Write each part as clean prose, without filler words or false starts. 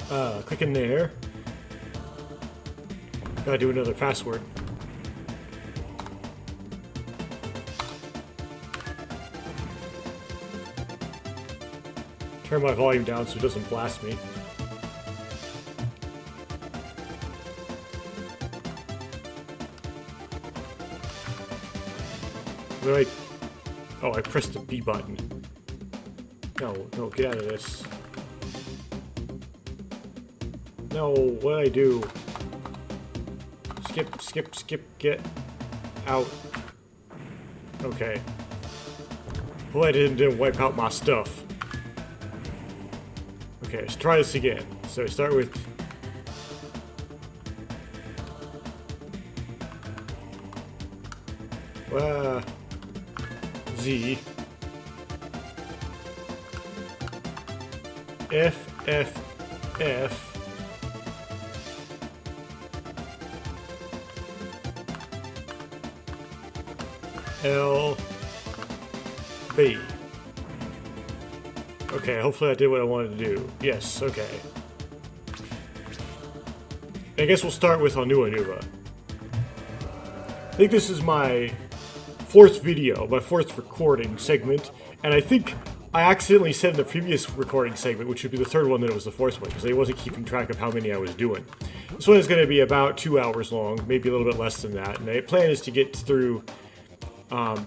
Click in there. Gotta do another password. Turn my volume down so it doesn't blast me. Wait. Oh, I pressed the B button. No, no, get out of this. No, what did I do? Skip, skip, skip, get out. Okay. Well, I didn't wipe out my stuff. Okay, let's try this again. So start with... Z. F, F, F. L, B. Okay, hopefully I did what I wanted to do. Yes, okay. I guess we'll start with Onua. I think this is my fourth video, my fourth recording segment, and I think I accidentally said in the previous recording segment, which would be the third one, that it was the fourth one, because I wasn't keeping track of how many I was doing. This one is going to be about 2 hours long, maybe a little bit less than that, and the plan is to get through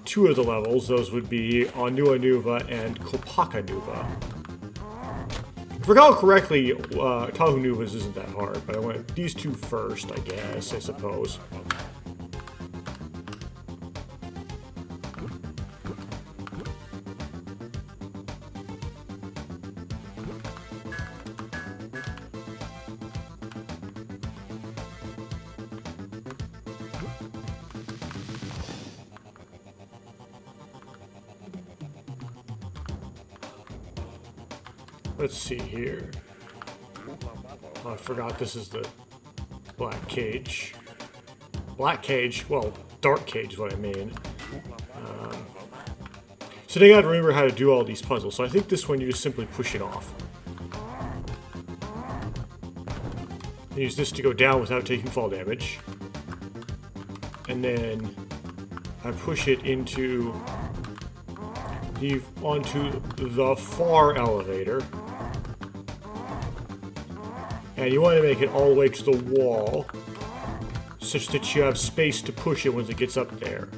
2 of the levels. Those would be Onua Nuva and Kopaka Nuva. If I recall correctly, Tahu Nuva's isn't that hard, but I want these 2 first, I guess, I suppose. Let's see here. Oh, I forgot this is the black cage. Black cage? Well, dark cage is what I mean. So they gotta remember how to do all these puzzles. So I think this one you just simply push it off. And use this to go down without taking fall damage. And then I push it onto the far elevator. And you want to make it all the way to the wall, such that you have space to push it once it gets up there.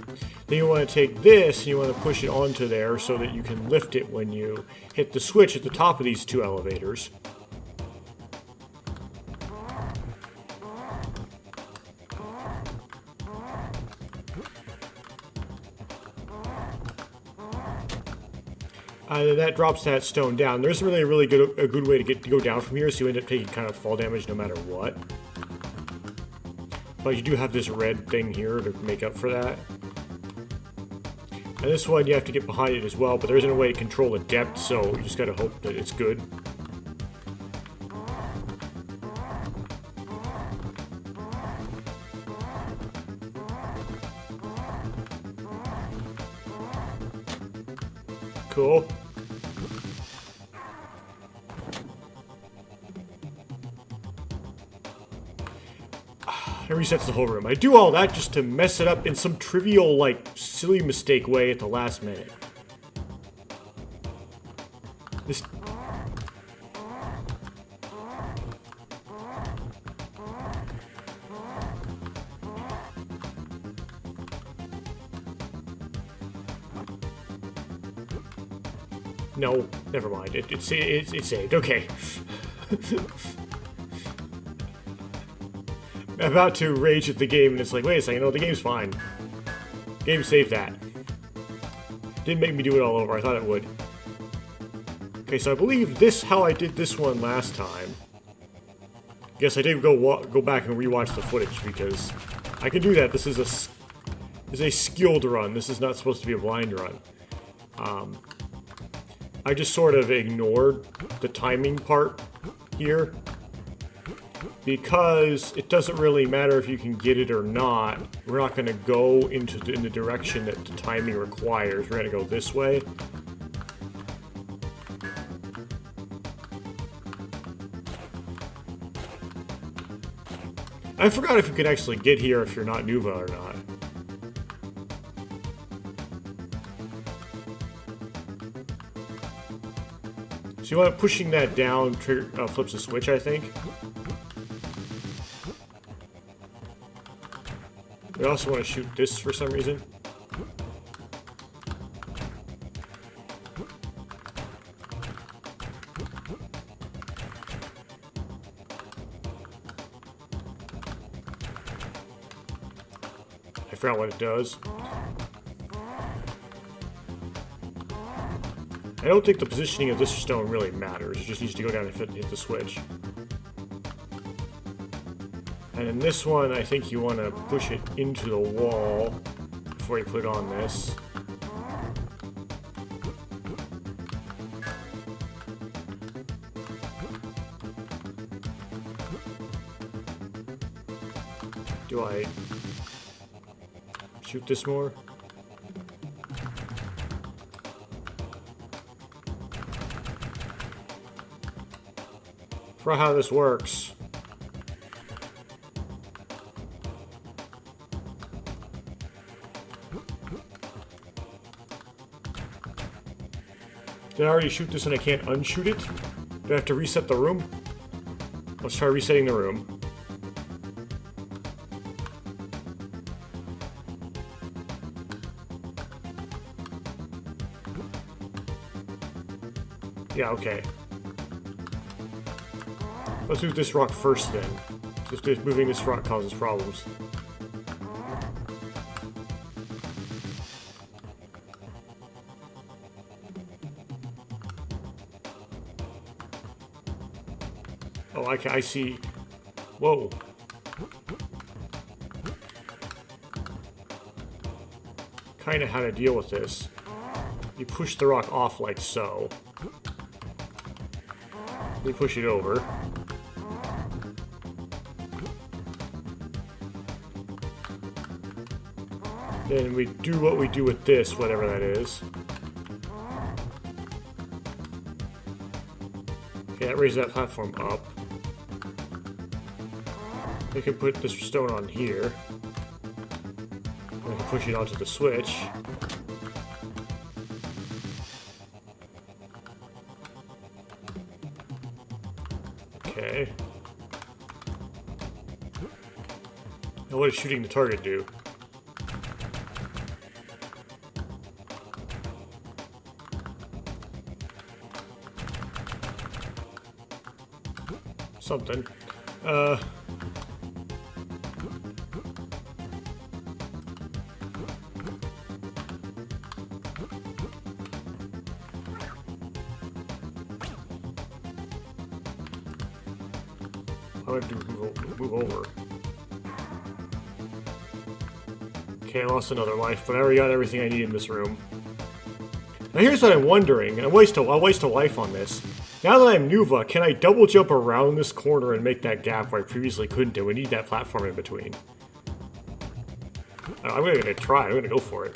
Then you want to take this and you want to push it onto there so that you can lift it when you hit the switch at the top of these 2 elevators. And then that drops that stone down. There isn't really a good way to go down from here, so you end up taking kind of fall damage no matter what. But you do have this red thing here to make up for that. And this one you have to get behind it as well, but there isn't a way to control the depth, so you just gotta hope that it's good. Cool. It resets the whole room. I do all that just to mess it up in some trivial, like, silly mistake way at the last minute. This... No, never mind. It's saved. Okay. I'm about to rage at the game, and it's like, wait a second, no, the game's fine. Game saved that. Didn't make me do it all over. I thought it would. Okay, so I believe this how I did this one last time. Guess I did go back and rewatch the footage because I can do that. This is a skilled run. This is not supposed to be a blind run. I just sort of ignored the timing part here because it doesn't really matter if you can get it or not. We're not going to go in the direction that the timing requires. We're going to go this way. I forgot if you could actually get here if you're not Nuva or not. So you want pushing that down flips a switch, I think. We also want to shoot this for some reason. I forgot what it does. I don't think the positioning of this stone really matters. It just needs to go down and hit the switch. And in this one, I think you want to push it into the wall before you put it on this. Do I shoot this more? For how this works. Did I already shoot this and I can't unshoot it? Do I have to reset the room? Let's try resetting the room. Yeah, okay. Let's move this rock first then. Just moving this rock causes problems. Oh, I see. Whoa. Kind of how to deal with this. You push the rock off like so. You push it over. Then we do what we do with this, whatever that is. Okay, that raises that platform up. We can put this stone on here. We can push it onto the switch. Okay. Now what does shooting the target do? Something. I have to move over. Okay, I lost another life, but I already got everything I need in this room. Now here's what I'm wondering, and I'll waste a life on this. Now that I'm Nuva, can I double jump around this corner and make that gap where I previously couldn't do? We need that platform in between. I'm gonna try, I'm gonna go for it.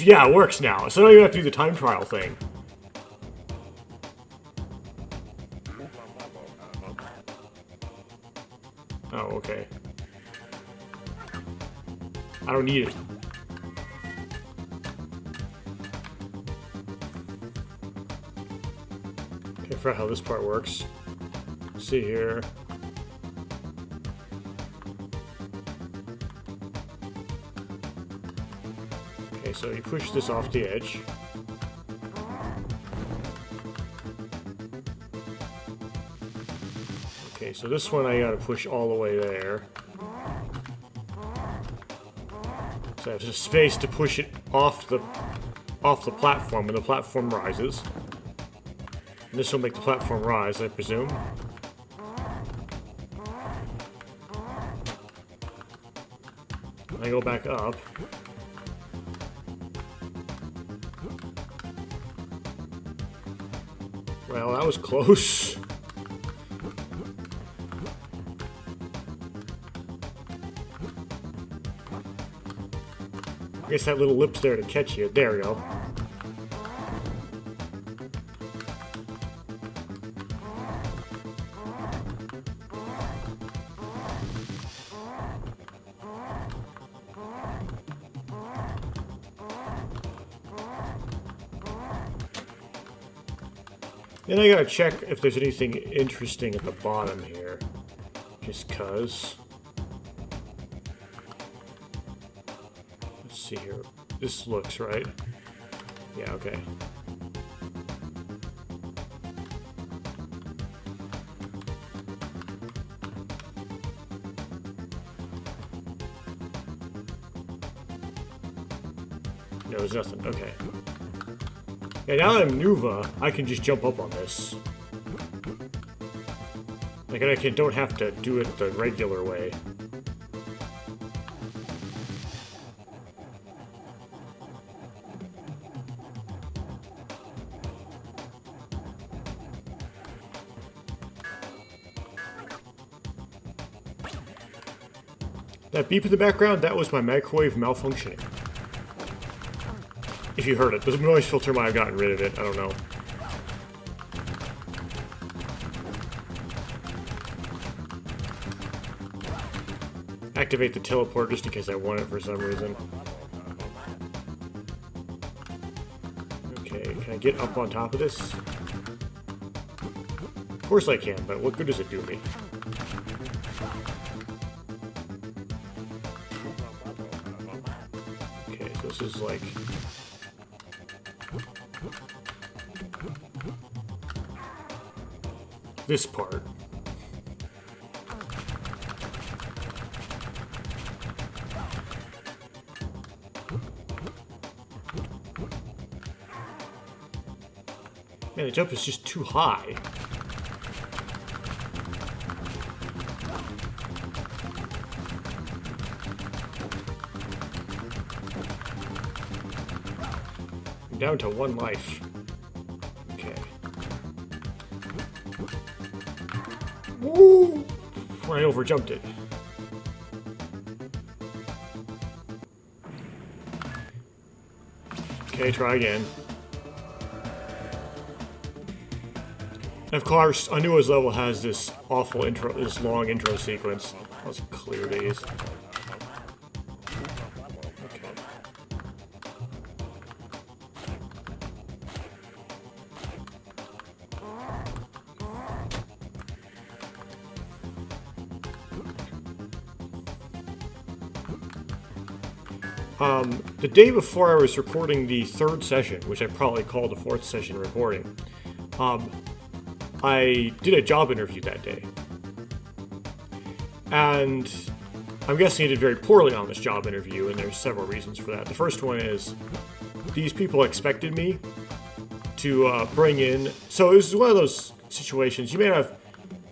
Yeah, it works now, so I don't even have to do the time trial thing. Oh, okay. I don't need it. Okay, I forgot how this part works. Let's see here. Okay, so you push this off the edge. Okay, so this one I gotta push all the way there. So I have just space to push it off the platform when the platform rises. And this will make the platform rise, I presume. I go back up. Well, that was close. I guess that little lip's there to catch you. There we go. Then I gotta check if there's anything interesting at the bottom here. Just cuz. Let's see here. This looks right. Yeah, okay. No, there's nothing. Okay. Yeah, now that I'm Nuva, I can just jump up on this. Like, I don't have to do it the regular way. That beep in the background, that was my microwave malfunctioning. If you heard it. The noise filter might have gotten rid of it. I don't know. Activate the teleport just in case I want it for some reason. Okay, can I get up on top of this? Of course I can, but what good does it do me? Okay, so this is like... this part. Man, the jump is just too high. I'm down to 1 life. Okay. Woo! I overjumped it. Okay, try again. And of course, Onua's level has this awful intro, this long intro sequence. Let's clear these. Okay. The day before I was recording the 3rd session, which I probably called the 4th session recording, I did a job interview that day. And I'm guessing I did very poorly on this job interview, and there's several reasons for that. The first one is these people expected me to bring in... So it was one of those situations, you may not have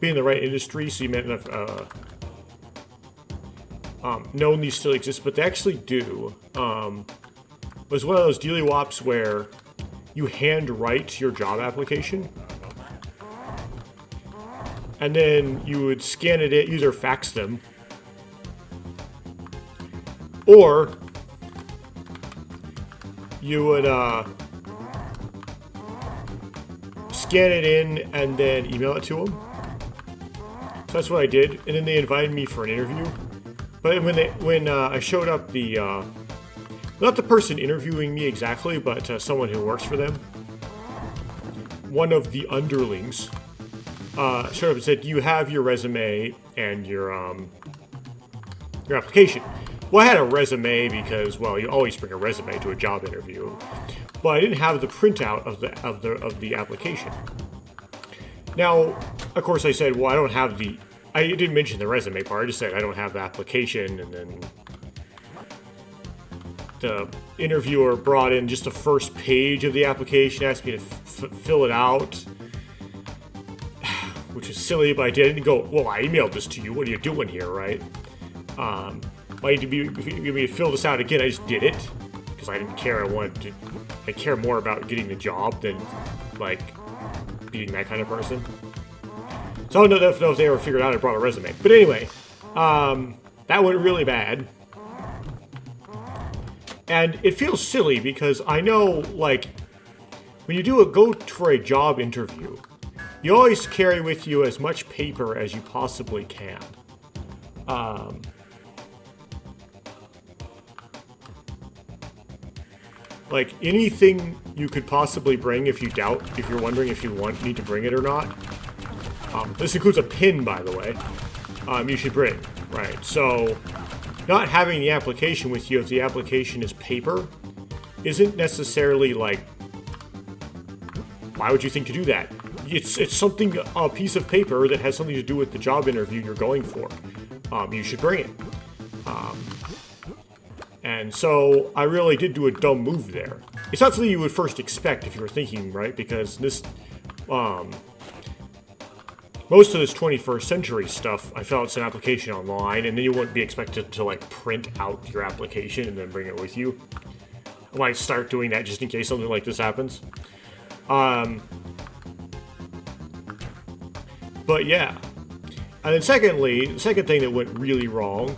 been in the right industry, so you may not have known these still exist, but they actually do. It was one of those dealy-wops where you handwrite your job application, and then you would scan it in, either fax them, or you would scan it in and then email it to them. So that's what I did, and then they invited me for an interview. But when I showed up, not the person interviewing me exactly, but someone who works for them, one of the underlings, showed up and said, "Do you have your resume and your application?" Well, I had a resume because, well, you always bring a resume to a job interview, but I didn't have the printout of the application. Now, of course, I said, "Well, I don't have the." I didn't mention the resume part. I just said I don't have the application, and then the interviewer brought in just the first page of the application, asked me to fill it out, which is silly, but I didn't go, "Well, I emailed this to you. What are you doing here, right?" Why need to give me to fill this out again? I just did it because I didn't care. I care more about getting the job than like being that kind of person. So I don't know if they ever figured out I brought a resume. But anyway, that went really bad. And it feels silly because I know, like, when you go for a job interview, you always carry with you as much paper as you possibly can. Like, anything you could possibly bring if you're wondering if you need to bring it or not. This includes a pin, by the way, you should bring, right? So, not having the application with you if the application is paper isn't necessarily like, why would you think to do that? It's something, a piece of paper that has something to do with the job interview you're going for. You should bring it. And so I really did do a dumb move there. It's not something you would first expect if you were thinking, right? Because this, most of this 21st century stuff, I felt it's an application online, and then you wouldn't be expected to like print out your application and then bring it with you. I might start doing that just in case something like this happens. But yeah. And then secondly, the second thing that went really wrong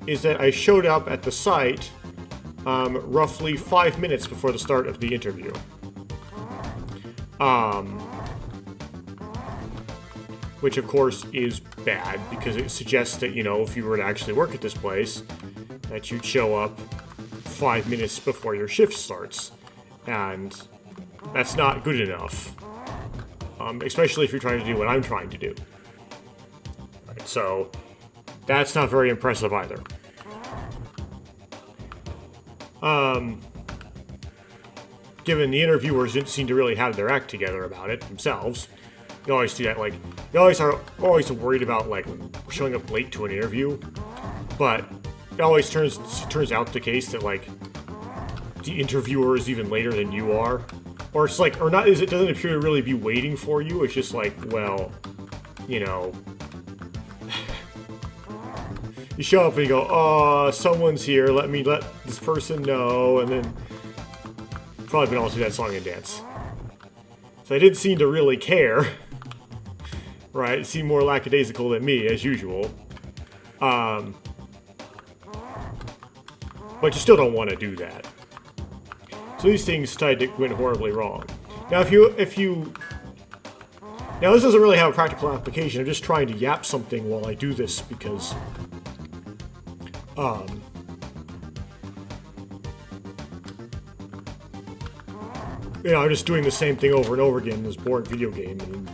is that I showed up at the site roughly 5 minutes before the start of the interview. Which of course is bad because it suggests that, you know, if you were to actually work at this place, that you'd show up 5 minutes before your shift starts. And that's not good enough. Especially if you're trying to do what I'm trying to do. Right, so that's not very impressive either. Given the interviewers didn't seem to really have their act together about it themselves. You always see that, like, you always are worried about, like, showing up late to an interview. But it always turns out the case that, like, the interviewer is even later than you are. Or it's like, or not, it doesn't appear to really be waiting for you. It's just like, well, you know, you show up and you go, oh, someone's here, let this person know, and then probably been all through that song and dance. So they didn't seem to really care, right? It seemed more lackadaisical than me, as usual. But you still don't want to do that. So these things went horribly wrong. Now, now this doesn't really have a practical application. I'm just trying to yap something while I do this because, you know, I'm just doing the same thing over and over again in this boring video game, and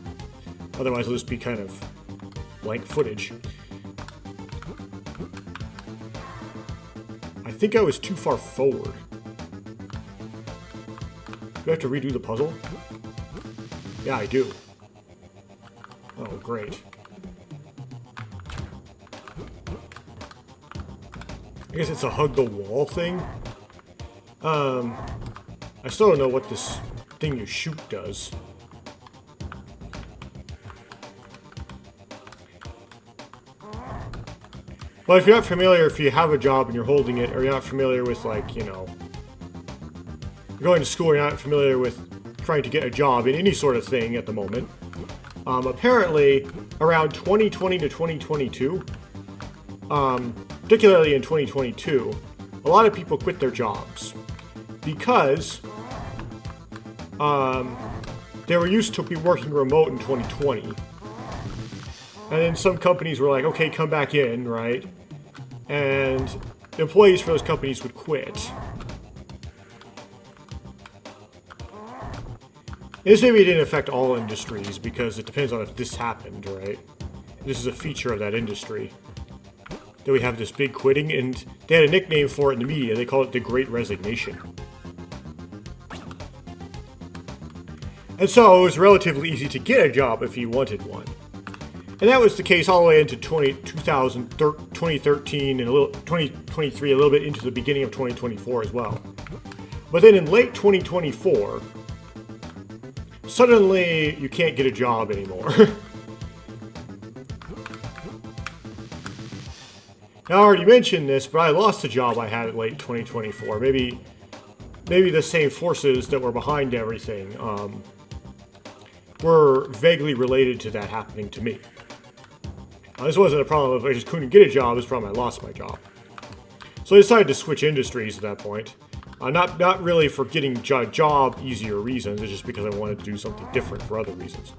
otherwise it'll just be kind of blank footage. I think I was too far forward. Do I have to redo the puzzle? Yeah, I do. Oh, great. I guess it's a hug the wall thing. I still don't know what this thing you shoot does. Well, if you're not familiar, if you have a job and you're holding it, or you're not familiar with, like, you know, you're going to school, you're not familiar with trying to get a job in any sort of thing at the moment. Apparently, around 2020 to 2022, particularly in 2022, a lot of people quit their jobs because they were used to be working remote in 2020. And then some companies were like, okay, come back in, right? And the employees for those companies would quit. This maybe didn't affect all industries because it depends on if this happened, right? This is a feature of that industry. That we have this big quitting, and they had a nickname for it in the media. They call it the Great Resignation. And so it was relatively easy to get a job if you wanted one. And that was the case all the way into 2013 and 2023, a little bit into the beginning of 2024 as well. But then in late 2024, suddenly you can't get a job anymore. Now, I already mentioned this, but I lost a job I had in late 2024. Maybe the same forces that were behind everything were vaguely related to that happening to me. This wasn't a problem if I just couldn't get a job, it was a problem I lost my job. So I decided to switch industries at that point. Not really for getting job easier reasons, it's just because I wanted to do something different for other reasons.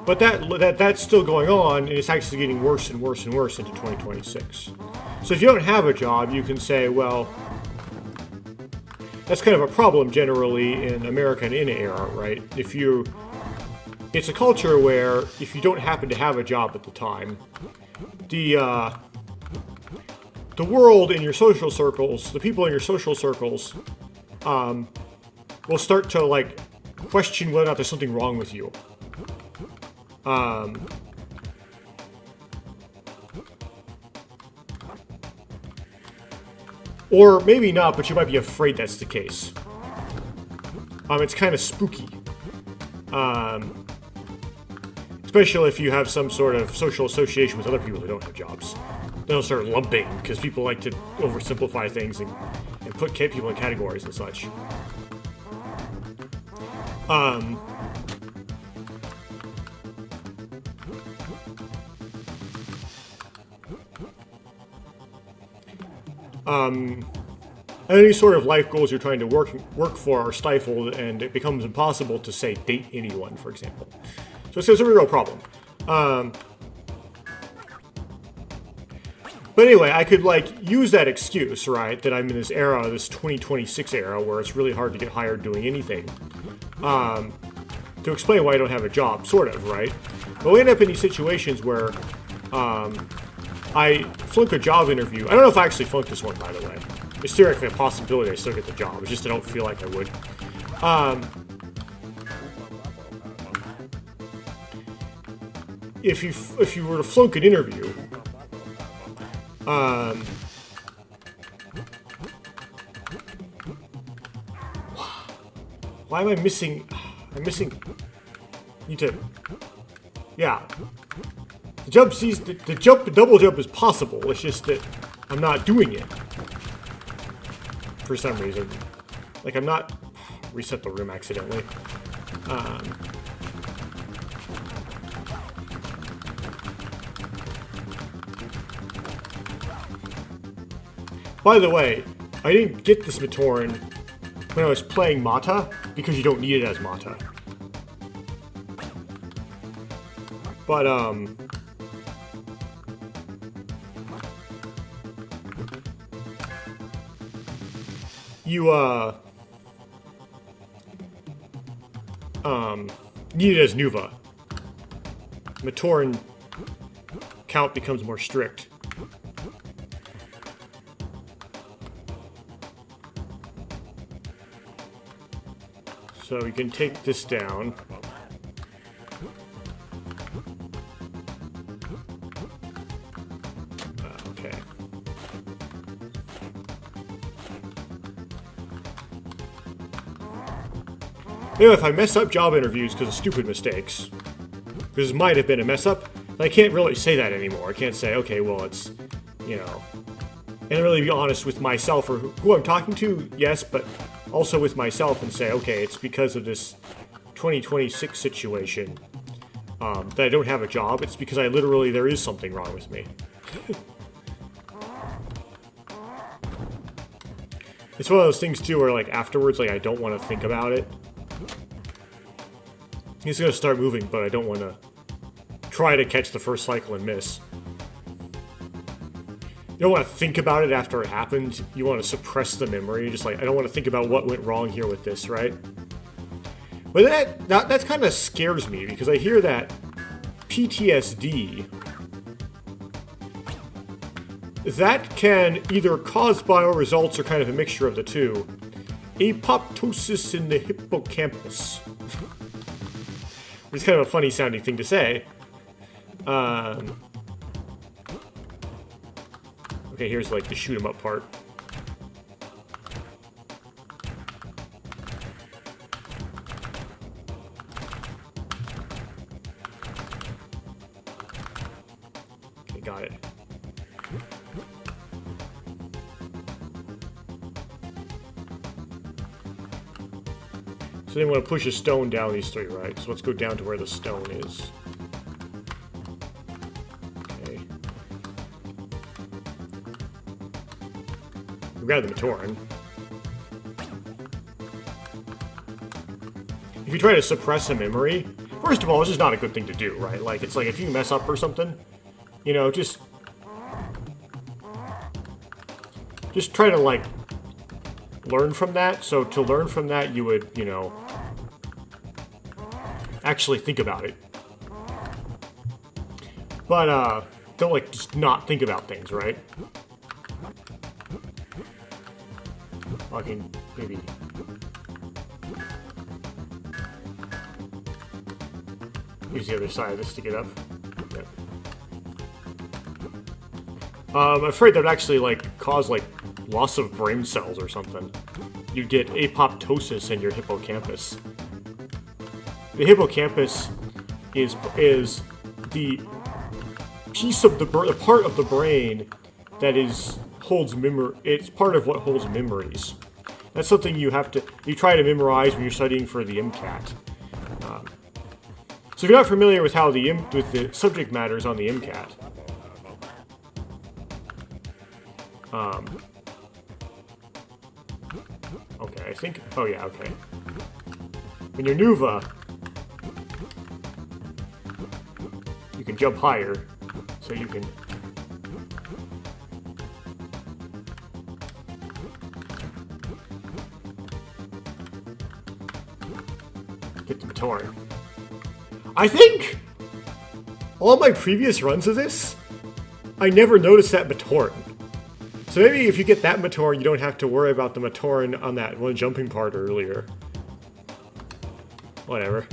But that's still going on, and it's actually getting worse and worse and worse into 2026. So if you don't have a job, you can say, well, that's kind of a problem generally in America and in era, right? It's a culture where if you don't happen to have a job at the time, the world in your social circles, the people in your social circles, will start to like question whether or not there's something wrong with you. Or maybe not, but you might be afraid that's the case. It's kind of spooky. Especially if you have some sort of social association with other people who don't have jobs. They'll start lumping, because people like to oversimplify things and put people in categories and such. Any sort of life goals you're trying to work for are stifled, and it becomes impossible to, say, date anyone, for example. So it's a real problem. But anyway, I could, like, use that excuse, right, that I'm in this era, this 2026 era, where it's really hard to get hired doing anything, to explain why I don't have a job, sort of, right? But we end up in these situations where I flunk a job interview. I don't know if I actually flunked this one, by the way. It's theoretically a possibility I still get the job. It's just I don't feel like I would. If you were to flunk an interview, why am I missing? I'm missing. Need to. Yeah. The jump sees the double jump is possible. It's just that I'm not doing it for some reason. Like I'm not. Reset the room accidentally. By the way, I didn't get this Matoran when I was playing Mata, because you don't need it as Mata. But, you, need it as Nuva. Matoran count becomes more strict. So we can take this down. Okay. Anyway, if I mess up job interviews because of stupid mistakes, because it might have been a mess up, I can't really say that anymore. I can't say, okay, well, it's, you know, and really be honest with myself or who I'm talking to, yes, but also with myself and say, okay, it's because of this 2026 situation that I don't have a job. It's because there is something wrong with me. It's one of those things, too, where, like, afterwards, like, I don't want to think about it. He's going to start moving, but I don't want to try to catch the first cycle and miss. You don't want to think about it after it happened. You want to suppress the memory. Just like, I don't want to think about what went wrong here with this, right? But that kind of scares me, because I hear that PTSD, that can either cause bio results or kind of a mixture of the two. Apoptosis in the hippocampus. It's kind of a funny sounding thing to say. Okay, here's like the shoot 'em up part. Okay, got it. So then we want to push a stone down these three, right? So let's go down to where the stone is. Okay. We grab the Matoran. If you try to suppress a memory, First of all, it's just not a good thing to do, right? Like, it's like if you mess up or something, you know, just try to, like, learn from that. So to learn from that, you would, you know, actually think about it. But, don't, like, just not think about things, right? I can maybe... use the other side of this to get up. Yep. I'm afraid that would actually, like, cause, like, loss of brain cells or something. You'd get apoptosis in your hippocampus. The hippocampus is the piece of the part of the brain that holds memory. It's part of what holds memories. That's something you try to memorize when you're studying for the MCAT. So if you're not familiar with how with the subject matters on the MCAT, okay, I think. Oh yeah, okay. When you're Nuva, you can jump higher, so you can. Get the Matoran. I think all my previous runs of this, I never noticed that Matoran. So maybe if you get that Matoran, you don't have to worry about the Matoran on that one jumping part earlier. Whatever.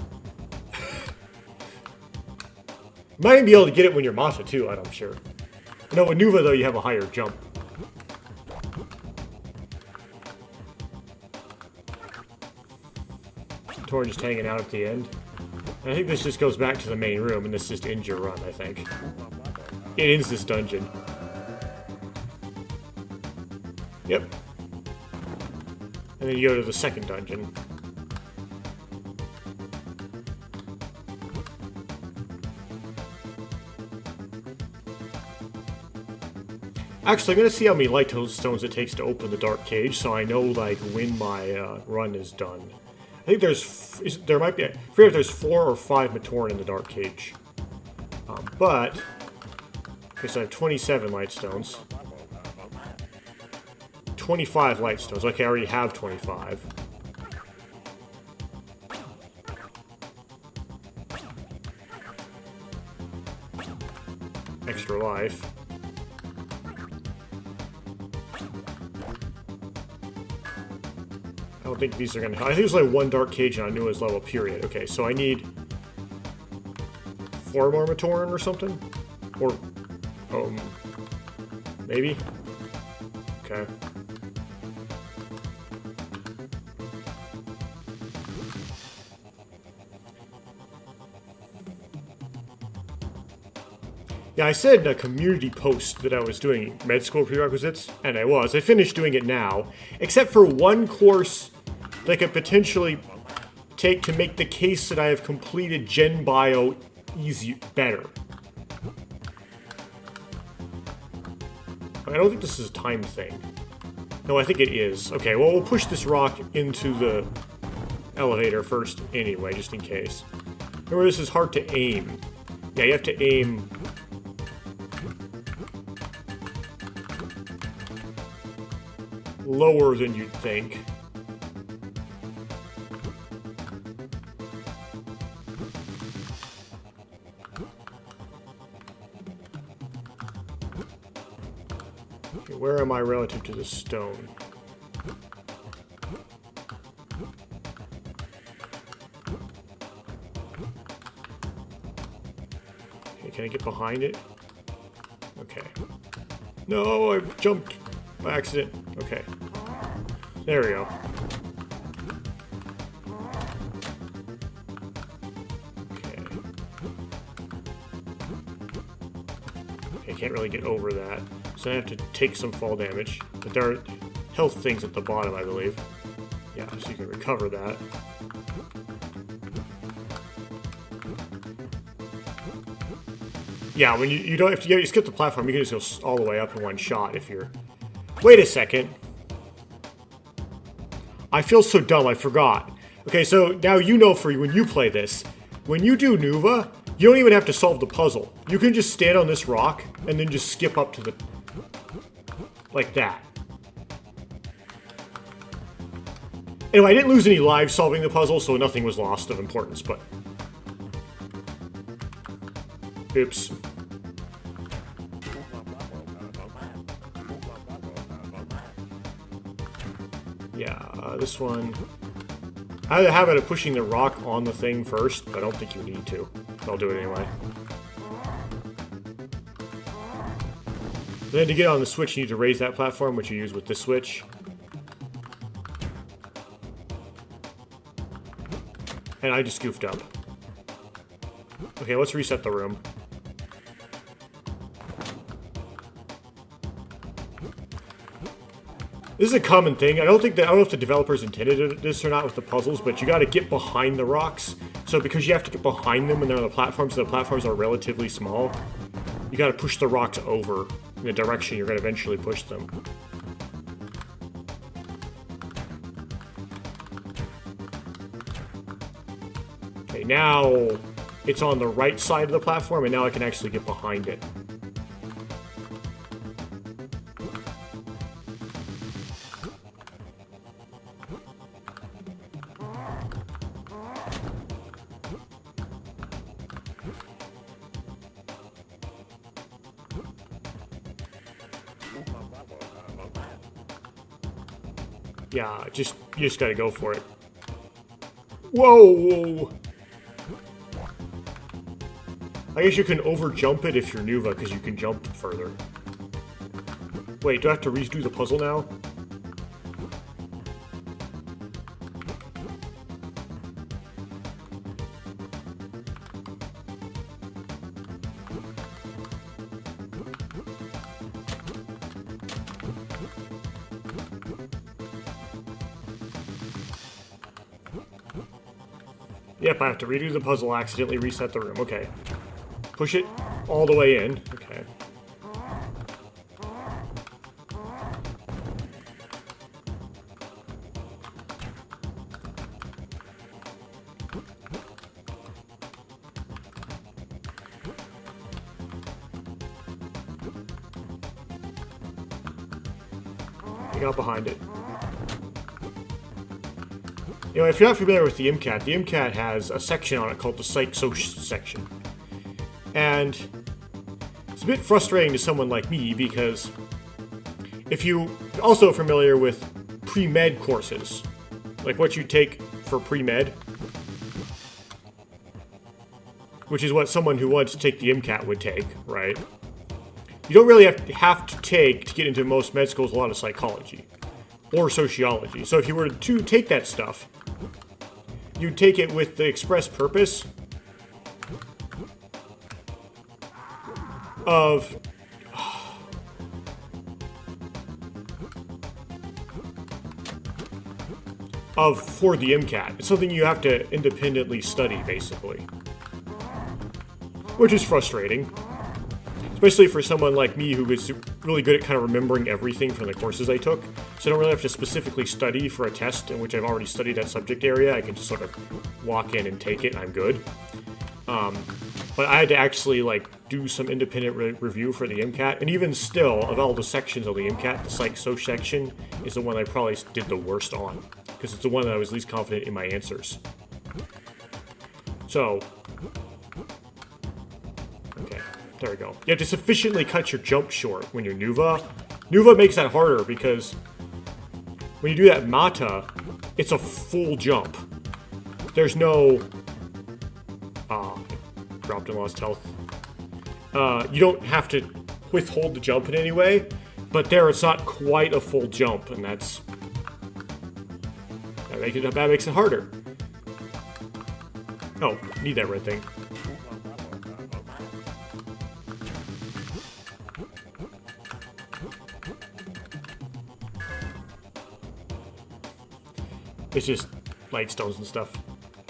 You might even be able to get it when you're Mata too, I'm sure. No, with Nuva though, you have a higher jump. Matoran just hanging out at the end. I think this just goes back to the main room, and this just ends your run, I think. It ends this dungeon. Yep. And then you go to the second dungeon. Actually, I'm gonna see how many light stones it takes to open the dark cage, so I know, like, when my run is done. I think there might be, I forget if there's 4 or 5 Matoran in the dark cage. Okay, so I have 27 light stones. 25 light stones. Okay, I already have 25. Extra life. I don't think these are gonna. I think there's like 1 dark cage on Onua's level, period. Okay, so I need 4 more Matoran or something? Or, maybe? Okay. Yeah, I said in a community post that I was doing med school prerequisites, and I was. I finished doing it now, except for one course that I could potentially take to make the case that I have completed Gen Bio better. I don't think this is a time thing. No, I think it is. Okay, well, we'll push this rock into the elevator first anyway, just in case. Remember, this is hard to aim. Yeah, you have to aim... lower than you'd think. Okay, where am I relative to the stone? Okay, can I get behind it? Okay. No, I jumped by accident. Okay. There we go. Okay. Okay, can't really get over that. So I have to take some fall damage. But there are health things at the bottom, I believe. Yeah, so you can recover that. Yeah, when you don't have to you skip the platform, you can just go all the way up in one shot if you're... Wait a second. I feel so dumb, I forgot. Okay, so now you know for when you play this, when you do Nuva, you don't even have to solve the puzzle. You can just stand on this rock and then just skip up to the... like that. Anyway, I didn't lose any lives solving the puzzle, so nothing was lost of importance, but... Oops. Yeah, this one... I have a habit of pushing the rock on the thing first, but I don't think you need to. I'll do it anyway. Then to get on the switch, you need to raise that platform, which you use with this switch. And I just goofed up. Okay, let's reset the room. This is a common thing. I don't know if the developers intended this or not with the puzzles, but you got to get behind the rocks. So because you have to get behind them when they're on the platforms, so the platforms are relatively small, you got to push the rocks over in the direction you're going to eventually push them. Okay, now it's on the right side of the platform, and now I can actually get behind it. Yeah, you just gotta go for it. Whoa! I guess you can over-jump it if you're Nuva, because you can jump further. Wait, do I have to redo the puzzle now? Yep, I have to redo the puzzle, accidentally reset the room. Okay. Push it all the way in. Okay. I got behind it. You know, if you're not familiar with the MCAT has a section on it called the Psych-Soc section. And it's a bit frustrating to someone like me because if you also familiar with pre-med courses, like what you take for pre-med, which is what someone who wants to take the MCAT would take, right? You don't really have to take, to get into most med schools, a lot of psychology or sociology. So if you were to take that stuff, you'd take it with the express purpose of for the MCAT. It's something you have to independently study, basically. Which is frustrating. Especially for someone like me who is really good at kind of remembering everything from the courses I took. So I don't really have to specifically study for a test in which I've already studied that subject area. I can just sort of walk in and take it and I'm good. But I had to actually do some independent review for the MCAT. And even still, of all the sections of the MCAT, the Psych-Soc section is the one I probably did the worst on. Because it's the one that I was least confident in my answers. So... okay. There we go. You have to sufficiently cut your jump short when you're Nuva. Nuva makes that harder because when you do that mata, it's a full jump. There's no... dropped and lost health. You don't have to withhold the jump in any way, but there it's not quite a full jump, and that makes it harder. Oh, need that red thing. It's just light stones and stuff.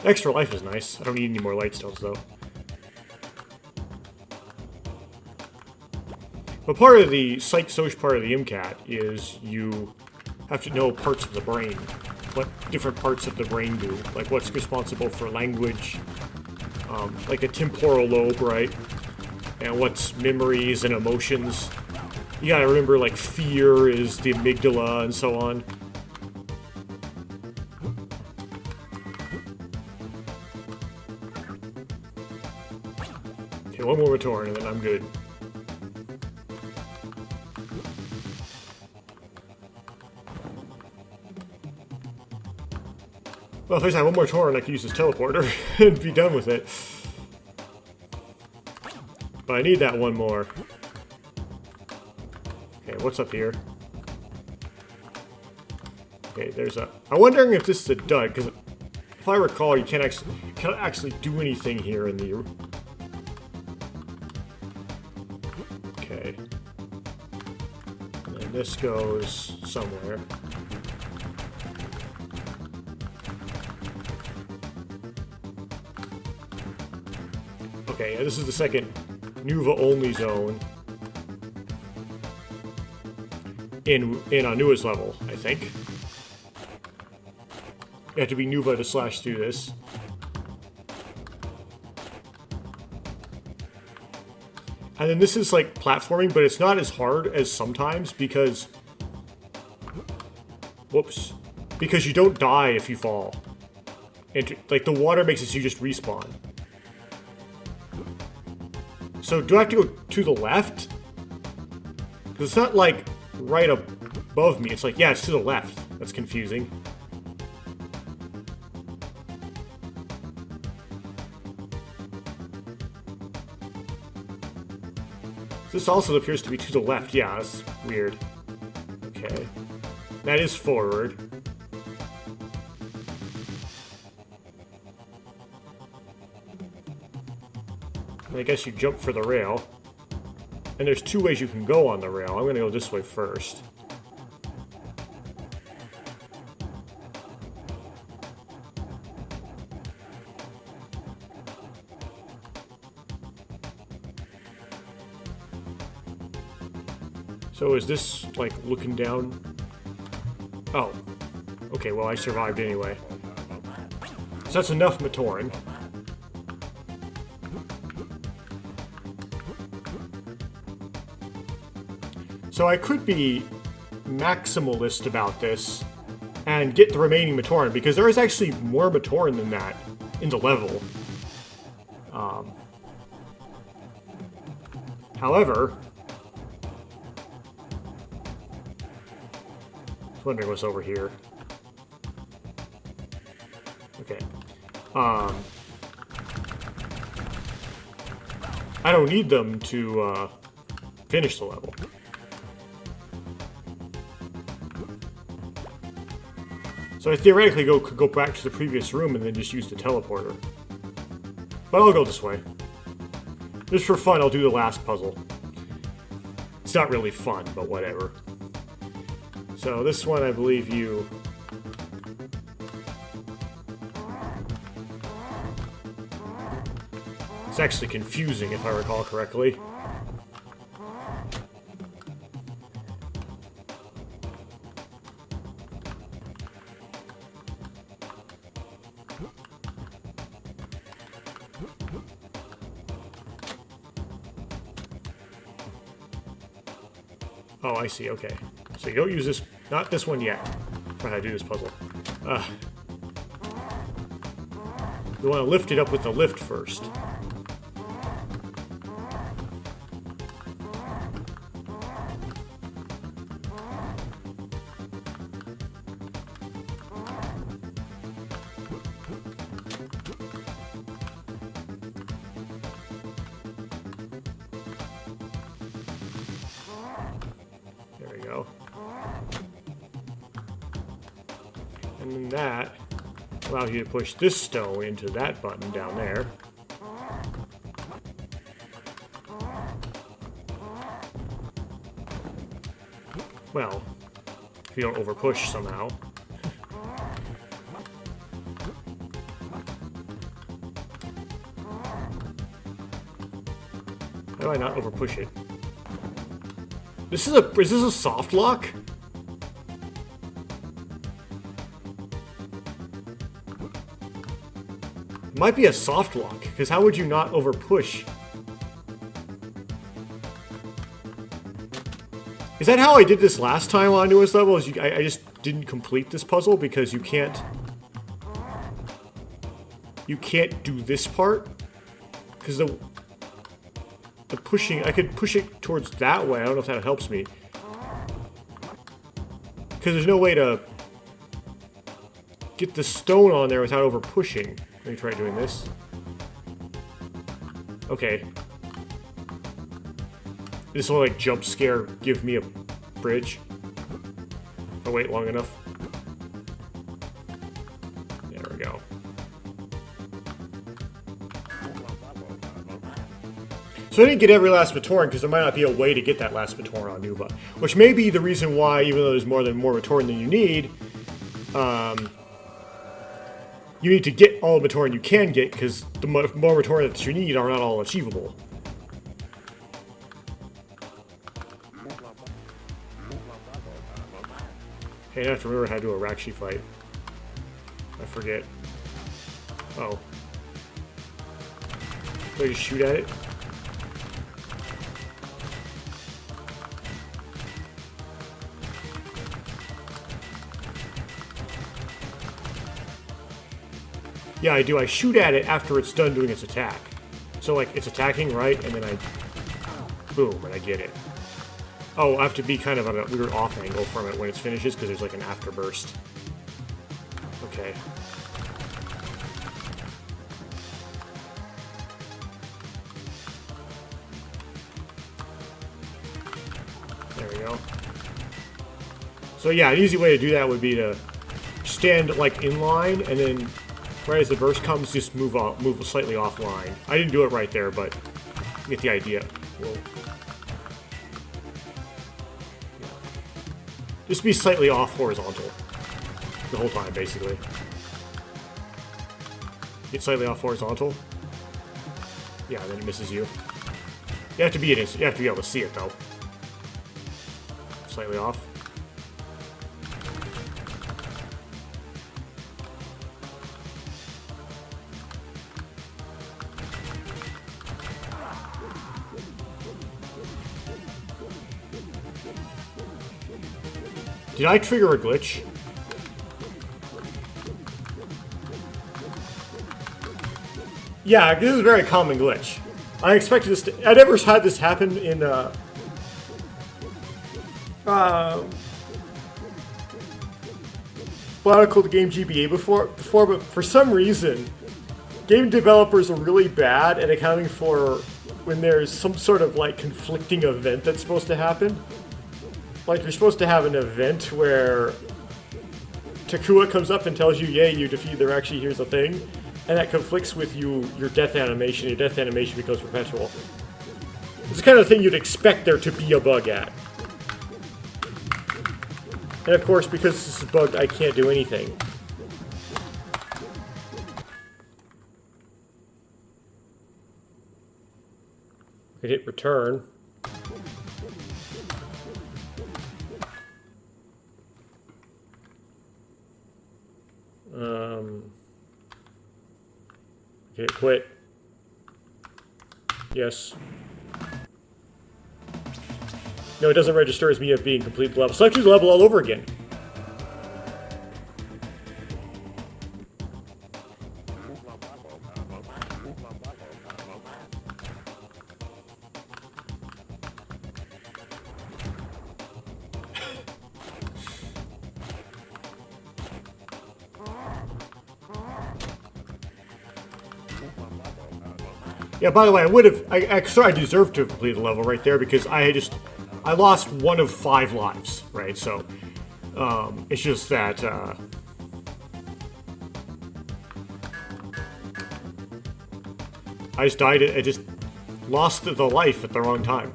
Extra life is nice. I don't need any more light stones, though. But part of the Psych-Soc part of the MCAT is you have to know parts of the brain. What different parts of the brain do. Like what's responsible for language, like a temporal lobe, right? And what's memories and emotions. You gotta remember, like, fear is the amygdala and so on. Okay, one more return and then I'm good. Well, if I just have one more turn, I can use this teleporter and be done with it. But I need that one more. Okay, what's up here? Okay, there's a... I'm wondering if this is a dud, because if I recall, you can't actually do anything here in the... Okay. And this goes somewhere. Okay, this is the second Nuva-only zone in Onua's level, I think. You have to be Nuva to slash through this. And then this is like platforming, but it's not as hard as sometimes because... Whoops. Because you don't die if you fall. And, like, the water makes it so you just respawn. So do I have to go to the left? Because it's not like right above me. It's like, yeah, it's to the left. That's confusing. This also appears to be to the left. Yeah, that's weird. Okay. That is forward. I guess you jump for the rail. And there's two ways you can go on the rail. I'm gonna go this way first. So is this, like, looking down? Oh. Okay, well, I survived anyway. So that's enough Matoran. So I could be maximalist about this and get the remaining Matoran, because there is actually more Matoran than that in the level. However, I was wondering what's over here. Okay. I don't need them to finish the level. So I theoretically could go back to the previous room and then just use the teleporter. But I'll go this way. Just for fun, I'll do the last puzzle. It's not really fun, but whatever. So this one, I believe you... It's actually confusing, if I recall correctly. Oh, I see, okay. So you don't use this, not this one yet, for how to do this puzzle. You want to lift it up with the lift first. And then that allows you to push this stone into that button down there. Well, if you don't overpush somehow. How do I not overpush it? Is this a soft lock? Might be a soft lock, because how would you not over push? Is that how I did this last time on newest level? I just didn't complete this puzzle because you can't do this part because the pushing, I could push it towards that way. I don't know if that helps me because there's no way to get the stone on there without over pushing. Let me try doing this. Okay. This will like jump scare give me a bridge. Oh wait, long enough. There we go. So I didn't get every last Matoran because there might not be a way to get that last Matoran on Nuva. Which may be the reason why, even though there's more Matoran than you need to get all the Matoran you can get because the more Matoran that you need are not all achievable. Hey, I have to remember how to do a Rakshi fight. I forget. Oh. Do I just shoot at it? Yeah, I do. I shoot at it after it's done doing its attack. So, like, it's attacking, right? And then I... boom, and I get it. Oh, I have to be kind of on a weird off angle from it when it finishes, because there's like an afterburst. Okay. There we go. So yeah, an easy way to do that would be to stand like in line, and then right as the burst comes, just move slightly offline. I didn't do it right there, but you get the idea. Whoa. Just be slightly off horizontal the whole time, basically. Get slightly off horizontal. Yeah, then it misses you. You have to be able to see it though. Slightly off. Did I trigger a glitch? Yeah, this is a very common glitch. I expected this to... I never had this happen in, BIONICLE, the game GBA before, but for some reason, game developers are really bad at accounting for when there's some sort of, like, conflicting event that's supposed to happen. Like, you're supposed to have an event where Takua comes up and tells you, yay, you defeated the Rakshi, here's the thing. And that conflicts with your death animation. Your death animation becomes perpetual. It's the kind of thing you'd expect there to be a bug at. And of course, because this is bugged, I can't do anything. I hit return. Okay, quit. Yes. No, it doesn't register as me as being complete the level. So I have to do the level all over again. Yeah, by the way, I deserved to complete the level right there because I lost 1 of 5 lives, right? So, it's just that, I just died, I just lost the life at the wrong time.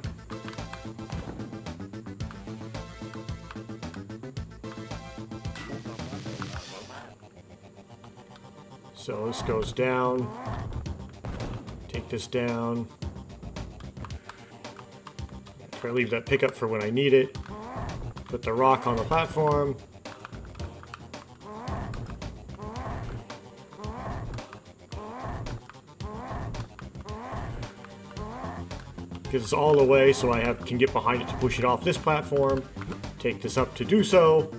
So this goes down. Take this down. Try to leave that pickup for when I need it. Put the rock on the platform. because it's all the way, so I can get behind it to push it off this platform. Take this up to do so.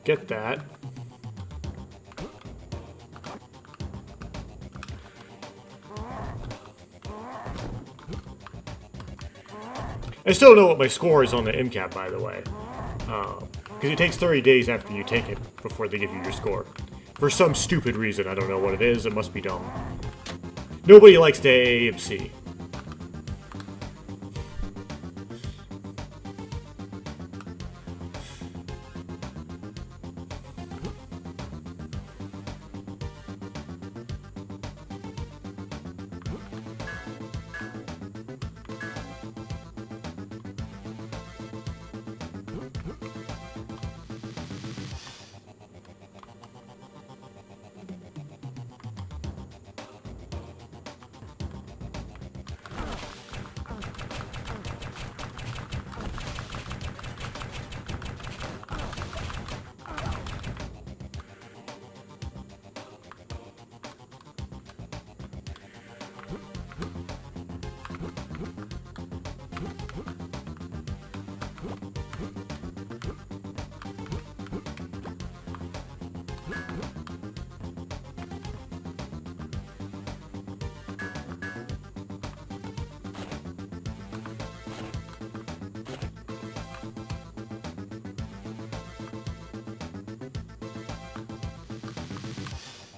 Get that. I still don't know what my score is on the MCAT, by the way. Because it takes 30 days after you take it before they give you your score. For some stupid reason, I don't know what it is, it must be dumb. Nobody likes the AAMC.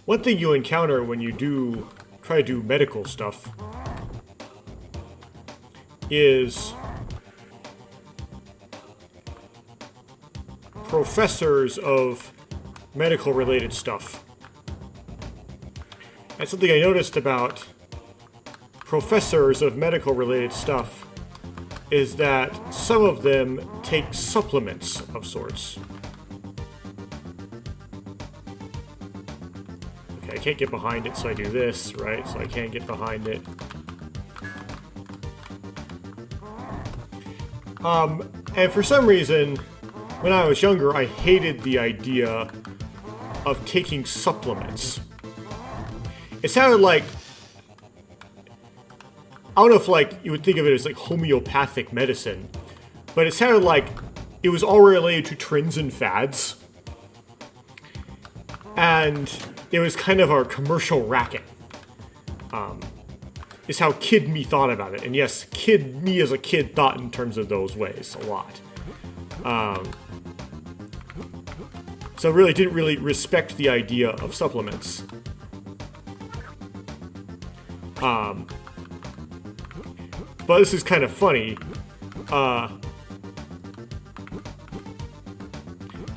One thing you encounter when you try to do medical stuff is professors of medical related stuff. That's something I noticed about professors of medical related stuff, is that some of them take supplements of sorts. I can't get behind it, so I do this, right? So I can't get behind it. And for some reason, when I was younger, I hated the idea of taking supplements. It sounded like, I don't know if like you would think of it as like homeopathic medicine, but it sounded like it was all related to trends and fads. And it was kind of our commercial racket, is how kid me thought about it. And yes, me as a kid thought in terms of those ways a lot. So really didn't really respect the idea of supplements. But this is kind of funny.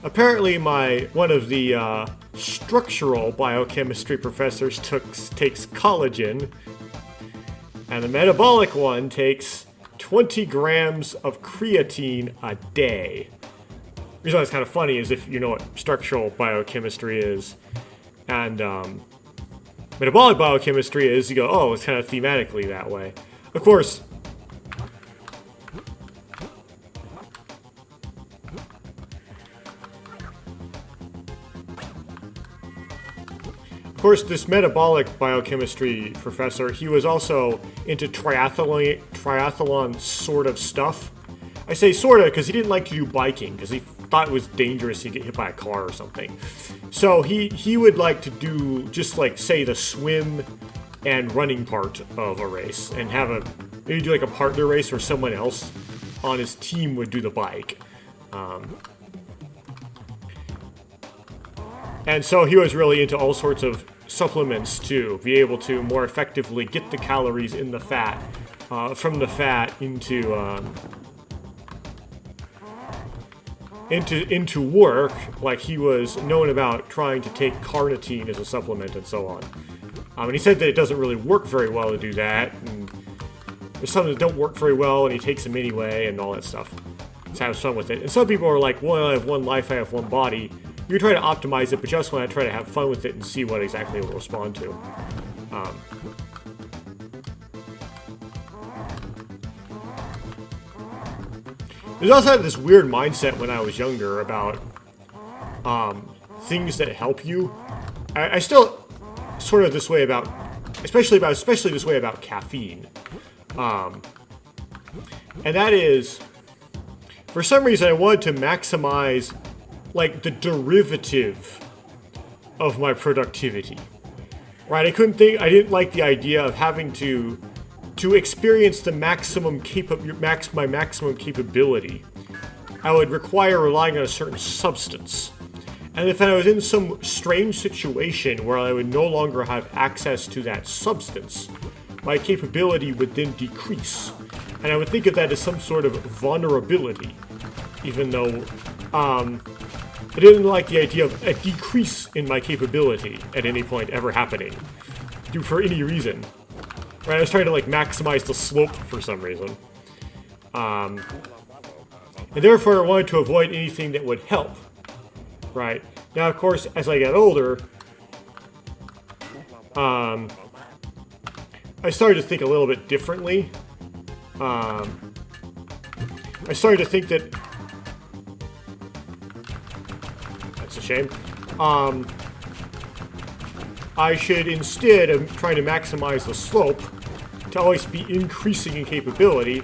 Apparently one of the structural biochemistry professors takes collagen, and the metabolic one takes 20 grams of creatine a day. The reason why it's kind of funny is if you know what structural biochemistry is, and metabolic biochemistry is, you go, oh, it's kind of thematically that way. Of course, this metabolic biochemistry professor, he was also into triathlon sort of stuff. I say sort of because he didn't like to do biking because he thought it was dangerous to get hit by a car or something. So he would like to do just like, say, the swim and running part of a race, and maybe do like a partner race where someone else on his team would do the bike. And so he was really into all sorts of supplements to be able to more effectively get the calories in the fat, from the fat into work. Like he was known about trying to take carnitine as a supplement and so on. And he said that it doesn't really work very well to do that, and there's some that don't work very well, and he takes them anyway, and all that stuff. Just have fun with it. And some people are like, well, I have one life, I have one body. you're trying to optimize it, but you also want to try to have fun with it and see what exactly it will respond to. There's also this weird mindset when I was younger about things that help you. I still sort of this way about, especially this way about caffeine. And that is, for some reason, I wanted to maximize, like, the derivative of my productivity. Right? I didn't like the idea of having to experience the maximum my maximum capability. I would require relying on a certain substance. And if I was in some strange situation where I would no longer have access to that substance, my capability would then decrease. And I would think of that as some sort of vulnerability, even though I didn't like the idea of a decrease in my capability at any point ever happening, for any reason. Right, I was trying to, like, maximize the slope for some reason. And therefore I wanted to avoid anything that would help. Right. Now, of course, as I got older, I started to think a little bit differently. I started to think that... That's a shame. I should, instead of trying to maximize the slope, to always be increasing in capability,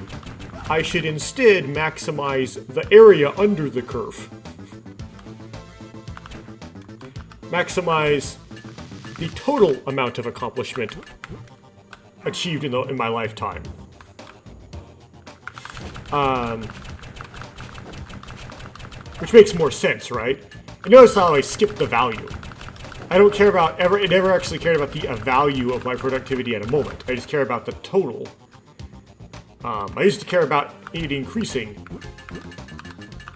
I should instead maximize the area under the curve. Maximize the total amount of accomplishment achieved in my lifetime. Which makes more sense, right? You notice how I skipped the value. I don't care about it never actually cared about the value of my productivity at a moment. I just care about the total. I used to care about it increasing,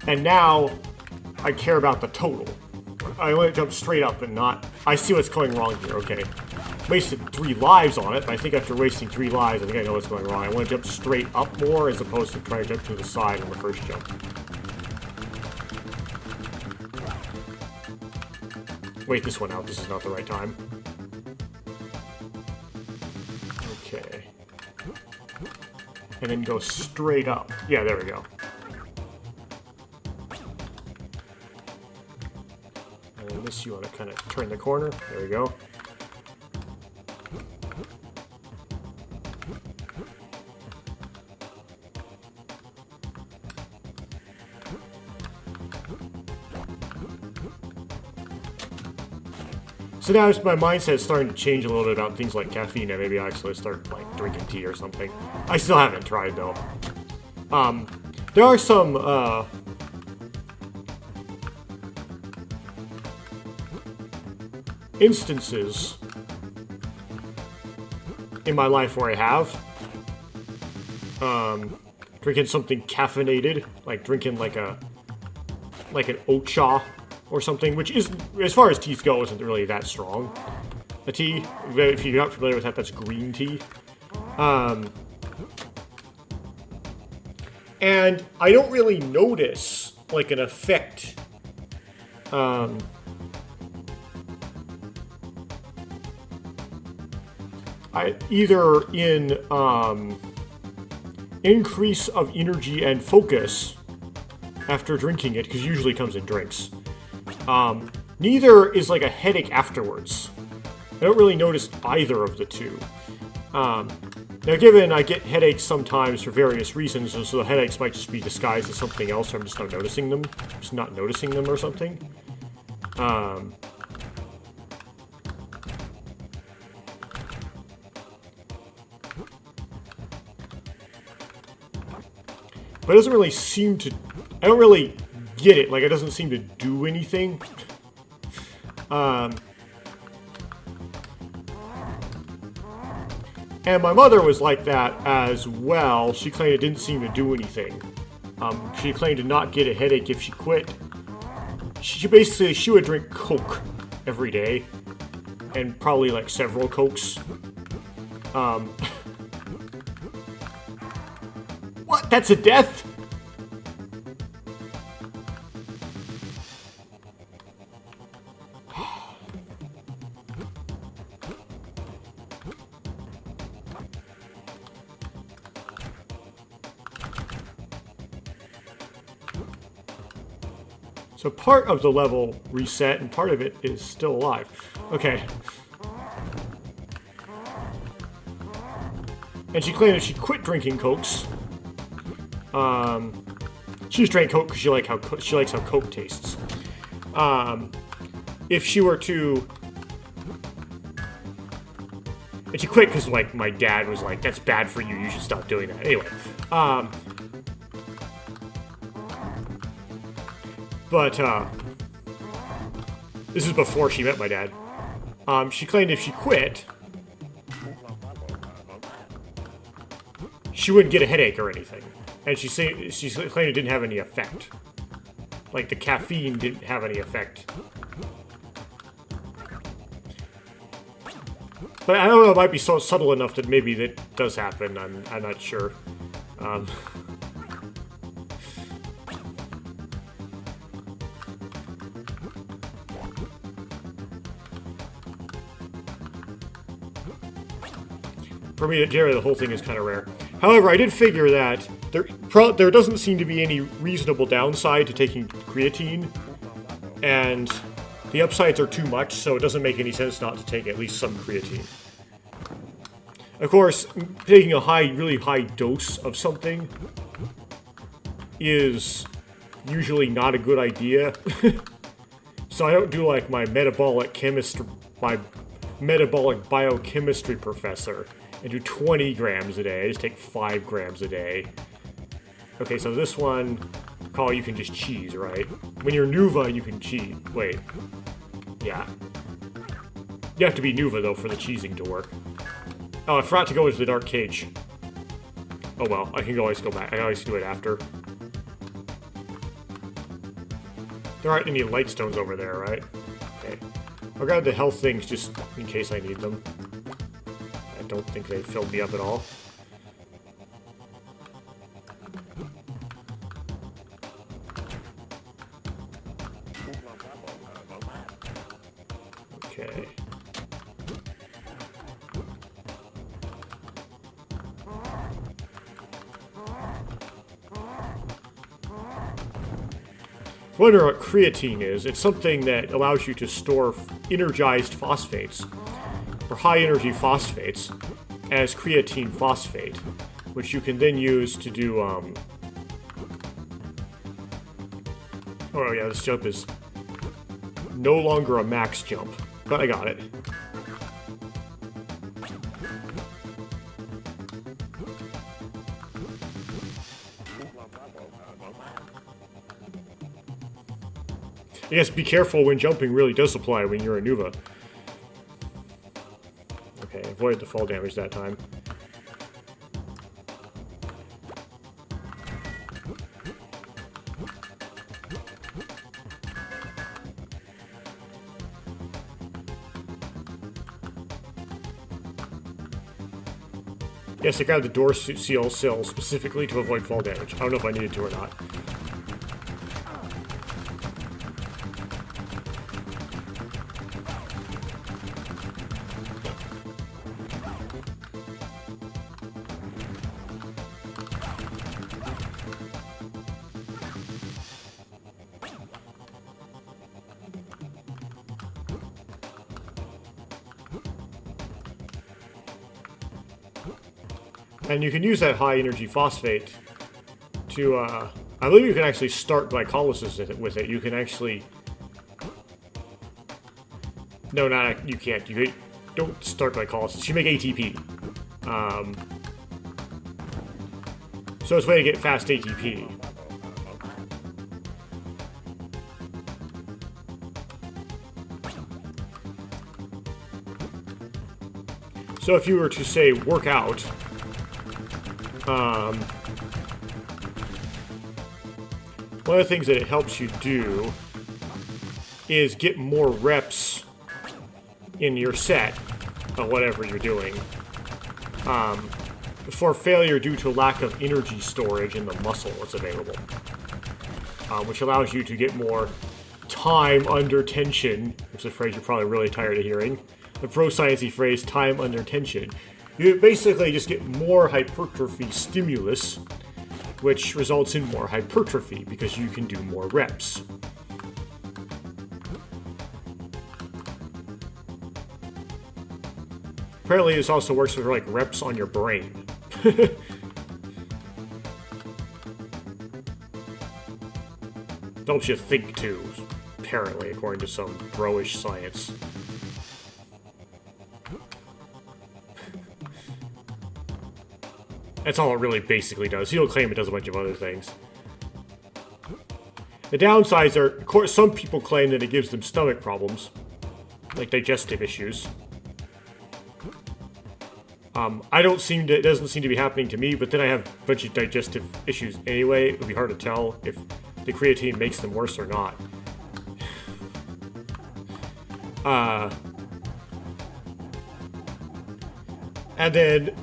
and now I care about the total. I want to jump straight up and not... I see what's going wrong here, okay. Wasted 3 lives on it, but I think after wasting 3 lives, I think I know what's going wrong. I want to jump straight up more as opposed to trying to jump to the side on the first jump. Wait this one out, this is not the right time. Okay. And then go straight up. Yeah, there we go. And then this, you want to kind of turn the corner. There we go. So now my mindset is starting to change a little bit about things like caffeine, and maybe I actually start, like, drinking tea or something. I still haven't tried, though. There are some, instances in my life where I have, drinking something caffeinated, like drinking like an oat cha or something, which is, as far as teas go, isn't really that strong. The tea, if you're not familiar with that, that's green tea. And I don't really notice, like, an effect, either in, increase of energy and focus after drinking it, because it usually comes in drinks. Neither is, like, a headache afterwards. I don't really notice either of the two. Now, given I get headaches sometimes for various reasons, so the headaches might just be disguised as something else, or I'm just not noticing them. Or something. But it doesn't really seem to... I don't really get it. Like, it doesn't seem to do anything. And my mother was like that as well. She claimed it didn't seem to do anything. She claimed to not get a headache if she quit. She would drink Coke every day. And probably, like, several Cokes. What? That's a death? So part of the level reset and part of it is still alive. Okay. And she claimed that she quit drinking Cokes. She just drank Coke because she likes how Coke tastes. If she were to... And she quit because, like, my dad was like, that's bad for you, you should stop doing that. Anyway. This is before she met my dad. She claimed if she quit, she wouldn't get a headache or anything. And she claimed it didn't have any effect. Like, the caffeine didn't have any effect. But I don't know, it might be so subtle enough that maybe that does happen. I'm not sure. For me, generally, the whole thing is kind of rare. However, I did figure that there doesn't seem to be any reasonable downside to taking creatine, and the upsides are too much, so it doesn't make any sense not to take at least some creatine. Of course, taking a really high dose of something is usually not a good idea. So I don't do like my metabolic biochemistry professor and do 20 grams a day. I just take 5 grams a day. Okay, so this one, Call, you can just cheese, right? When you're Nuva, you can cheese. Wait. Yeah. You have to be Nuva, though, for the cheesing to work. Oh, I forgot to go into the dark cage. Oh well, I can always go back. I can always do it after. There aren't any light stones over there, right? Okay. I'll grab the health things just in case I need them. I don't think they filled me up at all. Okay. Wonder what creatine is. It's something that allows you to store energized phosphates, or high-energy phosphates, as creatine phosphate, which you can then use to do, oh yeah, this jump is no longer a max jump, but I got it. Yes, be careful when jumping really does apply when you're a Nuva. Okay, avoid the fall damage that time. Yes, I grabbed the door seal specifically to avoid fall damage. I don't know if I needed to or not. And you can use that high-energy phosphate to, I believe you can actually start glycolysis with it. You can actually... No, you can't. You don't start glycolysis. You make ATP. So it's a way to get fast ATP. So if you were to, say, work out... one of the things that it helps you do is get more reps in your set of whatever you're doing. For failure due to lack of energy storage in the muscle that's available. Which allows you to get more time under tension, which is a phrase you're probably really tired of hearing. The pro-sciencey phrase, time under tension. You basically just get more hypertrophy stimulus, which results in more hypertrophy because you can do more reps. Apparently this also works with like reps on your brain. Helps you think too, apparently, according to some bro-ish science. That's all it really basically does. He'll claim it does a bunch of other things. The downsides are, of course, some people claim that it gives them stomach problems, like digestive issues. I don't seem to, it doesn't seem to be happening to me, but then I have a bunch of digestive issues anyway. It would be hard to tell if the creatine makes them worse or not. And then,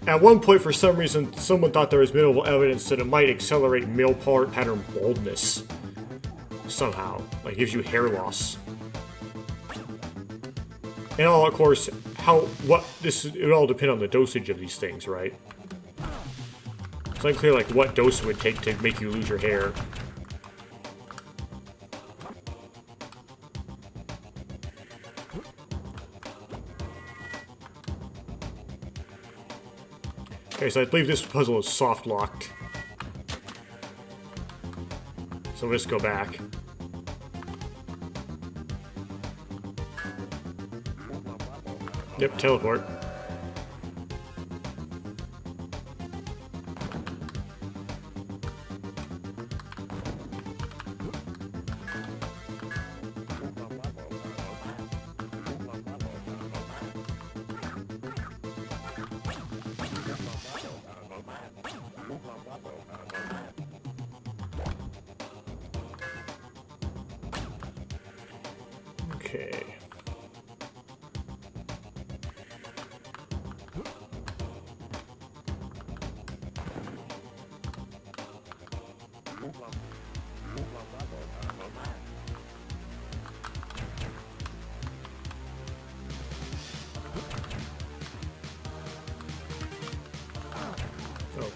at one point, for some reason, someone thought there was minimal evidence that it might accelerate male pattern baldness. Somehow. Like, gives you hair loss. And all, of course, it would all depend on the dosage of these things, right? It's unclear, like, what dose it would take to make you lose your hair. Okay, so I believe this puzzle is soft-locked. So let's go back. Yep, teleport. Okay. Oh.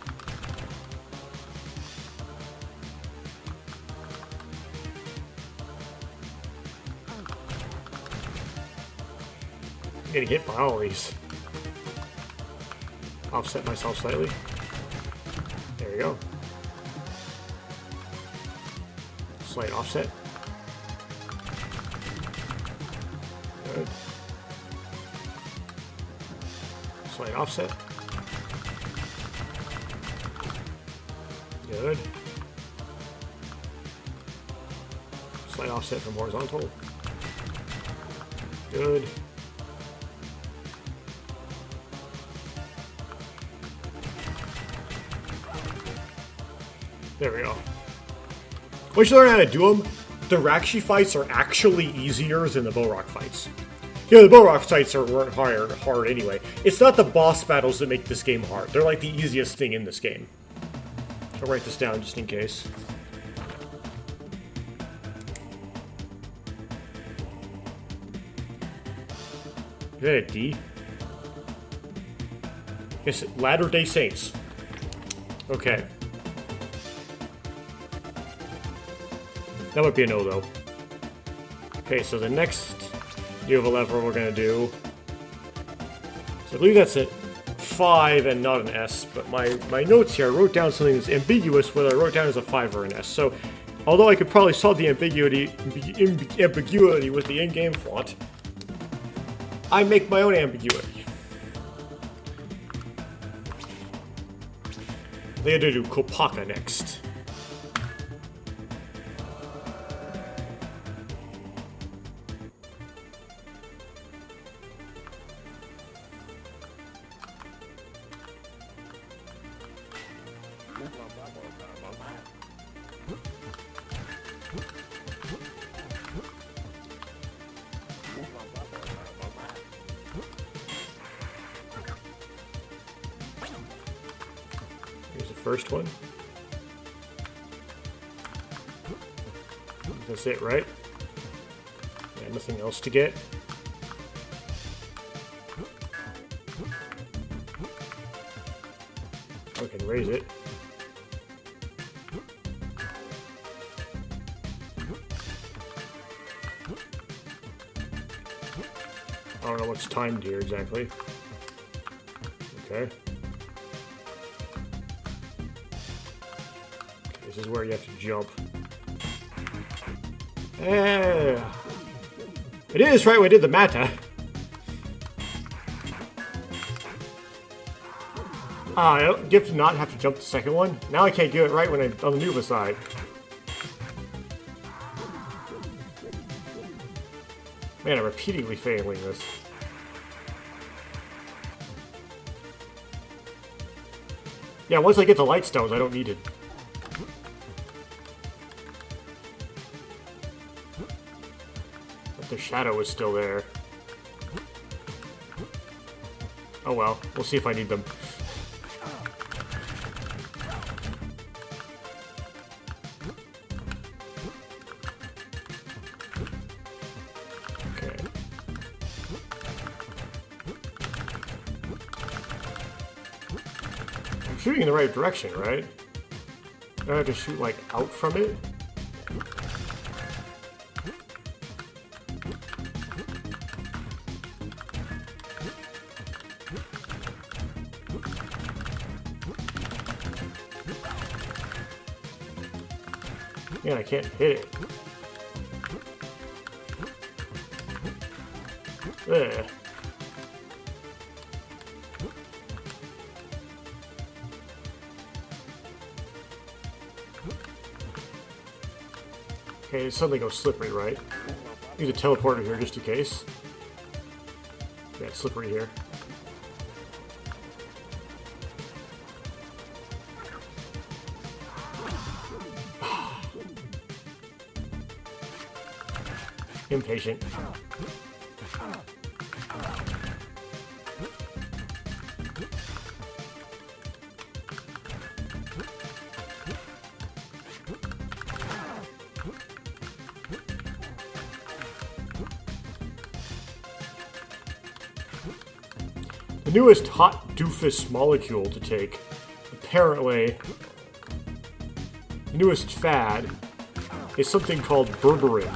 I'm getting hit by all these. Offset myself slightly. There we go. Slight offset. Good. Slight offset. Good. Slight offset from horizontal. Good. There we go. Once you learn how to do them, the Rakshi fights are actually easier than the Bow Rock fights. You know, the Bow Rock fights weren't hard anyway. It's not the boss battles that make this game hard. They're like the easiest thing in this game. I'll write this down just in case. Is that a D? Yes, Latter-day Saints. Okay. That might be a no, though. Okay, so the next Nuva level we're gonna do. So I believe that's a 5 and not an S, but my notes here, I wrote down something that's ambiguous, whether I wrote down as a 5 or an S. So, although I could probably solve the ambiguity with the in-game font, I make my own ambiguity. They had to do Kopaka next. Here's the first one. That's it, right? Yeah, nothing else to get. I can raise it. I don't know what's timed here exactly. Okay. This is where you have to jump. Yeah. It is right when I did the Mata. You have to not have to jump the second one. Now I can't do it right when I'm on the Nuva side. Man, I'm repeatedly failing this. Yeah, once I get the light stones, I don't need it. But the shadow is still there. Oh well, we'll see if I need them. Shooting in the right direction, right? I don't have to shoot, like, out from it? Man, I can't hit it. Ugh. Okay, it suddenly goes slippery, right? Use a teleporter here just in case. Yeah, it's slippery here. Impatient. The newest hot doofus molecule to take, apparently, the newest fad, is something called berberine,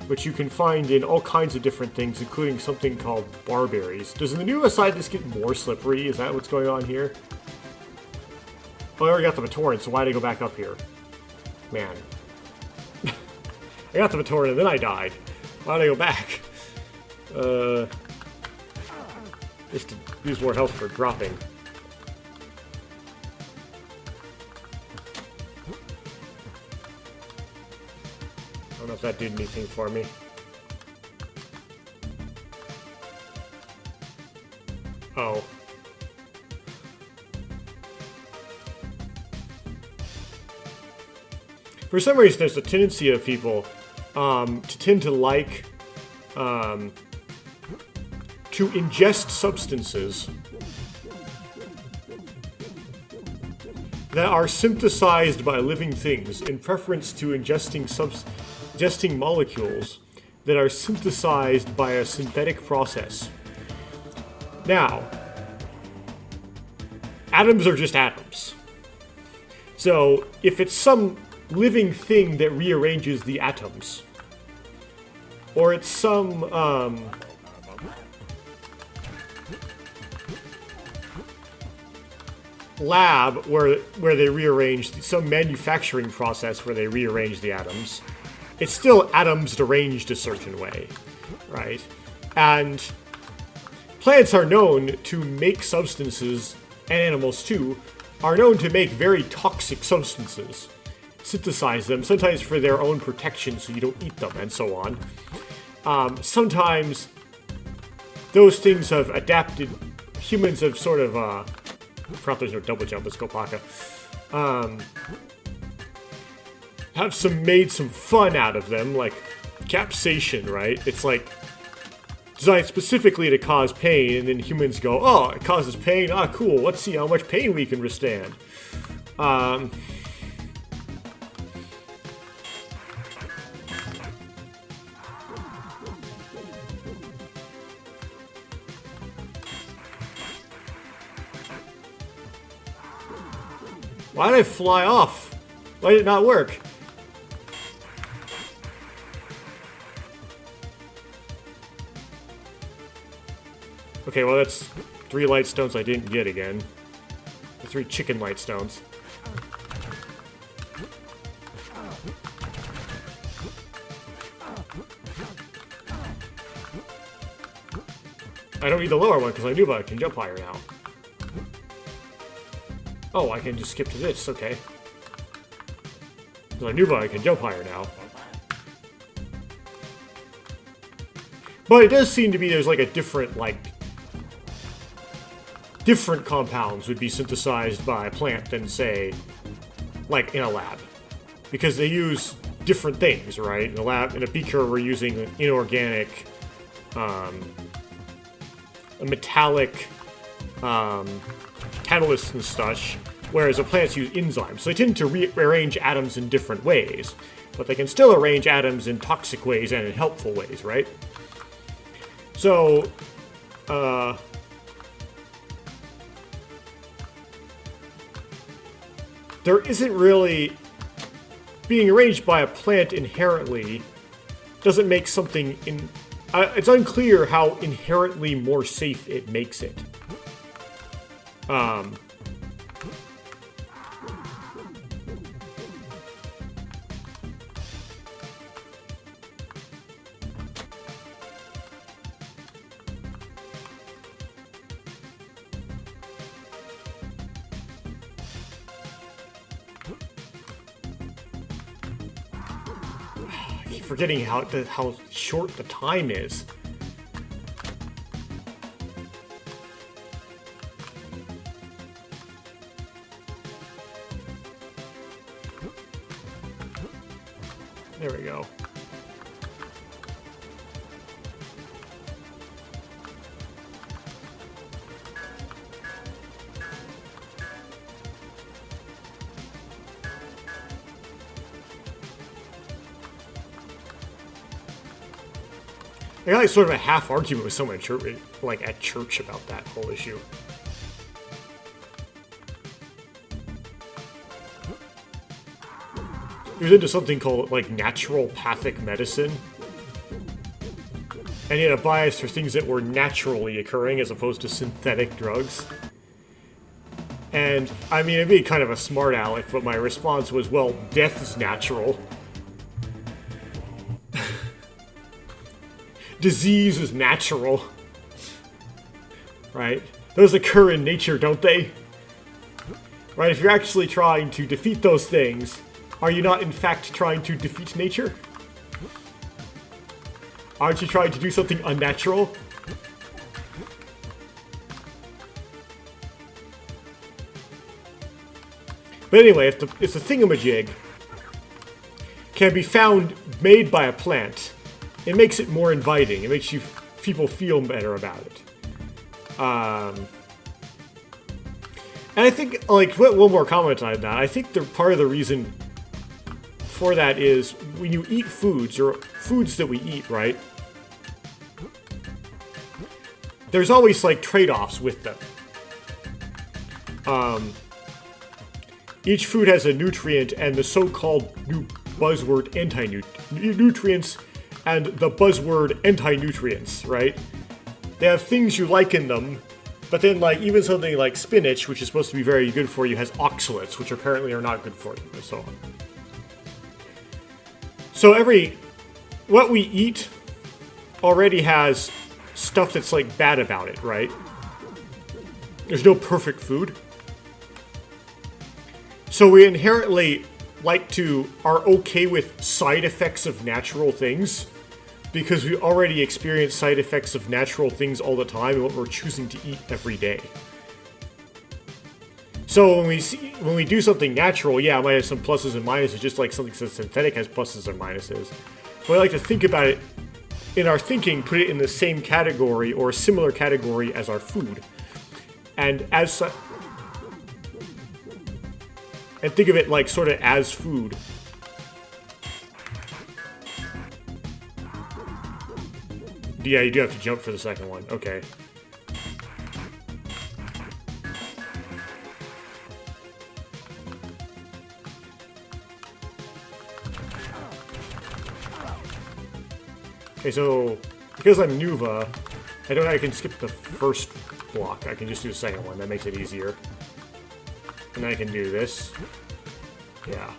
which you can find in all kinds of different things, including something called barberries. Does the new side this get more slippery? Is that what's going on here? Oh, I already got the Vatoran, so why did I go back up here? Man. I got the Vatoran and then I died. Why did I go back? Just to use more health for dropping. I don't know if that did anything for me. Oh. For some reason, there's a tendency of people to tend to like to ingest substances that are synthesized by living things in preference to ingesting molecules that are synthesized by a synthetic process. Now, atoms are just atoms. So, if it's some living thing that rearranges the atoms, or it's some lab where they rearrange, some manufacturing process where they rearrange the atoms, it's still atoms arranged a certain way, right? And plants are known to make substances, and animals too, are known to make very toxic substances, synthesize them, sometimes for their own protection so you don't eat them, and so on. Sometimes those things have adapted, humans have sort of, I forgot there's no double jump, it's Kopaka, have made some fun out of them, like capsation, right? It's like designed specifically to cause pain, and then humans go, oh, it causes pain? Ah, cool, let's see how much pain we can withstand. Why did I fly off? Why did it not work? Okay, well that's 3 light stones I didn't get again. The 3 chicken light stones. I don't need the lower one because I knew I can jump higher now. Oh, I can just skip to this, okay. Because I knew I can jump higher now. But it does seem to be there's like a different, like... different compounds would be synthesized by a plant than, say, like in a lab. Because they use different things, right? In a lab, in a beaker, we're using inorganic, a metallic, catalysts and such, whereas the plants use enzymes. So they tend to rearrange atoms in different ways, but they can still arrange atoms in toxic ways and in helpful ways, right? So, there isn't really... being arranged by a plant inherently doesn't make something in... it's unclear how inherently more safe it makes it. Forgetting how short the time is. There we go. I got like sort of a half argument with someone at church, like at church, about that whole issue. He was into something called like naturopathic medicine, and he had a bias for things that were naturally occurring as opposed to synthetic drugs. And I mean, it'd be kind of a smart aleck, but my response was, well, death is natural. Disease is natural. Right? Those occur in nature, don't they? Right? If you're actually trying to defeat those things, are you not in fact trying to defeat nature? Aren't you trying to do something unnatural? But anyway, if the thingamajig can be found made by a plant, it makes it more inviting. It makes people feel better about it. And I think, like, one more comment on that. I think part of the reason for that is when you eat foods, or foods that we eat, right? There's always, like, trade-offs with them. Each food has a nutrient and the so-called new buzzword anti-nutrients and the buzzword anti-nutrients, right? They have things you like in them, but then, like, even something like spinach, which is supposed to be very good for you, has oxalates, which apparently are not good for you, and so on. So what we eat already has stuff that's, like, bad about it, right? There's no perfect food. So we inherently are okay with side effects of natural things, because we already experience side effects of natural things all the time and what we're choosing to eat every day. So when we do something natural, yeah, it might have some pluses and minuses, just like something that's synthetic has pluses and minuses. But I like to think about it in our thinking, put it in the same category or a similar category as our food, and think of it like sort of as food. Yeah, you do have to jump for the second one. Okay. Okay, so because I'm Nuva, I don't know, I can skip the first block. I can just do the second one. That makes it easier. And then I can do this. Yeah.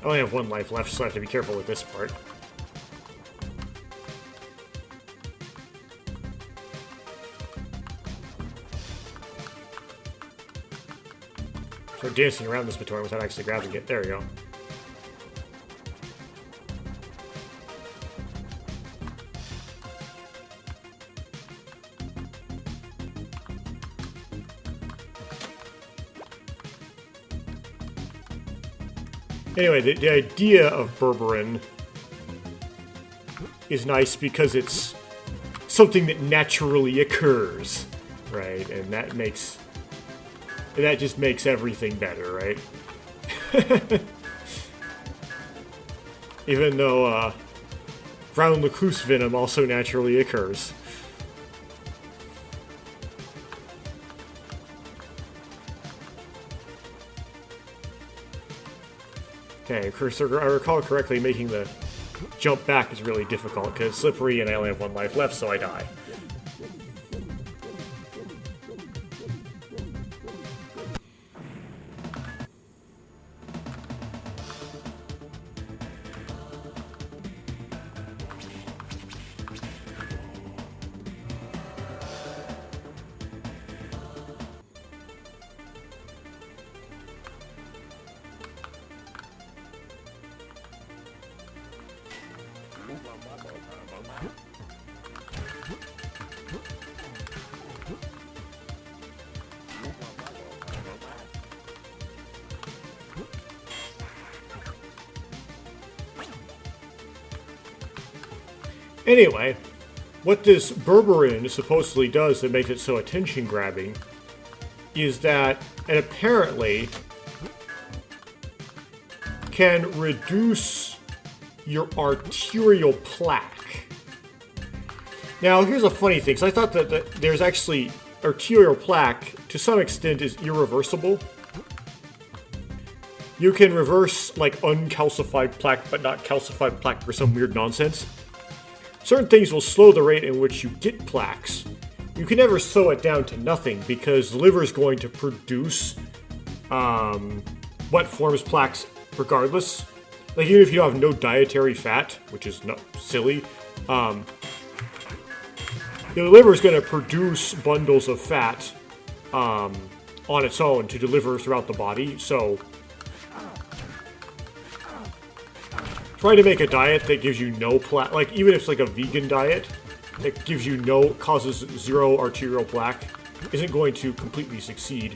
I only have one life left, so I have to be careful with this part. So dancing around this baton without actually grabbing it. There we go. Anyway, the idea of Berberin is nice because it's something that naturally occurs, right? And that makes... that just makes everything better, right? Even though Brown Lacrosse venom also naturally occurs. Okay, of course, I recall correctly, making the jump back is really difficult because it's slippery and I only have one life left, so I die. Anyway, what this Berberin supposedly does that makes it so attention-grabbing is that it apparently can reduce your arterial plaque. Now, here's a funny thing. So I thought that there's actually arterial plaque, to some extent, is irreversible. You can reverse, like, uncalcified plaque, but not calcified plaque for some weird nonsense. Certain things will slow the rate in which you get plaques. You can never slow it down to nothing because the liver is going to produce what forms plaques regardless. Like, even if you have no dietary fat, which is not silly, the liver is going to produce bundles of fat on its own to deliver throughout the body. So try to make a diet that gives you no plaque, like even if it's like a vegan diet that gives you no, causes zero arterial plaque, isn't going to completely succeed.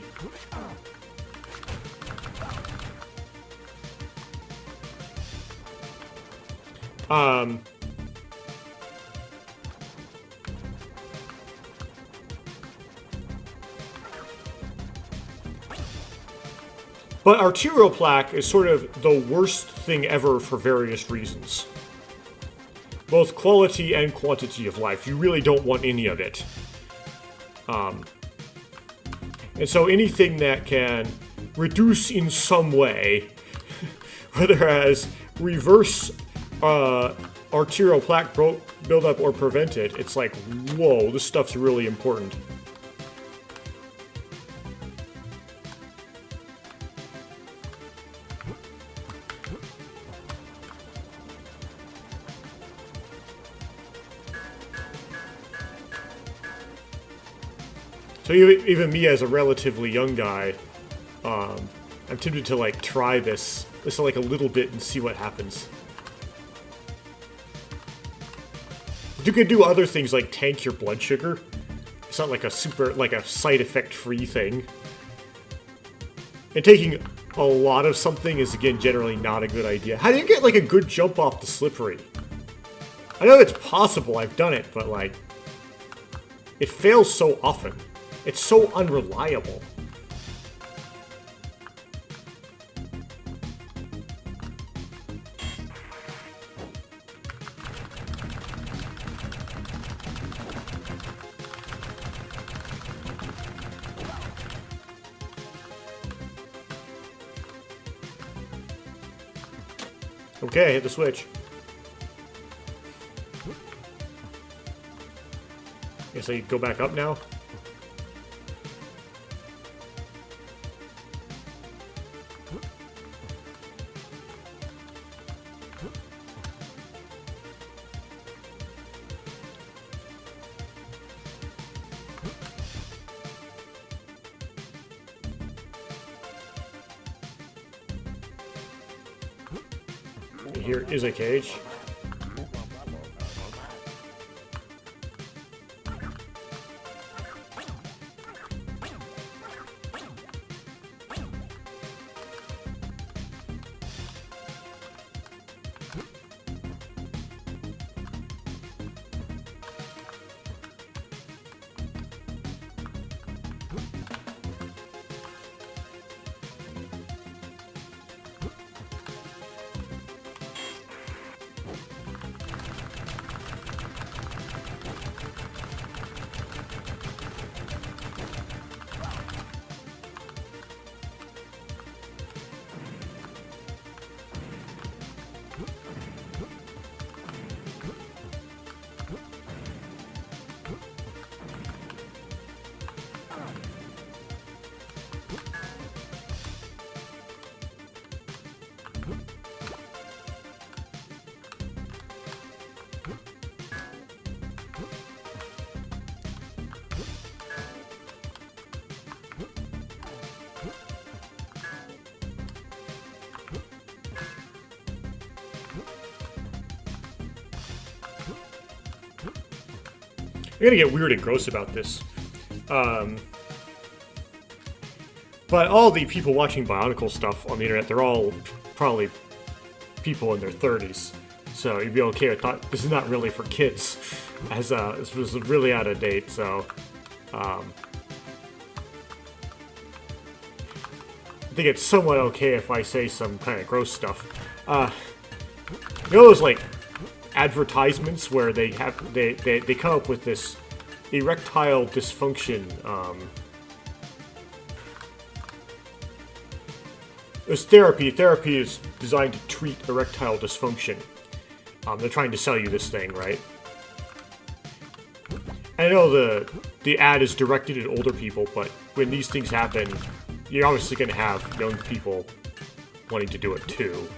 But arterial plaque is sort of the worst thing ever for various reasons. Both quality and quantity of life. You really don't want any of it. And so anything that can reduce in some way, whether as reverse arterial plaque buildup or prevent it, it's like, whoa, this stuff's really important. So even me as a relatively young guy, I'm tempted to like try this like a little bit and see what happens. You could do other things like tank your blood sugar. It's not like a side effect free thing. And taking a lot of something is again generally not a good idea. How do you get like a good jump off the slippery? I know it's possible, I've done it, but like it fails so often. It's so unreliable. Okay, I hit the switch. Guess I go back up now. Here is a cage. I'm gonna get weird and gross about this. But all the people watching BIONICLE stuff on the internet, they're all probably people in their 30s. So you'd be okay with that. This is not really for kids, as this was really out of date, so... I think it's somewhat okay if I say some kind of gross stuff. You know those, like, advertisements where they come up with this erectile dysfunction, there's therapy. Therapy is designed to treat erectile dysfunction. They're trying to sell you this thing, right? I know the ad is directed at older people, but when these things happen, you're obviously going to have young people wanting to do it too.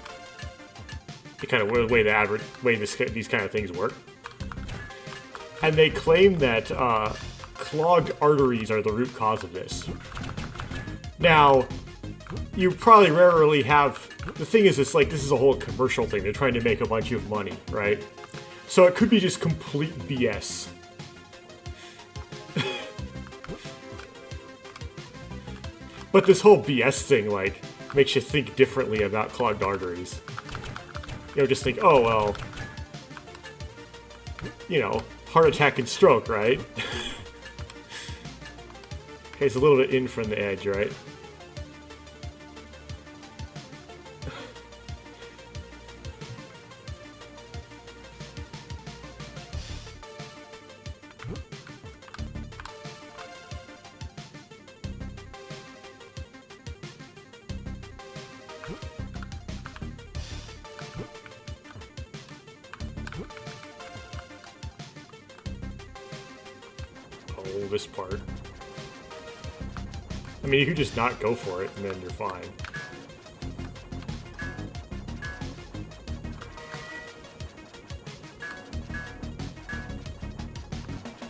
The kind of way these kind of things work. And they claim that clogged arteries are the root cause of this. Now, you probably rarely have... The thing is, it's like, this is a whole commercial thing. They're trying to make a bunch of money, right? So it could be just complete BS. But this whole BS thing, like, makes you think differently about clogged arteries. You know, just think, oh, well, you know, heart attack and stroke, right? Okay, it's a little bit in from the edge, right? This part. I mean, you could just not go for it, and then you're fine.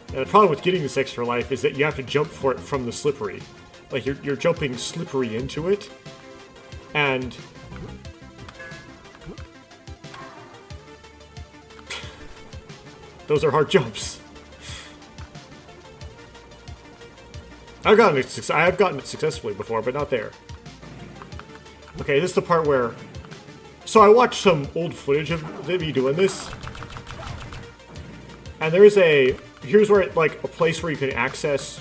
And the problem with getting this extra life is that you have to jump for it from the slippery. Like, you're jumping slippery into it, and... those are hard jumps. I have gotten it successfully before, but not there. Okay, this is the part where... So I watched some old footage of me doing this. And there's a... Here's where, like, a place where you can access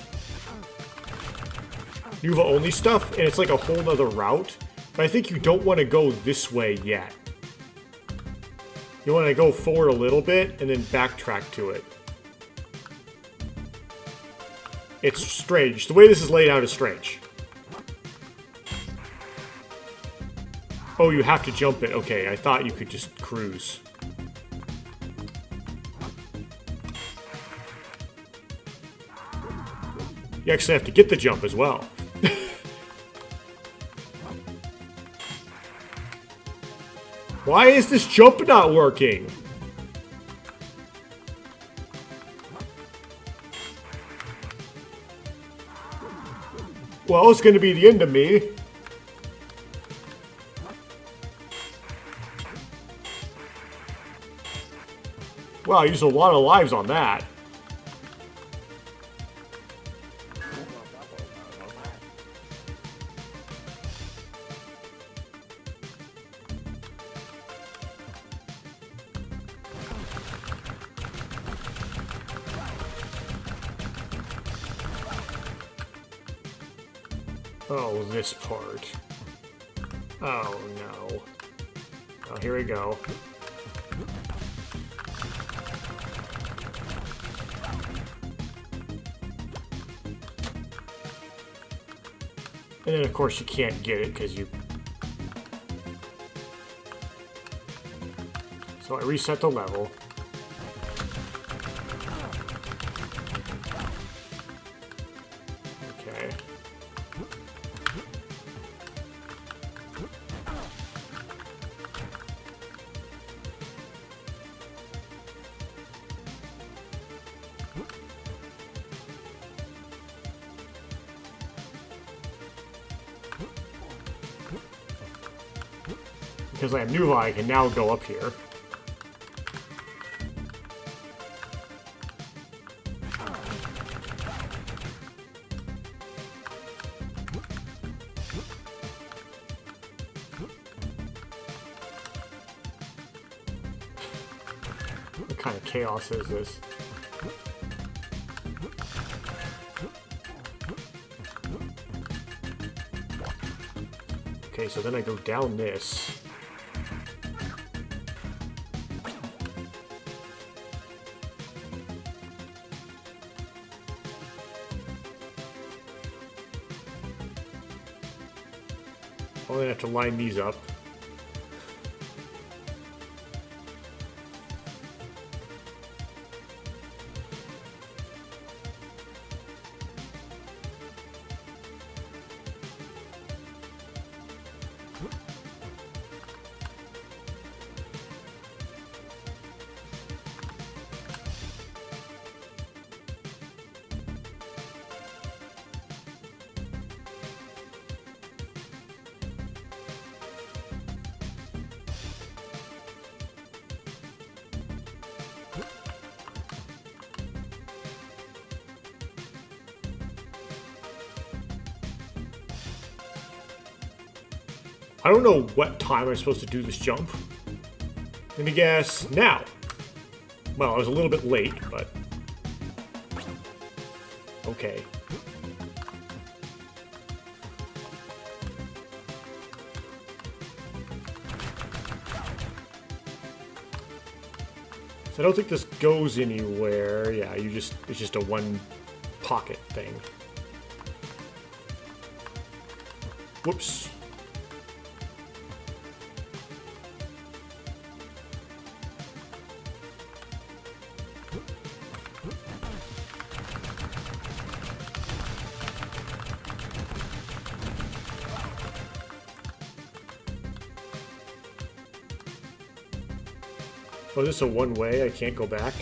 Nuva-only stuff, and it's like a whole other route. But I think you don't want to go this way yet. You want to go forward a little bit, and then backtrack to it. It's strange. The way this is laid out is strange. Oh, you have to jump it. Okay, I thought you could just cruise. You actually have to get the jump as well. Why is this jump not working? Well, it's going to be the end of me. Wow, I used a lot of lives on that. Oh, this part. Oh, no. Oh, here we go. And then, of course, you can't get it because you... So I reset the level. Okay. Because I have Nuva, I can now go up here. What kind of chaos is this? Okay, so then I go down this. I'm gonna have to line these up. I don't know what time I'm supposed to do this jump. Let me guess now. Well, I was a little bit late, but... Okay. So I don't think this goes anywhere. Yeah, it's just a one pocket thing. Whoops. Oh, this is a one-way? I can't go back?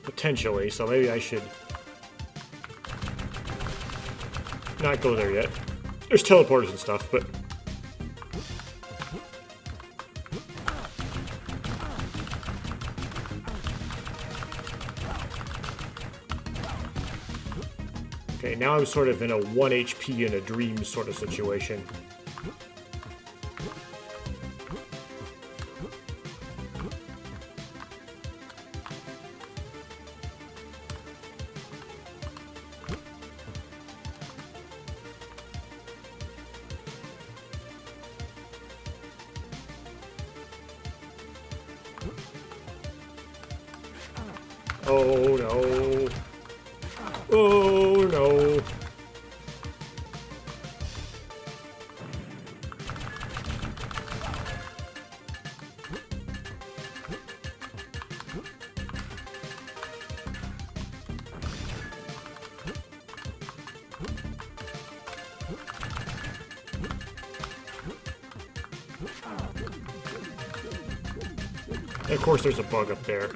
Potentially, so maybe I should not go there yet. There's teleporters and stuff, but... Okay, now I'm sort of in a 1 HP in a dream sort of situation. Oh no. Oh no. And of course, there's a bug up there.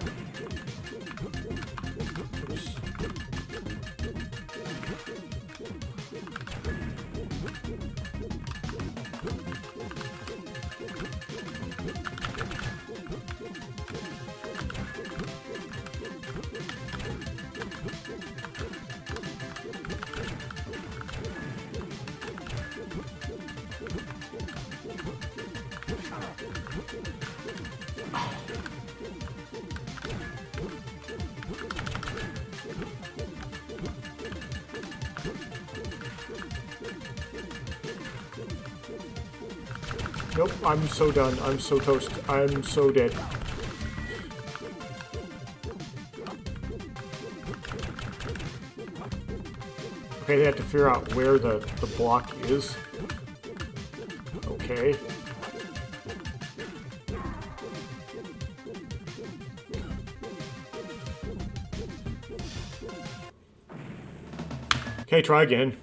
Nope, I'm so done. I'm so toast. I'm so dead. Okay, they have to figure out where the block is. Okay. Okay, try again.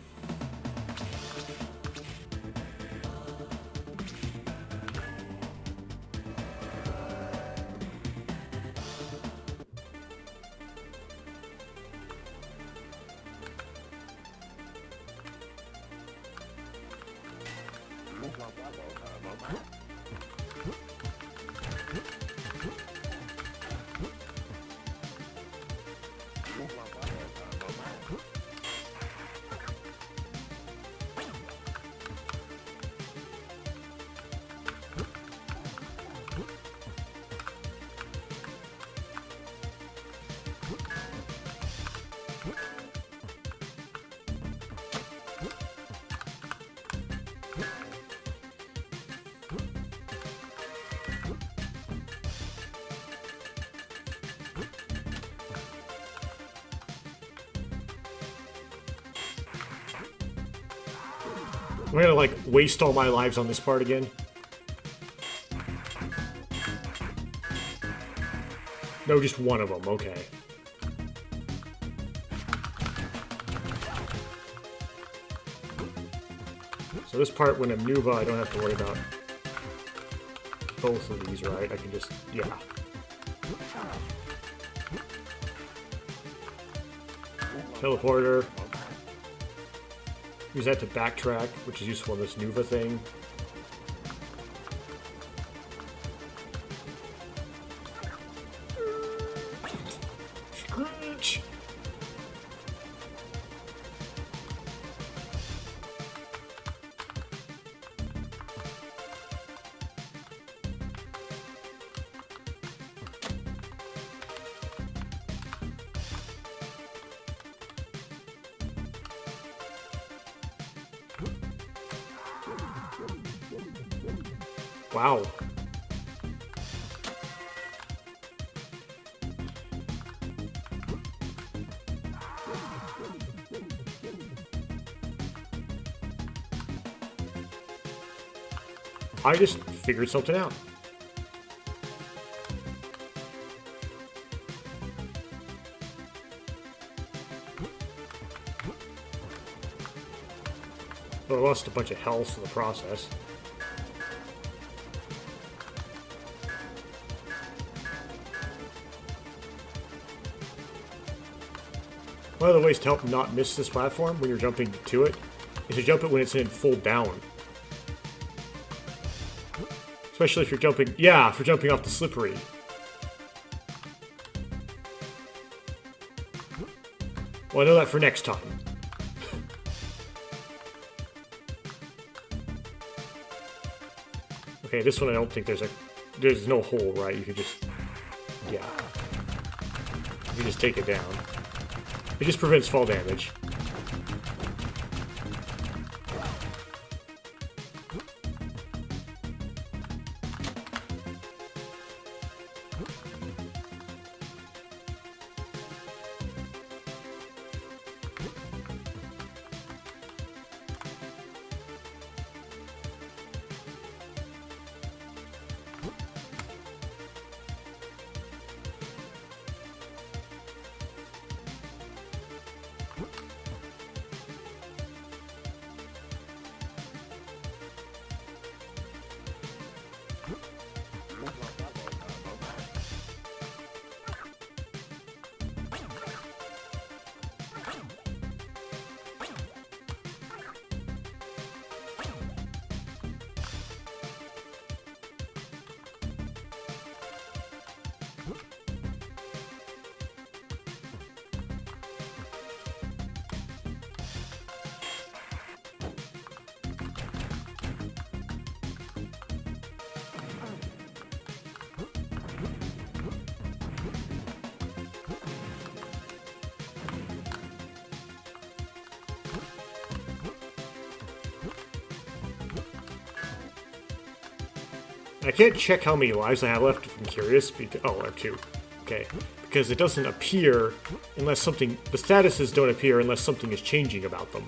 I'm gonna, like, waste all my lives on this part again. No, just one of them, okay. So this part, when I'm Nuva, I don't have to worry about both of these, right? I can just, yeah. Teleporter. Use that to backtrack, which is useful in this Nuva thing. Screech! Wow. I just figured something out. Well, I lost a bunch of health in the process. One of the ways to help not miss this platform when you're jumping to it is to jump it when it's in full down. Especially if you're jumping, yeah, if you're jumping off the slippery. Well, I know that for next time. Okay, this one I don't think there's no hole, right? You could just, yeah. You can just take it down. It just prevents fall damage. I can't check how many lives I have left if I'm curious. Oh, I have 2. Okay. Because it doesn't appear unless something... The statuses don't appear unless something is changing about them.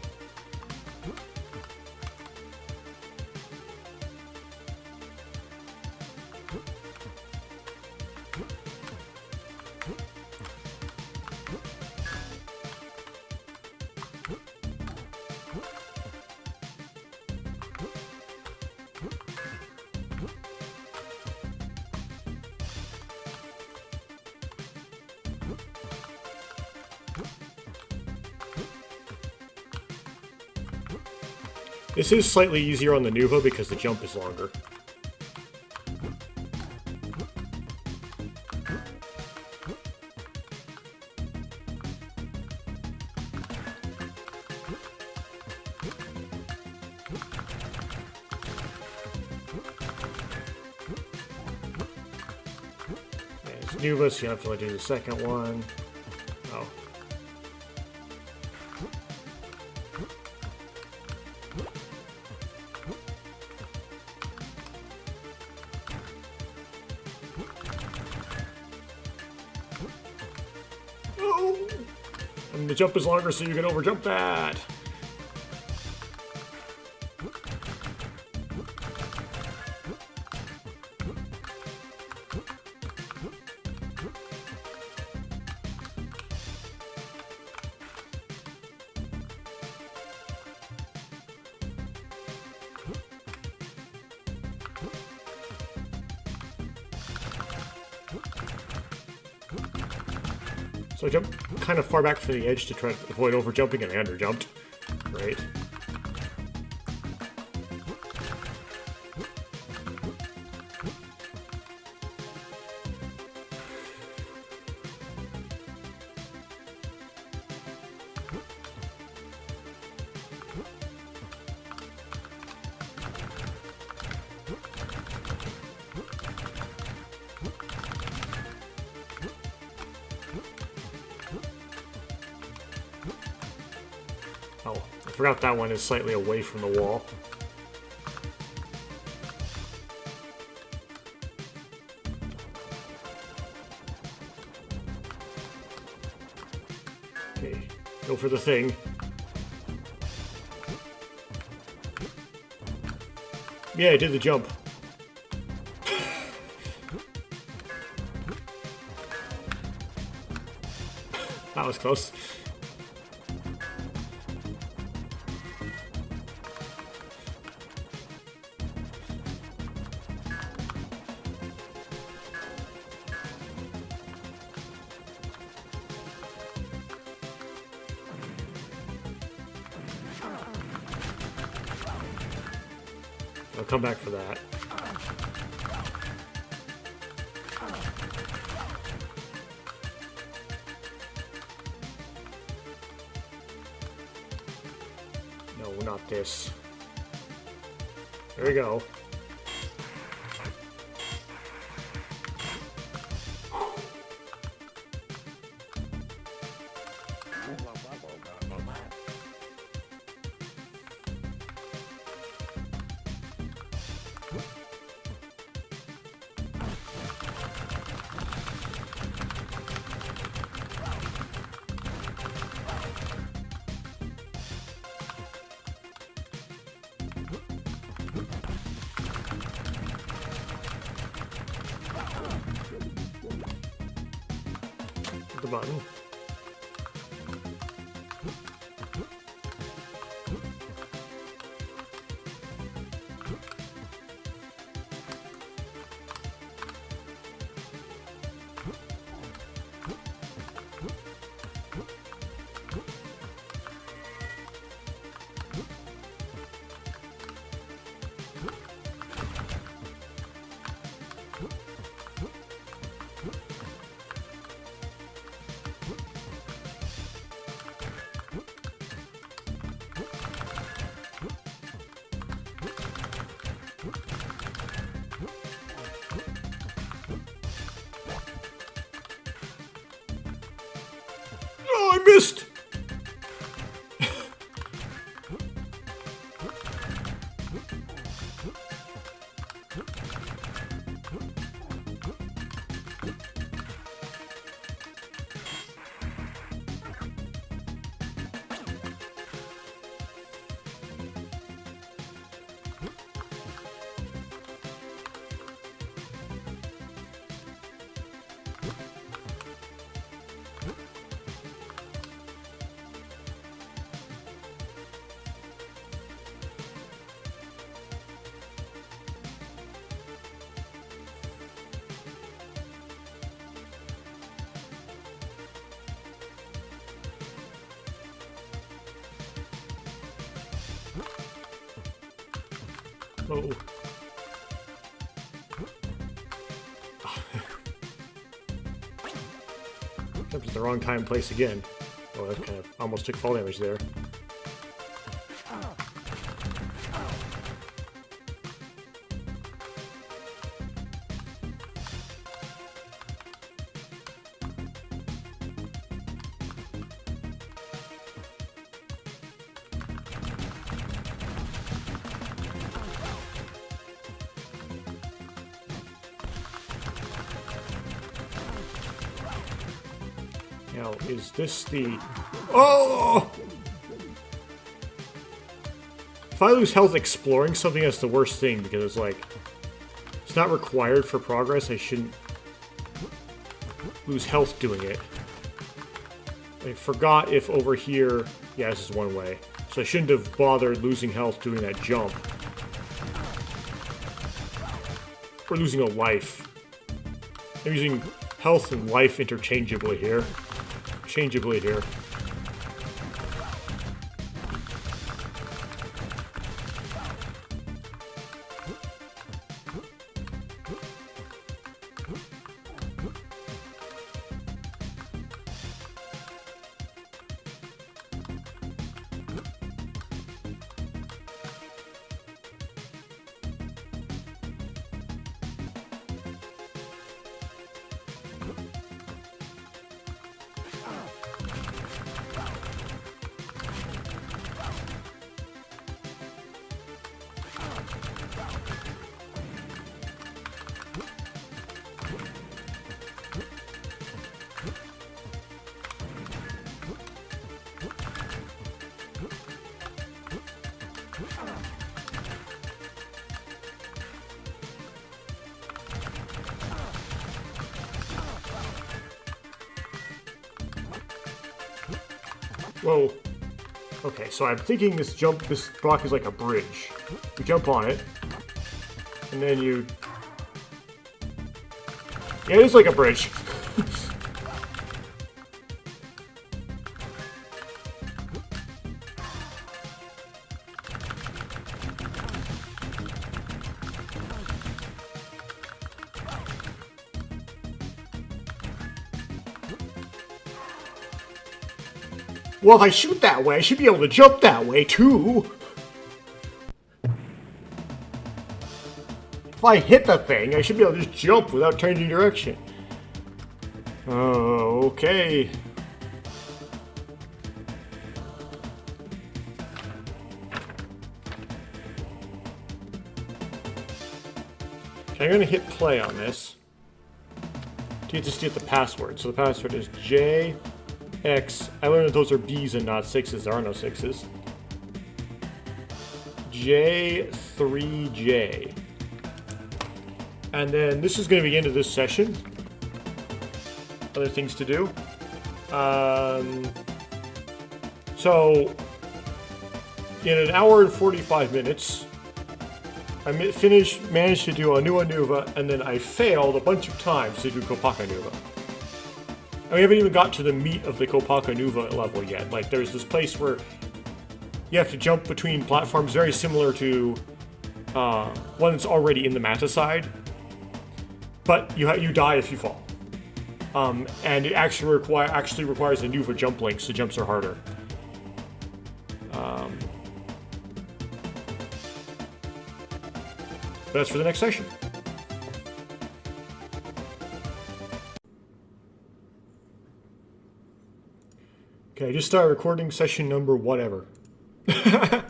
This is slightly easier on the Nuva because the jump is longer. It's Nuva, so you have to do the second one. Oh. And the jump is longer, so you can overjump that. So I jumped kind of far back from the edge to try to avoid overjumping, and I underjumped. Right. Oh, I forgot that one is slightly away from the wall. Okay, go for the thing. Yeah, I did the jump. That was close. I'll come back for that. No, not this. There we go. The button. Oh. Jumped at the wrong time and place again. Oh, that kind of almost took fall damage there. Now, is this the... Oh! If I lose health exploring something, that's the worst thing, because it's like... It's not required for progress, I shouldn't lose health doing it. I forgot if over here... Yeah, this is one way. So I shouldn't have bothered losing health doing that jump. Or losing a life. I'm using health and life interchangeably here. Whoa. Okay, so I'm thinking this block is like a bridge. You jump on it, and then you... Yeah, it is like a bridge. Well, if I shoot that way, I should be able to jump that way, too. If I hit the thing, I should be able to just jump without changing direction. Oh, okay. Okay, I'm going to hit play on this to just get the password. So the password is J... X. I learned that those are B's and not 6s. There are no 6s. J3J. And then this is going to be the end of this session. Other things to do. So, in an hour and 45 minutes, I managed to do Onua Nuva, and then I failed a bunch of times to do Kopaka Nuva. And we haven't even got to the meat of the Kopaka Nuva level yet. Like, there's this place where you have to jump between platforms very similar to one that's already in the Mata side. But you die if you fall. And it actually requires a Nuva jump link, so jumps are harder. But that's for the next session. Okay, I just started recording session number whatever. I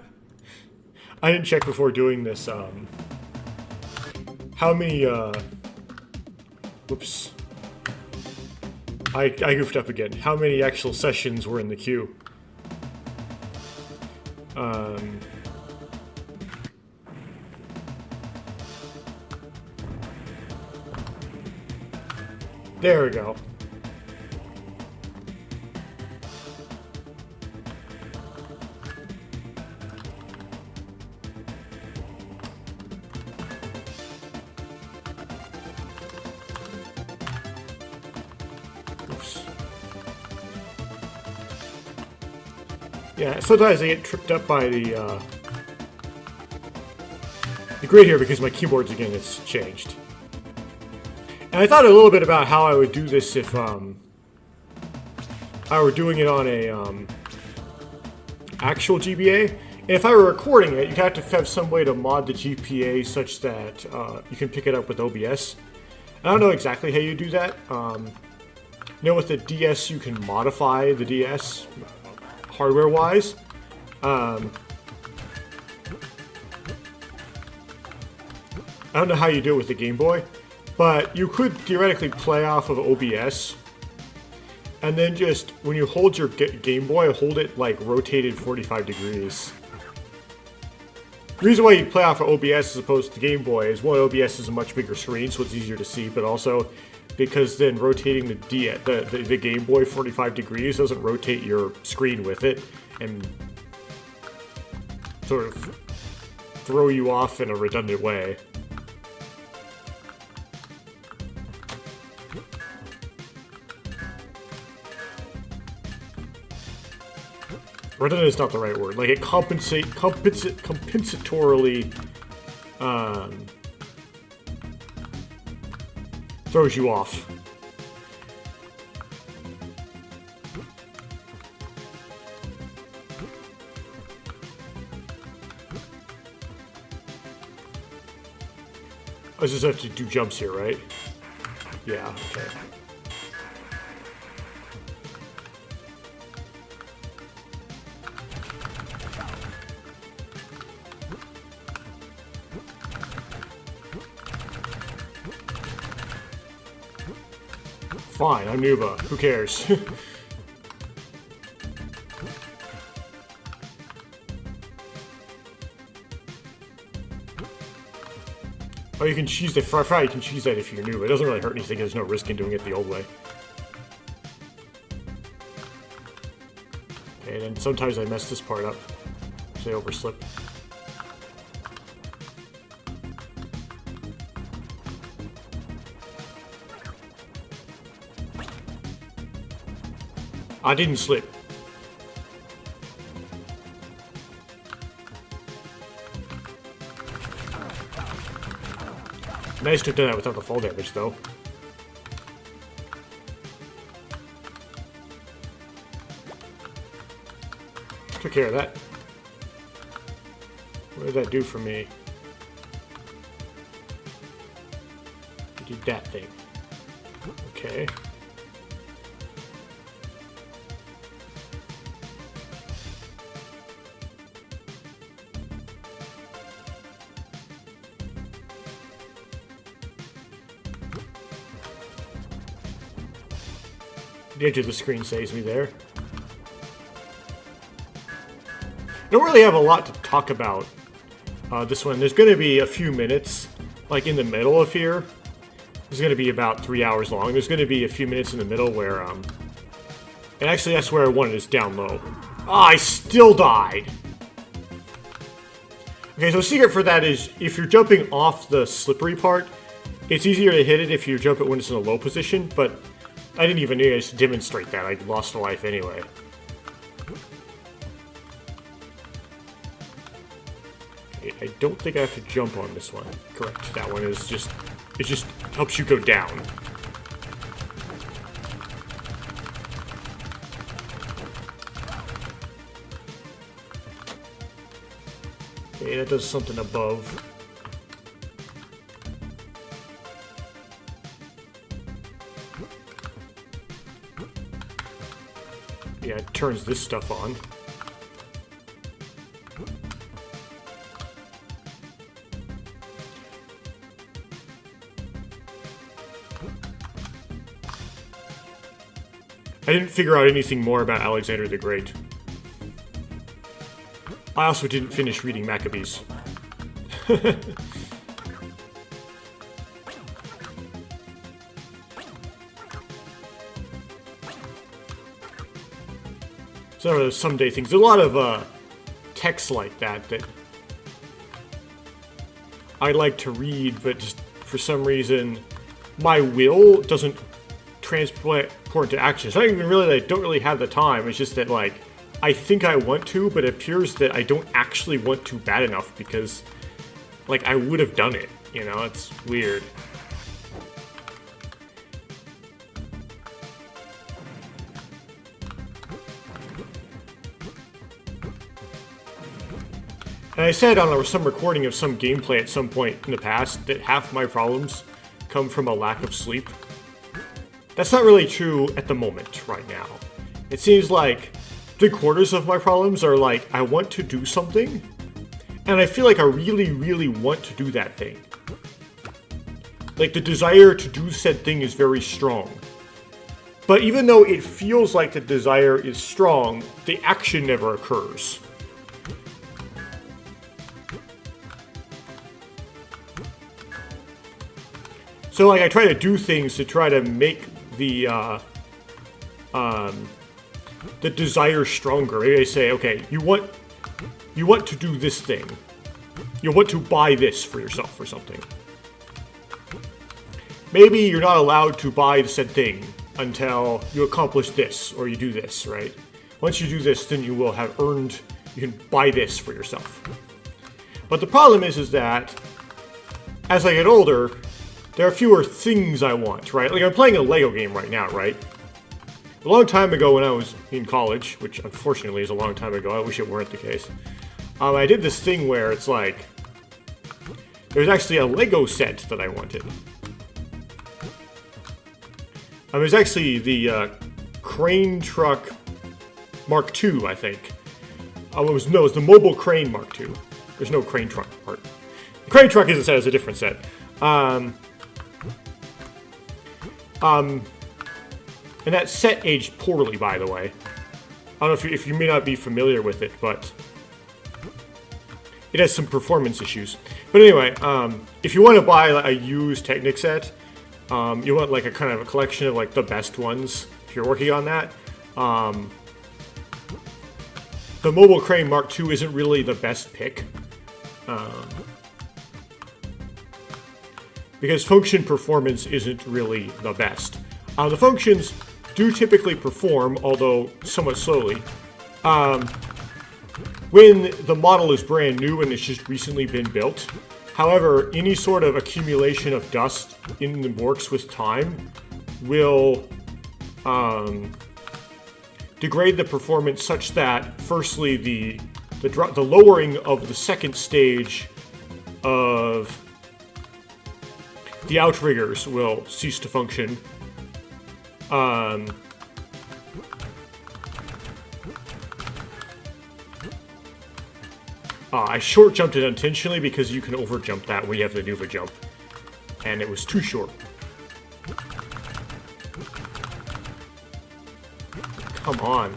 didn't check before doing this, how many, whoops. I goofed up again. How many actual sessions were in the queue? There we go. Yeah, sometimes I get tripped up by the the grid here because my keyboards again has changed. And I thought a little bit about how I would do this if I were doing it on a actual GBA. And if I were recording it, you'd have to have some way to mod the GBA such that you can pick it up with OBS. I don't know exactly how you do that. You know, with the DS, you can modify the DS hardware-wise. I don't know how you do it with the Game Boy, but you could theoretically play off of OBS, and then just, when you hold your Game Boy, hold it, like, rotated 45 degrees. The reason why you play off of OBS as opposed to Game Boy is, one, OBS is a much bigger screen, so it's easier to see, but also because then rotating the Game Boy 45 degrees doesn't rotate your screen with it, and sort of throw you off in a redundant way. Redundant is not the right word. Like, it compensatorily throws you off. I just have to do jumps here, right? Yeah, okay. Fine, I'm Nuva. Who cares? Oh, you can cheese that. Fry, you can cheese that if you're new. It doesn't really hurt anything. There's no risk in doing it the old way. Okay, and then sometimes I mess this part up. Say overslip. I didn't slip. Nice to do that without the fall damage, though. Took care of that. What did that do for me? It did that thing. Okay. The edge of the screen saves me there. I don't really have a lot to talk about this one. There's going to be a few minutes, like in the middle of here. It's going to be about 3 hours long. There's going to be a few minutes in the middle where, and actually that's where I wanted, is down low. Oh, I still died! Okay, so the secret for that is, if you're jumping off the slippery part, it's easier to hit it if you jump it when it's in a low position, but I didn't even need to demonstrate that. I lost a life anyway. Okay, I don't think I have to jump on this one. Correct. That one is just... it just helps you go down. Okay, that does something above. Yeah, it turns this stuff on. I didn't figure out anything more about Alexander the Great. I also didn't finish reading Maccabees. So someday things. There's a lot of text like that I like to read, but just for some reason my will doesn't transport into action. It's not even really that I don't really have the time. It's just that, like, I think I want to, but it appears that I don't actually want to bad enough because like I would have done it, you know? It's weird. And I said on some recording of some gameplay at some point in the past that half my problems come from a lack of sleep. That's not really true at the moment, right now. It seems like 3/4 of my problems are like, I want to do something, and I feel like I really, really want to do that thing. Like, the desire to do said thing is very strong. But even though it feels like the desire is strong, the action never occurs. So, like, I try to do things to try to make the desire stronger. Maybe I say, okay, you want to do this thing. You want to buy this for yourself or something. Maybe you're not allowed to buy said thing until you accomplish this or you do this, right? Once you do this, then you will have earned, you can buy this for yourself. But the problem is that as I get older, there are fewer things I want, right? Like, I'm playing a Lego game right now, right? A long time ago when I was in college, which unfortunately is a long time ago, I wish it weren't the case, I did this thing where it's like, there's actually a Lego set that I wanted. It was actually the crane truck Mark II, I think. It was the mobile crane Mark II. There's no crane truck part. The crane truck is a set, it's a different set. And that set aged poorly, by the way. I don't know if you may not be familiar with it, but it has some performance issues. But anyway, if you want to buy a used Technic set, you want like a kind of a collection of like the best ones, if you're working on that, the Mobile Crane Mark II isn't really the best pick. Because function performance isn't really the best. The functions do typically perform, although somewhat slowly, when the model is brand new and it's just recently been built. However, any sort of accumulation of dust in the works with time will degrade the performance such that, firstly, the lowering of the second stage of the outriggers will cease to function. I short jumped it intentionally because you can over jump that when you have the Nuva jump. And it was too short. Come on.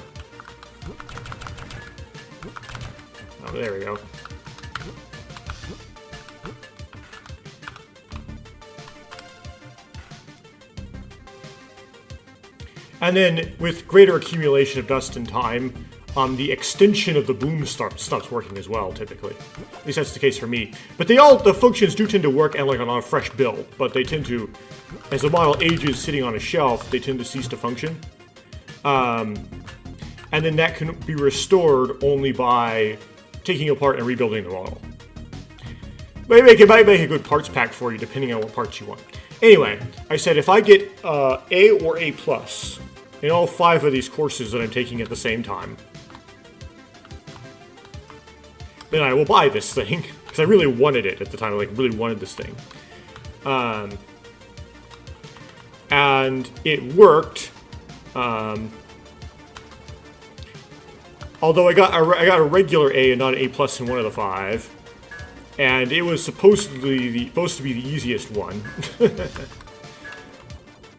Oh, there we go. And then, with greater accumulation of dust and time, the extension of the boom stops working as well, typically. At least that's the case for me. But the functions do tend to work and like on a fresh build, but they tend to, as the model ages sitting on a shelf, they tend to cease to function. And then that can be restored only by taking apart and rebuilding the model. It might make a good parts pack for you, depending on what parts you want. Anyway, I said if I get A or A+, in all 5 of these courses that I'm taking at the same time, then I will buy this thing, because I really wanted it at the time. I really wanted this thing. And it worked. Although I got a regular A and not an A+ in one of the 5. And it was supposed to be the easiest one.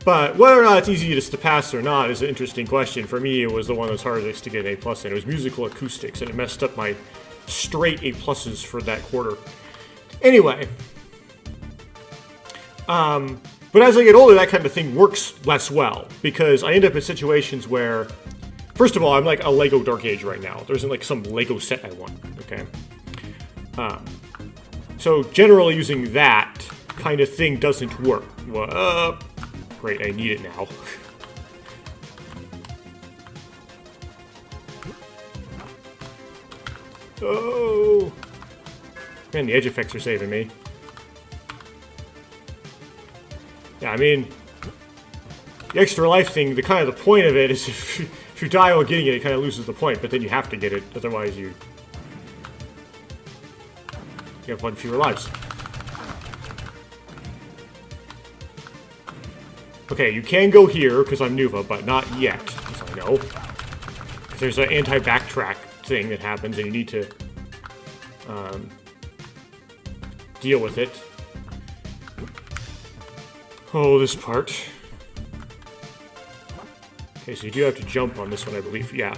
But whether or not it's easiest to pass or not is an interesting question. For me, it was the one that was hardest to get an A+ in. It was musical acoustics, and it messed up my straight A+ for that quarter. Anyway. But as I get older, that kind of thing works less well, because I end up in situations where, first of all, I'm like a Lego Dark Age right now. There isn't like some Lego set I want, okay? So generally using that kind of thing doesn't work. Well, great, I need it now. Oh. Man, the edge effects are saving me. Yeah, I mean, the extra life thing, the point of it is if you die while getting it, it kind of loses the point, but then you have to get it, otherwise you have one fewer lives. Okay, you can go here, because I'm Nuva, but not yet, as I know. There's an anti-backtrack thing that happens, and you need to deal with it. Oh, this part. Okay, so you do have to jump on this one, I believe. Yeah.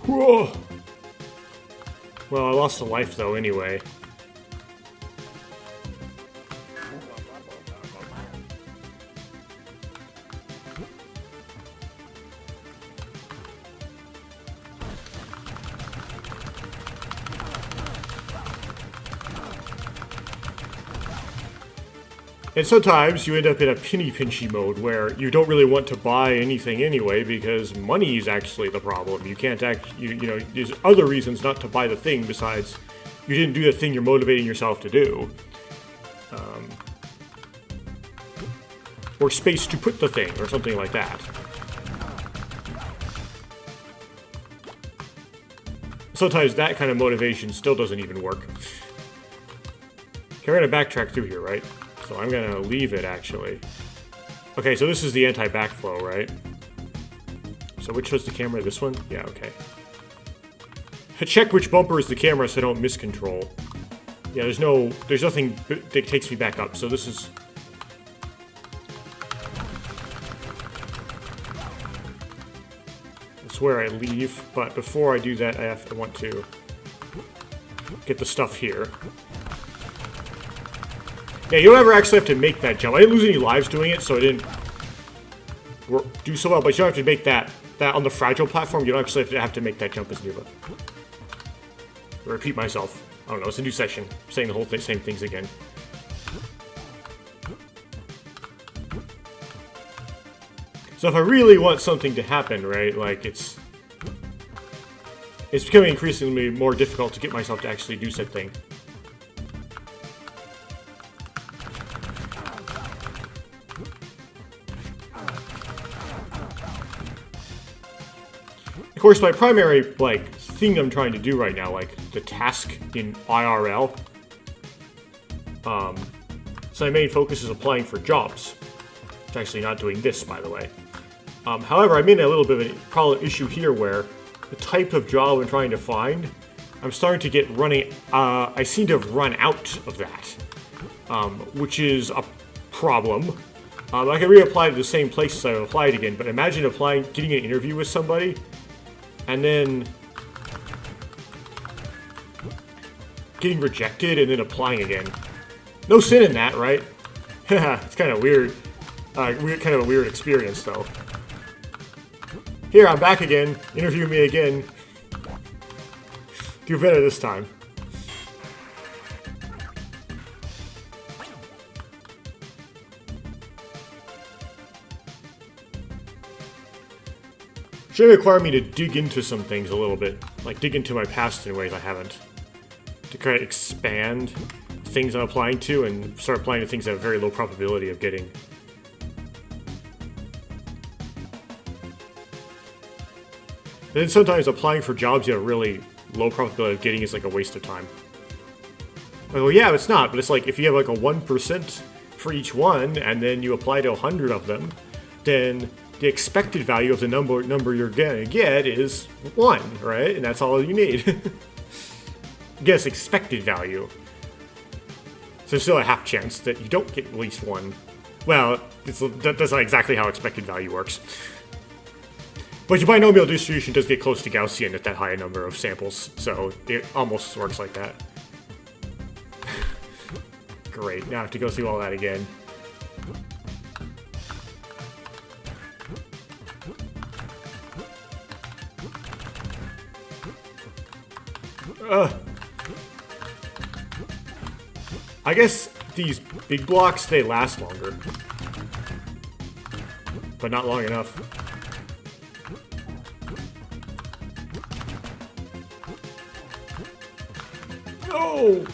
Whoa! Well, I lost a life, though, anyway. And sometimes you end up in a penny-pinchy mode where you don't really want to buy anything anyway because money is actually the problem. You can't you know, there's other reasons not to buy the thing besides you didn't do the thing you're motivating yourself to do. Or space to put the thing, or something like that. Sometimes that kind of motivation still doesn't even work. Okay, we're gonna backtrack through here, right? So I'm gonna leave it, actually. Okay, so this is the anti-backflow, right? So which was the camera? This one? Yeah, okay. Check which bumper is the camera so I don't miscontrol. Yeah, there's nothing that takes me back up, so this is... That's where I leave, but before I do that, I want to get the stuff here. Yeah, you don't ever actually have to make that jump. I didn't lose any lives doing it, so I didn't do so well, but you don't have to make that on the fragile platform. You don't actually have to make that jump as Nuva. Repeat myself. I don't know, it's a new session. I'm saying the whole same things again. So if I really want something to happen, right, like it's becoming increasingly more difficult to get myself to actually do said thing. Of course, my primary, thing I'm trying to do right now, the task in IRL, so my main focus is applying for jobs. It's actually not doing this, by the way. However, I'm in a little bit of a problem issue here where the type of job I'm trying to find, I'm starting to get I seem to have run out of that, which is a problem. I can reapply to the same places I've applied again, but imagine getting an interview with somebody, and then getting rejected and then applying again. No sin in that, right? It's kind of weird. Kind of a weird experience, though. Here, I'm back again. Interview me again. Do better this time. Should require me to dig into some things a little bit. Like, dig into my past in ways I haven't. To kind of expand things I'm applying to and start applying to things that have very low probability of getting. And then sometimes applying for jobs you have really low probability of getting is like a waste of time. Well, yeah, it's not, but it's like if you have like a 1% for each one, and then you apply to 100 of them, then the expected value of the number you're gonna get is 1, right? And that's all you need. Guess expected value. So there's still a half chance that you don't get at least 1. Well, that's not exactly how expected value works. But your binomial distribution does get close to Gaussian at that high number of samples, so it almost works like that. Great, now I have to go through all that again. I guess these big blocks, they last longer. But not long enough. No!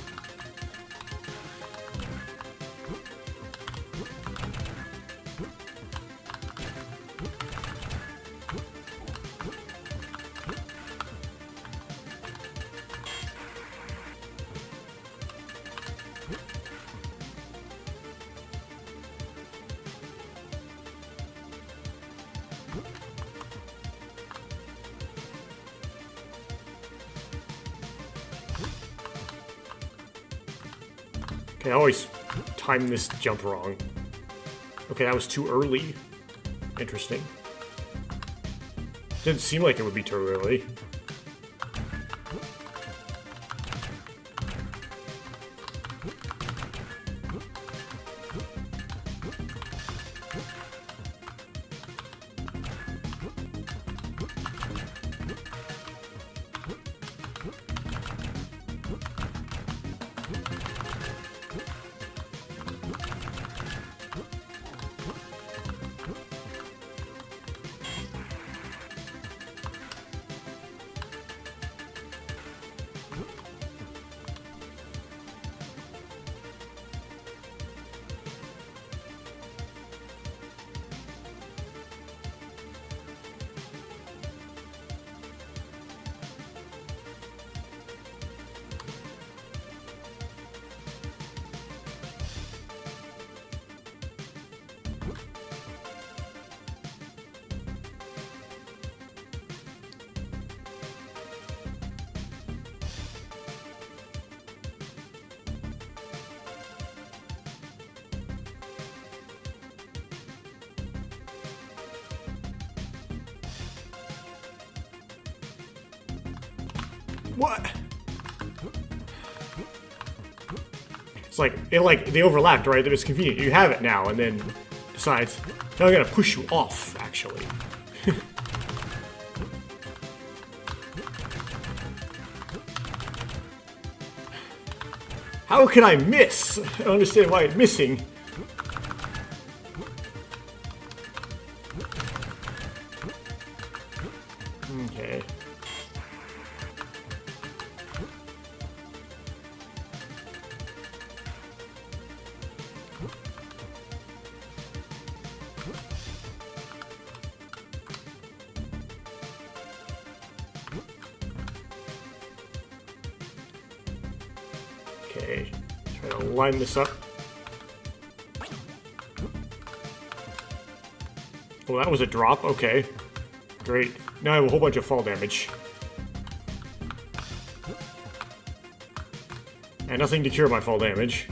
Okay, I always time this jump wrong. Okay, that was too early. Interesting. Didn't seem like it would be too early. What? It's like, they overlapped, right? It was convenient. You have it now, and then decides, now I'm gonna push you off, actually. How can I miss? I don't understand why it's missing. Okay. Okay, try to line this up. Oh, that was a drop. Okay, great. Now I have a whole bunch of fall damage. And nothing to cure my fall damage.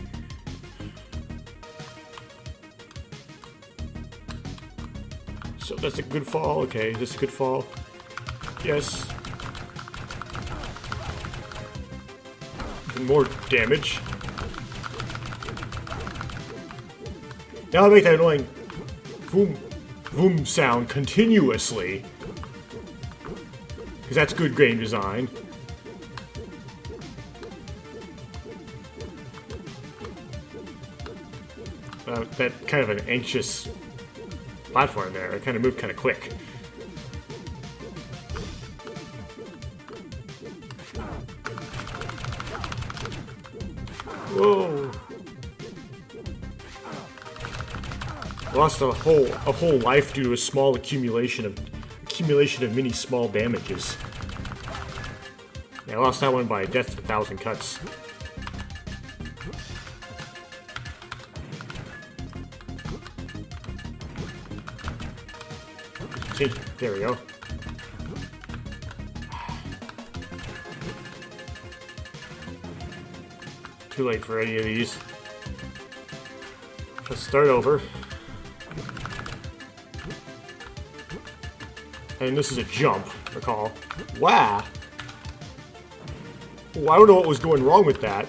So that's a good fall. Okay, this is a good fall. Yes. Even more damage. Now I make that annoying boom, boom sound continuously. Because that's good game design. That kind of an anxious platform there. It kind of moved kind of quick. Whoa! Lost a whole life due to a small accumulation of many small damages. Yeah, I lost that one by death to 1,000 cuts. See, there we go. Too late for any of these. Let's start over. And this is a jump, recall. Wow! Oh, I don't know what was going wrong with that.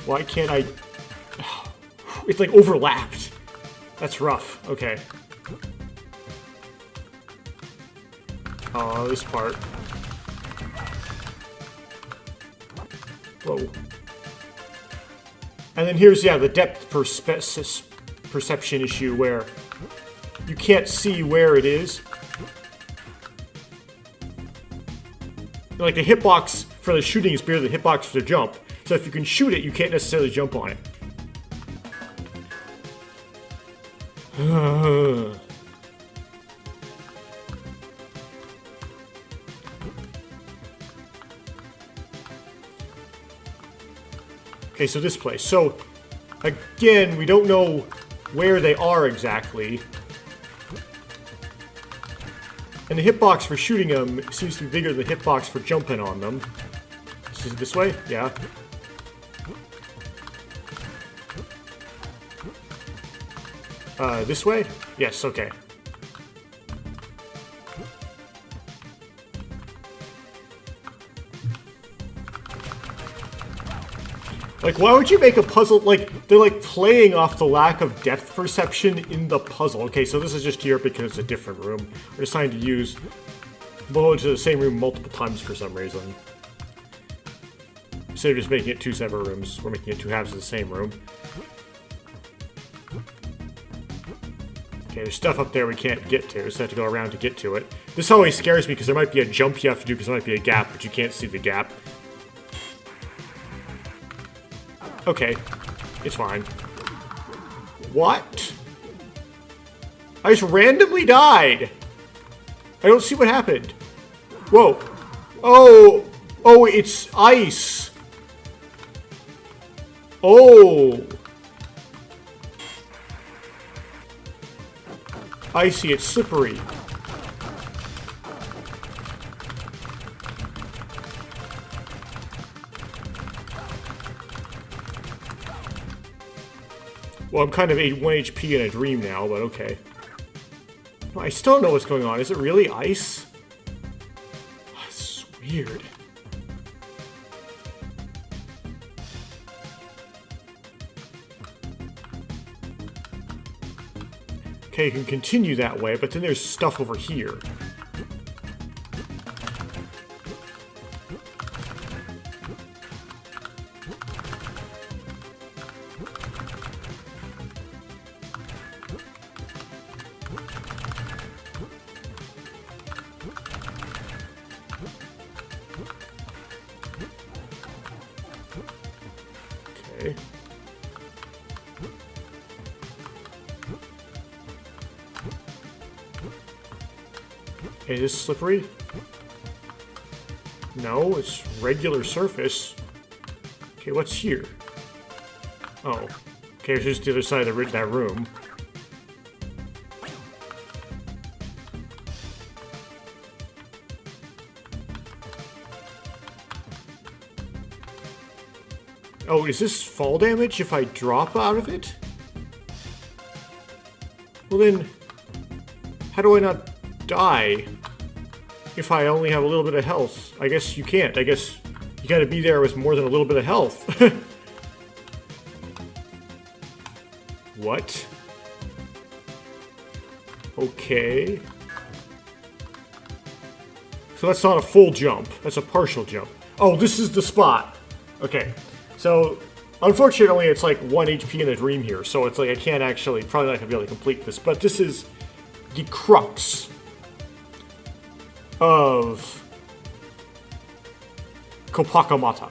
Why can't I... It's like overlapped. That's rough. Okay. Oh, this part. Whoa. And then here's, yeah, the depth perception issue where you can't see where it is. Like the hitbox for the shooting is bigger than the hitbox for the jump. So if you can shoot it, you can't necessarily jump on it. Okay, so this place. So, again, we don't know where they are exactly. And the hitbox for shooting them seems to be bigger than the hitbox for jumping on them. Is it this way? Yeah. This way? Yes, okay. Like, why would you make a puzzle? Like, they're like playing off the lack of depth perception in the puzzle. Okay, so this is just here because it's a different room. We're deciding to go into the same room multiple times for some reason. Instead of just making it two separate rooms, we're making it two halves of the same room. Okay, there's stuff up there we can't get to, so I have to go around to get to it. This always scares me because there might be a jump you have to do because there might be a gap, but you can't see the gap. Okay, it's fine. What? I just randomly died. I don't see what happened. Whoa. Oh, it's ice. Oh. Icy, it's slippery. Well, I'm kind of 1 HP in a dream now, but okay. I still don't know what's going on. Is it really ice? Oh, this is weird. Okay, you can continue that way, but then there's stuff over here. Okay. Okay, is this slippery? No, it's regular surface. Okay, what's here? Oh. Okay, it's just the other side of that room. Oh, is this fall damage if I drop out of it? Well then, how do I not die if I only have a little bit of health? I guess you can't. I guess you gotta be there with more than a little bit of health. What? Okay. So that's not a full jump. That's a partial jump. Oh, this is the spot. Okay. So, unfortunately, it's like 1 HP in a dream here, so it's like I can't actually, probably not going to be able to complete this, but this is the crux of Kopaka Mata.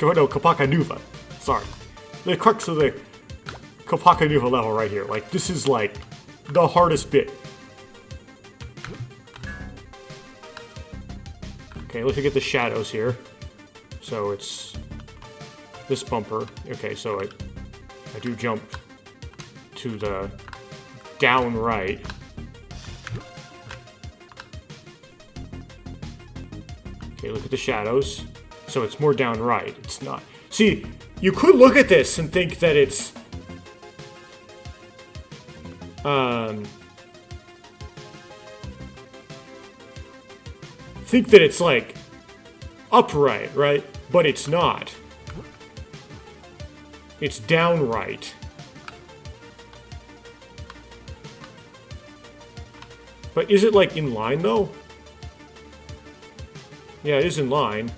No, Kopaka Nuva. Sorry. The crux of the Kopaka Nuva level right here. Like, this is like the hardest bit. Okay, let's look at the shadows here. So it's this bumper. Okay, so I do jump to the down right. Okay, look at the shadows. So it's more down right. It's not. See, you could look at this and think that it's like upright, right? But it's not. It's downright. But is it, like, in line, though? Yeah, it is in line.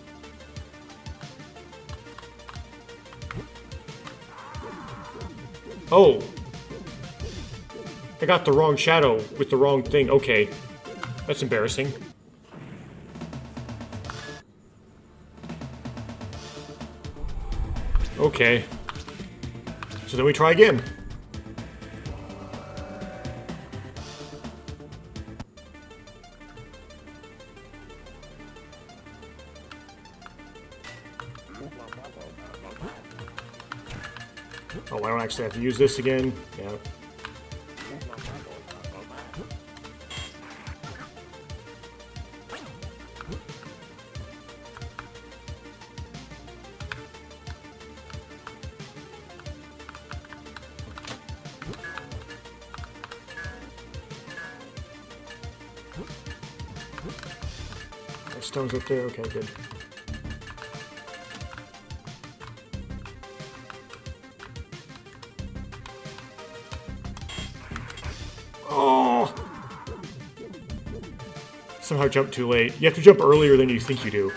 Oh! I got the wrong shadow with the wrong thing. Okay. That's embarrassing. Okay. So then we try again. Oh, I don't actually have to use this again. Yeah. Stones up there, okay, good. Oh! Somehow jumped too late. You have to jump earlier than you think you do.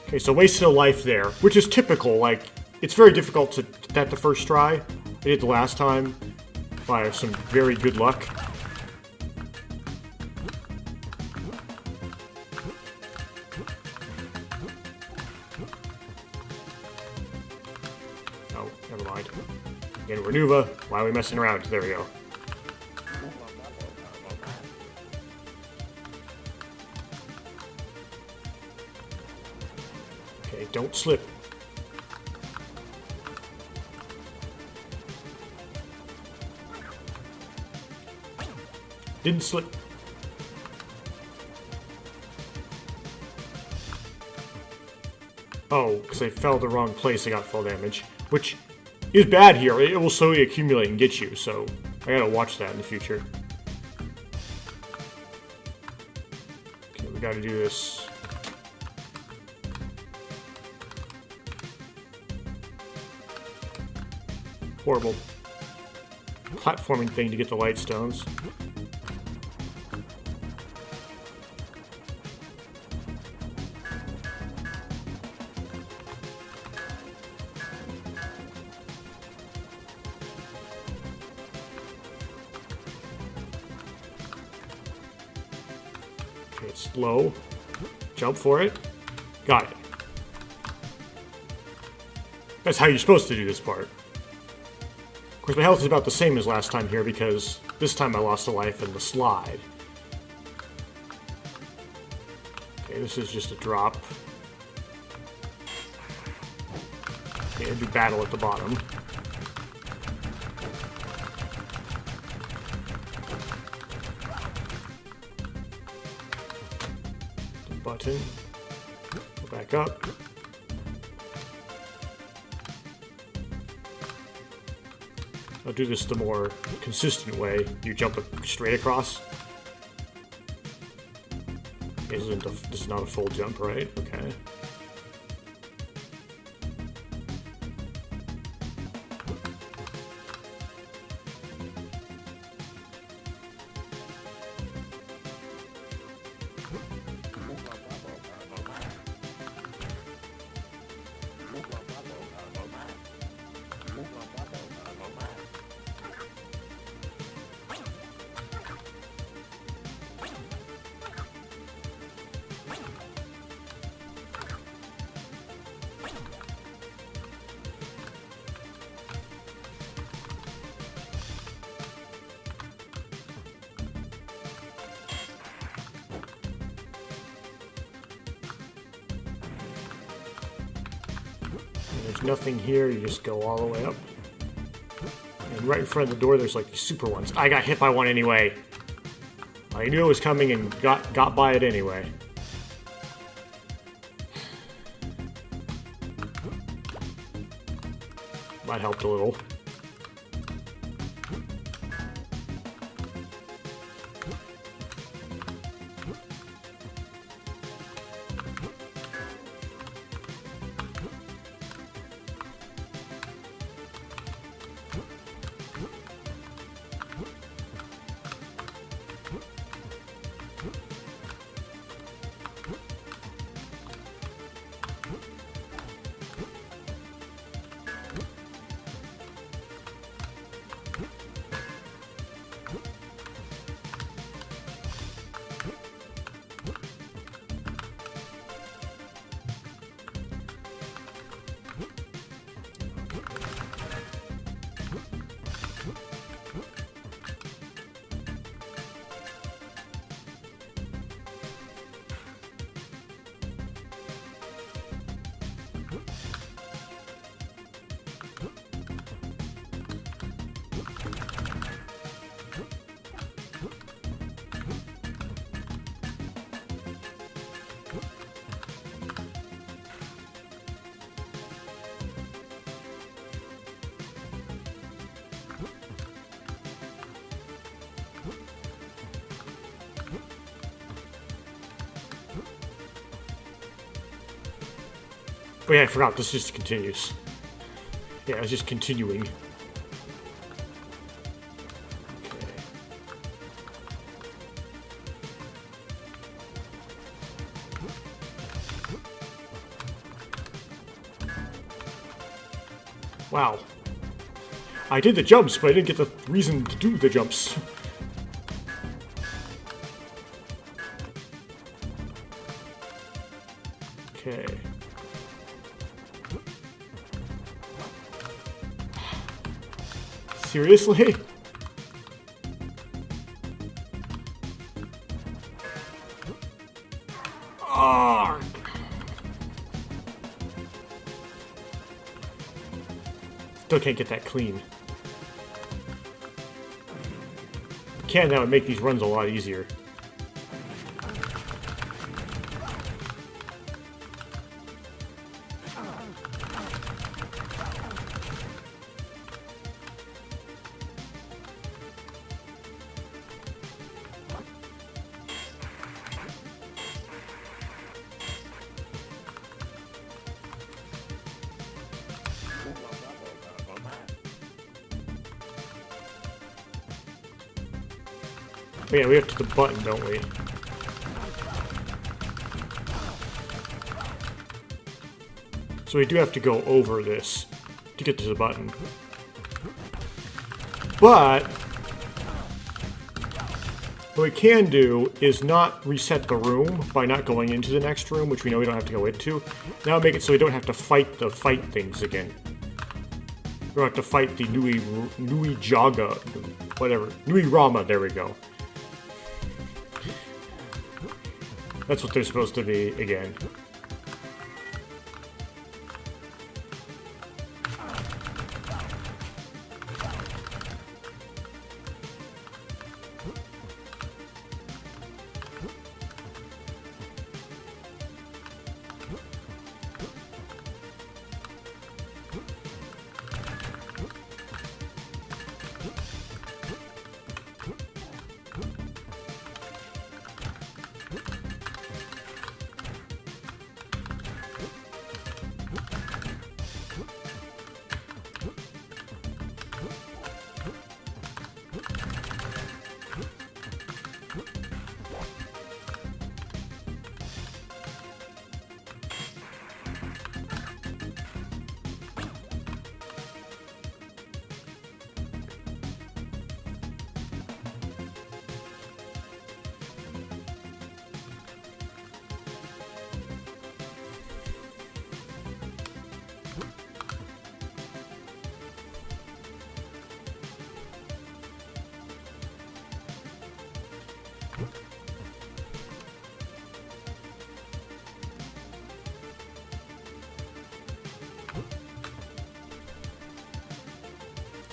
Okay, so wasted a life there, which is typical. Like, it's very difficult to that the first try. I did the last time by some very good luck. Again, we're Nuva. Why are we messing around? There we go. Okay, don't slip. Didn't slip. Oh, because I fell the wrong place, I got fall damage. Which is bad here. It will slowly accumulate and get you, so I gotta watch that in the future. Okay, we gotta do this. Horrible platforming thing to get the light stones. It's low. Jump for it. Got it. That's how you're supposed to do this part. Of course, my health is about the same as last time here because this time I lost a life in the slide. Okay, this is just a drop. Okay, do battle at the bottom. Button. Go back up. I'll do this the more consistent way. You jump straight across. This is not a full jump, right? Okay. There's nothing here, you just go all the way up. And right in front of the door there's like these super ones. I got hit by one anyway. I knew it was coming and got by it anyway. That helped a little. Oh yeah, I forgot, this just continues. Yeah, it's just continuing. Okay. Wow. I did the jumps, but I didn't get the reason to do the jumps. Okay. Seriously? Oh. Still can't get that clean. Can that would make these runs a lot easier. Oh yeah, we have to the button, don't we? So we do have to go over this to get to the button. But what we can do is not reset the room by not going into the next room, which we know we don't have to go into. Now make it so we don't have to fight the fight things again. We don't have to fight the Nui Jaga, whatever. Nui Rama, there we go. That's what they're supposed to be, again.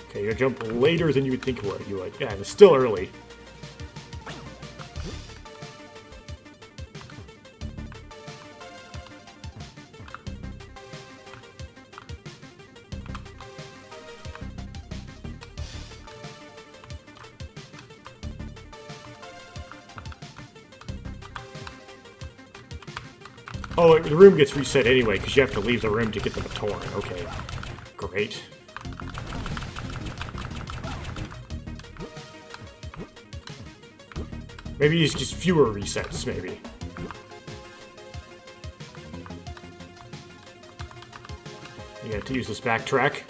Okay, you jump later than you would think you would. Yeah, it's still early. Oh, the room gets reset anyway, because you have to leave the room to get the baton. Okay, great. Maybe it's just fewer resets, maybe. You have to use this backtrack.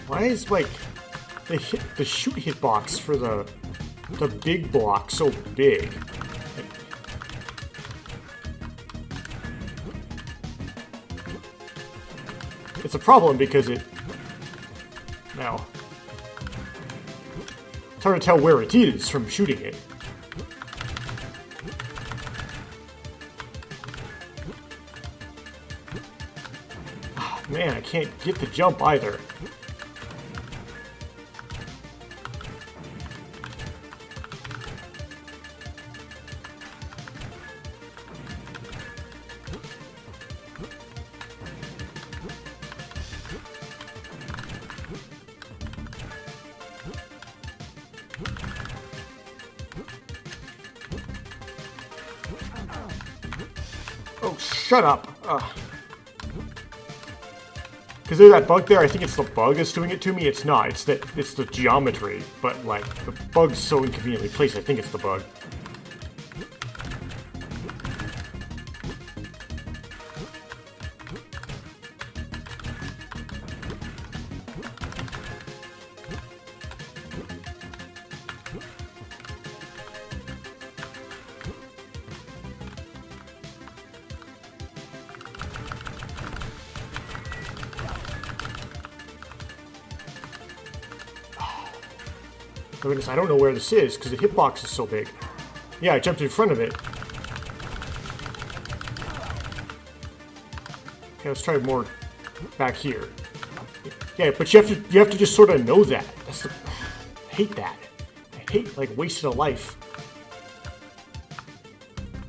Why is, like, the shoot hitbox for the big block so big? a problem because it... Now... It's hard to tell where it is from shooting it. Oh, man, I can't get the jump either. Oh, shut up. Because there's that bug there, I think it's the bug that's doing it to me. It's not, it's the geometry. But, like, the bug's so inconveniently placed, I think it's the bug. Oh goodness, I don't know where this is, because the hitbox is so big. Yeah, I jumped in front of it. Okay, let's try more back here. Yeah, but you have to just sort of know that. I hate that. I hate, like, wasting a life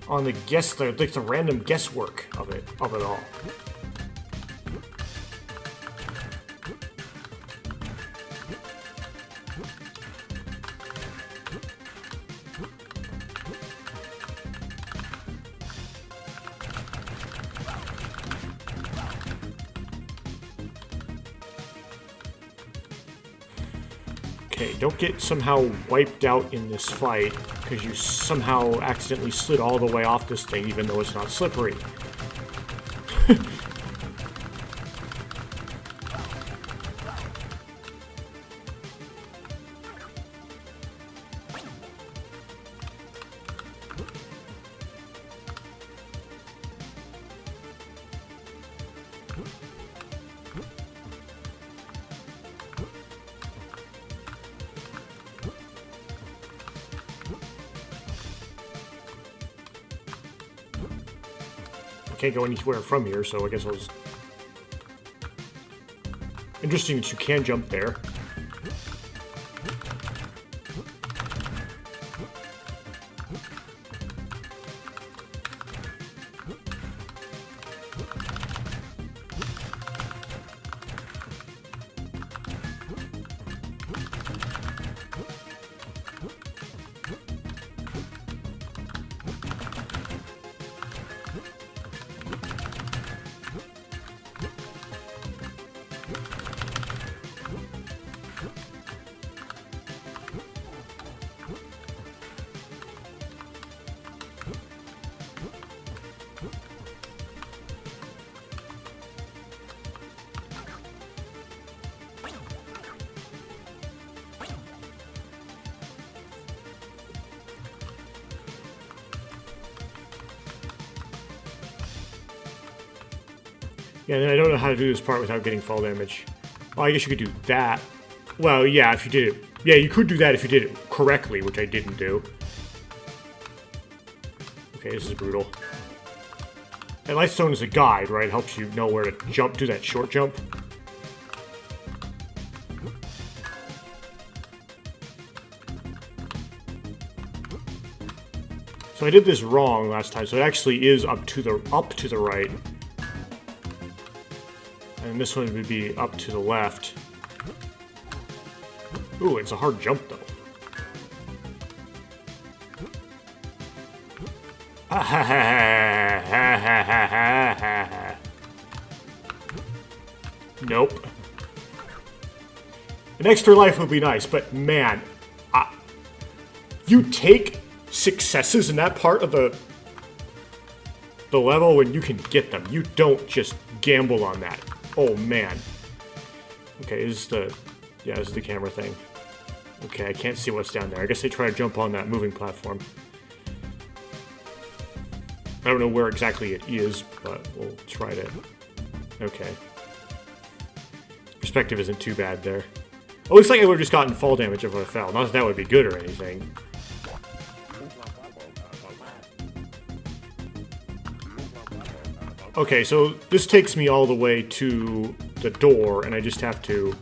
on the the random guesswork of it all. Okay, don't get somehow wiped out in this fight because you somehow accidentally slid all the way off this thing even though it's not slippery. Can't go anywhere from here, so I guess I'll just... Interesting that you can jump there. Yeah, then I don't know how to do this part without getting fall damage. Well, I guess you could do that. Well, yeah, if you did it... Yeah, you could do that if you did it correctly, which I didn't do. Okay, this is brutal. And Lightstone is a guide, right? It helps you know where to jump, do that short jump. So I did this wrong last time, so it actually is up to the right. And this one would be up to the left. Ooh, it's a hard jump, though. Nope. An extra life would be nice, but man, you take successes in that part of the level when you can get them. You don't just gamble on that. Oh man. Okay, this is the camera thing. Okay, I can't see what's down there. I guess they try to jump on that moving platform. I don't know where exactly it is, but we'll try to... Okay. perspective isn't too bad there. It looks like I would have just gotten fall damage if I fell. Not that that would be good or anything. Okay, so this takes me all the way to the door, and I just have to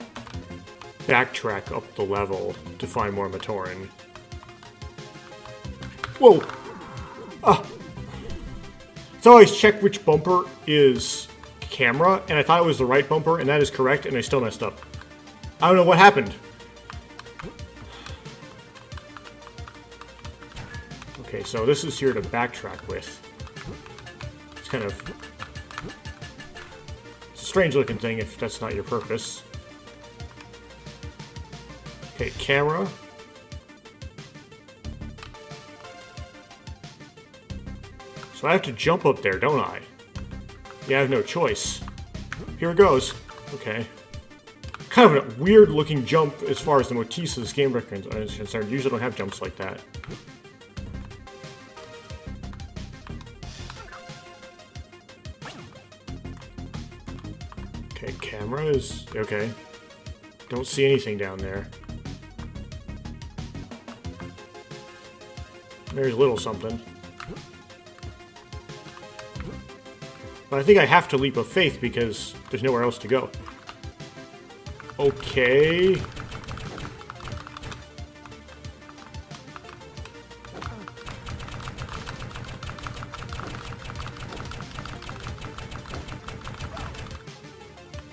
backtrack up the level to find more Matoran. Whoa! Ah! So I always check which bumper is camera, and I thought it was the right bumper, and that is correct, and I still messed up. I don't know what happened. Okay, so this is here to backtrack with. It's kind of... It's a strange looking thing if that's not your purpose. Okay, camera. So I have to jump up there, don't I? Yeah, I have no choice. Here it goes. Okay. Kind of a weird looking jump as far as the motifs of this game is concerned. Usually don't have jumps like that. Okay, camera is... okay. Don't see anything down there. There's a little something. But I think I have to leap of faith because there's nowhere else to go. Okay.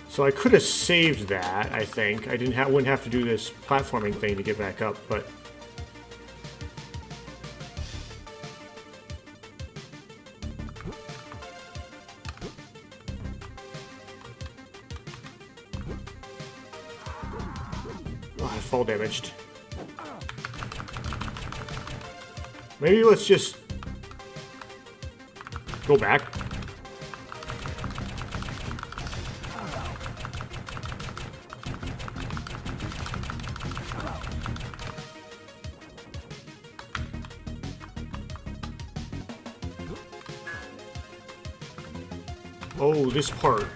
So I could have saved that, I think. I wouldn't have to do this platforming thing to get back up, but... Oh, I fall damaged. Maybe let's just... go back. Oh, this part.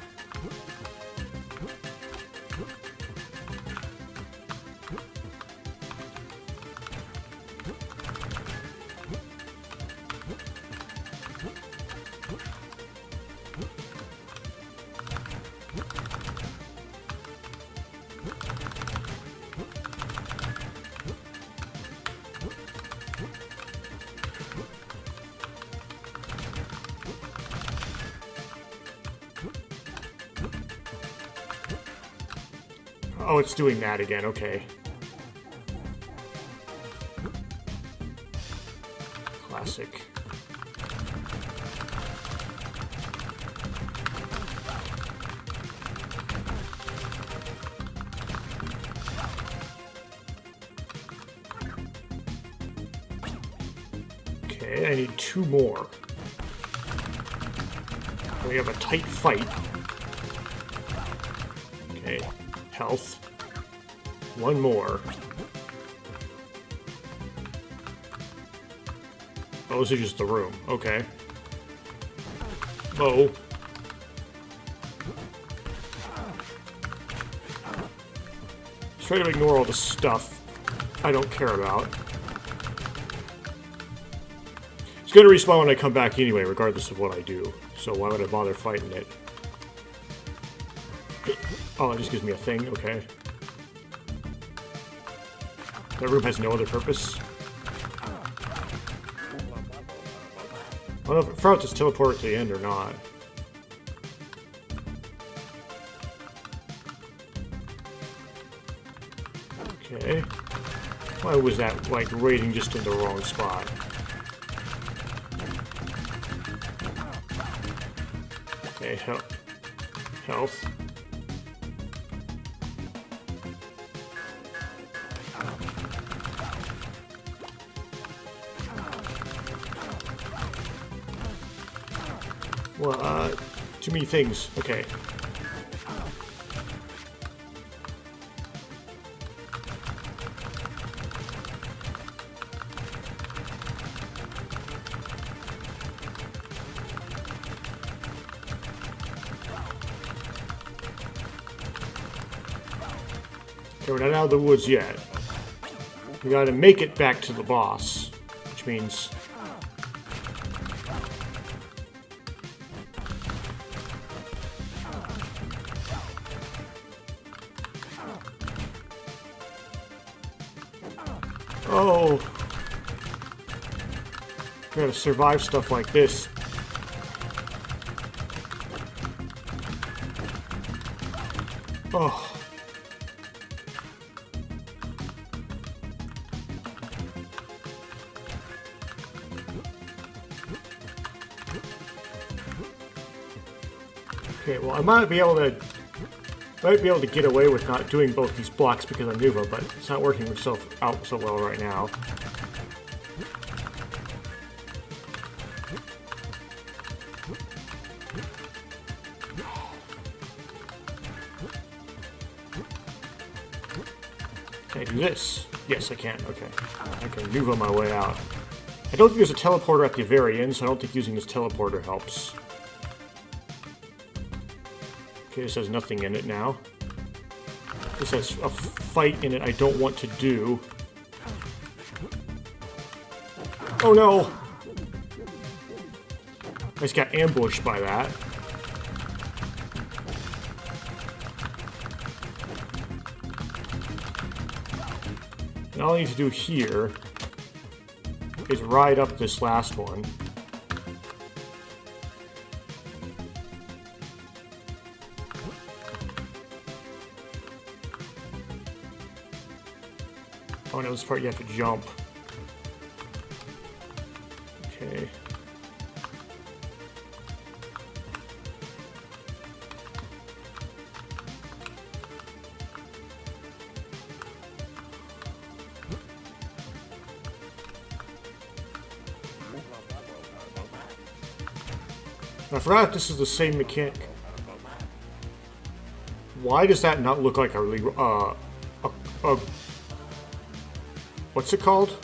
Oh, it's doing that again, okay. Classic. Okay, I need 2 more. We have a tight fight. Okay. Health. 1 more. Oh, this is just the room. Okay. Oh. Try to ignore all the stuff I don't care about. It's gonna respawn when I come back anyway, regardless of what I do. So why would I bother fighting it? Oh, it just gives me a thing, okay. That room has no other purpose. I don't know if it just teleport to the end or not. Okay. Why was that, like, raiding just in the wrong spot? Okay, health. Well, too many things. Okay. Okay, we're not out of the woods yet. We gotta make it back to the boss, which means... Oh! We gotta survive stuff like this. Oh. Okay, well, I might be able to get away with not doing both these blocks because of Nuva, but it's not working out so well right now. Can I do this? Yes, I can. Okay. I can Nuva my way out. I don't think there's a teleporter at the very end, so I don't think using this teleporter helps. Okay, this has nothing in it now. This has a fight in it I don't want to do. Oh no! I just got ambushed by that. And all I need to do here is ride up this last one. Oh no, this part you have to jump. Okay. I forgot if this is the same mechanic. Why does that not look like a what's it called?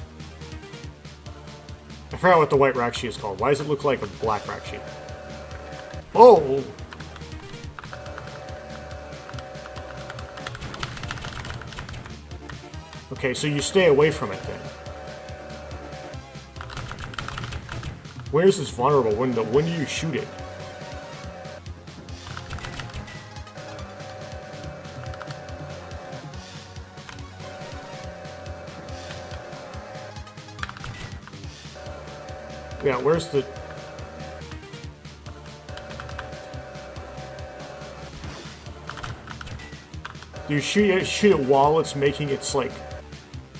I forgot what the white Rakshi is called. Why does it look like a black Rakshi? Oh! Okay, so you stay away from it then. Where's this vulnerable window? When do you shoot it? Yeah, where's the... Do you shoot it while it's making its, like,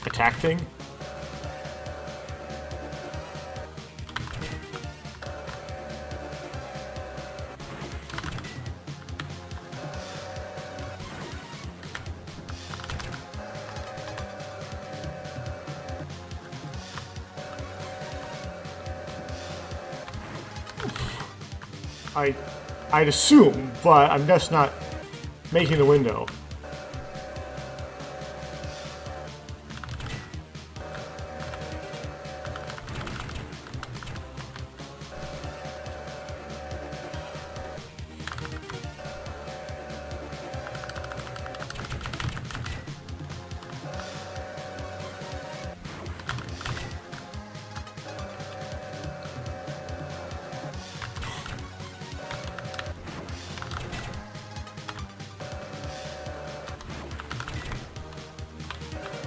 attack thing? I'd assume, but I'm just not making the window.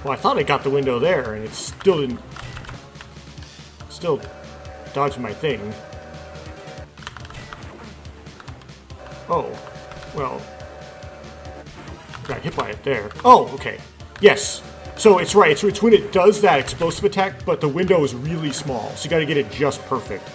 Well, I thought I got the window there, and it still didn't... Still dodged my thing. Oh, well... Got hit by it there. Oh, okay. Yes. So it's right. It's when it does that explosive attack, but the window is really small, so you gotta get it just perfect.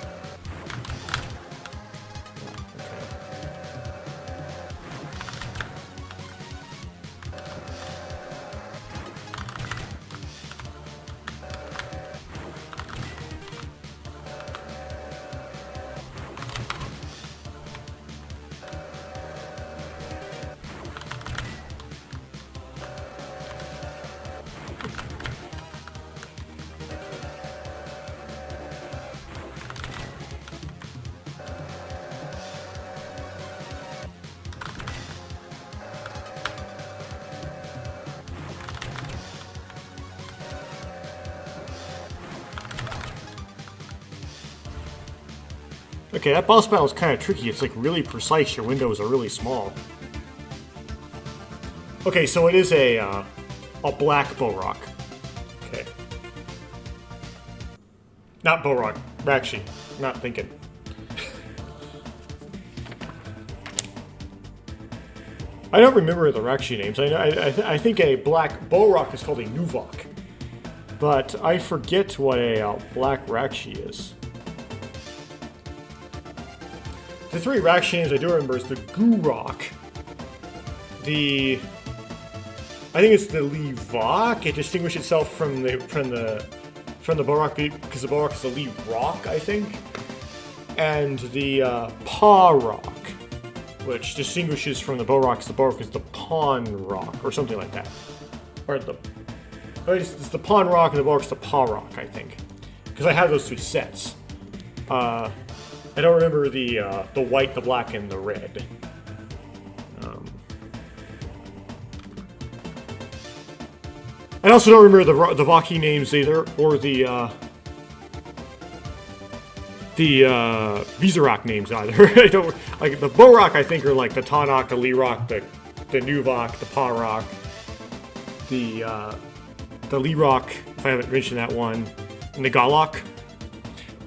Okay, that boss battle is kind of tricky. It's like really precise. Your windows are really small. Okay, so it is a black bow rock. Okay. Not bow rock. Actually, not thinking. I don't remember the Rakshi names. I think a black bow rock is called a Nuva, but I forget what a black Rakshi is. The three Rakshi names I do remember is the Goo Rock, I think it's the Lewa. It distinguishes itself from the bow rock because the bow rock is the lead rock, I think, and the paw rock, which distinguishes from the bow rock because the bow rock is the pawn rock, or something like that. It's the pawn rock and the bow rock is the paw rock, I think. Because I have those three sets. I don't remember the white, the black, and the red. I also don't remember the Vaki names either, or the Vizarak names either. I don't like the bow rock. I think are like the Tanakh, the Lee rock, the Nuvak, the Pa rock, the Lee rock. If I haven't mentioned that one, and the Galak.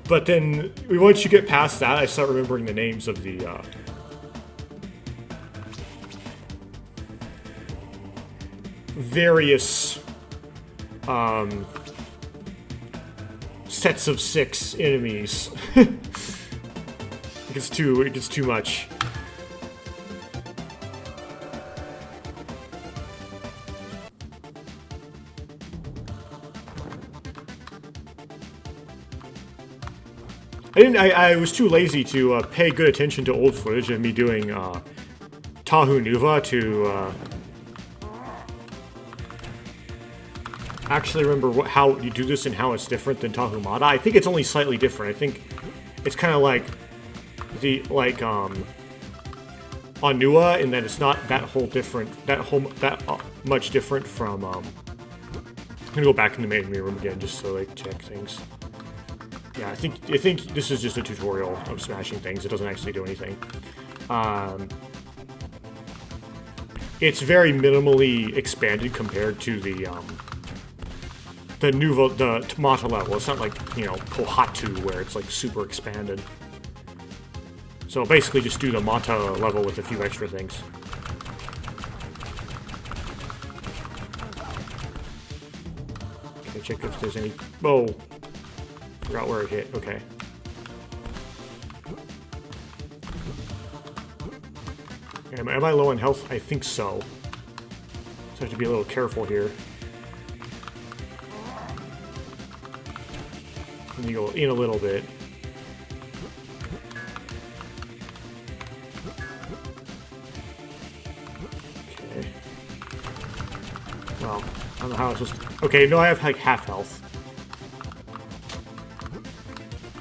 But then once you get past that, I start remembering the names of the various sets of 6 enemies. It gets too much. I was too lazy to pay good attention to old footage of me doing Tahu Nuva to actually remember how you do this and how it's different than Tahu Mata. I think it's only slightly different. I think it's kind of like Onua in that it's not that much different from. I'm gonna go back in the main room again just to like check things. Yeah, I think this is just a tutorial of smashing things. It doesn't actually do anything. It's very minimally expanded compared to the Nuva, the Mata level. It's not like, you know, Pohatu where it's like super expanded. So basically just do the Mata level with a few extra things. Okay, check if there's any... Oh! Forgot where it hit. Okay. Am I low on health? I think so. So I have to be a little careful here. Let me go in a little bit. Okay. Well, I don't know how it's supposed to... Okay, no, I have like half health.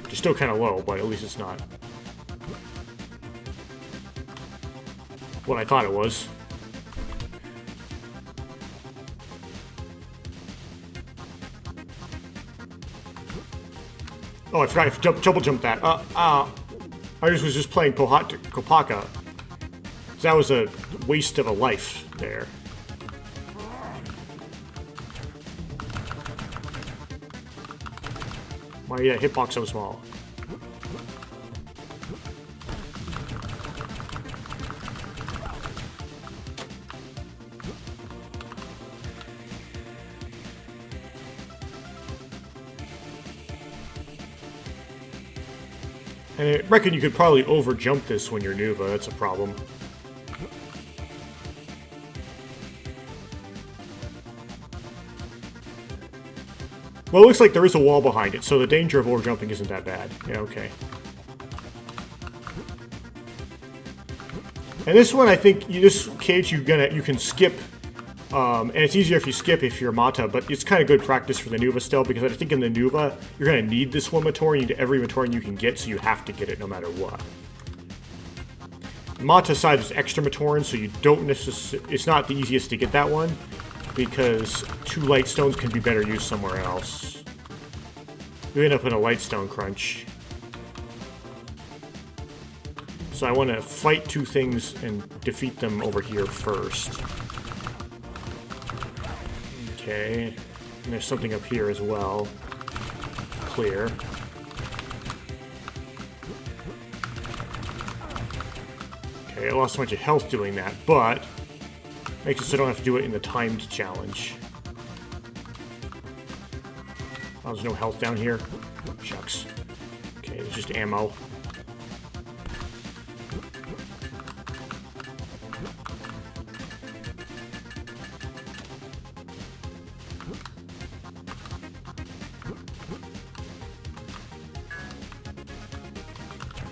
Which is still kind of low, but at least it's not what I thought it was. Oh, I forgot to double jump that. I was just playing Pohatu Kopaka. So that was a waste of a life there. Why are that hitbox so small? And I reckon you could probably over-jump this when you're Nuva, that's a problem. Well, it looks like there is a wall behind it, so the danger of over-jumping isn't that bad. Yeah, okay. And this one, I think, this cage you can skip, and it's easier if you skip if you're Mata, but it's kind of good practice for the Nuva still, because I think in the Nuva, you're going to need this one Matorian, you need every Matorian you can get, so you have to get it no matter what. Mata side is extra Matorian, so you don't necessarily, it's not the easiest to get that one, because 2 light stones can be better used somewhere else. You end up in a light stone crunch. So I want to fight two things and defeat them over here first. Okay. And there's something up here as well. Clear. Okay, I lost a bunch of health doing that, but makes it so I don't have to do it in the timed challenge. Oh, there's no health down here. Shucks. Okay, it's just ammo.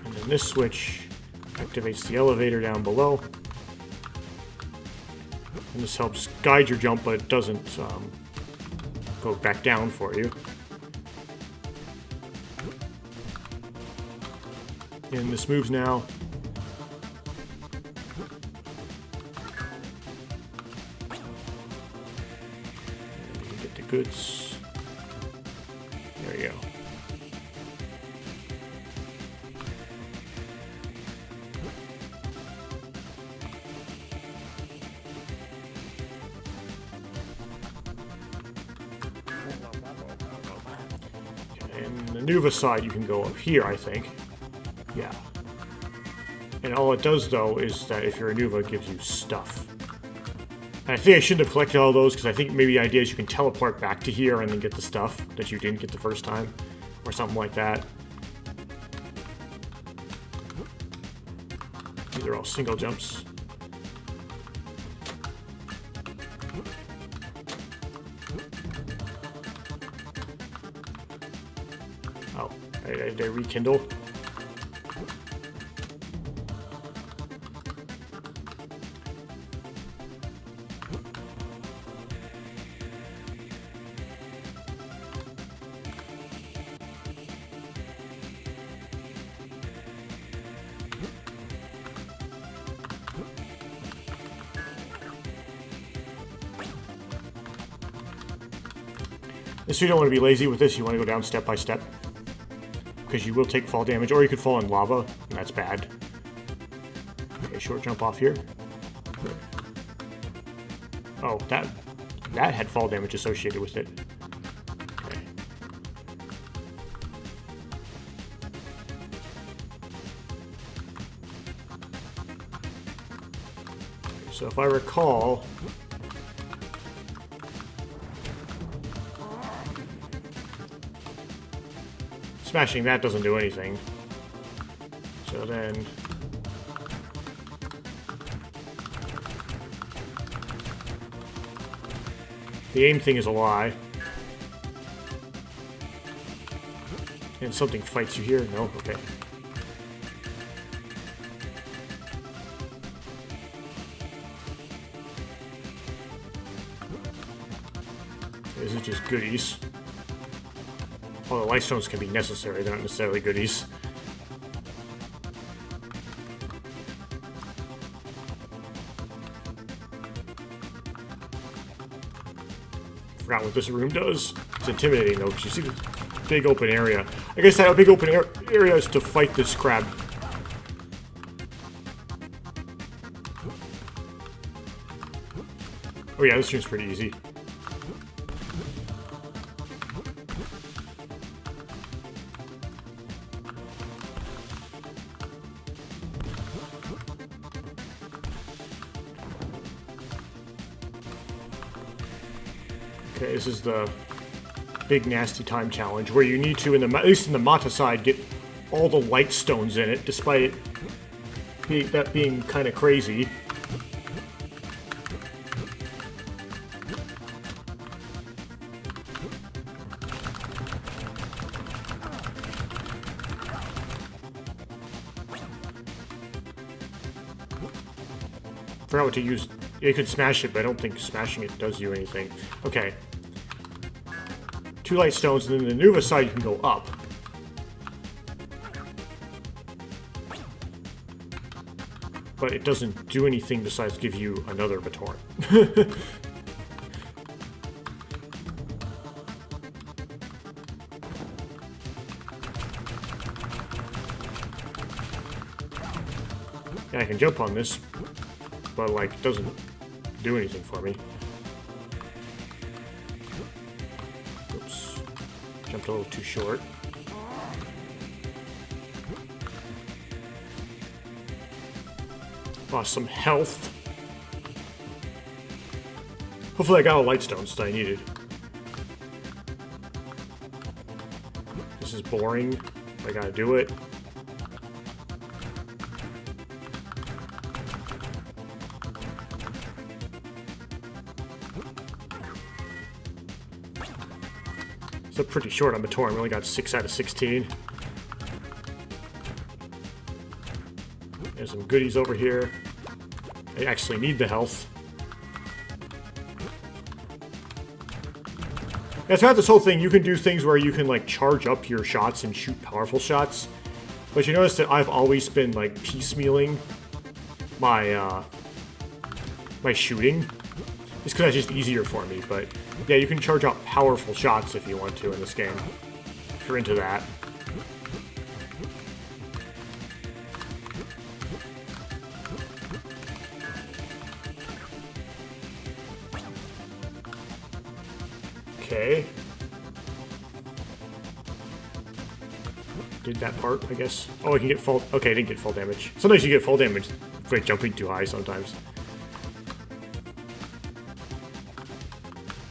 And then this switch activates the elevator down below. And this helps guide your jump, but it doesn't go back down for you. And this moves now. And you can get the goods. There you go. Okay, and the Nuva side, you can go up here, I think. Yeah. And all it does, though, is that if you're a Nuva, it gives you stuff. And I think I shouldn't have collected all those, because I think maybe the idea is you can teleport back to here and then get the stuff that you didn't get the first time. Or something like that. These are all single jumps. Oh, they rekindle. So you don't want to be lazy with this, you want to go down step by step. Because you will take fall damage, or you could fall in lava, and that's bad. Okay, short jump off here. Oh, that had fall damage associated with it. Okay. So if I recall... Smashing that doesn't do anything. So then... The aim thing is a lie. And something fights you here? No? Okay. This is just goodies. Well, the life stones can be necessary, they're not necessarily goodies. Forgot what this room does. It's intimidating though, because you see this big open area. I guess that big open area is to fight this crab. Oh yeah, this room's pretty easy. Okay, this is the big nasty time challenge where you need to, at least in the Mata side, get all the light stones in it, despite it being kind of crazy. Forgot what to use. You could smash it, but I don't think smashing it does you anything. Okay. 2 light stones, and then the Nuva side you can go up. But it doesn't do anything besides give you another baton. Yeah, I can jump on this, but like it doesn't do anything for me. Oops. Jumped a little too short. Lost some health. Hopefully I got all light stones that I needed. This is boring. I gotta do it. So pretty short on Matoran. We only got 6 out of 16. There's some goodies over here. I actually need the health. Yeah, throughout this whole thing, you can do things where you can like charge up your shots and shoot powerful shots. But you notice that I've always been like piecemealing my my shooting. Just because that's just easier for me. But yeah, you can charge up powerful shots if you want to in this game. If you're into that. Okay. Did that part, I guess. Oh, I can get full... Okay, I didn't get full damage. Sometimes you get full damage by jumping too high sometimes.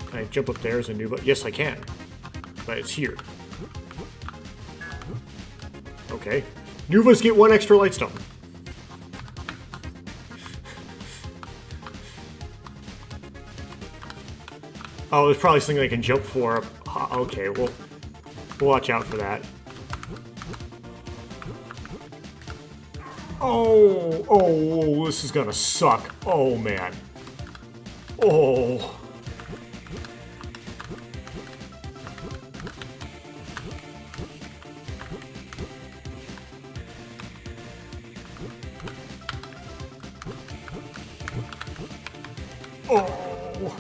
Can I jump up there as a Nuva? Yes, I can. But it's here. Okay. Nuvas get 1 extra lightstone. Oh, there's probably something I can jump for. Okay, we'll watch out for that. Oh, this is gonna suck. Oh, man. Oh. Oh.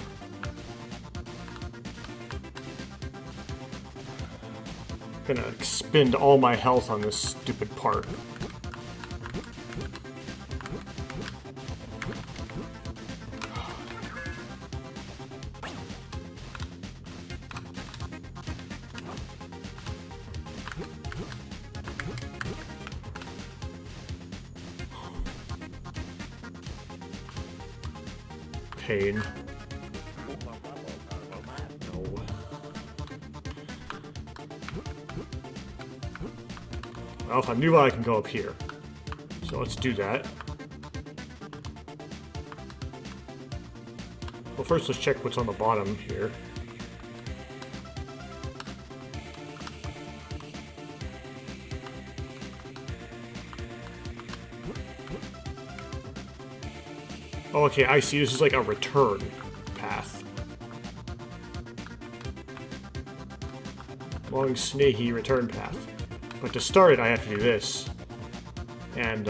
Gonna expend all my health on this stupid part. Pain. No. Well, if I knew I can go up here. So let's do that. Well, first let's check what's on the bottom here. Oh, okay, I see. This is like a return path. Long, snaky return path. But to start it, I have to do this. And,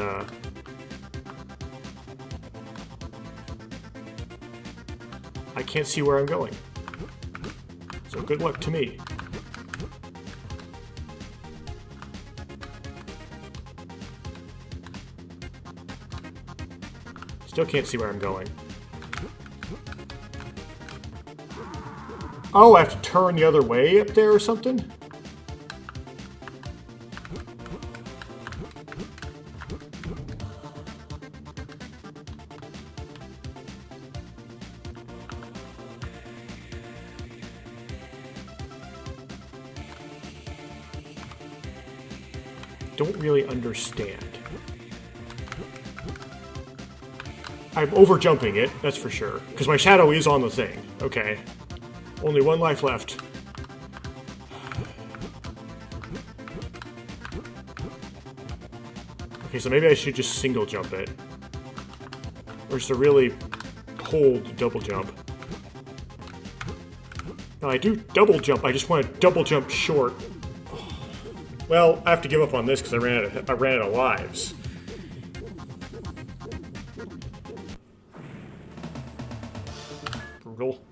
I can't see where I'm going. So good luck to me. Still can't see where I'm going. Oh, I have to turn the other way up there or something? Don't really understand. I'm over-jumping it, that's for sure. Because my shadow is on the thing. Okay. Only 1 life left. Okay, so maybe I should just single jump it. Or just a really hold double jump. Now I do double jump, I just want to double jump short. Well, I have to give up on this because I ran out of lives. Brutal.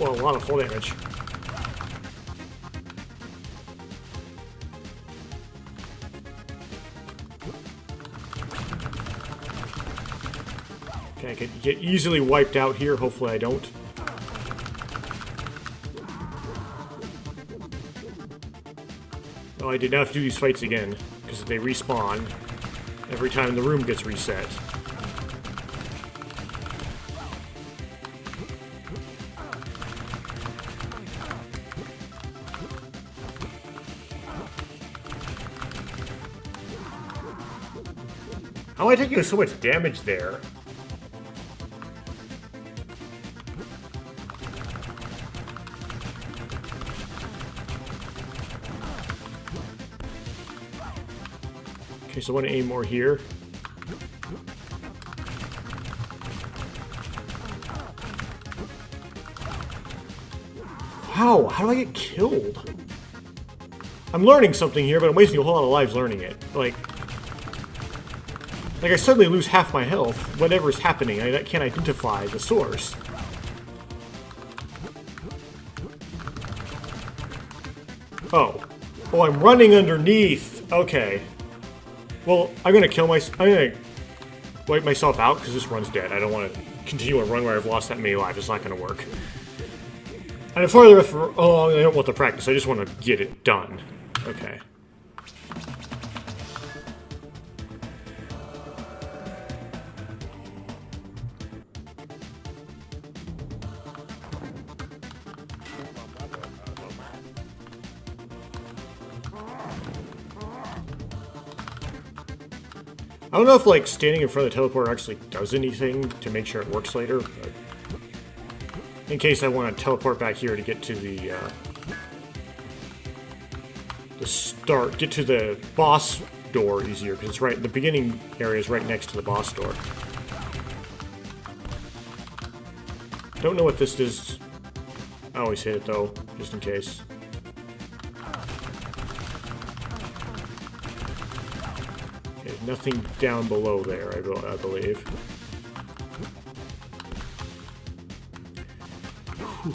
Well, a lot of full damage. Okay, I could get easily wiped out here. Hopefully I don't. Oh, I did not have to do these fights again, because they respawn every time the room gets reset. How am I taking so much damage there? Okay, so I want to aim more here. Wow, how do I get killed? I'm learning something here, but I'm wasting a whole lot of lives learning it. Like I suddenly lose half my health. Whatever's happening, I can't identify the source. Oh. Oh, I'm running underneath. Okay. Well, I'm gonna kill myself. I'm gonna wipe myself out because this run's dead. I don't want to continue a run where I've lost that many lives. It's not gonna work. And farther for I don't want the practice. I just want to get it done. Okay. I don't know if, like, standing in front of the teleporter actually does anything to make sure it works later, but in case I want to teleport back here to get to the start, get to the boss door easier, because it's right, the beginning area is right next to the boss door. Don't know what this is. I always hit it, though, just in case. Nothing down below there, I believe. Whew.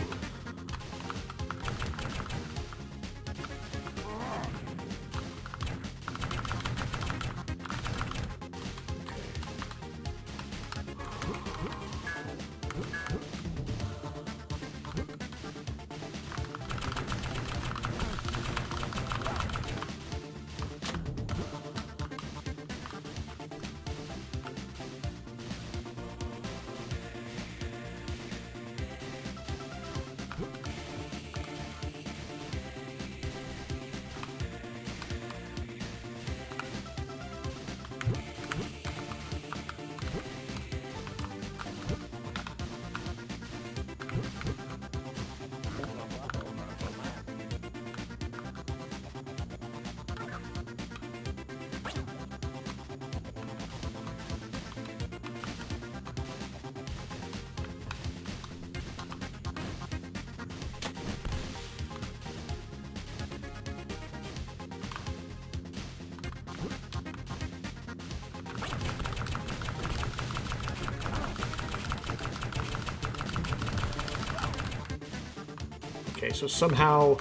Okay, so somehow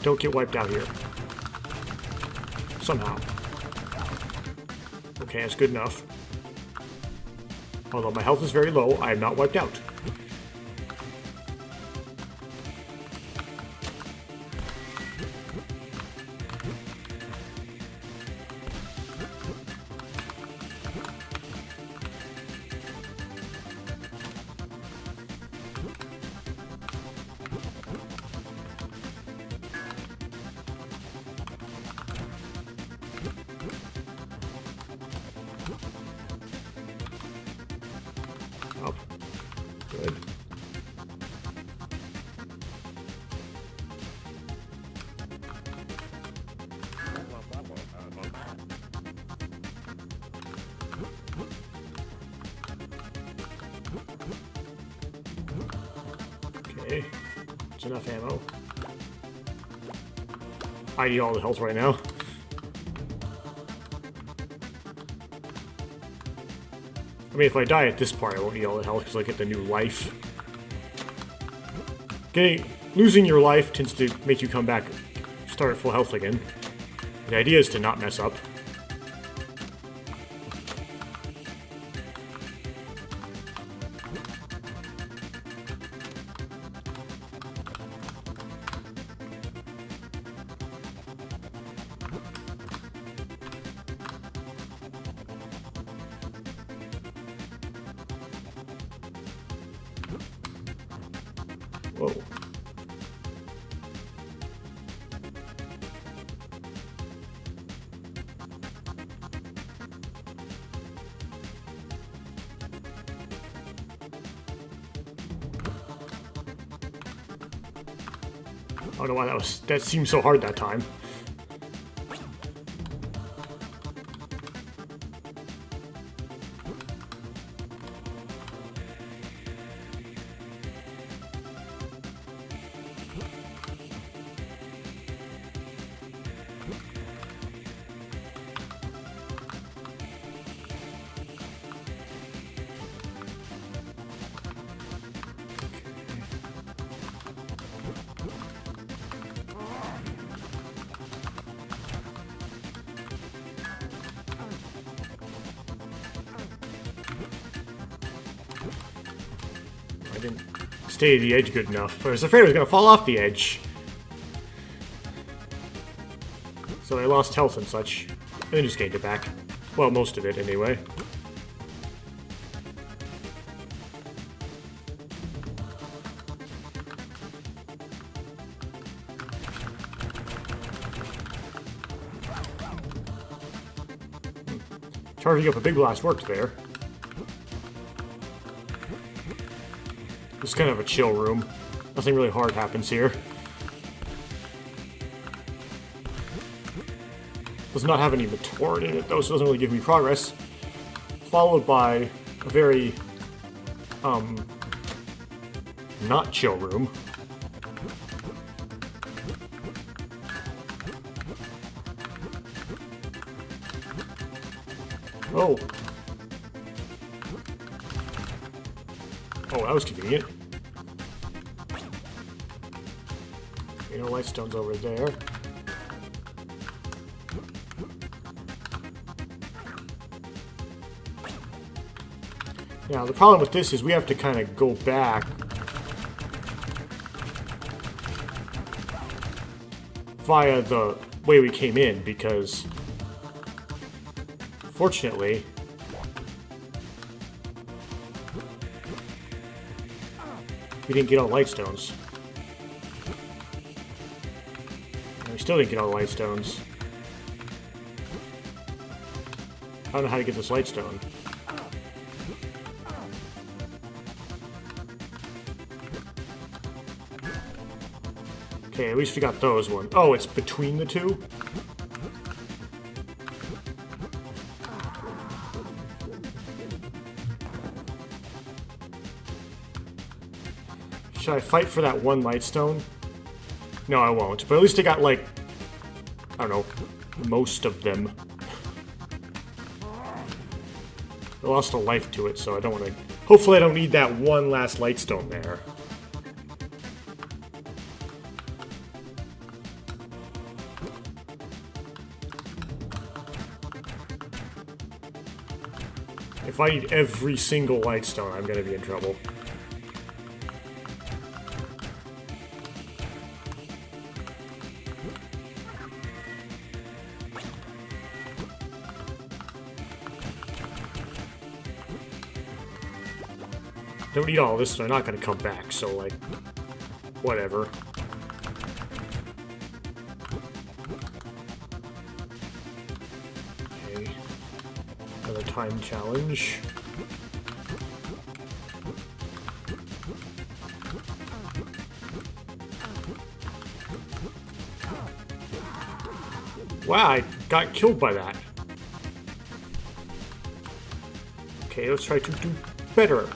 don't get wiped out here. Somehow. Okay, that's good enough. Although my health is very low, I am not wiped out. Oh, good. Okay, it's enough ammo. I need all the health right now. I mean, if I die at this part, I won't need all the health because I get the new life. Losing your life tends to make you come back, start at full health again. The idea is to not mess up. Whoa. I don't know why that seemed so hard that time. I didn't stay at the edge good enough. I was afraid I was going to fall off the edge. So I lost health and such. And then just gained it back. Well, most of it anyway. Charging up a big blast worked there. It's kind of a chill room. Nothing really hard happens here. Does not have any Meteor in it though, so it doesn't really give me progress. Followed by a very, not chill room. Oh. Oh, that was convenient. You know, light stone's over there. Now, the problem with this is we have to kind of go back via the way we came in, because fortunately we didn't get all the light stones. And we still didn't get all the light stones. I don't know how to get this light stone. Okay, at least we got those one. Oh, it's between the two? Should I fight for that one light stone? No, I won't. But at least I got, like, I don't know, most of them. I lost a life to it, so I don't want to... Hopefully I don't need that one last light stone there. If I need every single light stone, I'm going to be in trouble. Don't need all this, so they're not going to come back, so, like, whatever. Okay. Another time challenge. Wow, I got killed by that. Okay, let's try to do better,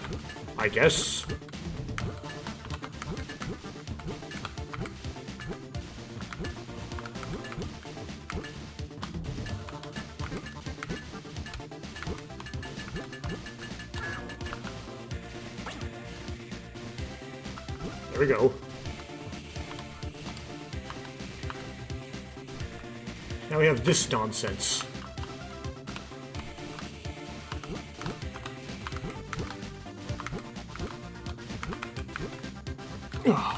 I guess. There we go. Now we have this nonsense. Ugh.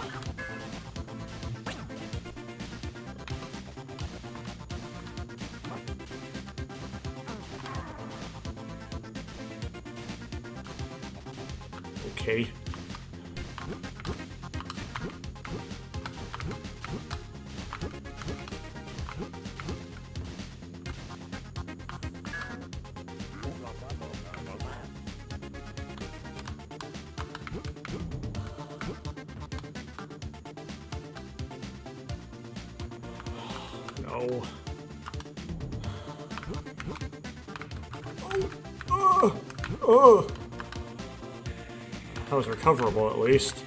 Okay. No. Oh. That was recoverable, at least.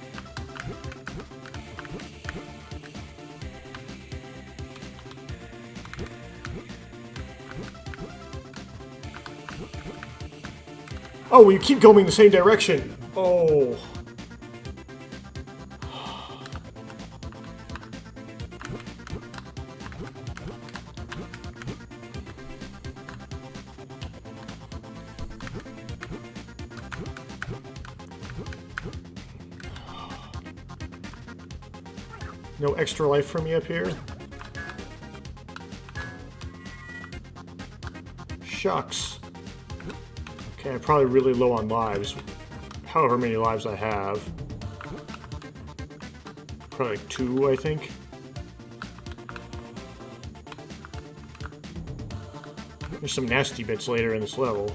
Oh, we keep going the same direction. Oh. No extra life for me up here? Shucks. Okay, I'm probably really low on lives. However many lives I have. Probably like 2, I think. There's some nasty bits later in this level.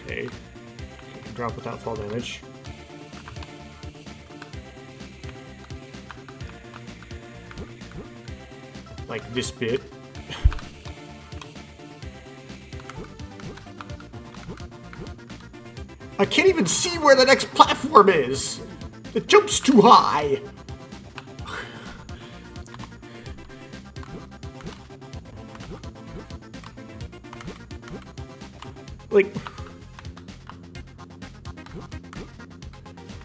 Okay. Drop without fall damage. Like this bit. I can't even see where the next platform is! The jump's too high! Like...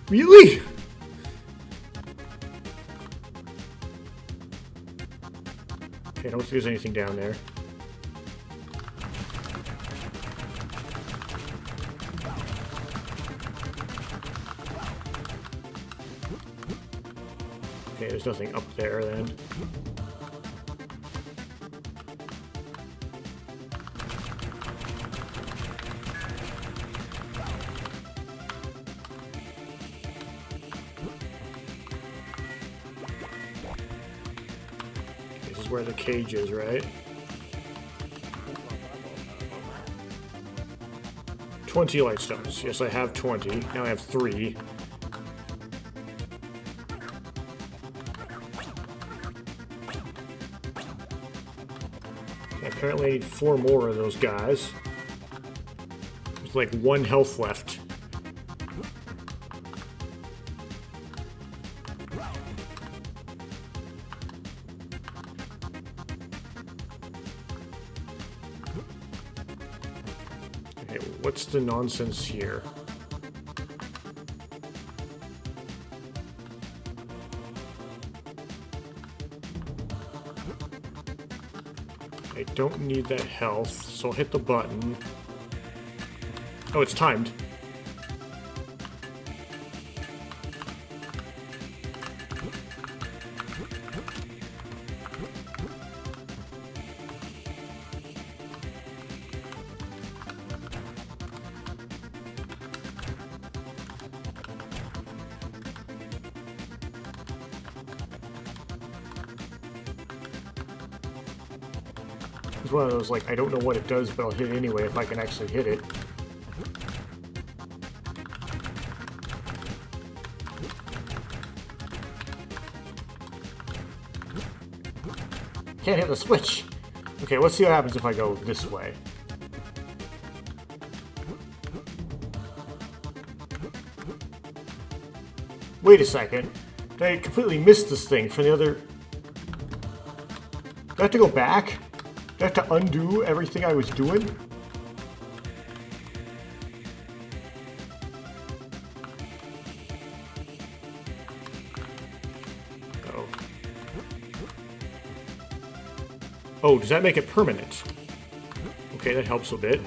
Really? Okay, I don't think there's anything down there. Okay, there's nothing up there then. This is where the cage is, right? 20 light stones. Yes, I have 20. Now I have 3. Apparently I need 4 more of those guys. There's like 1 health left. Okay, what's the nonsense here? I don't need that health, so I'll hit the button. Oh, it's timed. It's one of those, like, I don't know what it does, but I'll hit it anyway if I can actually hit it. Can't hit the switch! Okay, let's see what happens if I go this way. Wait a second. Did I completely miss this thing from the other... Do I have to go back? Do I have to undo everything I was doing? Oh. Oh, does that make it permanent? Okay, that helps a bit.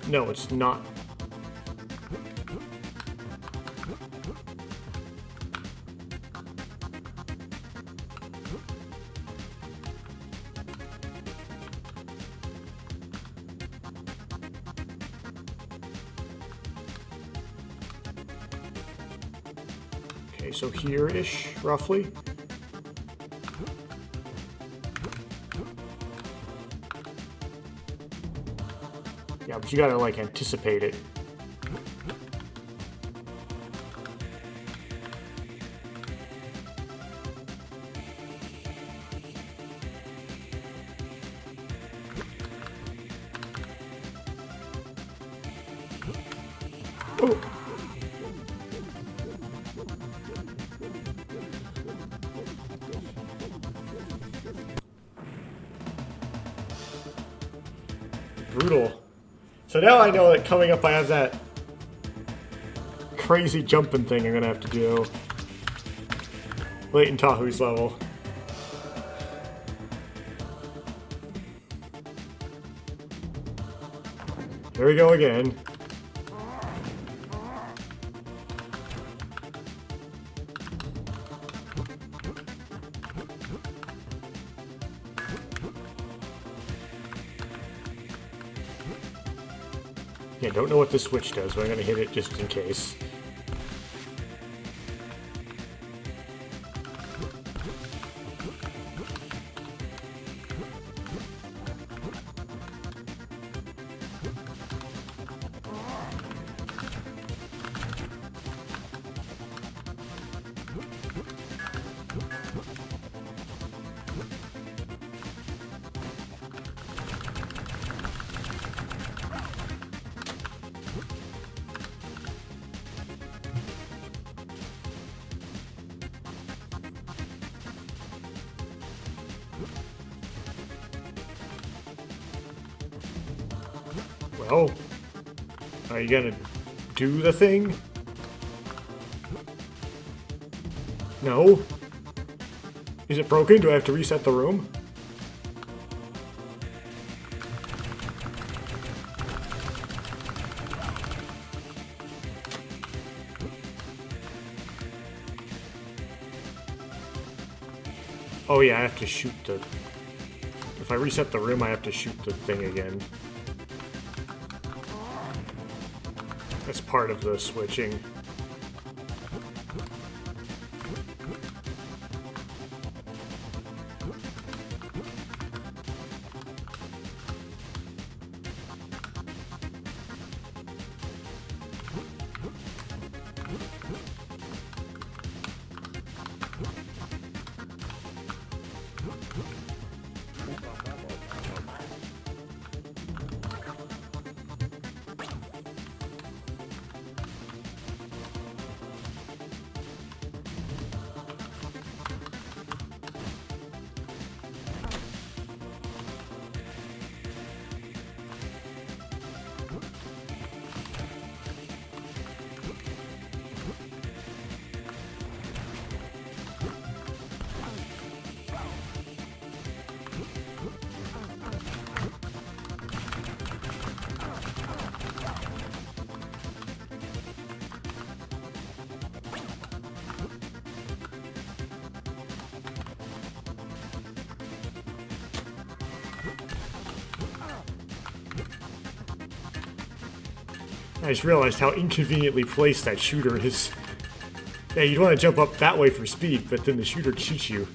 No, it's not. Okay, so here-ish, roughly. Yeah, but you gotta, like, anticipate it. Oh. Brutal. So now I know that coming up I have that crazy jumping thing I'm gonna have to do late in Tahu's level. There we go again. Yeah, don't know what this switch does, but I'm gonna hit it just in case. Well, are you gonna do the thing? No? Is it broken? Do I have to reset the room? Oh yeah, I have to shoot the... If I reset the room, I have to shoot the thing again. That's part of the switching. I just realized how inconveniently placed that shooter is. Yeah, you'd want to jump up that way for speed, but then the shooter shoots you.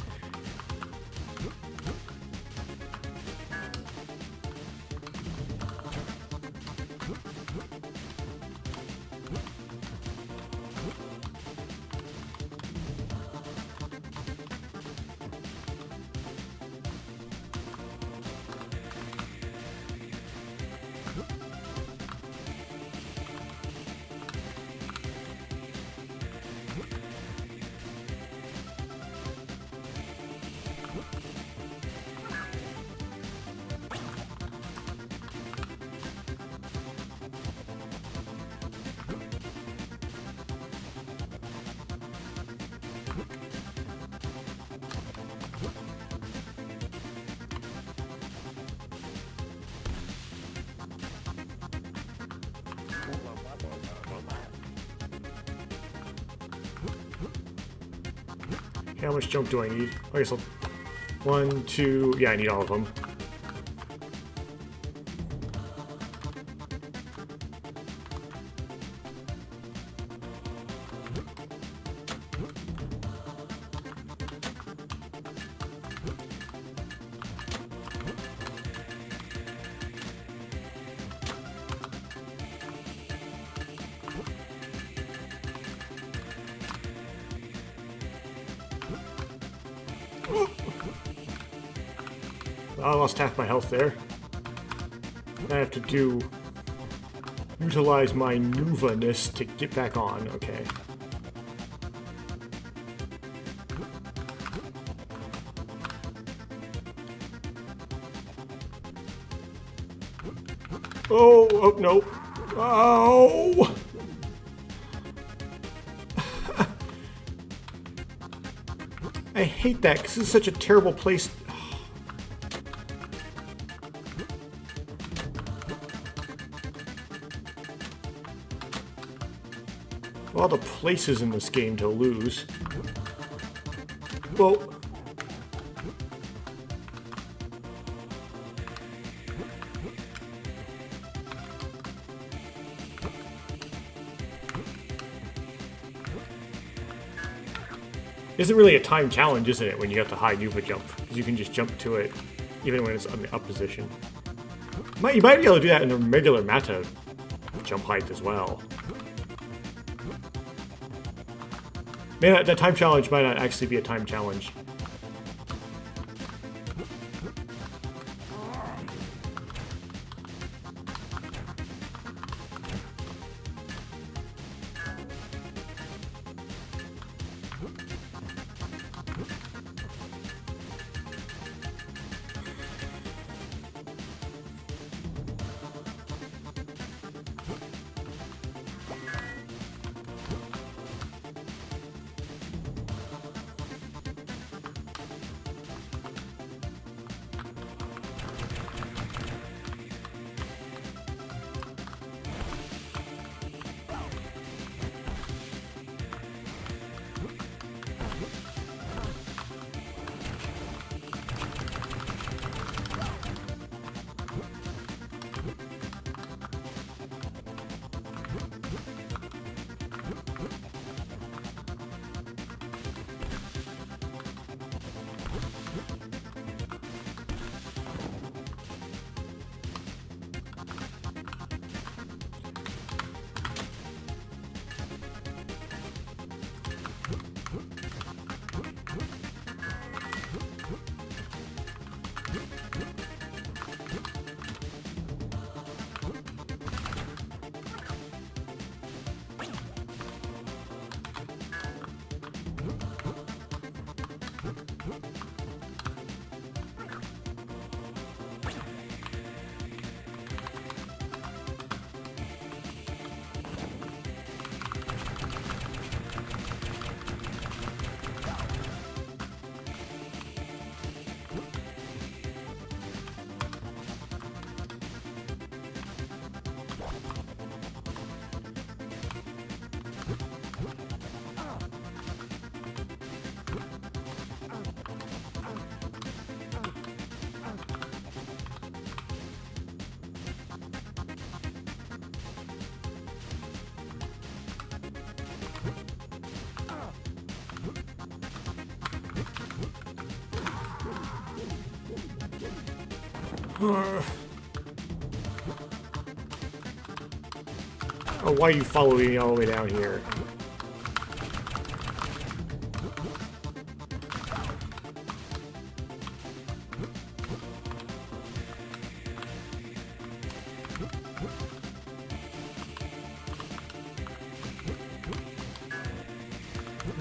How much jump do I need? I guess I'll... 1, 2... Yeah, I need all of them. I lost half my health there. I have to utilize my Nuva-ness to get back on. Okay. Oh, no. Oh! I hate that because it's such a terrible place. All the places in this game to lose. Well, isn't really a time challenge, isn't it, when you got the high Nuva jump? Because you can just jump to it even when it's on the up position. You might be able to do that in a regular meta jump height as well. Man, that time challenge might not actually be a time challenge. Oh, why are you following me all the way down here?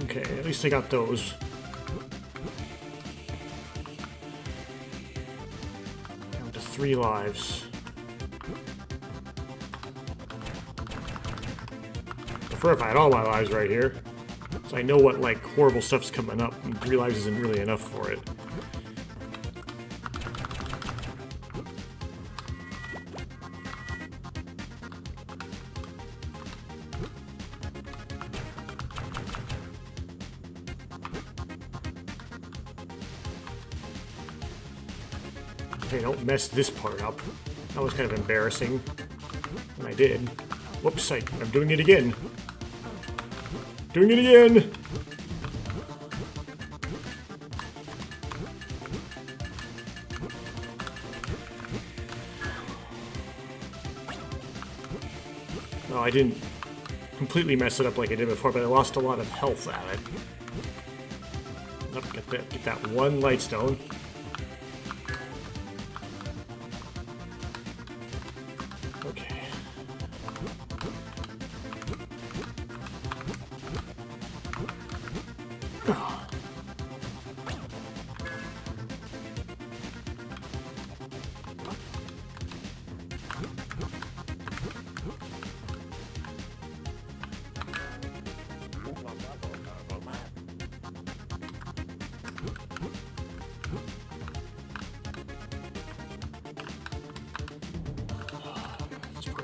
Okay, at least I got those. Down to 3 lives. I prefer if I had all my lives right here, so I know what, like, horrible stuff's coming up, and 3 lives isn't really enough for it. Hey, don't mess this part up. That was kind of embarrassing when I did. Whoops, I'm doing it again. Doing it again! No, I didn't completely mess it up like I did before, but I lost a lot of health at it. Nope, get that one light stone. Okay.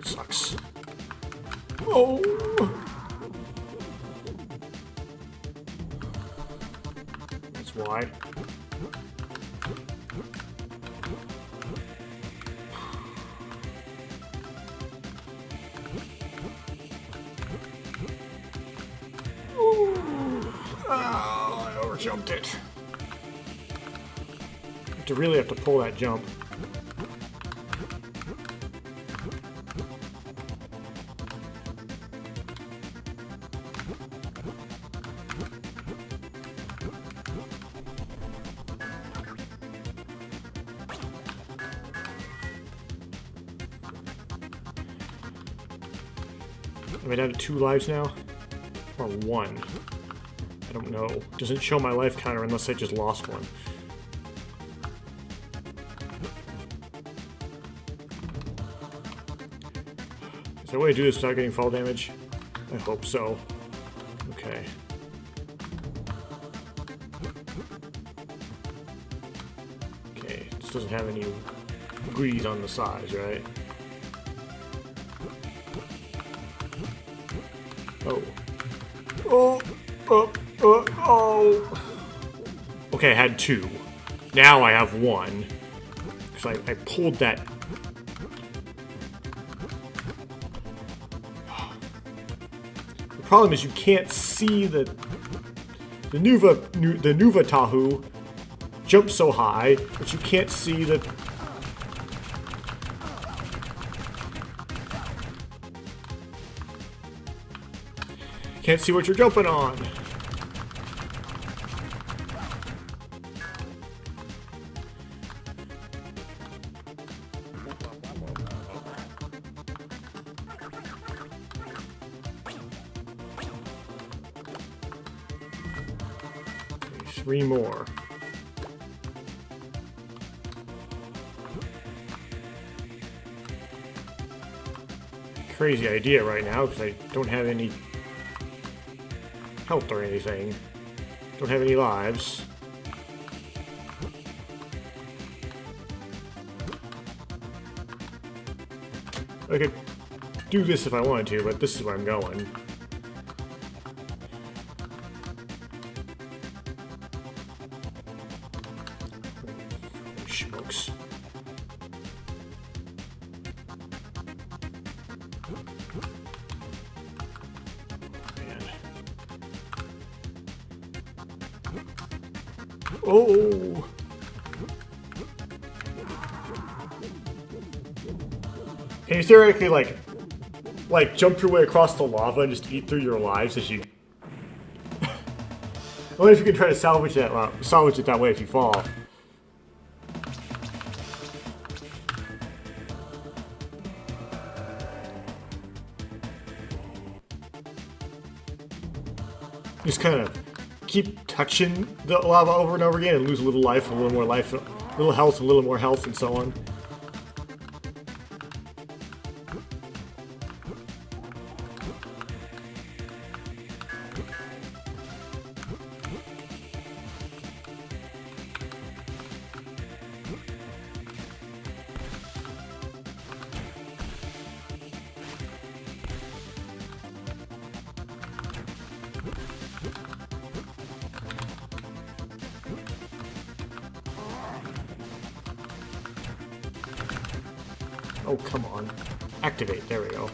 Sucks. Oh! That's why. Oh, I overjumped it. You really have to pull that jump. Am I down to 2 lives now? Or 1? I don't know. Doesn't show my life counter unless I just lost one. Is there a way to do this without getting fall damage? I hope so. Okay. Okay, this doesn't have any grease on the sides, right? Oh. Oh. Oh. Okay, I had 2. Now I have 1. Because I pulled that. The problem is you can't see the Nuva Tahu jumps so high that you can't see the. Can't see what you're jumping on. Okay, 3 more. Crazy idea right now because I don't have any health or anything. Don't have any lives. I could do this if I wanted to, but this is where I'm going. Holy smokes. Oh! Can you theoretically, like jump your way across the lava and just eat through your lives as you... I wonder if you can try to salvage it that way if you fall. Just kind of keep touching the lava over and over again and lose a little life, a little more life, a little health, a little more health, and so on. Oh, come on. Activate. There we go.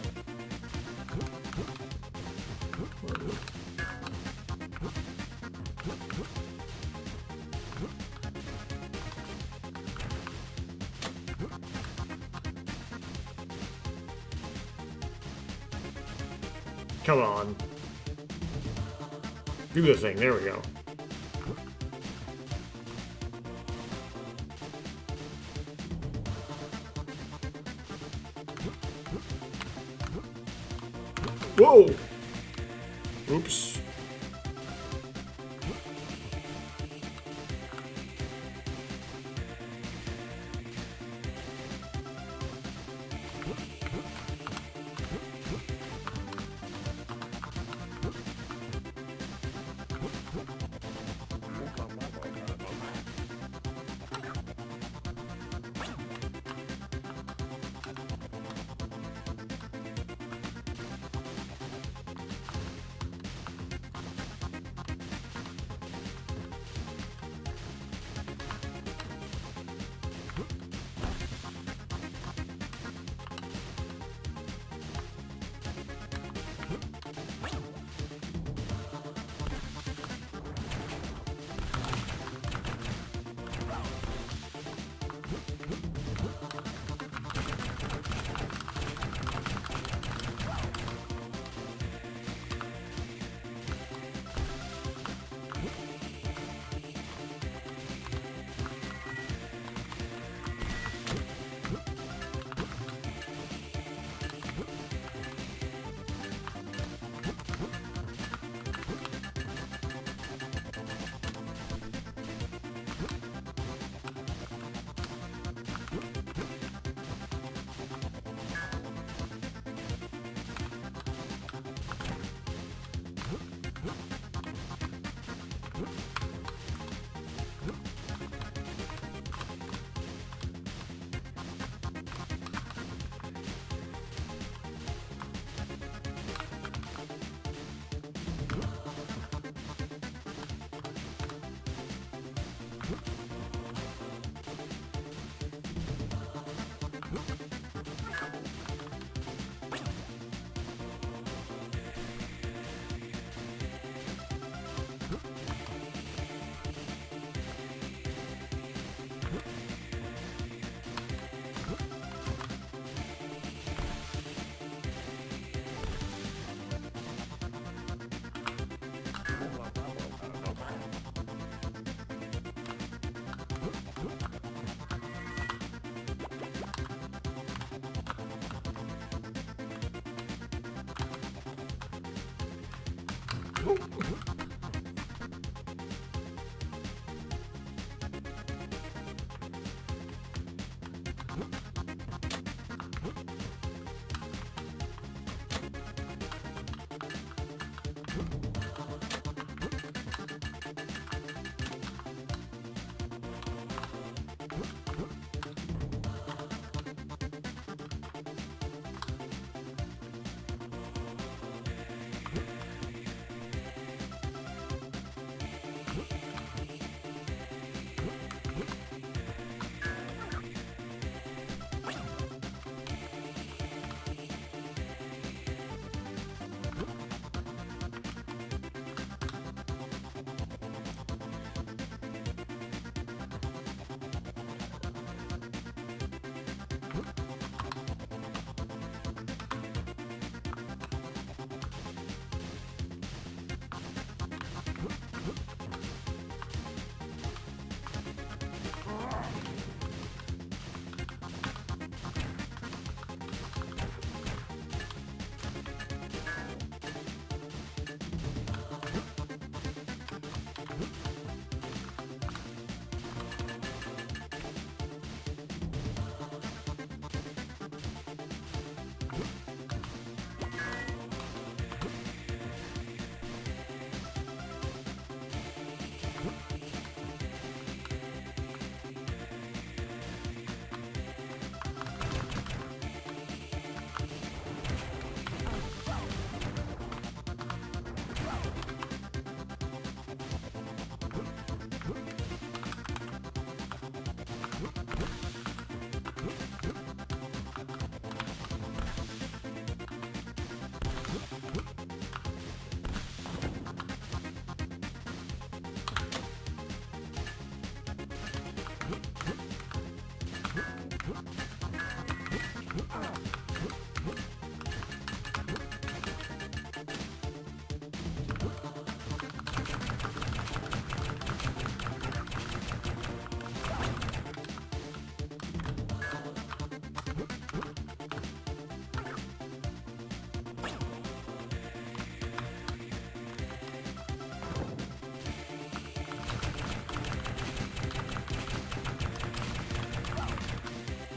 Come on. Do the thing. There we go. Whoa! Oops.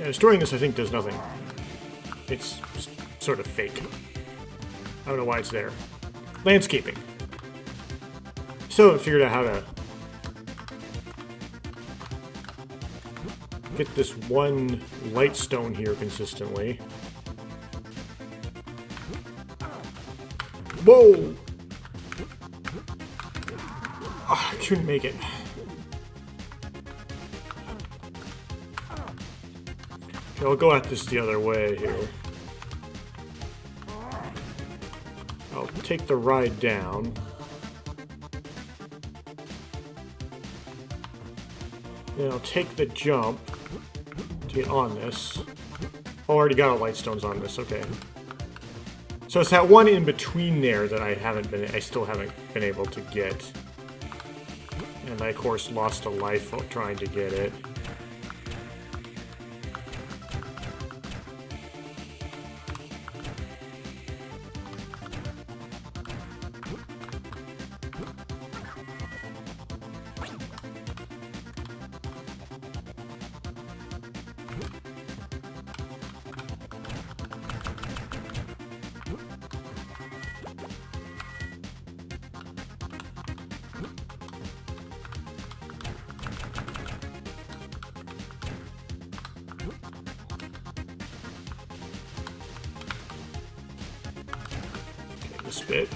Yeah, destroying this, I think, does nothing. It's just sort of fake. I don't know why it's there. Landscaping. Still haven't figured out how to get this one light stone here consistently. Whoa! Oh, I couldn't make it. Okay, I'll go at this the other way here. I'll take the ride down. Then I'll take the jump to get on this. Oh, already got all light stones on this, okay. So it's that one in between there that I still haven't been able to get. And I, of course, lost a life trying to get it. Bit.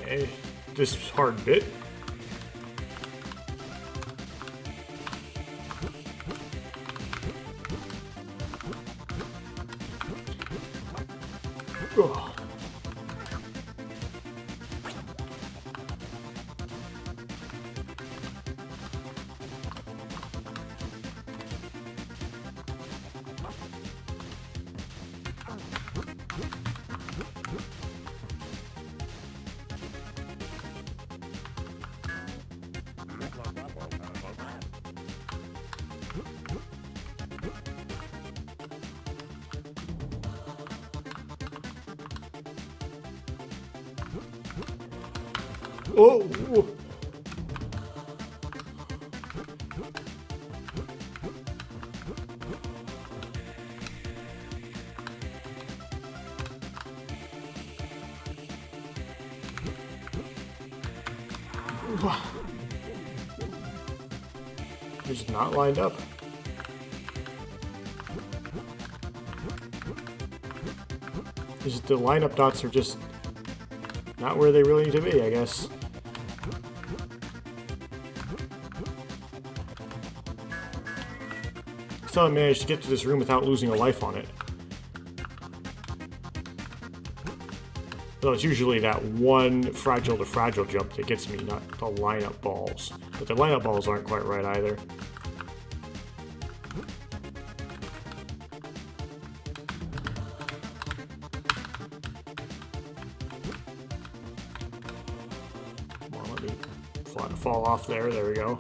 Okay, this hard bit. Ugh. Oh! It's not lined up. The lineup dots are just not where they really need to be, I guess. Still haven't managed to get to this room without losing a life on it. So it's usually that one fragile to fragile jump that gets me, not the lineup balls. But the lineup balls aren't quite right either. Come on, let me fall off there. There we go.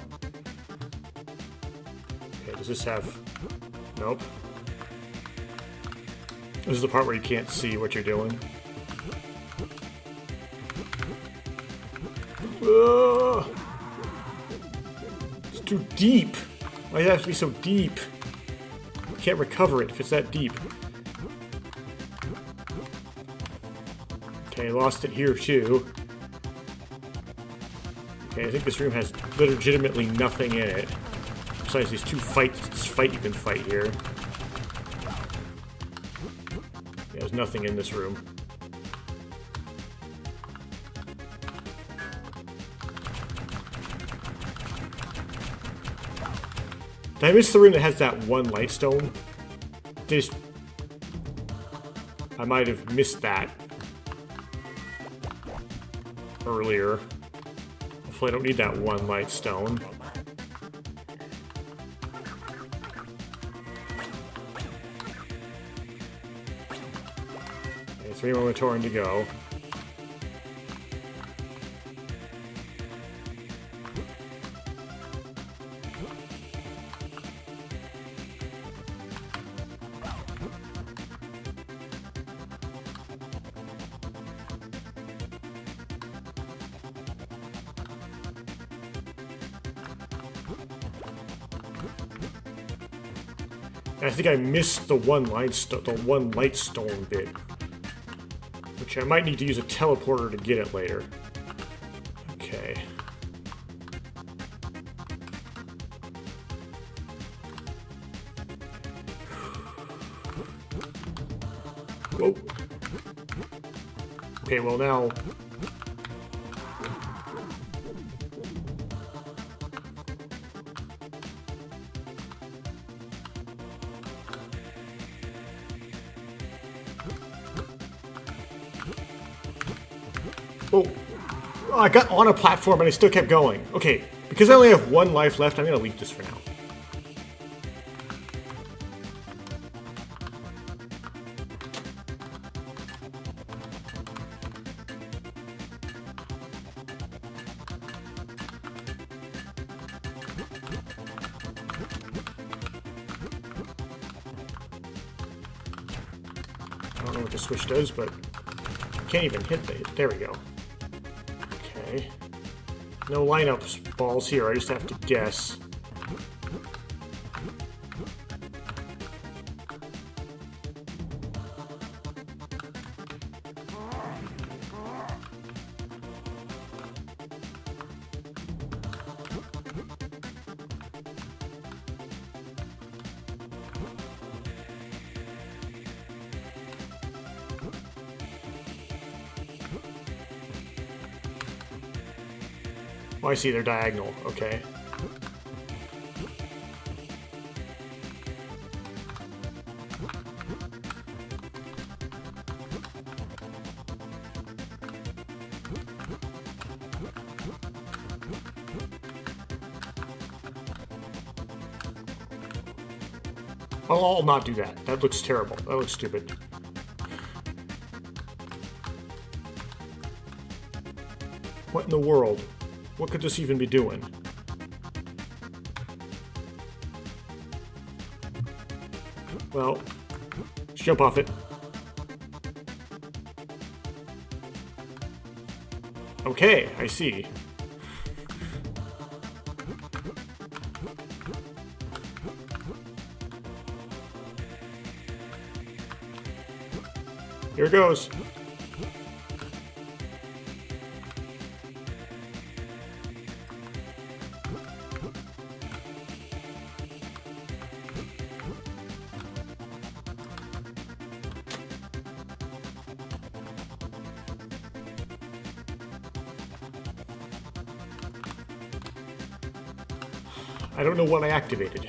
Okay, does this have... Nope. This is the part where you can't see what you're doing. It's too deep. Why does it have to be so deep? I can't recover it if it's that deep. Okay, lost it here too. Okay, I think this room has legitimately nothing in it. Besides these two fights, this fight you can fight here. Yeah, there's nothing in this room. Did I miss the room that has that one light stone? I might have missed that earlier. Hopefully I don't need that one light stone. Okay, 3 more Matoran to go. And I think I missed the one light stone bit, which I might need to use a teleporter to get it later. Okay. Whoa. Okay, well now... Oh, I got on a platform and I still kept going. Okay, because I only have one life left, I'm gonna leave this for now. I don't know what the switch does, but I can't even hit it. There we go. Okay. No lineup balls here, I just have to guess. Oh, I see, they're diagonal. Okay. I'll not do that. That looks terrible. That looks stupid. What in the world? What could this even be doing? Well, let's jump off it. Okay, I see. Here it goes. I don't know what I activated.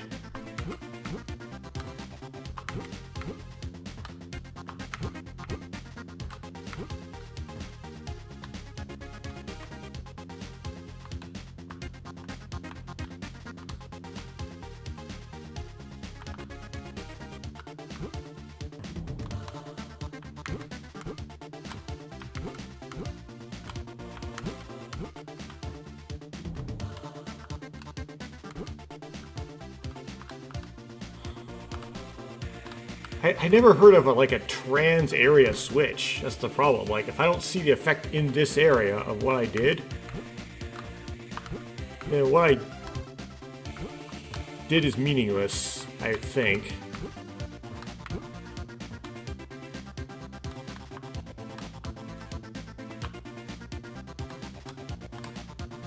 I never heard of a trans area switch. That's the problem. Like, if I don't see the effect in this area of what I did, then what I did is meaningless, I think.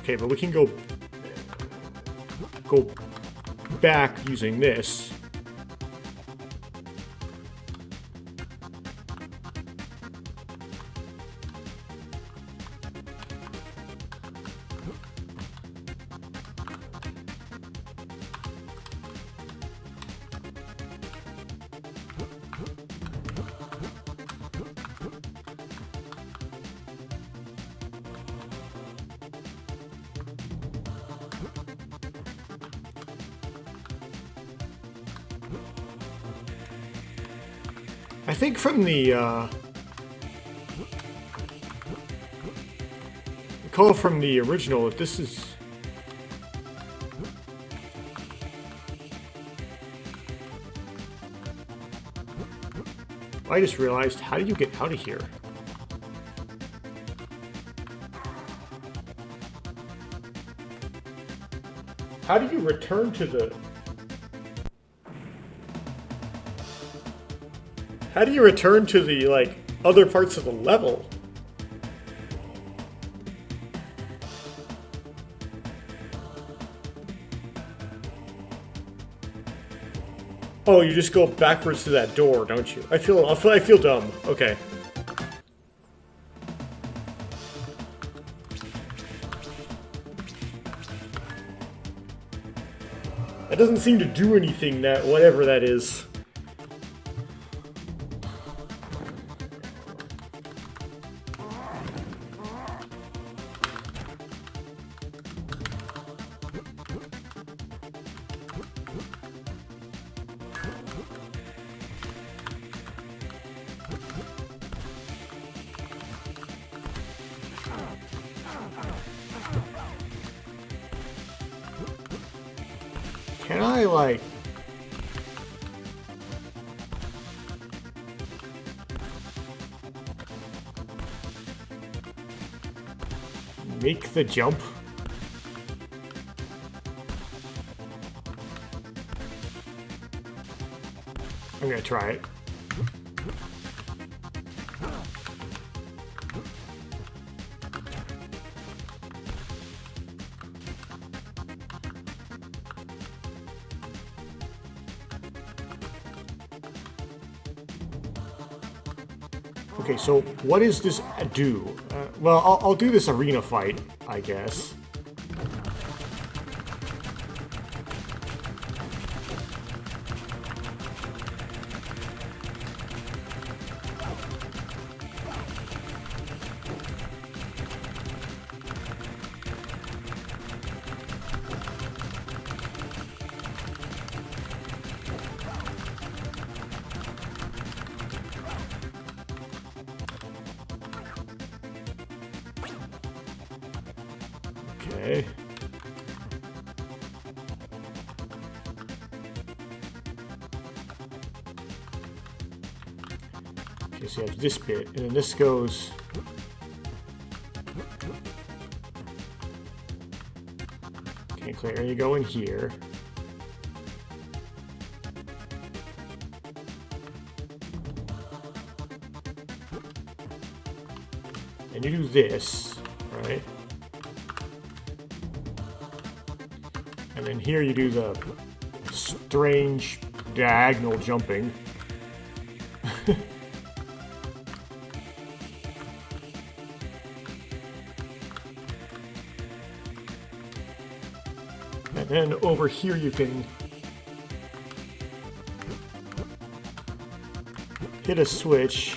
Okay, but we can go back using this. I think from the recall from the original that this is I just realized, how do you get out of here? How do you return to the... How do you return to the, like, other parts of the level? Oh, you just go backwards to that door, don't you? I feel dumb. Okay. That doesn't seem to do anything, that whatever that is. Can I, like... make the jump? I'm gonna try it. Okay, so what does this do? Well, I'll do this arena fight, I guess. Okay. Okay, so you have this bit, and then this goes... Okay, Claire, you go in here. And you do this, right? And then here you do the strange diagonal jumping. And then over here you can hit a switch.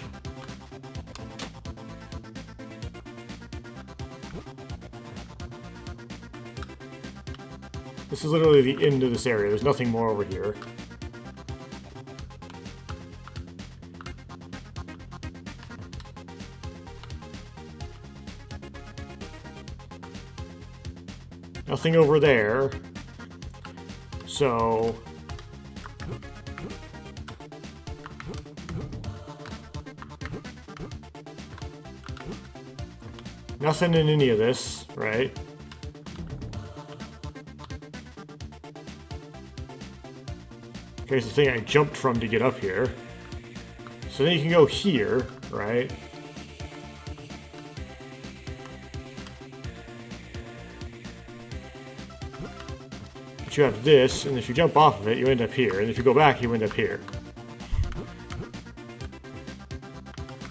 This is literally the end of this area. There's nothing more over here. Nothing over there. So... nothing in any of this, right? Here's the thing I jumped from to get up here. So then you can go here, right? But you have this, and if you jump off of it, you end up here. And if you go back, you end up here.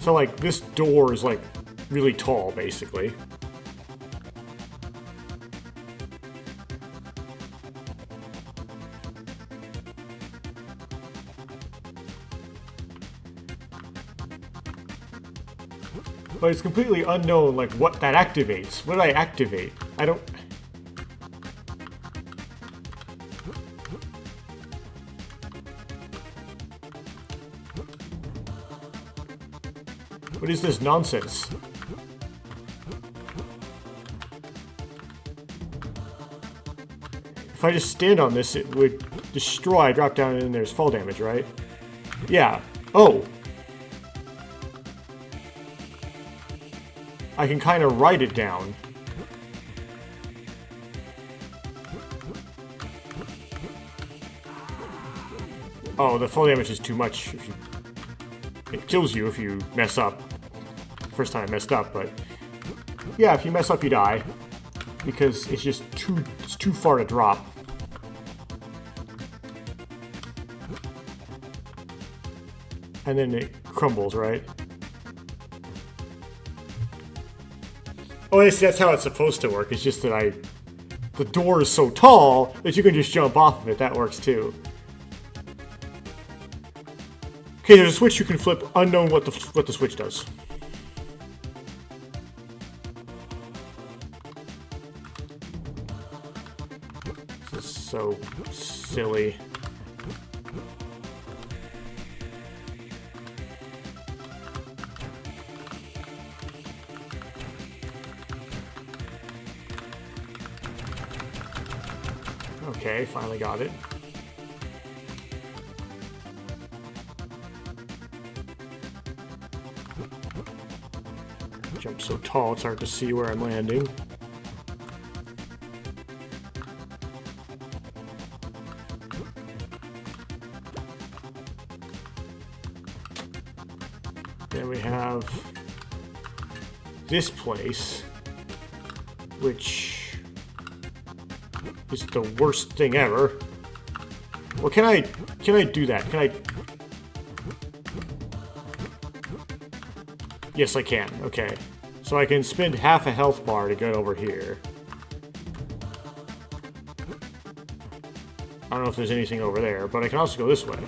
So, like, this door is, like, really tall, basically. But it's completely unknown, like, what that activates. What did I activate? I don't... What is this nonsense? If I just stand on this, it would destroy, drop down, and there's fall damage, right? Yeah. Oh! I can kind of write it down. Oh, the fall damage is too much. If you... it kills you if you mess up. First time I messed up, but yeah, if you mess up, you die because it's just too far to drop. And then it crumbles, right? Oh, I see, that's how it's supposed to work. It's just that the door is so tall that you can just jump off of it. That works too. Okay, there's a switch you can flip. Unknown what the switch does. This is so silly. Okay, finally got it. Jump so tall it's hard to see where I'm landing. Then we have this place, which is the worst thing ever. Well, can I do that? Can I? Yes, I can. Okay. So I can spend half a health bar to get over here. I don't know if there's anything over there, but I can also go this way.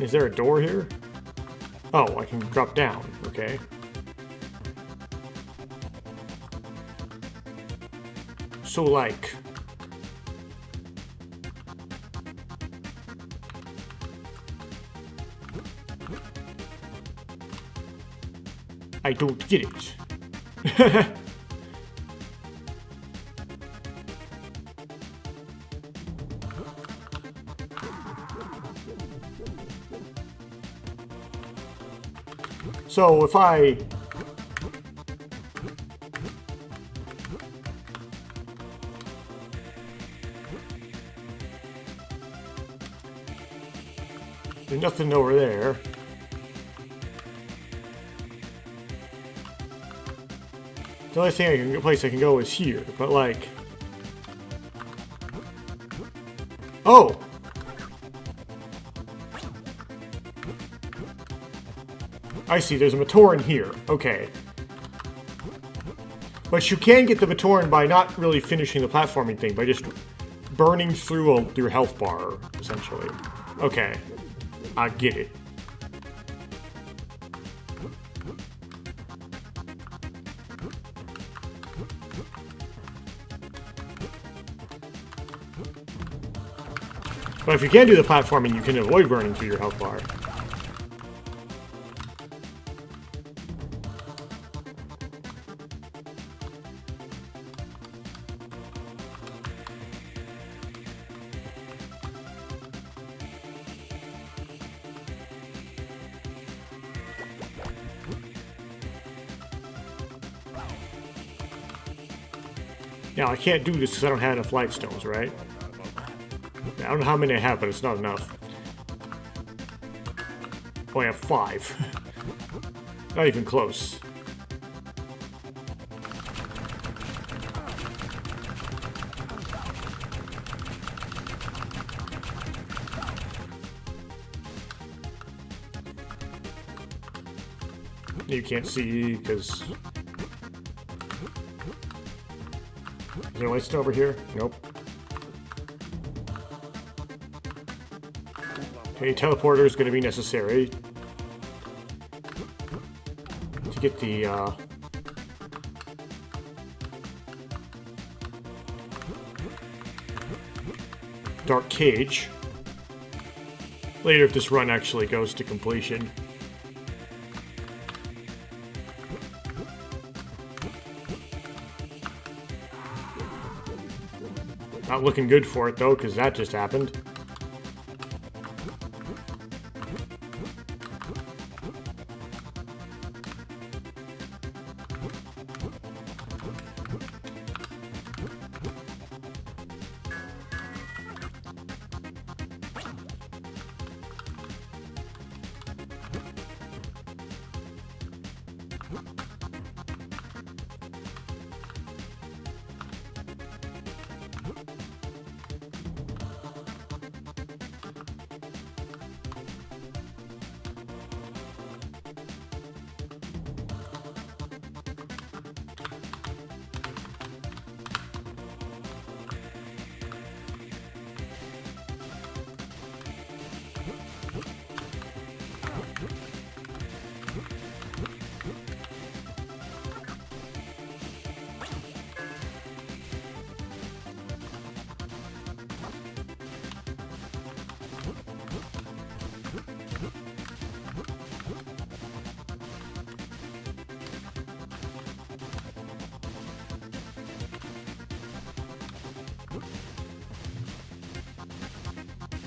Is there a door here? Oh, I can drop down. Okay. So, like... I don't get it. So if I... There's nothing over there. The only place I can go is here, but like... Oh! I see, there's a Matoran here. Okay. But you can get the Matoran by not really finishing the platforming thing, by just burning through your health bar, essentially. Okay. I get it. But if you can do the platforming, you can avoid burning through your health bar. Now, I can't do this because I don't have enough light stones, right? I don't know how many I have, but it's not enough. Oh, I have 5. Not even close. You can't see because... Is there a light stone over here? Nope. Okay, teleporter is going to be necessary to get the dark cage later if this run actually goes to completion. Not looking good for it, though, because that just happened.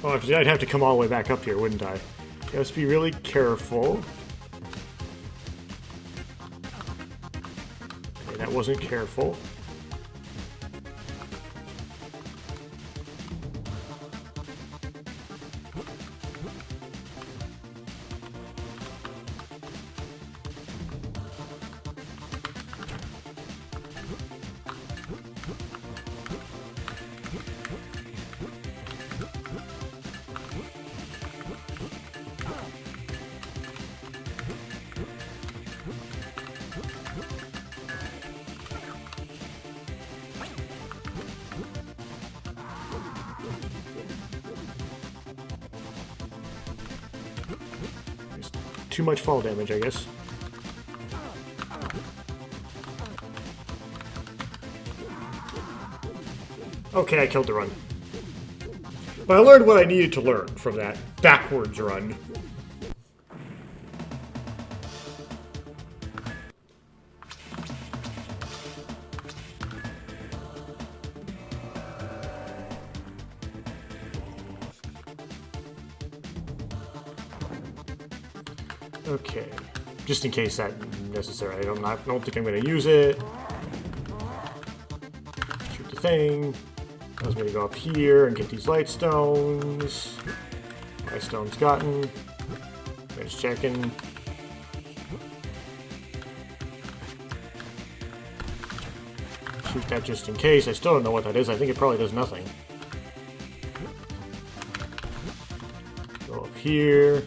Oh, I'd have to come all the way back up here, wouldn't I? Let's be really careful. Okay, that wasn't careful. Too much fall damage, I guess. Okay, I killed the run. But I learned what I needed to learn from that backwards run. Okay, just in case that's necessary. I don't think I'm going to use it. Shoot the thing. I was going to go up here and get these light stones. Light stones gotten. Just checking. Shoot that just in case. I still don't know what that is. I think it probably does nothing. Go up here.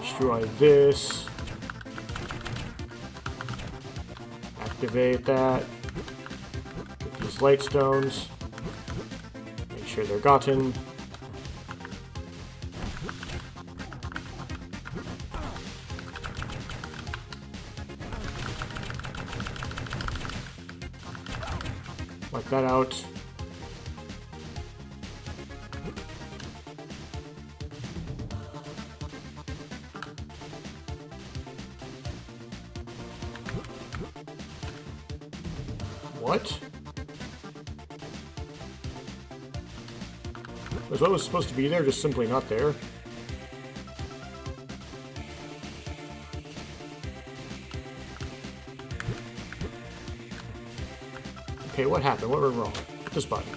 Destroy this. Activate that. Get these light stones. Make sure they're gotten. Wipe that out. What? Was what was supposed to be there just simply not there? Okay, what happened? What went wrong? This button.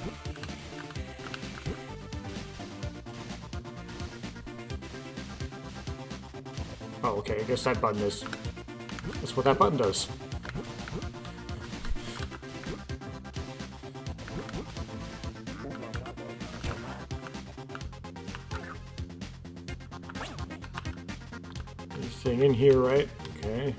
Oh, okay, I guess that button is... That's what that button does. Anything in here, right? Okay.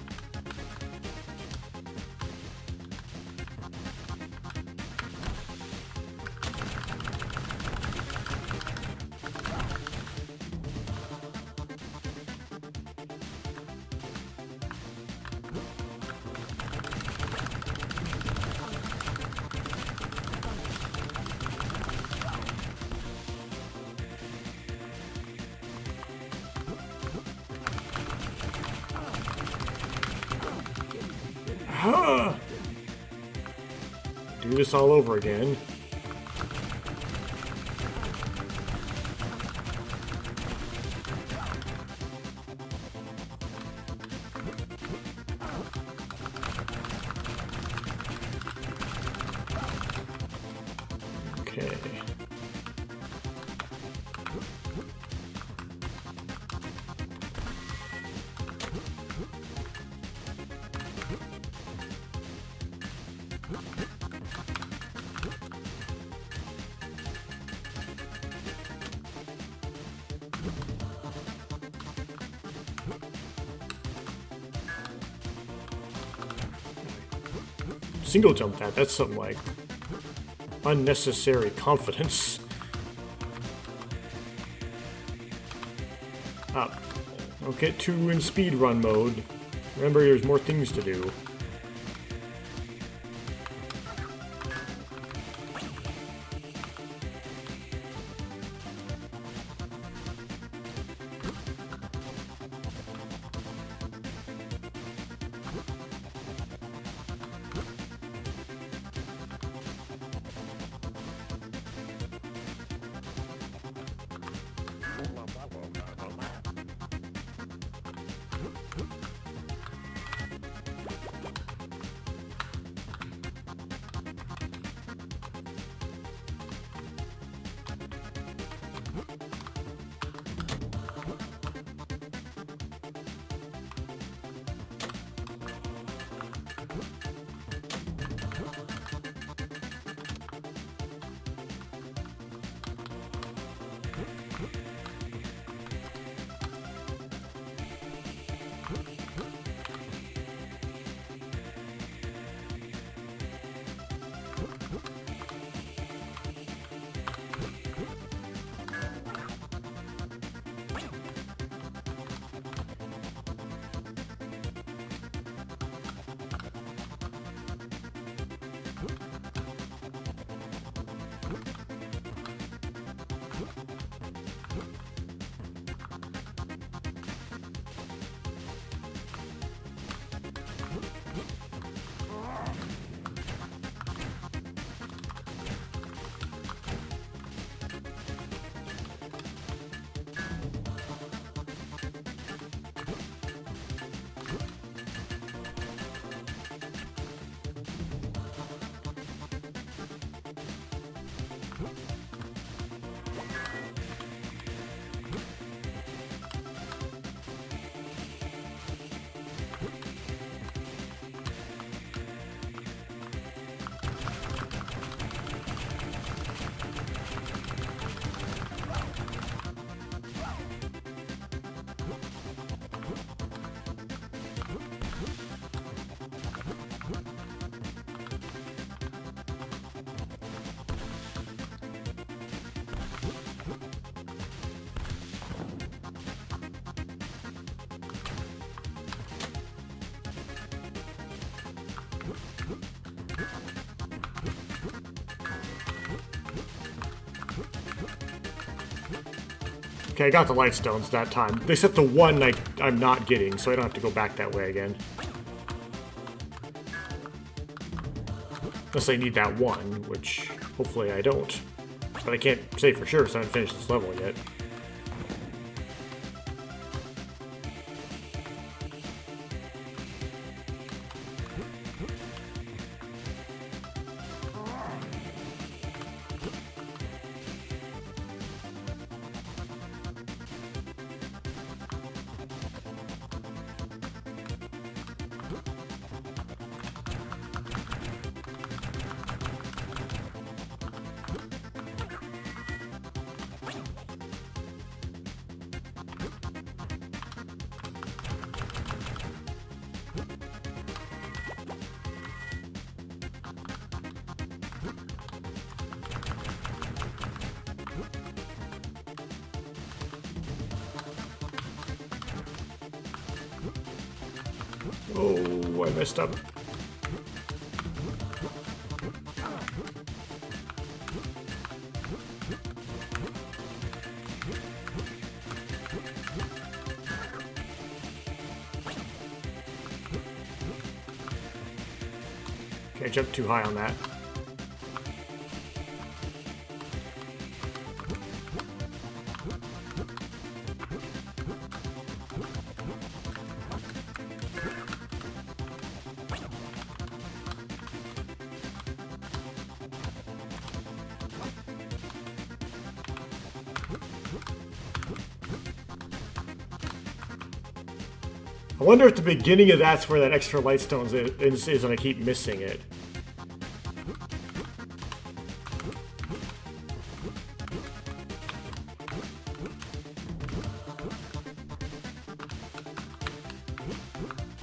Do this all over again. Okay. Single jump that, that's something like unnecessary confidence. Up. Don't get too in speed run mode. Remember, there's more things to do. Okay, I got the light stones that time. They set the one I'm not getting, so I don't have to go back that way again. Unless I need that one, which hopefully I don't. But I can't say for sure, so I haven't finished this level yet. Oh, I messed up. Okay, I jumped too high on that. I wonder if the beginning of that's where that extra light stone is and I keep missing it.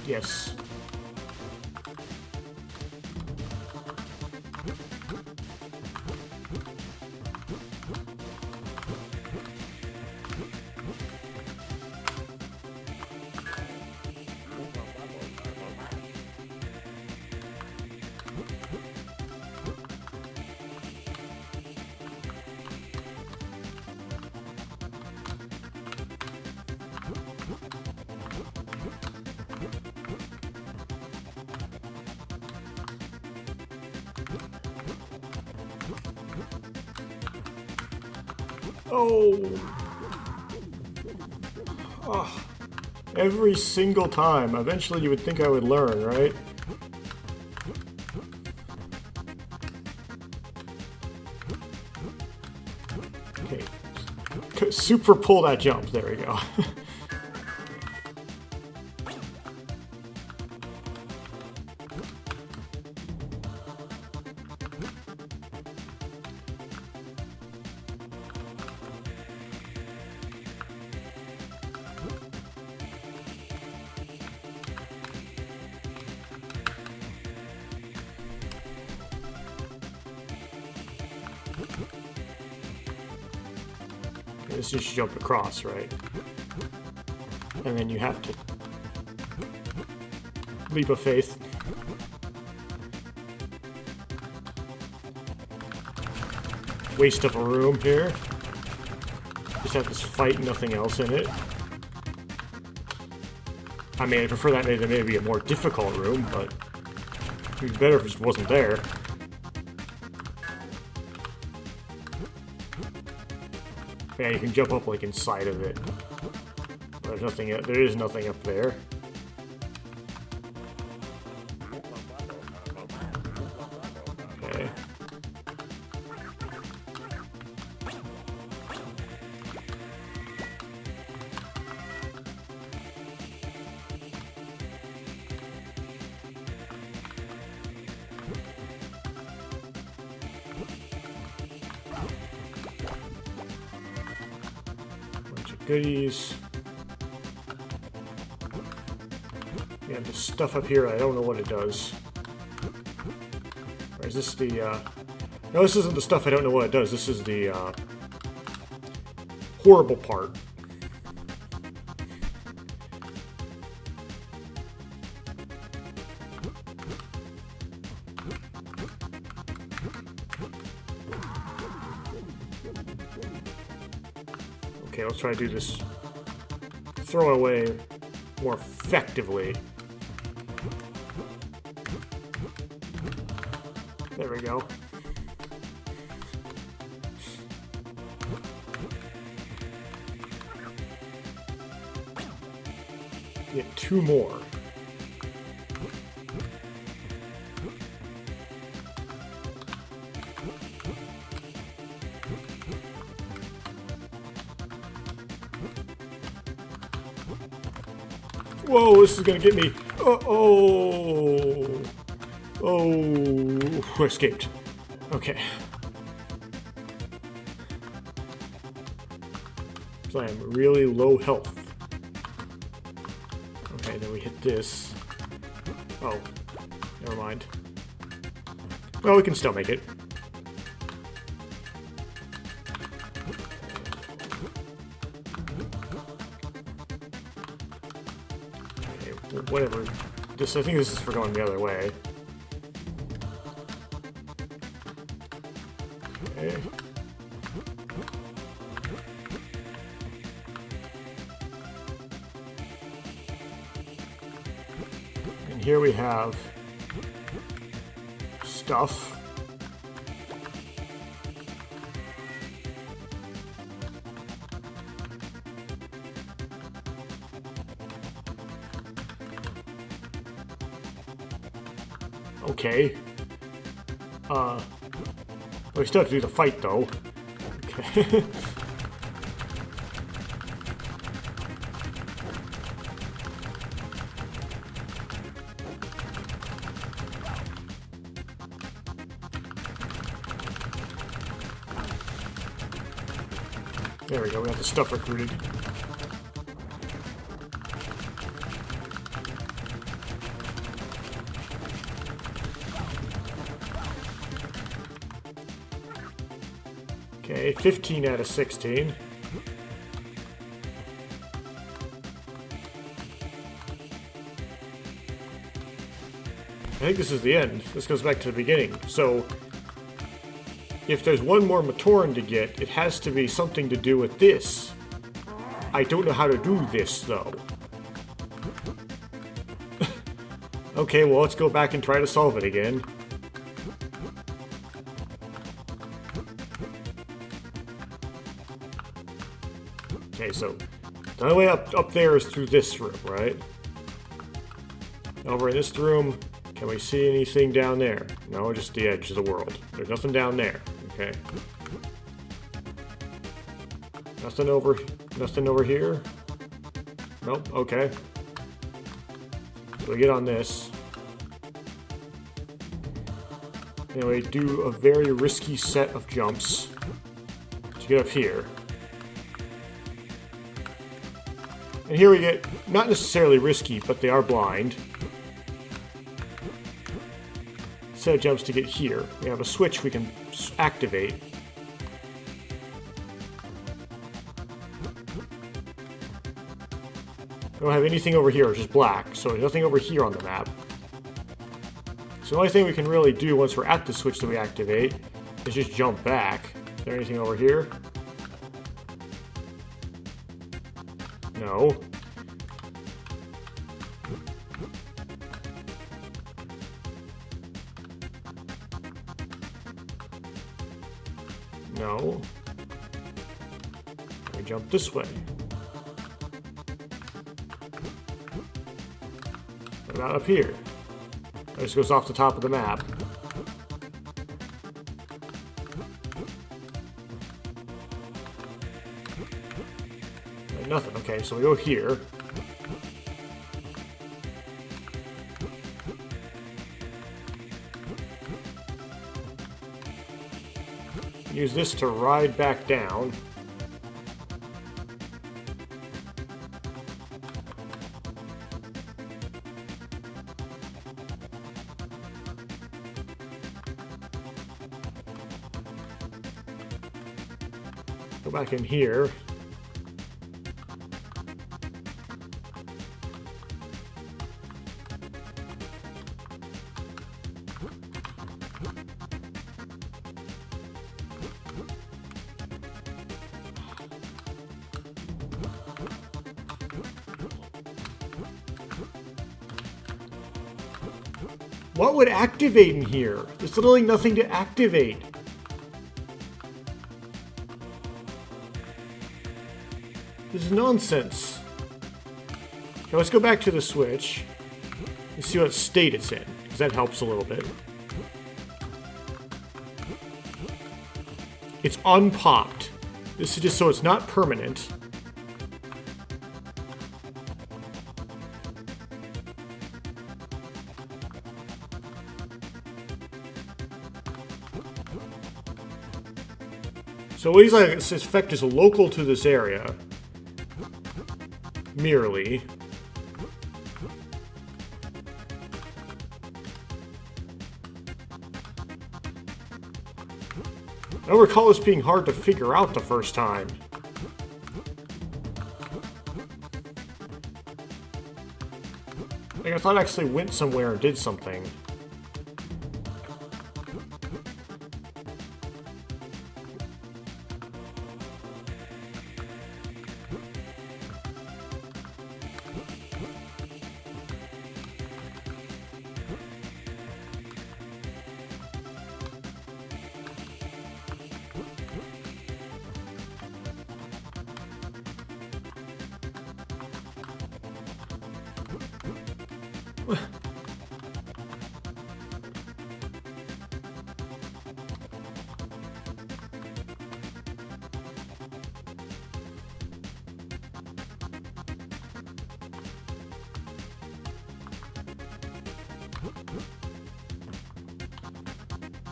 Yes. Oh. Every single time. Eventually you would think I would learn, right? Okay. Super pull that jump. There we go. This is jump across, right? And then you have to leap of faith. Waste of a room here. Just have this fight, nothing else in it. I mean, I prefer that maybe a more difficult room, but it'd be better if it just wasn't there. Yeah, you can jump up like inside of it. There's nothing. There is nothing up there. Okay. Goodies. Yeah, the stuff up here, I don't know what it does. Or is this the, No, this isn't the stuff I don't know what it does. This is the, horrible part. Okay, let's try to do this throw away more effectively. There we go. Get two more. Whoa, this is gonna get me. Oh, escaped. Okay. So I am really low health. Okay, then we hit this. Oh, never mind. Well, we can still make it. Whatever. I think this is for going the other way. Okay. And here we have stuff. Okay. We still have to do the fight, though. Okay. There we go, we got the stuff recruited. Okay, 15 out of 16. I think this is the end. This goes back to the beginning. So, if there's one more Matoran to get, it has to be something to do with this. I don't know how to do this, though. Okay, well, let's go back and try to solve it again. Okay, so the only way up there is through this room, right? Over in this room, can we see anything down there? No, just the edge of the world. There's nothing down there. Okay. Nothing over here? Nope, okay. So we get on this. Anyway, do a very risky set of jumps to get up here. And here we get, not necessarily risky, but they are blind. Set of jumps to get here. We have a switch we can activate. We don't have anything over here, it's just black, so there's nothing over here on the map. So the only thing we can really do once we're at the switch that we activate is just jump back. Is there anything over here? No. No. We jump this way. What about up here? This goes off the top of the map. Nothing. Okay, so we go here. Use this to ride back down. Go back in here. What would activate in here? There's literally nothing to activate. This is nonsense. Now let's go back to the switch and see what state it's in, because that helps a little bit. It's unpopped. This is just so it's not permanent. So what he's like, this effect is local to this area. Merely. I don't recall this being hard to figure out the first time. Like, I thought I actually went somewhere and did something.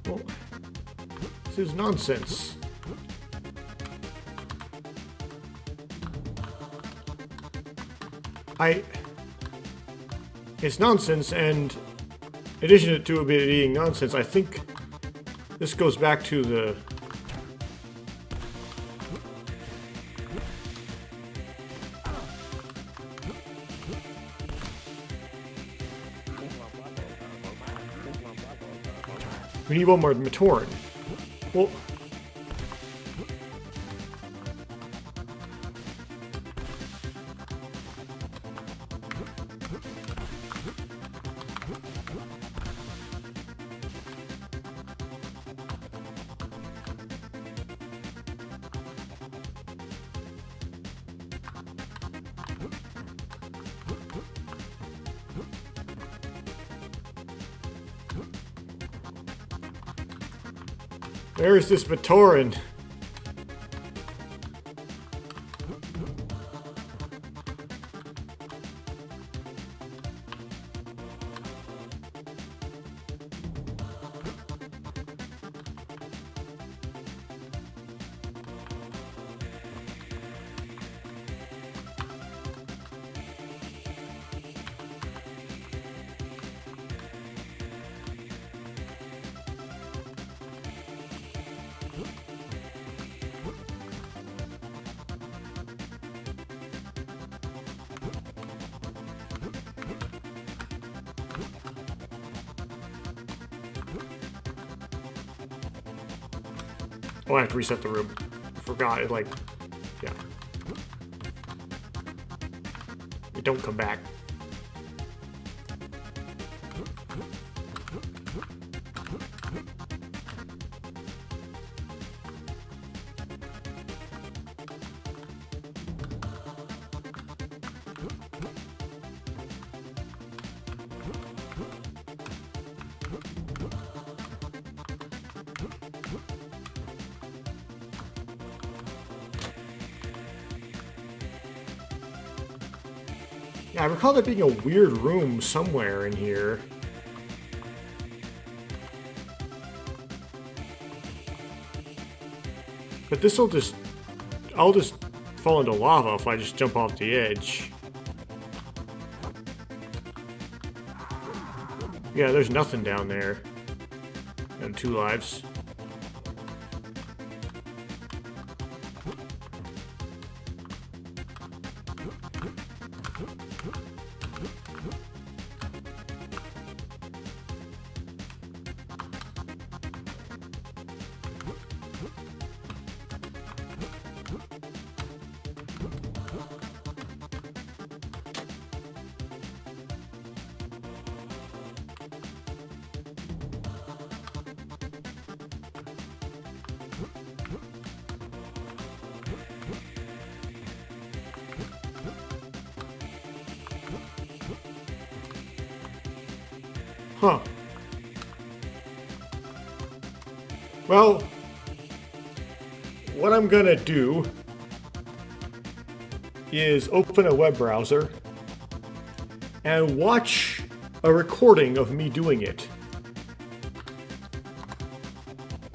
Well, this is nonsense. It's nonsense, and in addition to it being nonsense, I think this goes back to the... We need one more Matoran. Well... Where is this Matoran? Oh, I have to reset the room. I forgot, it like, yeah. It don't come back. Yeah, I recall there being a weird room somewhere in here. But this'll just... I'll just fall into lava if I just jump off the edge. Yeah, there's nothing down there. And 2 lives. Huh. Well, what I'm gonna do is open a web browser and watch a recording of me doing it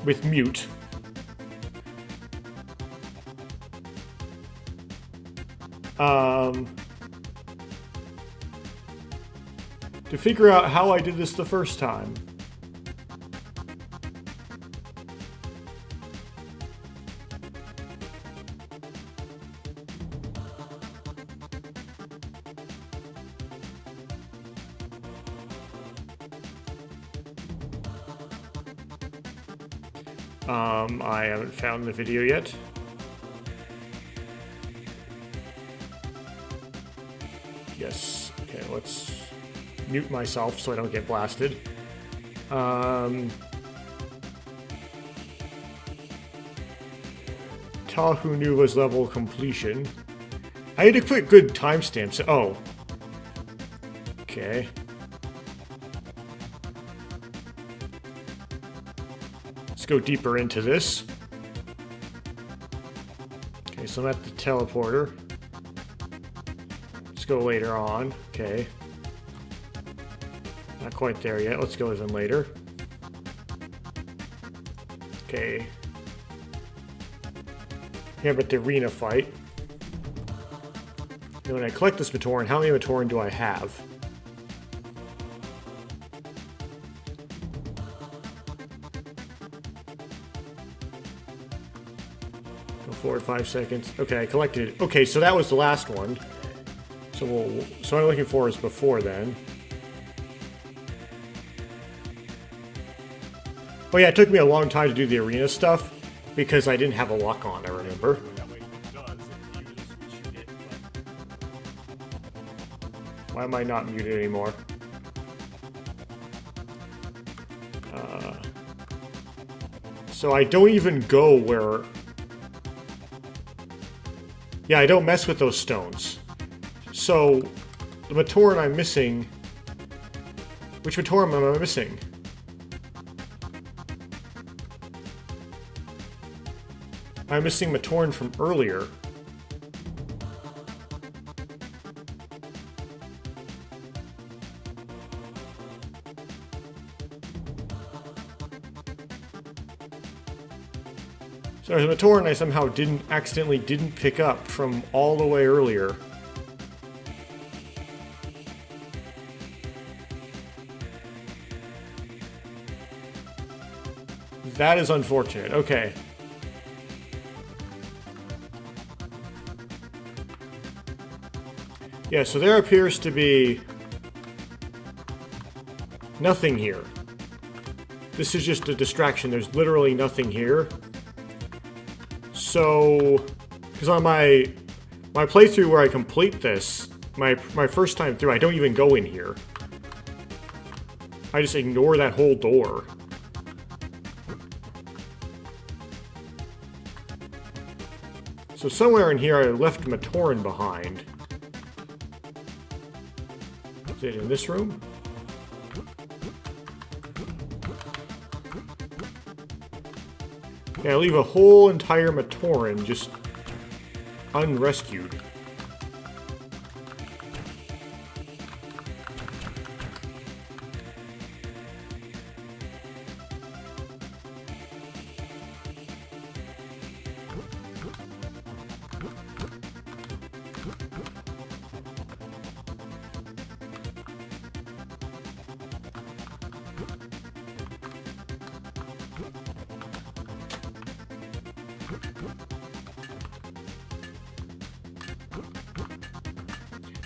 with mute. To figure out how I did this the first time. I haven't found the video yet. Yes. Okay, let's mute myself so I don't get blasted. Tahu Nuva's level completion. I need to put good timestamps. Oh. Okay. Let's go deeper into this. Okay, so I'm at the teleporter. Let's go later on. Okay. Not quite there yet. Let's go even later. Okay. Here, but the arena fight. And when I collect this Matoran, how many Matoran do I have? Go forward 5 seconds. Okay, I collected. Okay, so that was the last one. So so what I'm looking for is before then. Oh yeah, it took me a long time to do the arena stuff because I didn't have a lock on, I remember. Why am I not muted anymore? So I don't even go where... Yeah, I don't mess with those stones. So, the Matoran I'm missing... Which Matoran am I missing? I'm missing Matoran from earlier. So there's a Matoran I somehow accidentally didn't pick up from all the way earlier. That is unfortunate. Okay. Yeah, so there appears to be nothing here. This is just a distraction. There's literally nothing here. So, because on my playthrough where I complete this, my first time through, I don't even go in here. I just ignore that whole door. So somewhere in here I left Matoran behind. Is it in this room? Yeah, I leave a whole entire Matoran just unrescued.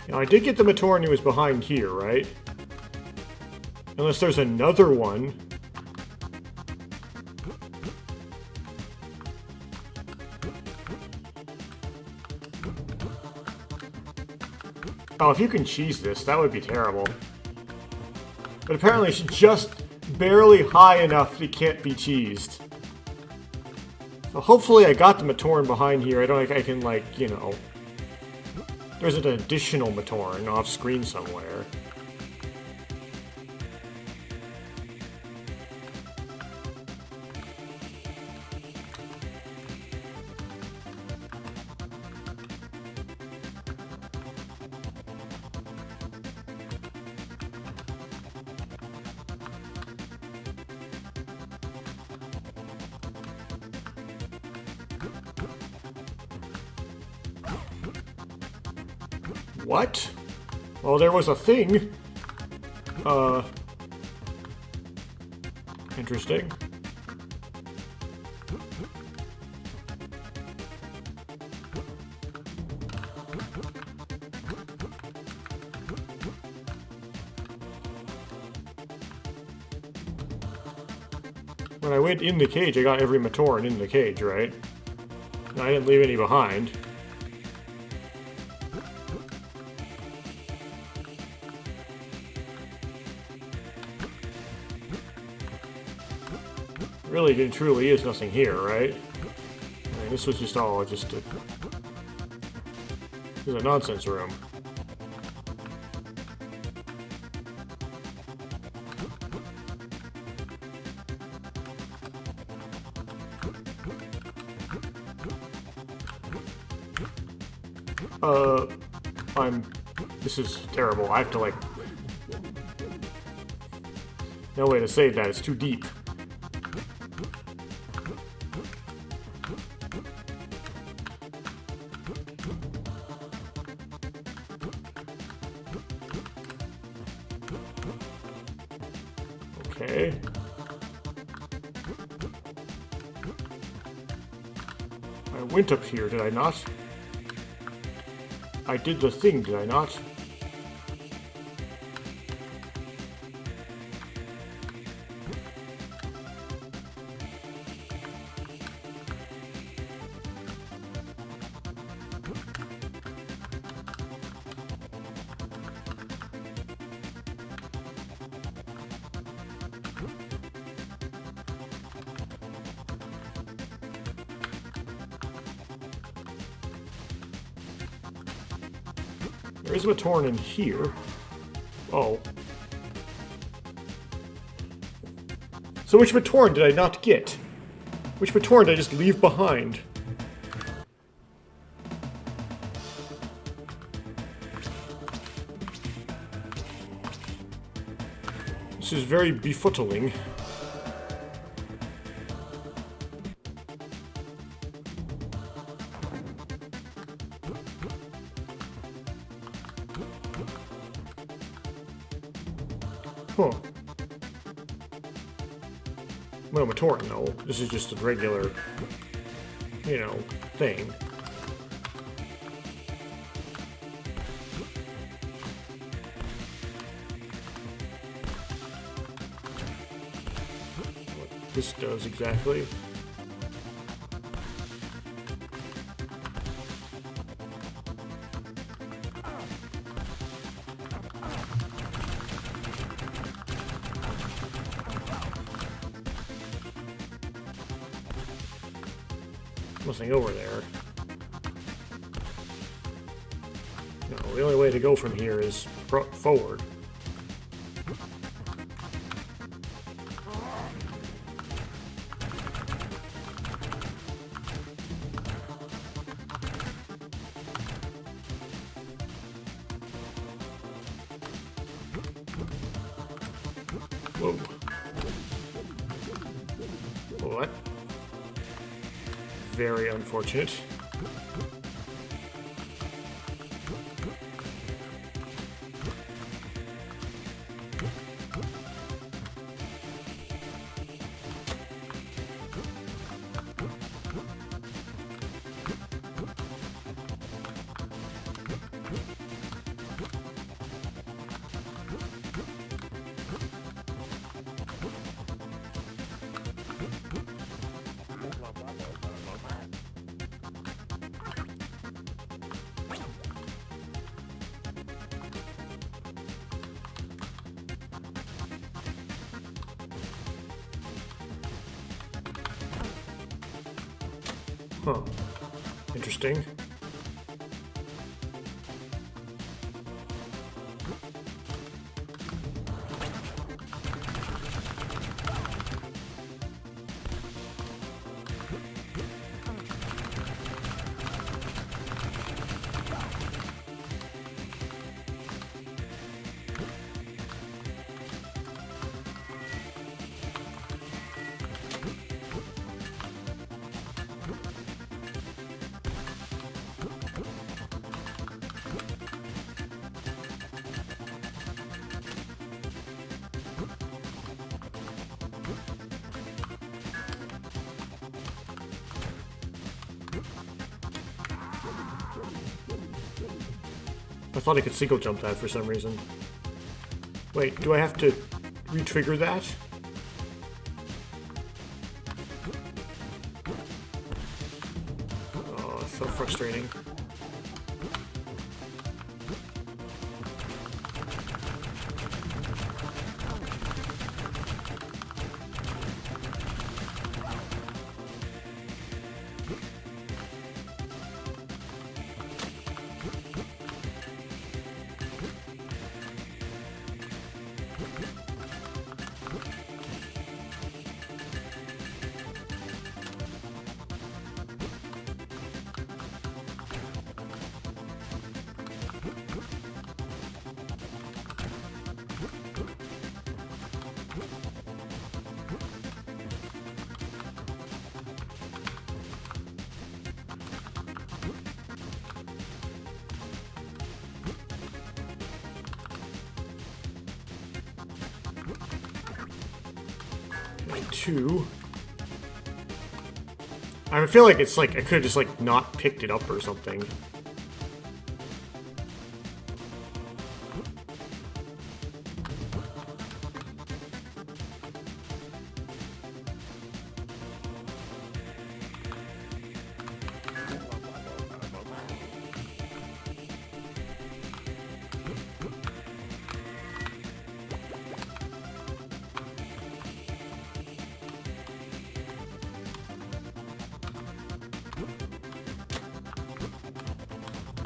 Now, I did get the Matoran who was behind here, right? Unless there's another one. Oh, if you can cheese this, that would be terrible. But apparently it's just barely high enough that it can't be cheesed. So hopefully I got the Matoran behind here. I don't think I can, like, you know... There's an additional Matoran off screen somewhere. What? Well, there was a thing. Interesting. When I went in the cage, I got every Matoran in the cage, right? And I didn't leave any behind. Really and truly is nothing here, right? I mean, this was just all just a... This is a nonsense room. This is terrible. I have to, like... No way to save that. It's too deep. Okay. I went up here, did I not? I did the thing, did I not? There is a torn in here. Oh. So which Matorn did I not get? Which Matorn did I just leave behind? This is very befuddling. Huh. Well, Matorn, no. This is just a regular, you know, thing. What this does exactly. Nothing over there. No, the only way to go from here is forward. Whoa. What? Very unfortunate. Huh. Interesting. I thought I could single jump that for some reason. Wait, do I have to re-trigger that? Oh, it's so frustrating. Okay, 2. I feel like it's like I could have just like not picked it up or something.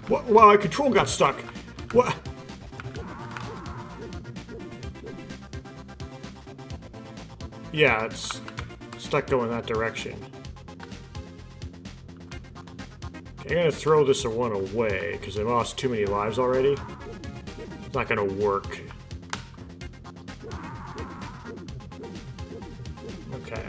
What? Wow, my control got stuck. What? Yeah, it's stuck going that direction. Okay, I'm gonna throw this one away because I lost too many lives already. It's not gonna work. Okay.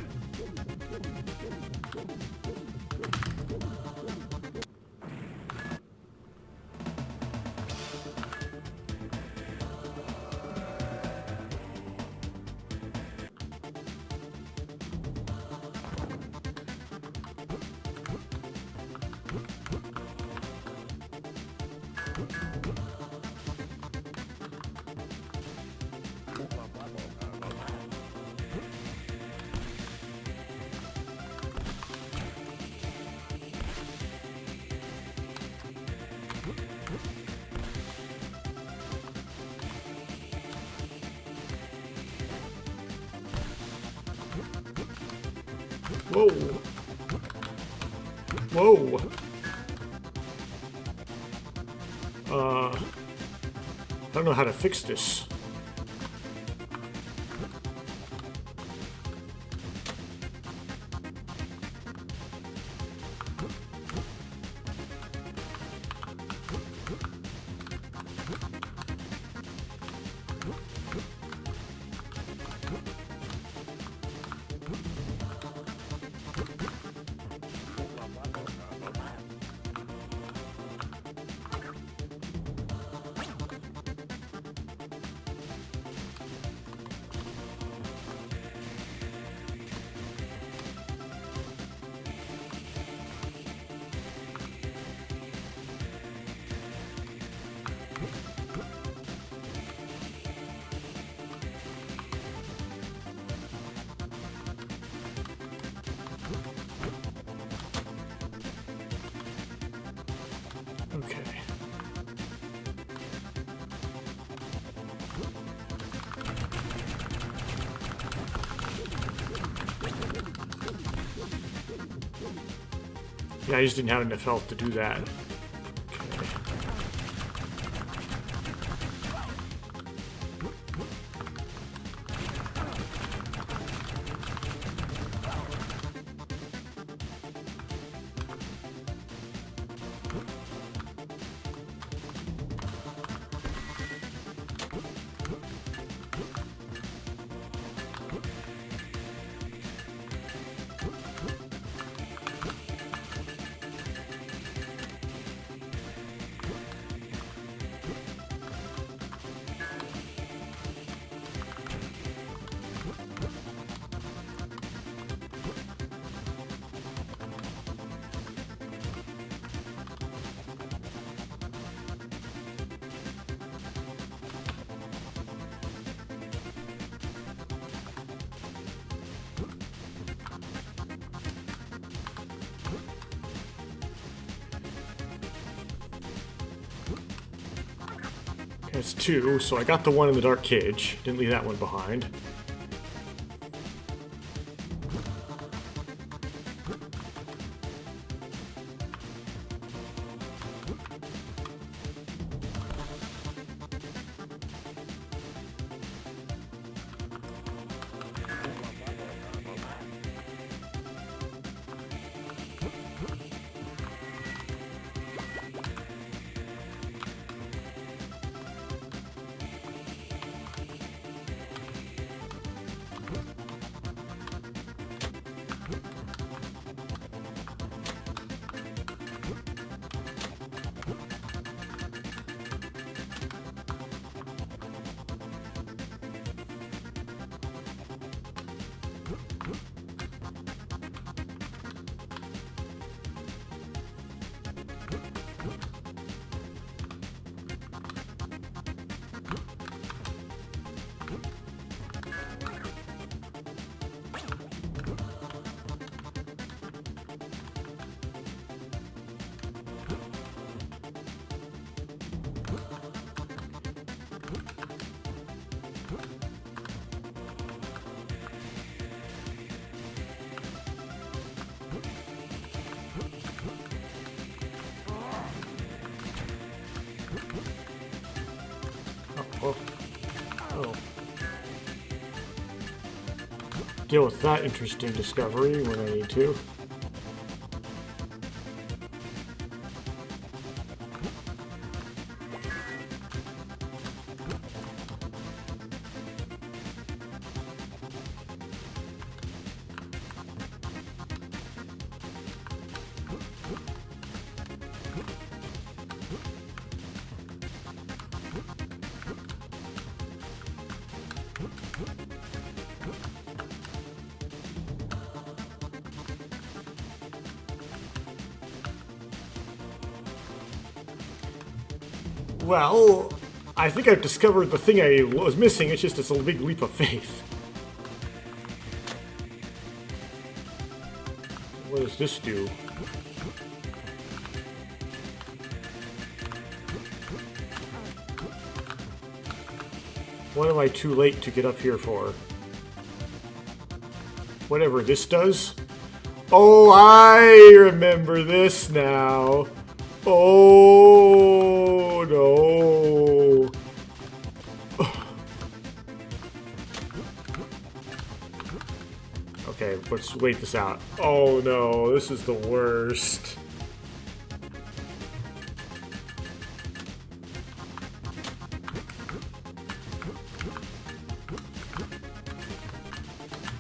Whoa. Whoa. I don't know how to fix this. Okay. Yeah, I just didn't have enough health to do that. Okay. That's 2, so I got the one in the dark cage. Didn't leave that one behind. deal with that interesting discovery when I need to. Well, I think I've discovered the thing I was missing. It's just a big leap of faith. What does this do? What am I too late to get up here for? Whatever this does? Oh, I remember this now. Oh, no. Okay, let's wait this out. Oh, no, this is the worst.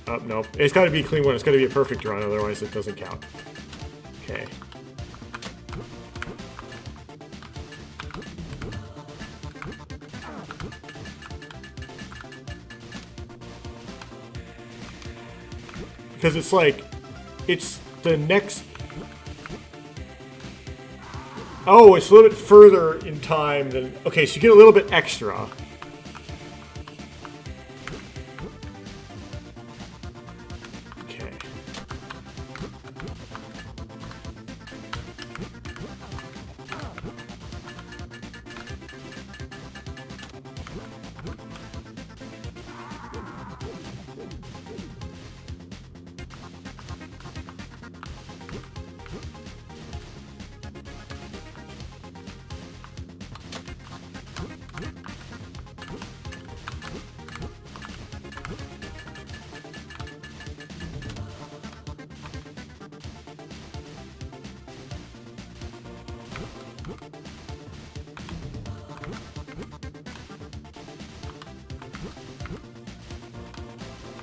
Oh, no. It's got to be a clean one. It's got to be a perfect run, otherwise it doesn't count. Okay. Because it's like, it's the next... Oh, it's a little bit further in time than... Okay, so you get a little bit extra. Okay.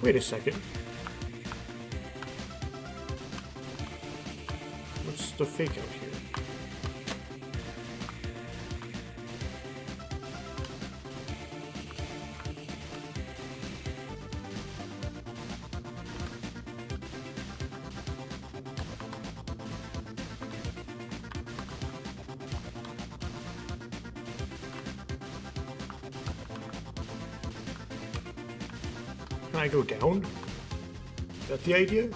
Wait a second. What's the fake out here? Can I go down? Is that the idea?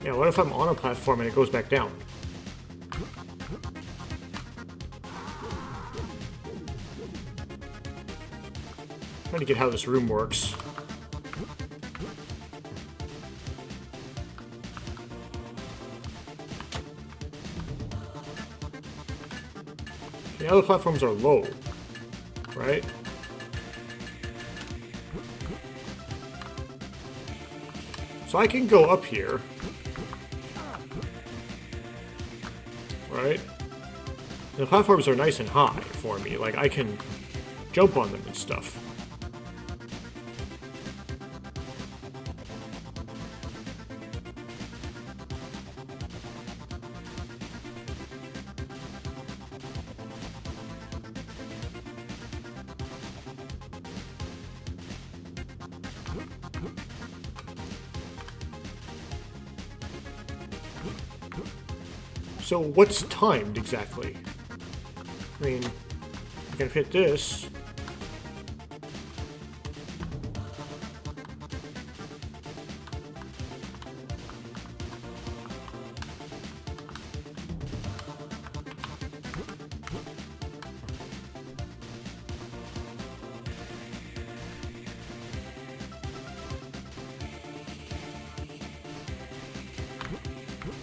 Yeah, what if I'm on a platform and it goes back down? Trying to get how this room works. The other platforms are low, right? So I can go up here, right? The platforms are nice and high for me, like I can jump on them and stuff. So what's timed exactly? I mean, I can hit this.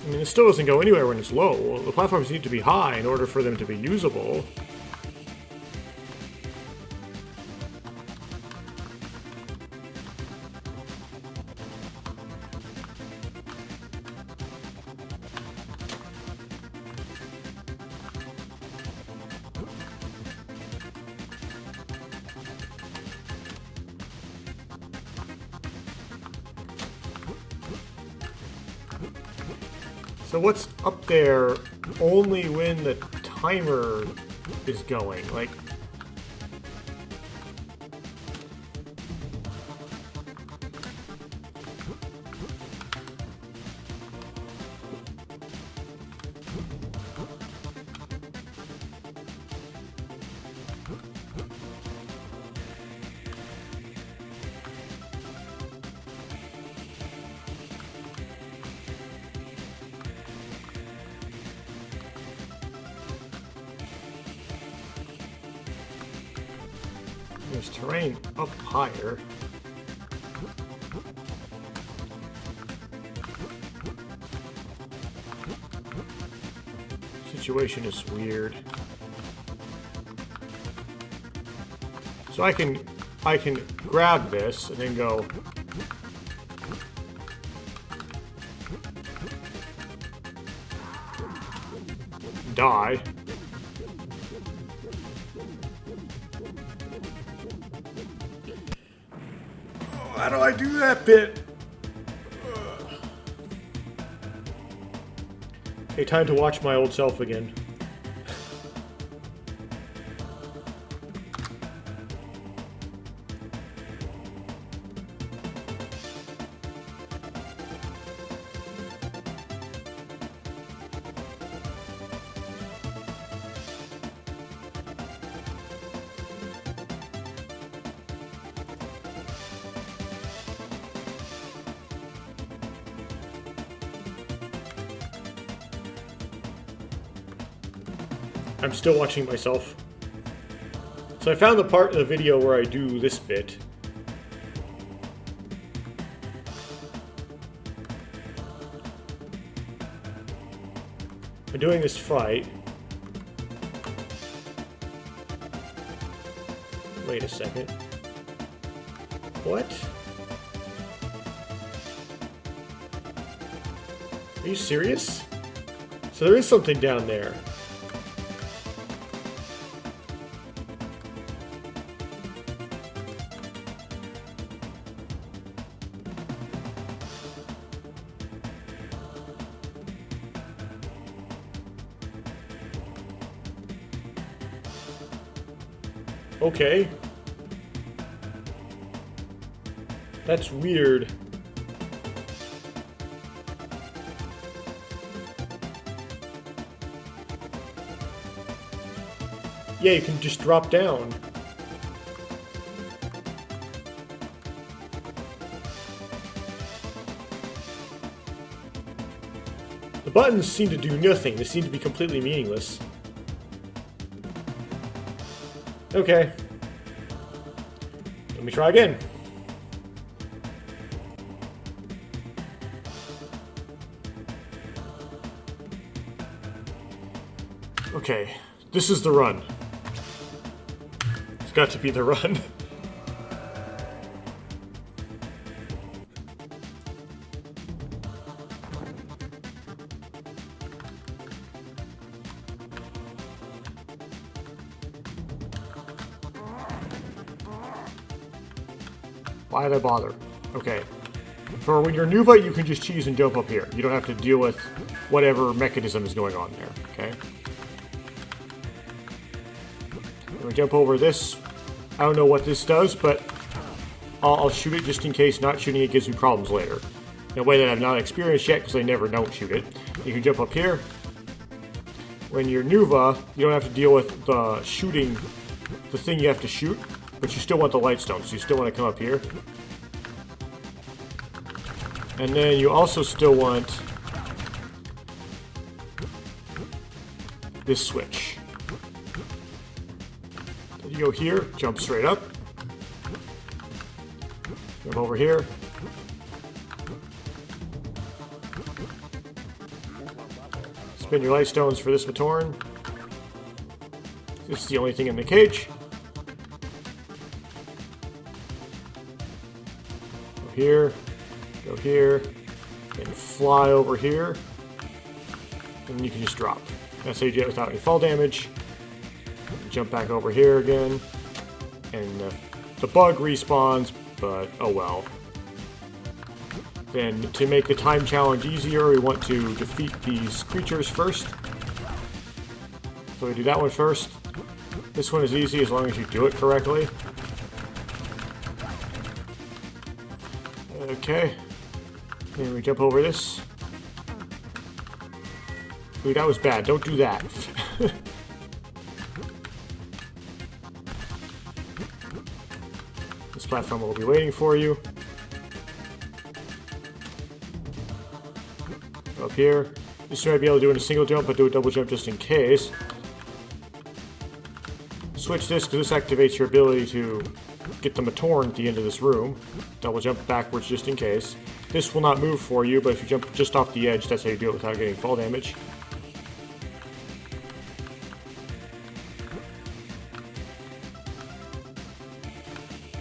I mean, it still doesn't go anywhere when it's low. The platforms need to be high in order for them to be usable. So what's up there only when the timer is going? Like... There's terrain up higher. Situation is weird. So I can grab this and then go die. How do I do that bit? Okay, time to watch my old self again. I'm still watching myself. So I found the part of the video where I do this bit. I'm doing this fight. Wait a second. What? Are you serious? So there is something down there. Okay. That's weird. Yeah, you can just drop down. The buttons seem to do nothing. They seem to be completely meaningless. Okay. Let me try again. Okay, this is the run. It's got to be the run. Why did I bother? Okay. For when you're Nuva, you can just cheese and jump up here. You don't have to deal with whatever mechanism is going on there, okay? I'm gonna jump over this. I don't know what this does, but I'll shoot it just in case not shooting it gives me problems later. In a way that I've not experienced yet, because I never don't shoot it. You can jump up here. When you're Nuva, you don't have to deal with the shooting, the thing you have to shoot, but you still want the light stone, so you still want to come up here. And then you also still want this switch. So you go here, jump straight up. Jump over here. Spin your light stones for this Matoran. This is the only thing in the cage. Go here, and fly over here, and you can just drop. That's how you do it without any fall damage. Jump back over here again, and the bug respawns, but oh well. Then, to make the time challenge easier, we want to defeat these creatures first. So we do that one first. This one is easy as long as you do it correctly. Okay. Then we jump over this. Ooh, that was bad. Don't do that. This platform will be waiting for you. Go up here. This you might be able to do in a single jump, but do a double jump just in case. Switch this, because this activates your ability to get the Matorn at the end of this room. Double jump backwards just in case. This will not move for you, but if you jump just off the edge, that's how you do it without getting fall damage.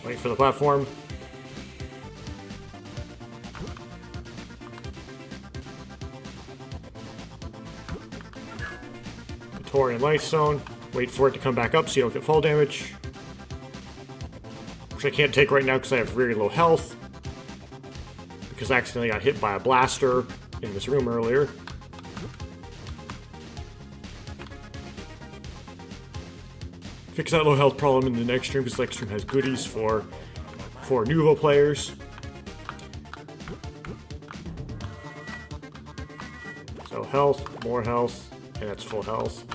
Wait for the platform. Matorn and Lightstone. Wait for it to come back up so you don't get fall damage. Which I can't take right now because I have very low health. Because I accidentally got hit by a blaster in this room earlier. Fix that low health problem in the next room because the next room has goodies for Nuva players. So health, more health, and that's full health.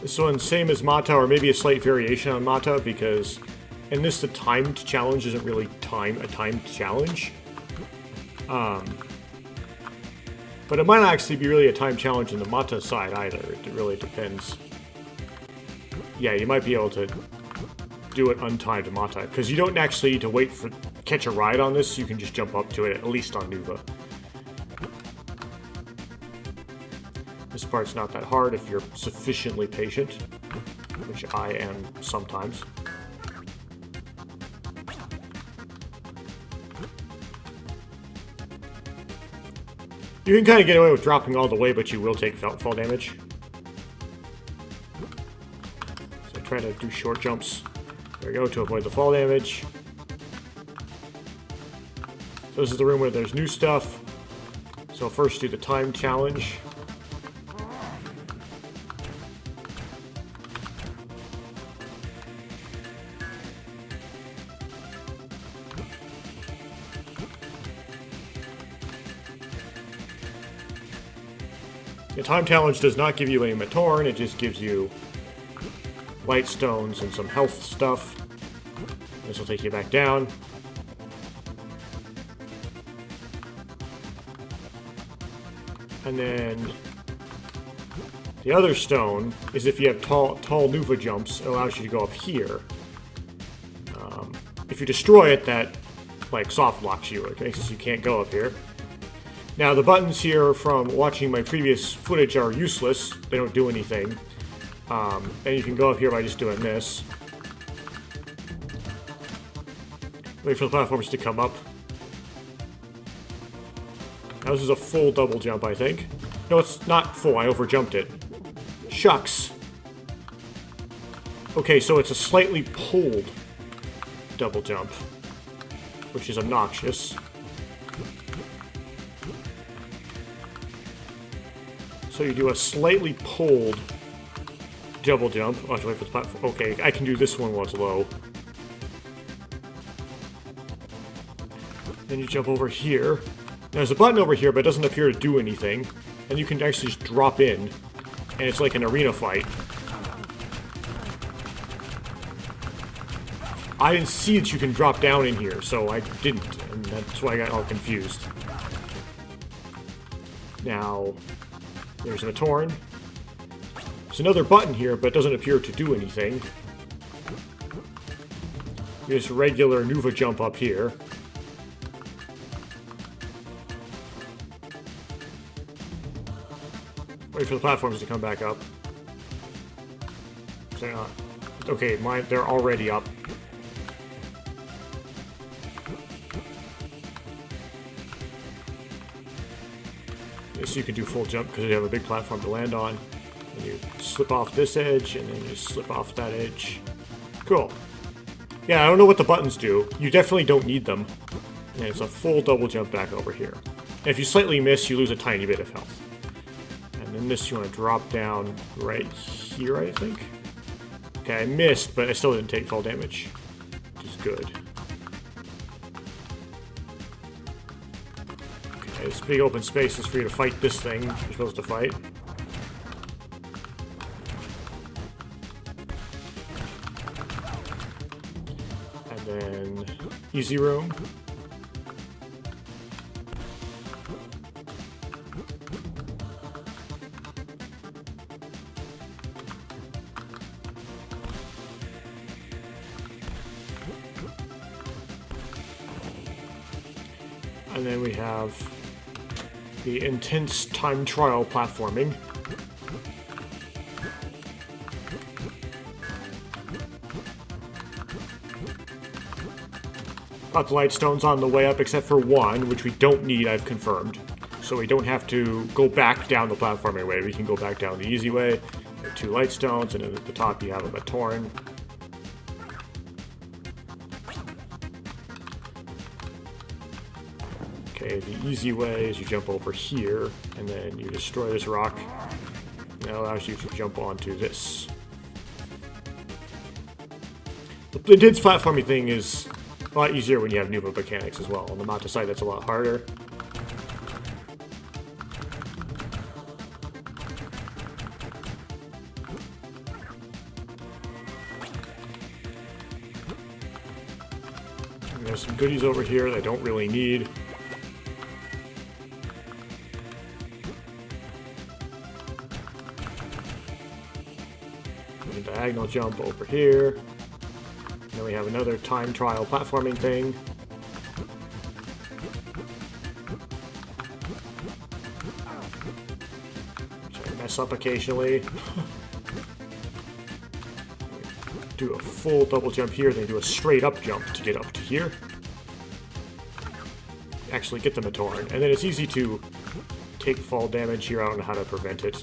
This one, same as Mata, or maybe a slight variation on Mata, because in this the timed challenge isn't really a timed challenge. But it might not actually be really a timed challenge in the Mata side either. It really depends. Yeah, you might be able to do it untimed Mata, because you don't actually need to wait for catch a ride on this. You can just jump up to it, at least on Nuva. This part's not that hard if you're sufficiently patient, which I am sometimes. You can kind of get away with dropping all the way, but you will take fall damage. So try to do short jumps. There we go, to avoid the fall damage. So this is the room where there's new stuff. So first do the time challenge. The time challenge does not give you any Matorn, it just gives you light stones and some health stuff. This will take you back down. And then the other stone is if you have tall Nuva jumps, it allows you to go up here. If you destroy it, that like soft locks you, okay, so you can't go up here. Now, the buttons here from watching my previous footage are useless. They don't do anything. And you can go up here by just doing this. Wait for the platforms to come up. Now, this is a full double jump, I think. No, it's not full. I overjumped it. Shucks. Okay, so it's a slightly pulled double jump, which is obnoxious. So you do a slightly pulled double jump. Oh, I have to wait for the platform. Okay, I can do this one while it's low. Then you jump over here. There's a button over here, but it doesn't appear to do anything. And you can actually just drop in, and it's like an arena fight. I didn't see that you can drop down in here, so I didn't, and that's why I got all confused. Now, there's a Matorn. There's another button here, but it doesn't appear to do anything. There's a regular Nuva jump up here. Wait for the platforms to come back up. They're not. Okay, they're already up. So you can do full jump because you have a big platform to land on. And you slip off this edge, and then you slip off that edge. Cool. Yeah, I don't know what the buttons do. You definitely don't need them. And it's a full double jump back over here. And if you slightly miss, you lose a tiny bit of health. And then this, you want to drop down right here, I think. Okay, I missed, but I still didn't take fall damage, which is good. Okay, this big open space is for you to fight this thing you're supposed to fight. And then easy room. And then we have the intense time trial platforming. Got the light stones on the way up except for one, which we don't need, I've confirmed. So we don't have to go back down the platforming way. We can go back down the easy way. There are 2 light stones, and then at the top you have a torn. Okay, the easy way is you jump over here, and then you destroy this rock. And that allows you to jump onto this. The intense platforming thing is a lot easier when you have Nuva mechanics as well. On the Mata side, that's a lot harder. And there's some goodies over here that I don't really need. Diagonal jump over here. And then we have another time trial platforming thing. Which I mess up occasionally. Do a full double jump here, then do a straight up jump to get up to here. Actually get the Matoran. And then it's easy to take fall damage here. I don't know how to prevent it.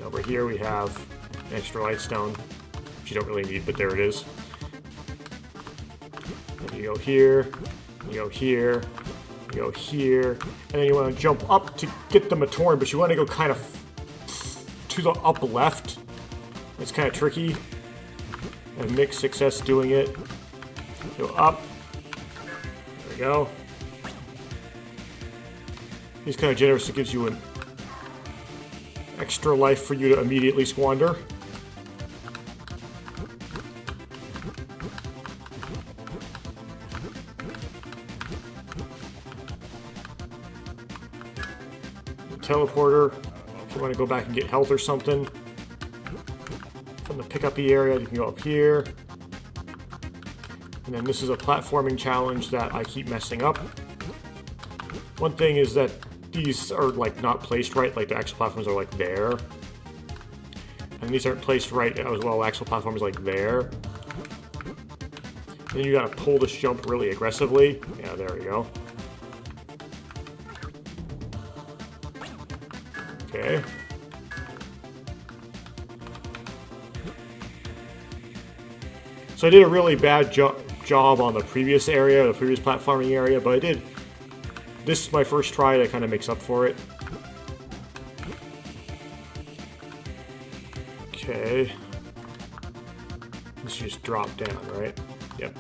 Over here we have an extra light stone, which you don't really need, but there it is. And you go here, you go here, you go here, and then you want to jump up to get the Matoran, but you want to go kind of to the up left. It's kind of tricky. And mixed success doing it. Go up. There we go. He's kind of generous. It gives you an extra life for you to immediately squander. The teleporter, if you want to go back and get health or something. From the pick-up-y area, you can go up here. And then this is a platforming challenge that I keep messing up. One thing is that these are like not placed right, like the actual platforms are like there. And these aren't placed right as well, actual platforms like there. Then you gotta pull this jump really aggressively. Yeah, there we go. Okay. So I did a really bad job on the previous area, the previous platforming area, but I did. This is my first try that kind of makes up for it. Okay. This just drop down, right? Yep.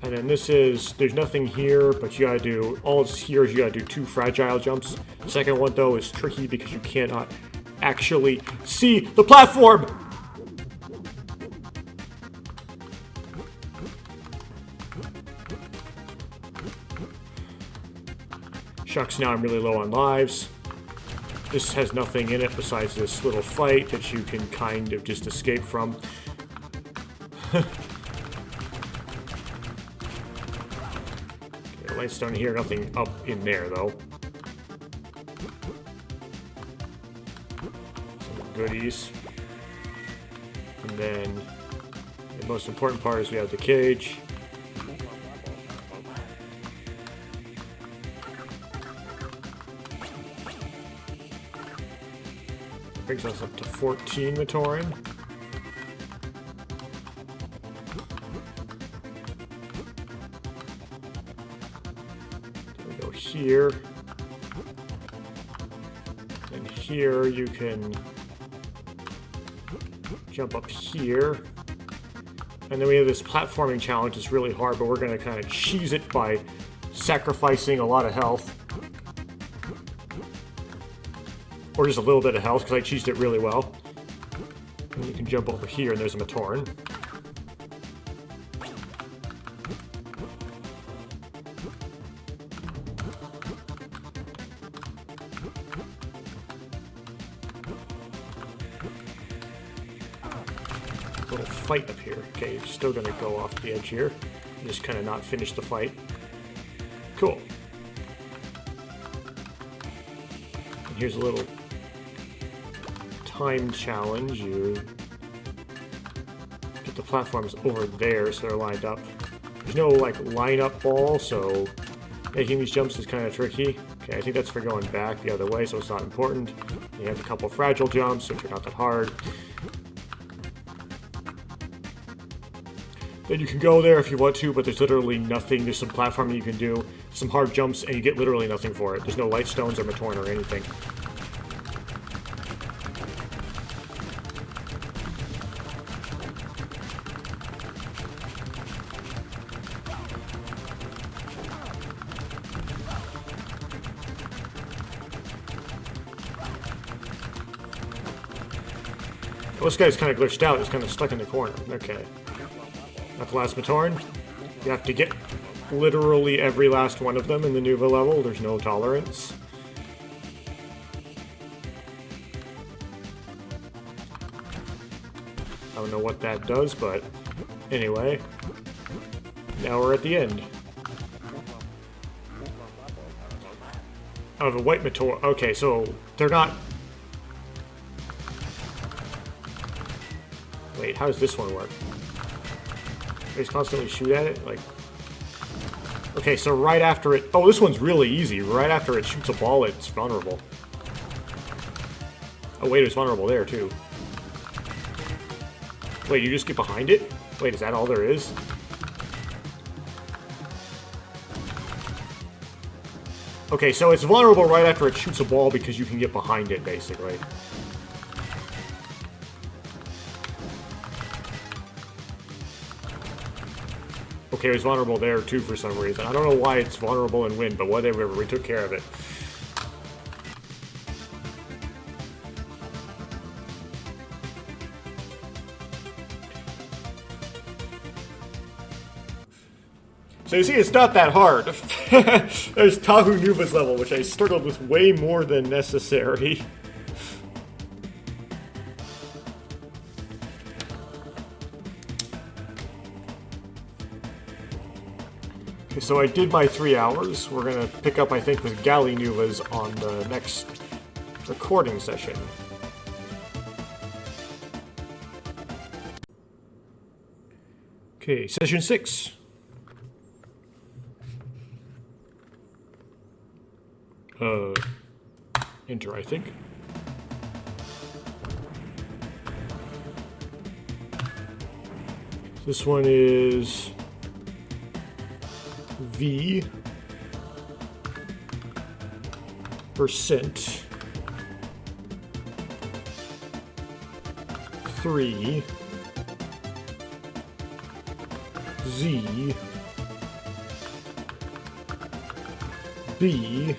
And then this is, there's nothing here, but you gotta do, all it's here is you gotta do 2 fragile jumps. The second one, though, is tricky because you cannot actually see the platform! Shucks, now I'm really low on lives. This has nothing in it besides this little fight that you can kind of just escape from. Okay, lights down here, nothing up in there though. Some goodies. And then the most important part is we have the cage. Brings us up to 14 Matoran. here. And here you can jump up here. And then we have this platforming challenge that's really hard, but we're going to kind of cheese it by sacrificing a lot of health. Or just a little bit of health, because I cheesed it really well. And you can jump over here, and there's a Matoran. Little fight up here. Okay, you're still going to go off the edge here. Just kind of not finish the fight. Cool. And here's a little time challenge. You get the platforms over there so they're lined up. There's no like line-up ball, so making these jumps is kind of tricky. Okay, I think that's for going back the other way, so it's not important. You have a couple fragile jumps, which are not that hard. Then you can go there if you want to, but there's literally nothing. There's some platforming you can do, some hard jumps, and you get literally nothing for it. There's no light stones or Matoran or anything. Well, this guy's kind of glitched out. He's kind of stuck in the corner. Okay. Not the last Matoran. You have to get literally every last one of them in the Nuva level. There's no tolerance. I don't know what that does, but anyway. Now we're at the end. Oh, the white Matoran. Okay, so they're not... Wait, how does this one work? I just constantly shoot at it? Like... Okay, so right after it... Oh, this one's really easy. Right after it shoots a ball, it's vulnerable. Oh, wait, it's vulnerable there, too. Wait, you just get behind it? Wait, is that all there is? Okay, so it's vulnerable right after it shoots a ball because you can get behind it, basically. Okay, it was vulnerable there too for some reason. I don't know why it's vulnerable in wind, but whatever, we took care of it. So you see, it's not that hard. There's Tahu Nuva's level, which I struggled with way more than necessary. Okay, so I did my 3 hours. We're gonna pick up, I think, with Gali Nuvas on the next recording session. Okay, session 6. Enter, I think. This one is V percent 3 Z B,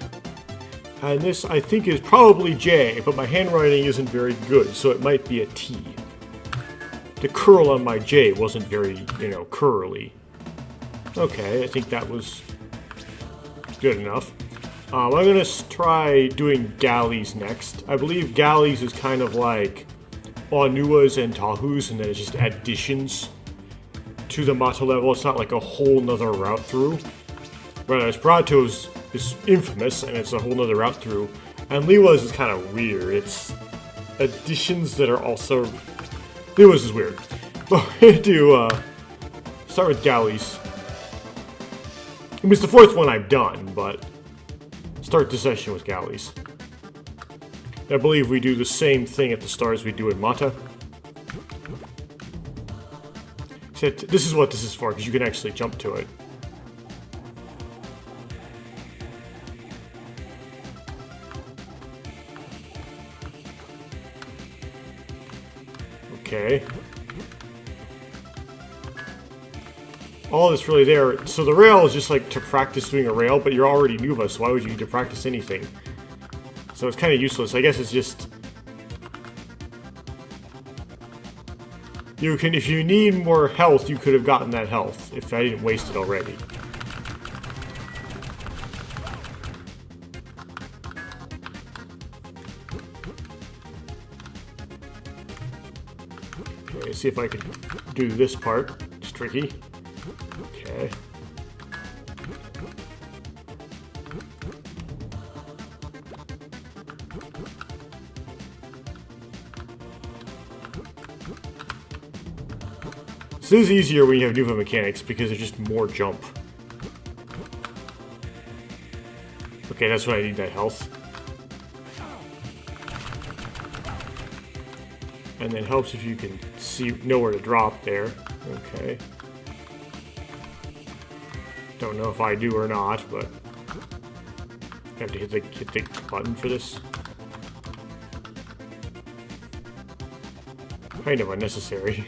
and this I think is probably J, but my handwriting isn't very good, so it might be a T. The curl on my J wasn't very, curly. Okay, I think that was good enough. I'm going to try doing Gali's next. I believe Gali's is kind of like Onua's and Tahu's, and then it's just additions to the Mata level. It's not like a whole nother route through. Whereas Pohatu's is infamous, and it's a whole nother route through. And Lewa's is kind of weird. It's additions that are also... Lewa's is weird. But we're going to start with Gali's. I mean, it's the 4th one I've done, but start the session with Gali's. I believe we do the same thing at the start as we do in Mata. Except this is what this is for, because you can actually jump to it. Okay. All that's really there. So the rail is just like to practice doing a rail, but you're already Nuva, so why would you need to practice anything? So it's kind of useless. I guess it's just... You can, if you need more health, you could have gotten that health, if I didn't waste it already. Okay, see if I can do this part. It's tricky. Okay. This is easier when you have Nuva mechanics because there's just more jump. Okay, that's why I need that health. And then helps if you can know where to drop there. Okay. Don't know if I do or not, but I have to hit the button for this. Kind of unnecessary.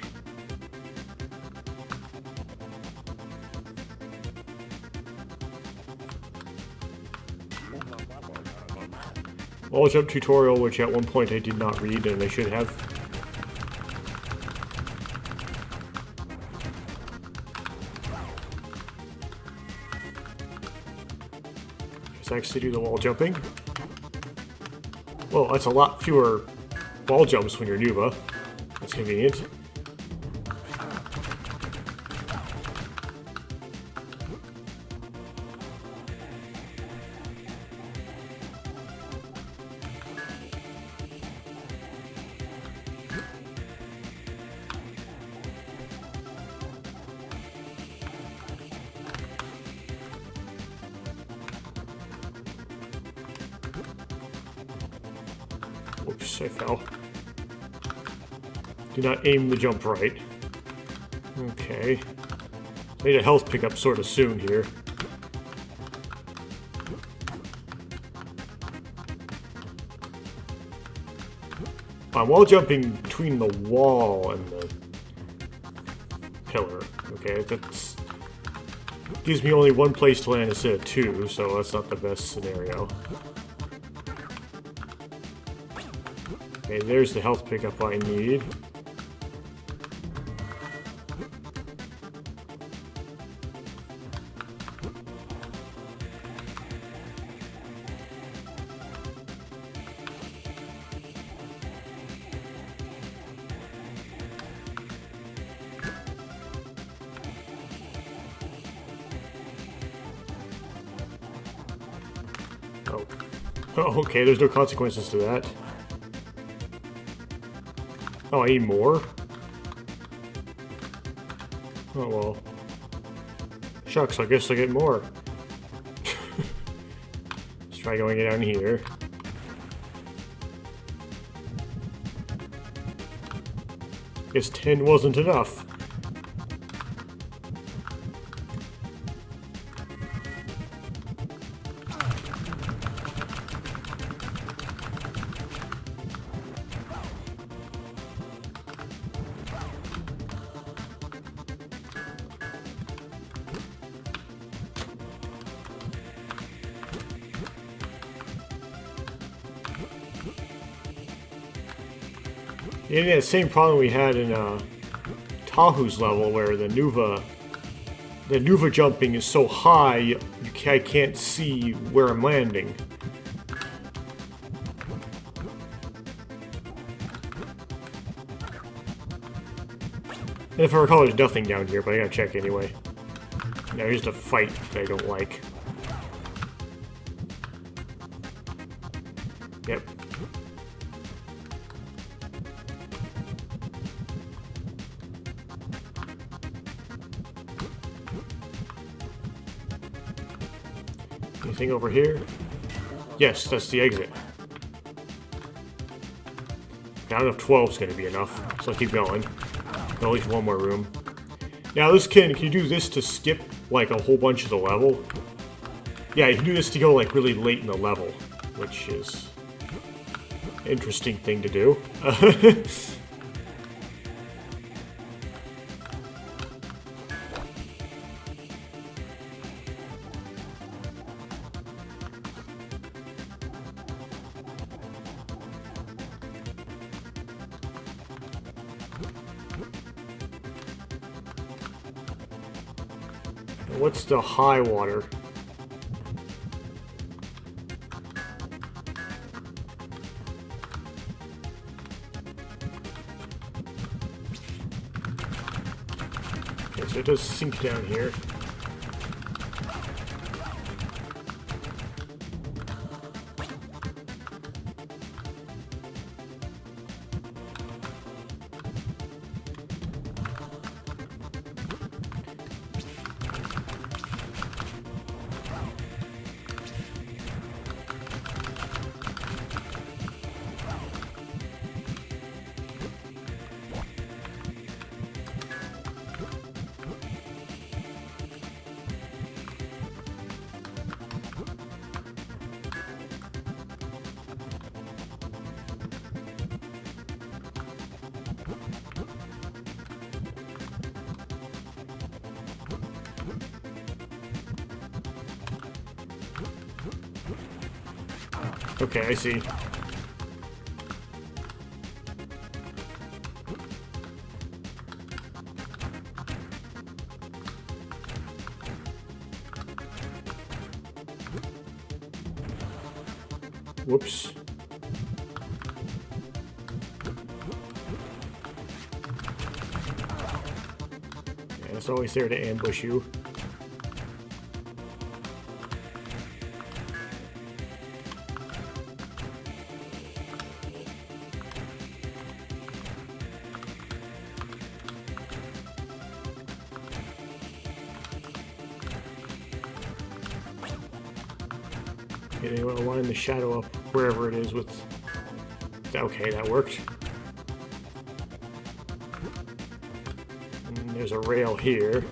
Wall jump tutorial, which at one point I did not read and I should have. Let's actually do the wall jumping. Well, that's a lot fewer wall jumps when you're Nuva. That's convenient. Oops, I fell. Do not aim the jump right. Okay. I need a health pickup sort of soon here. I'm wall jumping between the wall and the pillar. Okay, that's gives me only one place to land instead of two, so that's not the best scenario. Okay, there's the health pickup I need. Oh, okay, there's no consequences to that. Oh, I need more? Oh, well. Shucks, I guess I get more. Let's try going down here. Guess 10 wasn't enough. Yeah, same problem we had in Tahu's level, where the Nuva jumping is so high, I can't see where I'm landing. And if I recall, there's nothing down here, but I gotta check anyway. Now, here's a fight that I don't like. Yep. Anything over here? Yes, that's the exit. I don't know if 12 is going to be enough, so I'll keep going. Got at least one more room. Now this can you do this to skip like a whole bunch of the level? Yeah, you can do this to go like really late in the level, which is an interesting thing to do. What's the high water? Okay, so it does sink down here. Okay, I see. Whoops. Yeah, it's always there to ambush you. Okay, they want to line the shadow up wherever it is with... Okay, that worked. And there's a rail here.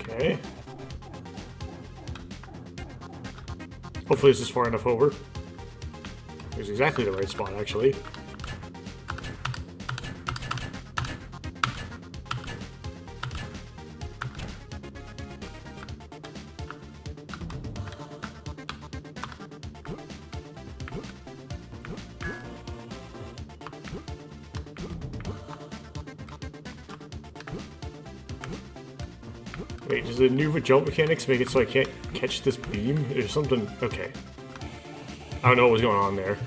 Okay. Hopefully this is far enough over. It's exactly the right spot, actually. Wait, does the Nuva jump mechanics make it so I can't catch this beam? There's something... Okay. I don't know what was going on there.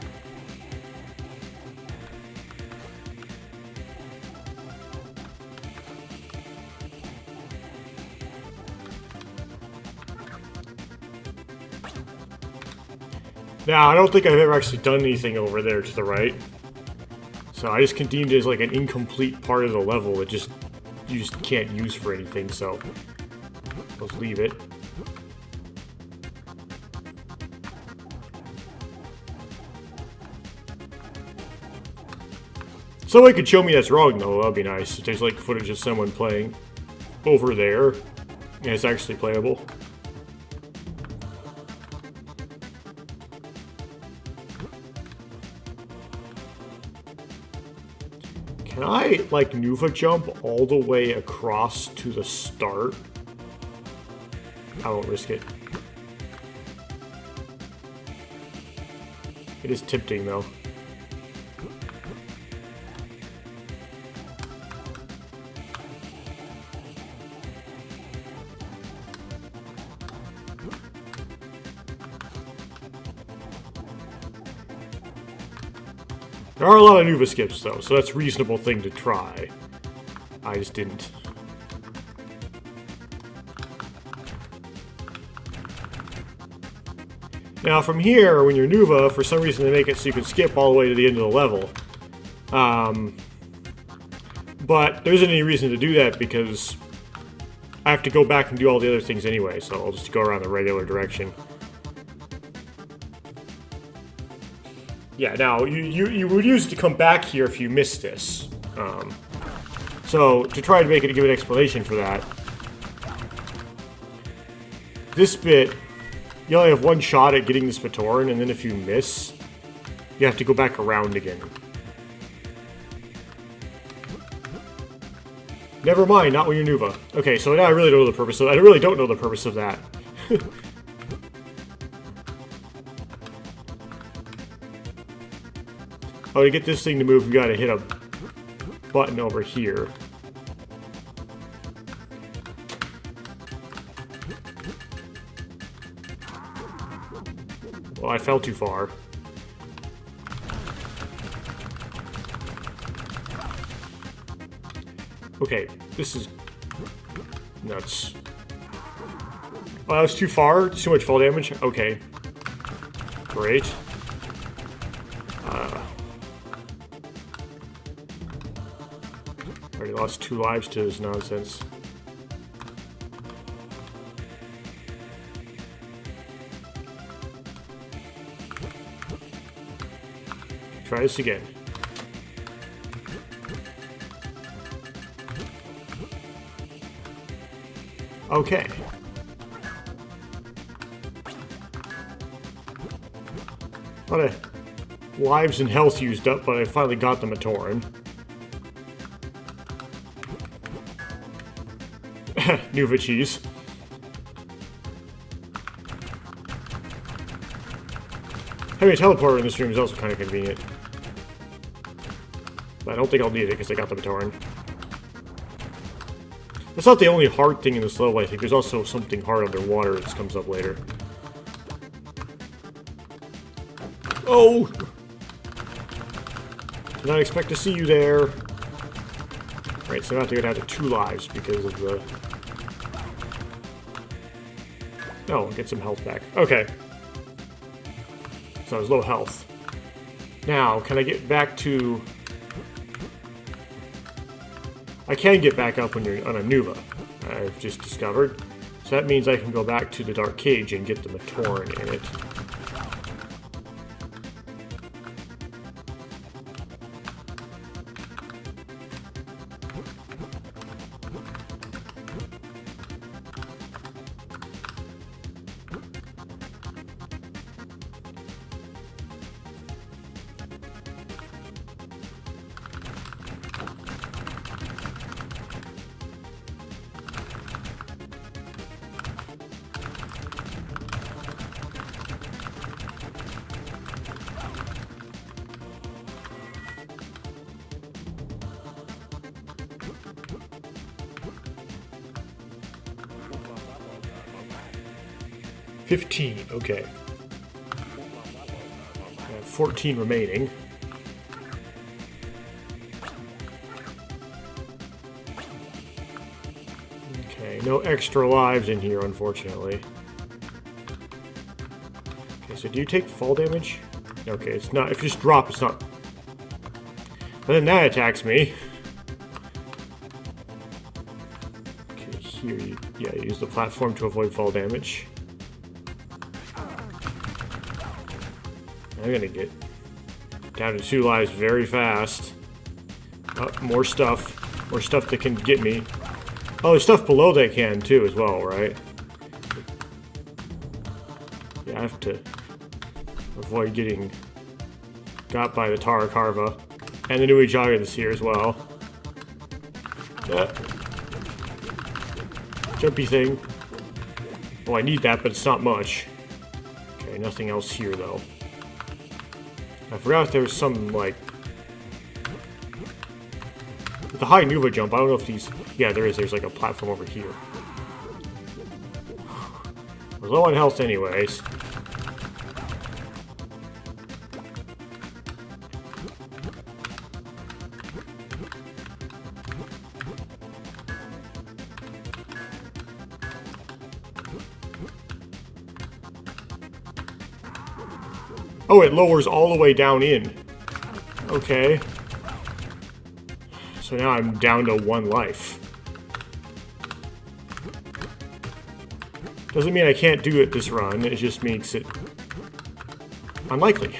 Now, I don't think I've ever actually done anything over there to the right. So I just deemed it as like an incomplete part of the level that you just can't use for anything, so... Let's leave it. Somebody could show me that's wrong, though. That'd be nice. If there's like footage of someone playing over there, and it's actually playable. Can I, like, Nuva jump all the way across to the start? I won't risk it. It is tempting, though. There are a lot of Nuva skips, though, so that's a reasonable thing to try. I just didn't. Now from here, when you're Nuva, for some reason they make it so you can skip all the way to the end of the level. But there isn't any reason to do that because I have to go back and do all the other things anyway, so I'll just go around the regular direction. Yeah, now, you would use it to come back here if you missed this. So, to try to give an explanation for that, this bit, you only have one shot at getting this Matoran, and then if you miss, you have to go back around again. Never mind, not when you're Nuva. Okay, so now I really don't know the purpose of that. I really don't know the purpose of that. Oh, to get this thing to move, you gotta hit a button over here. Well, I fell too far. Okay, this is nuts. Oh, that was too far? Too much fall damage? Okay. Great. Already lost 2 lives to this nonsense. Try this again. Okay. A lot of lives and health used up, but I finally got the Matoran. Nuva cheese. Having a teleporter in this room is also kind of convenient. But I don't think I'll need it because I got the Matoran. That's not the only hard thing in this level, I think. There's also something hard underwater that comes up later. Oh! Did not expect to see you there. Right, so I have to go down to 2 lives because of the... Oh, get some health back. Okay. So I was low health. Now, can I get back to... I can get back up when you're on a Nuva, I've just discovered. So that means I can go back to the Dark Cage and get the Matoran in it. $15, okay. I have 14 remaining. Okay, no extra lives in here, unfortunately. Okay, so do you take fall damage? Okay, it's not. If you just drop, it's not. But then that attacks me. Okay, here you use the platform to avoid fall damage. I'm gonna get down to 2 lives very fast. Oh, more stuff that can get me. Oh, there's stuff below that can too as well, right? Yeah, I have to avoid getting got by the Tarakarva. And the Nui Jogger that's here as well. Jumpy thing. Oh, I need that, but it's not much. Okay, nothing else here though. I forgot if there was some, like... With the high Nuva jump, I don't know if these... Yeah, there is. There's like a platform over here. We're low on health anyways. Oh, it lowers all the way down in. Okay. So now I'm down to 1 life. Doesn't mean I can't do it this run, it just makes it unlikely.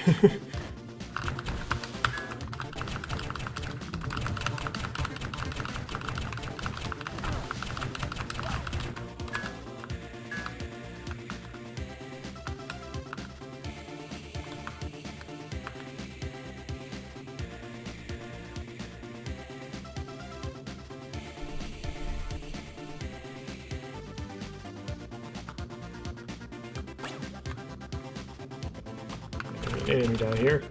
Enemy down here.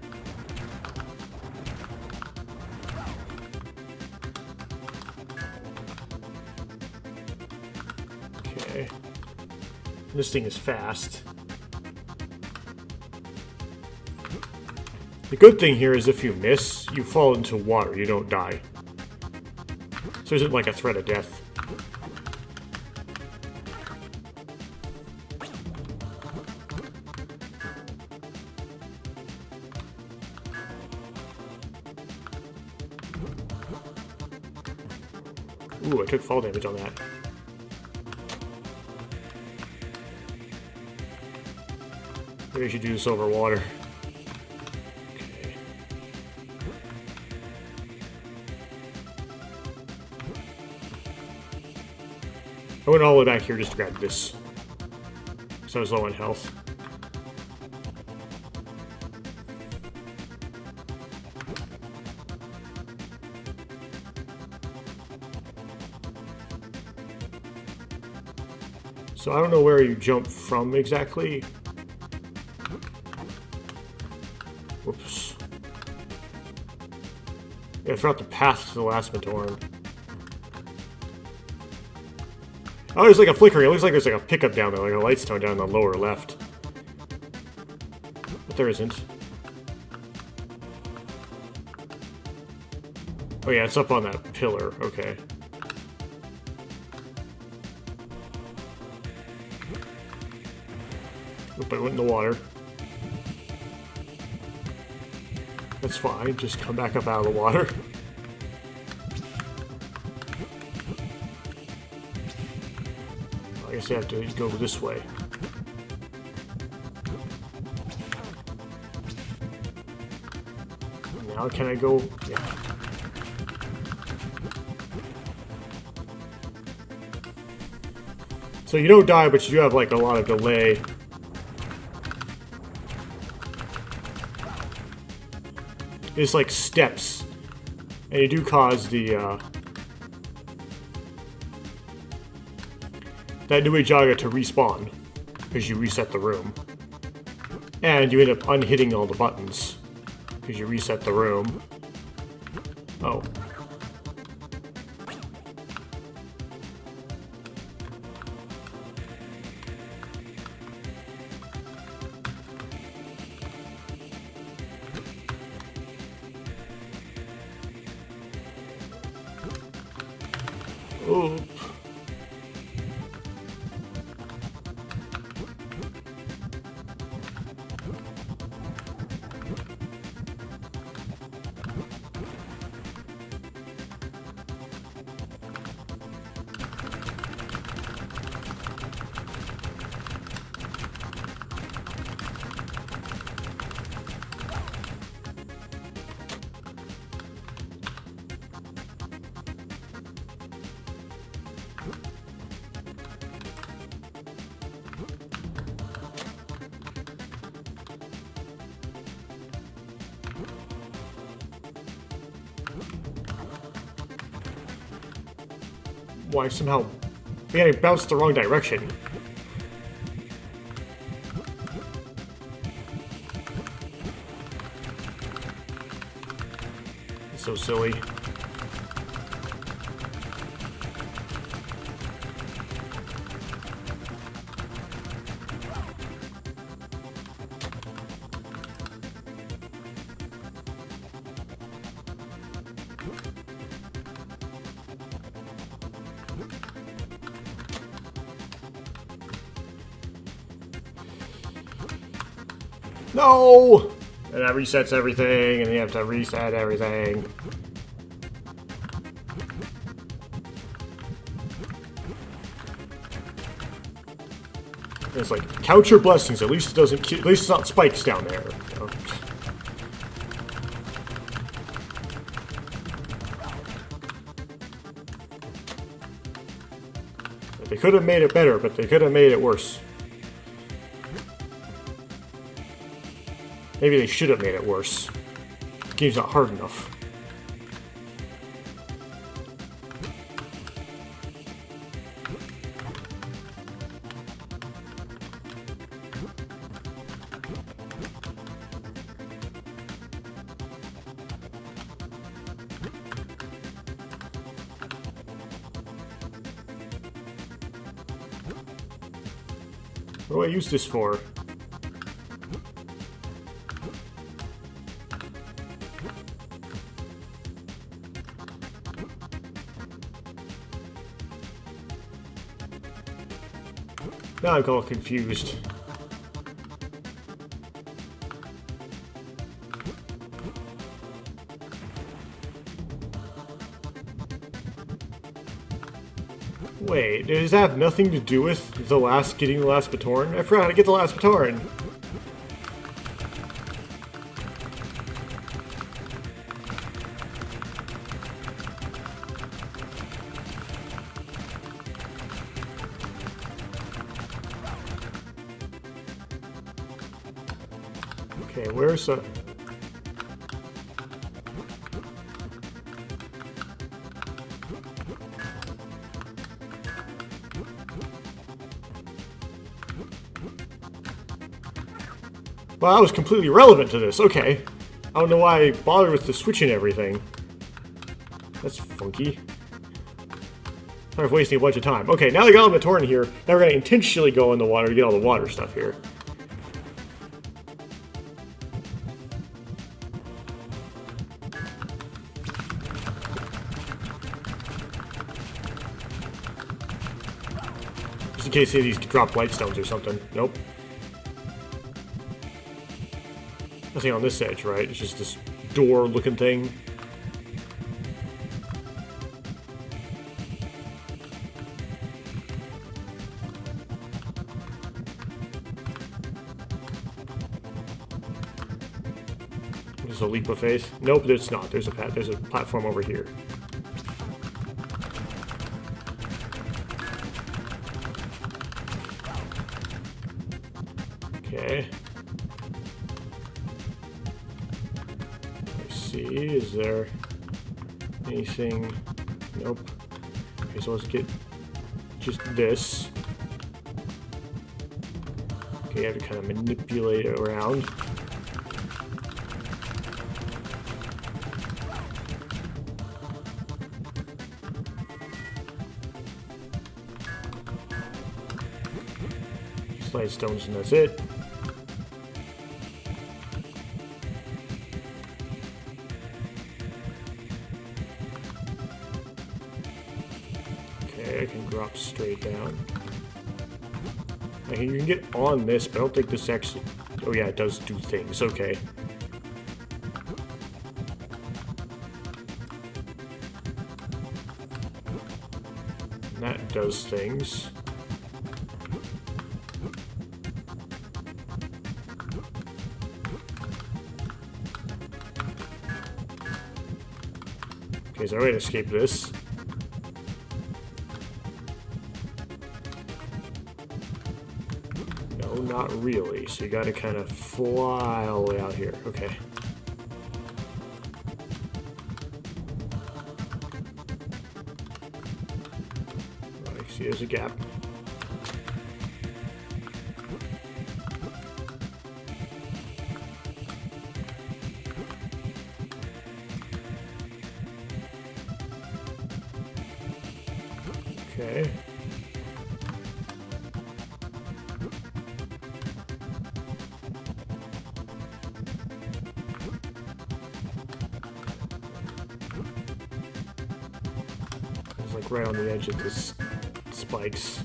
Okay. This thing is fast. The good thing here is if you miss, you fall into water, you don't die. So it isn't like a threat of death. Ooh, I took fall damage on that. Maybe I should do this over water. Okay. I went all the way back here just to grab this. So I was low on health. So I don't know where you jump from exactly. Whoops. Yeah, I forgot the path to the last Matorn. Oh, there's like a flickering. It looks like there's like a pickup down there, like a light stone down in the lower left. But there isn't. Oh yeah, it's up on that pillar. Okay. Oop, I went in the water. That's fine, just come back up out of the water. I guess I have to go this way. Now can I go? Yeah. So you don't die, but you do have like a lot of delay. It's like steps, and you do cause the that Nui Jaga to respawn because you reset the room, and you end up unhitting all the buttons because you reset the room. Oh. Oh. Why somehow... Yeah, I bounced the wrong direction. It's so silly. No! And that resets everything, and then you have to reset everything. And it's like, count your blessings. At least it doesn't. At least it's not spikes down there. You know? They could have made it better, but they could have made it worse. Maybe they should have made it worse. The game's not hard enough. What do I use this for? Now I'm all confused. Wait, does that have nothing to do with getting the last baton? I forgot how to get the last baton. Okay, where's the... Well, that was completely relevant to this. Okay. I don't know why I bothered with the switching everything. That's funky. I'm wasting a bunch of time. Okay, now they got on the torrent here. Now we're going to intentionally go in the water to get all the water stuff here. Just in case these drop light stones or something. Nope. Nothing on this edge, right? It's just this door-looking thing. There's a leap of faith. Nope, there's not. There's a platform over here. Okay. Is there anything? Nope. Okay, so let's get just this. Okay, you have to kind of manipulate it around. Slide stones and that's it. I can drop straight down. You can get on this, but I don't think this actually... Oh yeah, it does do things. Okay. And that does things. Okay, is there a way to escape this? Not really, so you gotta kind of fly all the way out here. Okay. I see there's a gap. Okay. Right on the edge of the spikes.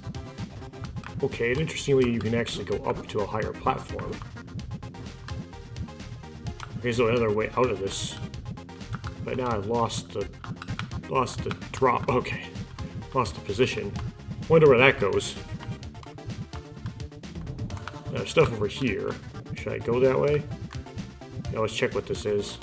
Okay, and interestingly, you can actually go up to a higher platform. There's another way out of this. But now I've lost the drop. Okay. Lost the position. Wonder where that goes. There's stuff over here. Should I go that way? Now let's check what this is.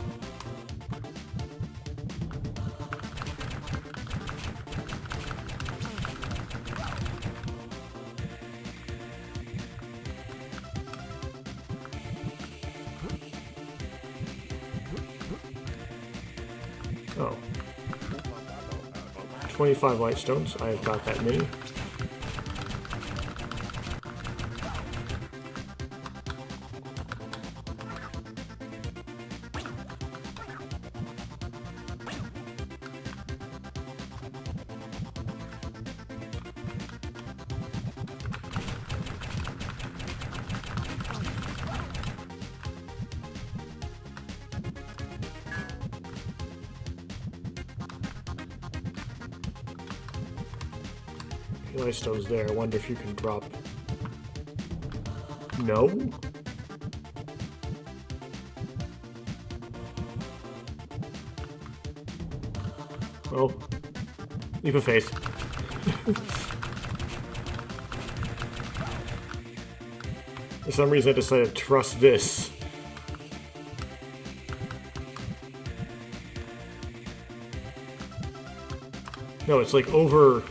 Oh. 25 light stones. I've got that many. Light stones there. I wonder if you can drop. No? Well, leap of faith. For some reason I decided to trust this. No, it's like over...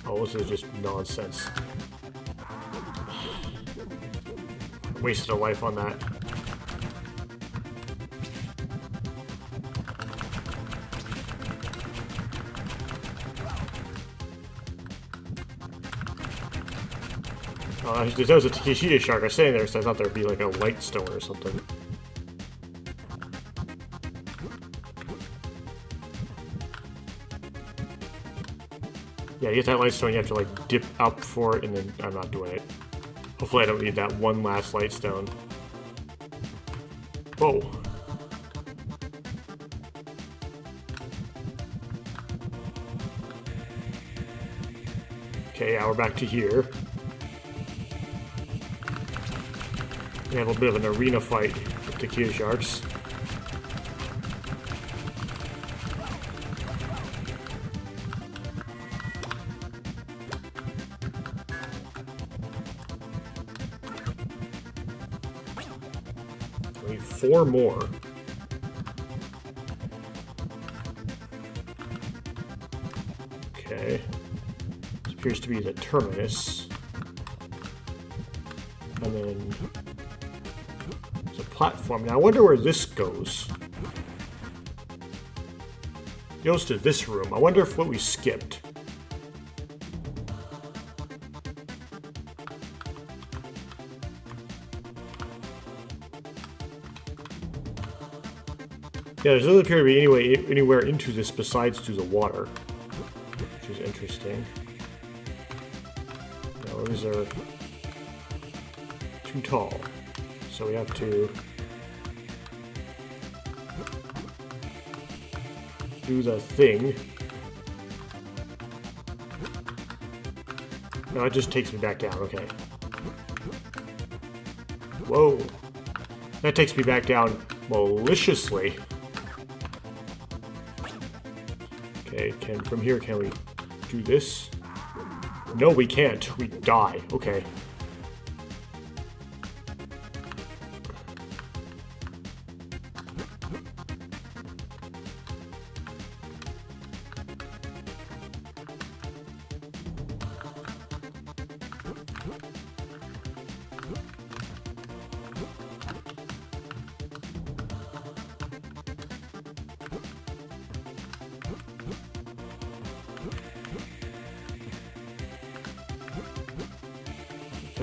Oh, this is just nonsense. Wasted a life on that. There was a Takeshita shark. I was standing there, so I thought there would be like a light stone or something. Yeah, you get that light stone, you have to like dip up for it, and then I'm not doing it. Hopefully I don't need that one last light stone. Whoa. Okay, yeah, we're back to here. We have a bit of an arena fight with the Takeshita sharks. We need 4 more. Okay. This appears to be the terminus. And then there's a platform. Now I wonder where this goes. It goes to this room. I wonder if what we skipped. Yeah, there doesn't appear to be anywhere into this besides to the water, which is interesting. No, these are too tall, so we have to do the thing. No, it just takes me back down. Okay. Whoa, that takes me back down maliciously. Okay, from here, can we do this? No, we can't. We die. Okay.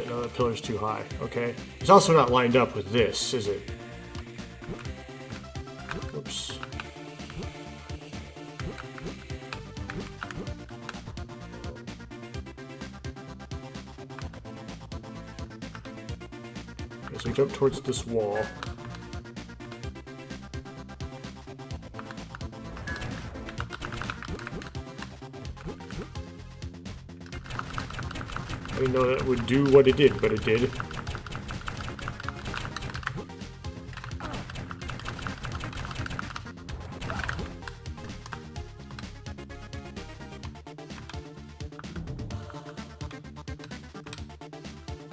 No, that pillar's too high. Okay. It's also not lined up with this, is it? Oops. Okay, so we jump towards this wall. I didn't know that would do what it did, but it did.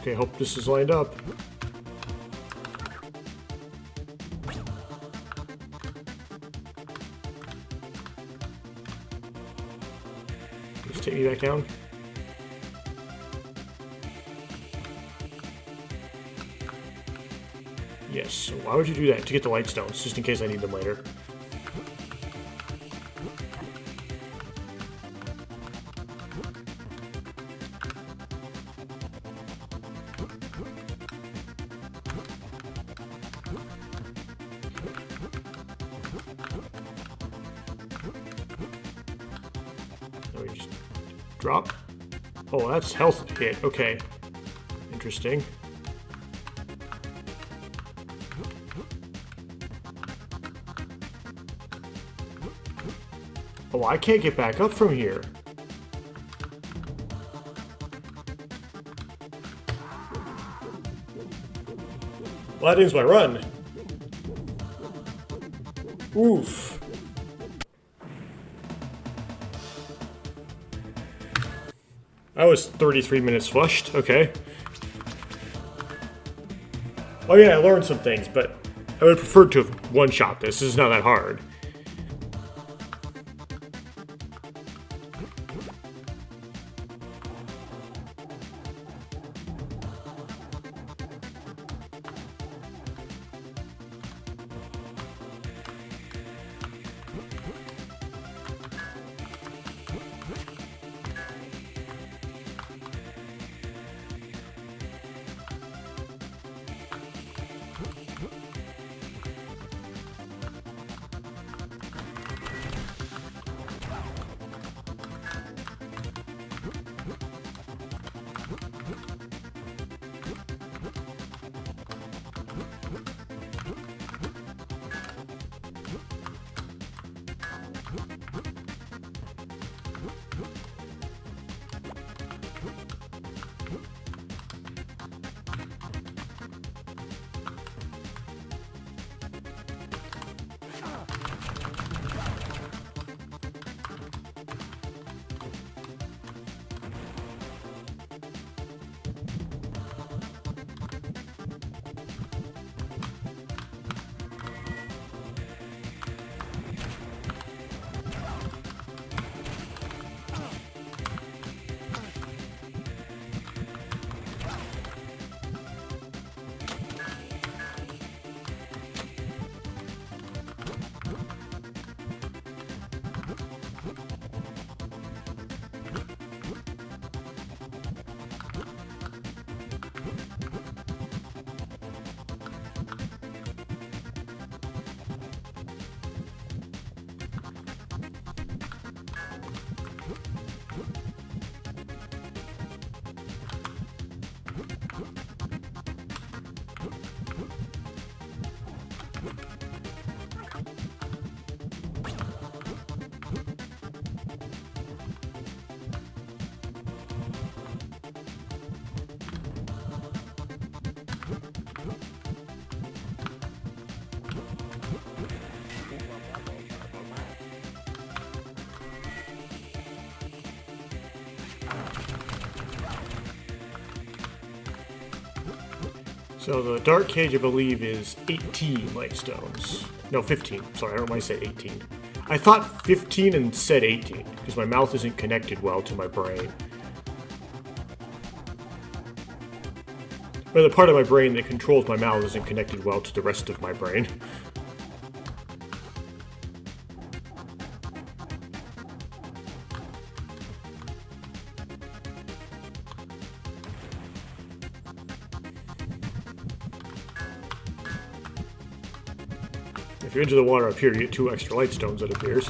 Okay, hope this is lined up. Just take me back down. Yes, so why would you do that? To get the light stones, just in case I need them later. Oh, we just drop. Oh, that's health hit. Okay. Interesting. Oh, I can't get back up from here. Well, that ends my run. Oof. I was 33 minutes flushed. Okay. Oh yeah, I learned some things, but I would prefer to have one-shot this. This is not that hard. So the dark cage, I believe, is 18 light stones. No, 15. Sorry, I don't know why I said 18. I thought 15 and said 18, because my mouth isn't connected well to my brain. But the part of my brain that controls my mouth isn't connected well to the rest of my brain. If you're into the water up here, you get 2 extra light stones, it appears.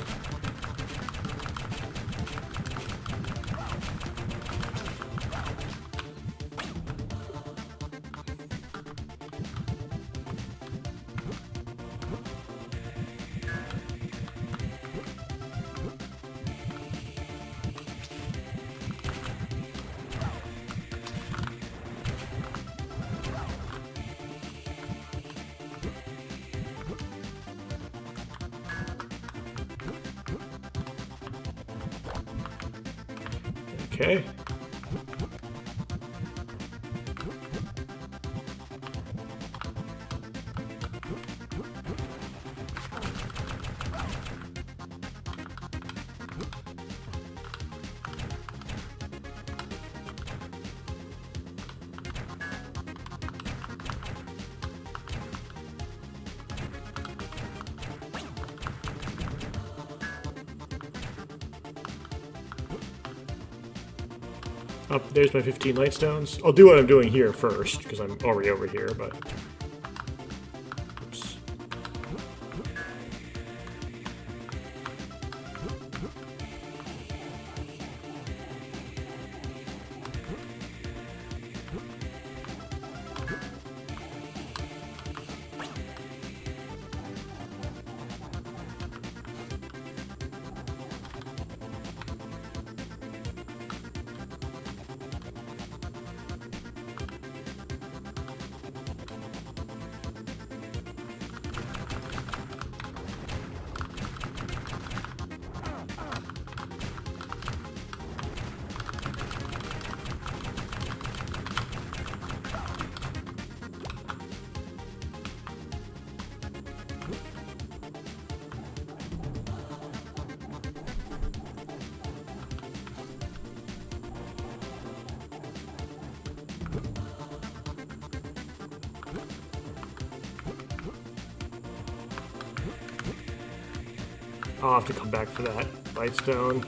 Okay. Up there's my 15 light stones. I'll do what I'm doing here first, because I'm already over here, but... Oops. I'll have to come back for that light stone.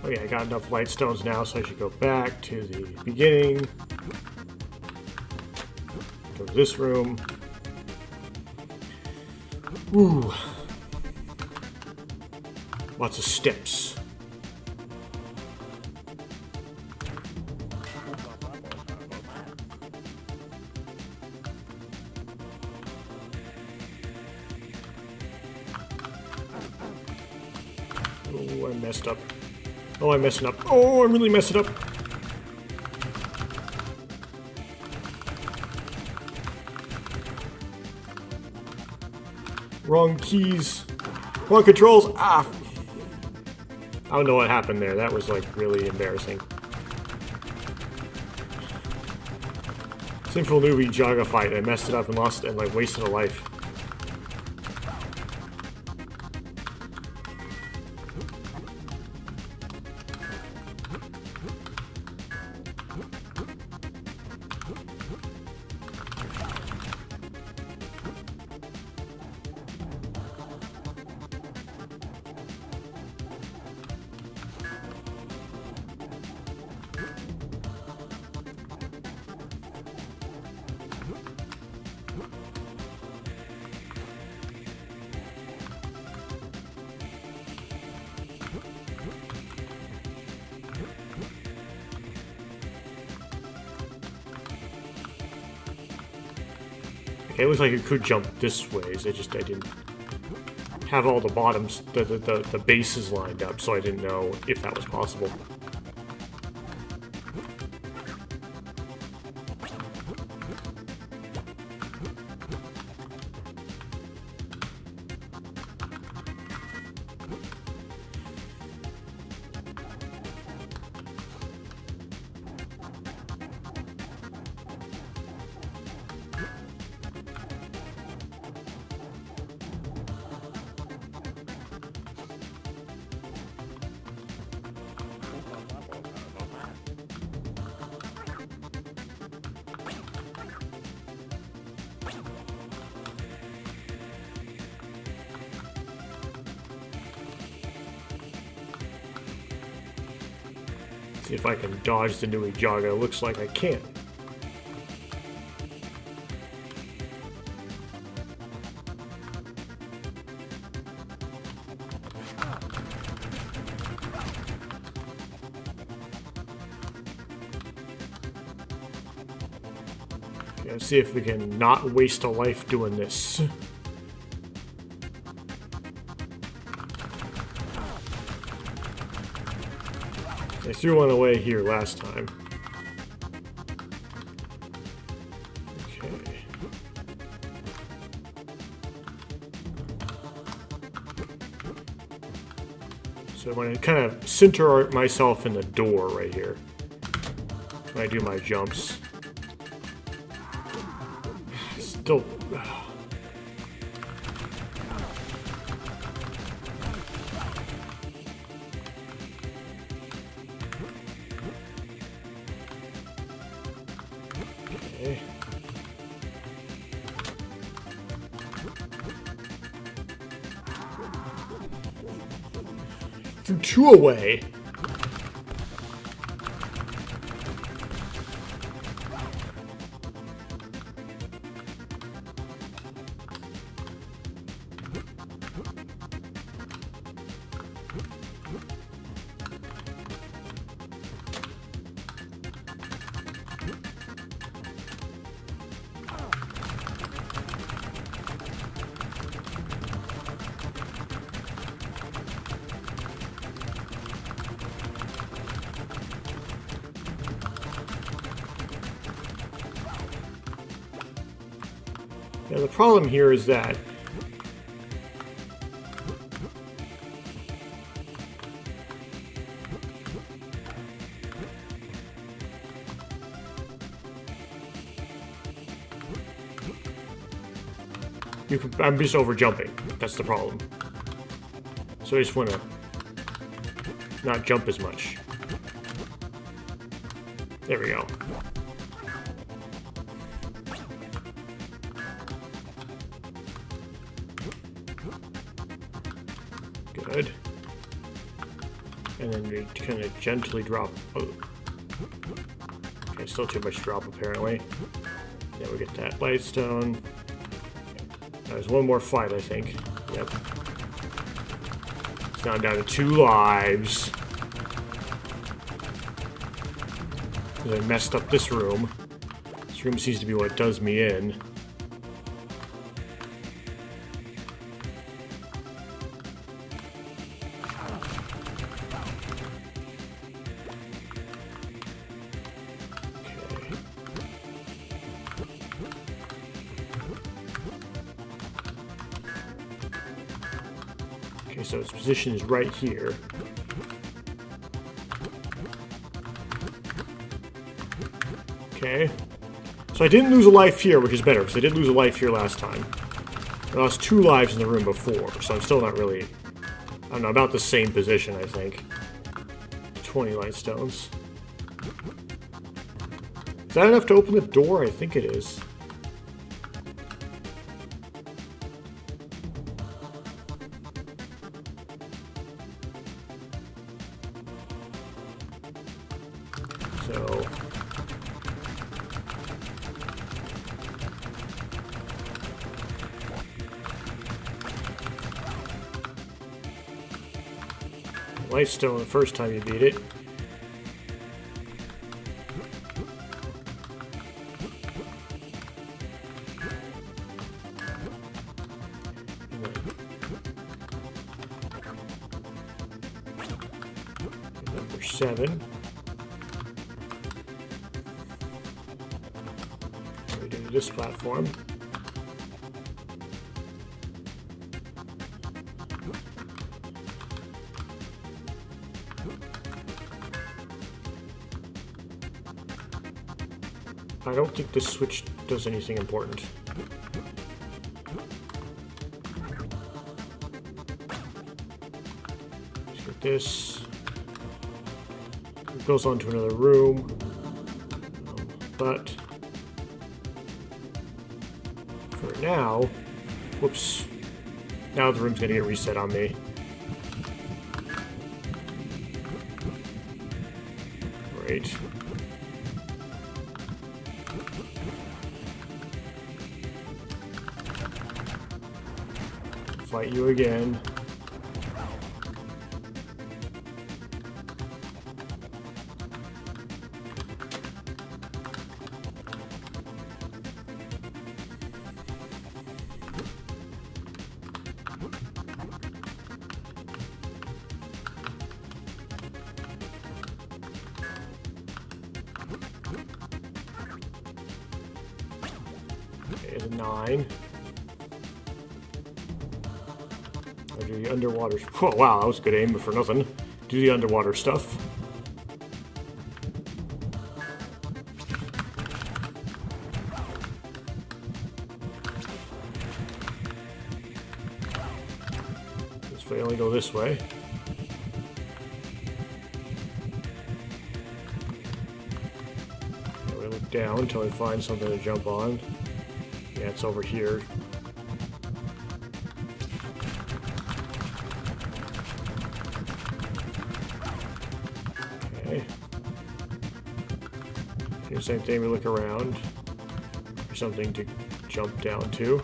Okay, I got enough light stones now, so I should go back to the beginning. Go to this room. Ooh. Lots of steps. Oh, I messed up. Oh, I'm messing up. Oh, I'm really messing up. Wrong keys. Wrong controls. Ah! I don't know what happened there. That was like really embarrassing. Sinful newbie Jaga fight. I messed it up and lost it and like wasted a life. Okay, it looks like it could jump this ways. I didn't have all the bottoms, the bases lined up, so I didn't know if that was possible. See if I can dodge the Nui Jaga. It looks like I can. Okay, let's see if we can not waste a life doing this. I threw one away here last time. Okay. So I'm going to kind of center myself in the door right here when I do my jumps. Still... Threw two away. Now the problem here is that I'm just over jumping. That's the problem. So I just want to not jump as much. There we go. Good. And then we kind of gently drop. Oh. Okay, still too much drop apparently. Yeah, we get that lightstone. There's one more fight, I think. Yep. It's now down to 2 lives. I messed up this room. This room seems to be what does me in. Okay, so its position is right here. Okay. So I didn't lose a life here, which is better, because I did lose a life here last time. I lost 2 lives in the room before, so I'm still not really... I don't know, about the same position, I think. 20 light stones. Is that enough to open the door? I think it is. So... Lightstone the first time you beat it. Number 7. We do this platform. I don't think this switch does anything important. Let's get this. It goes on to another room. But for now, whoops. Now the room's gonna get reset on me. Wait. Fight you again. There's a 9. I'll do the underwater. Oh, wow, that was good aim, but for nothing. Do the underwater stuff. This way, only go this way. I look down until I find something to jump on. Yeah, it's over here. Okay. Do the same thing, we look around for something to jump down to.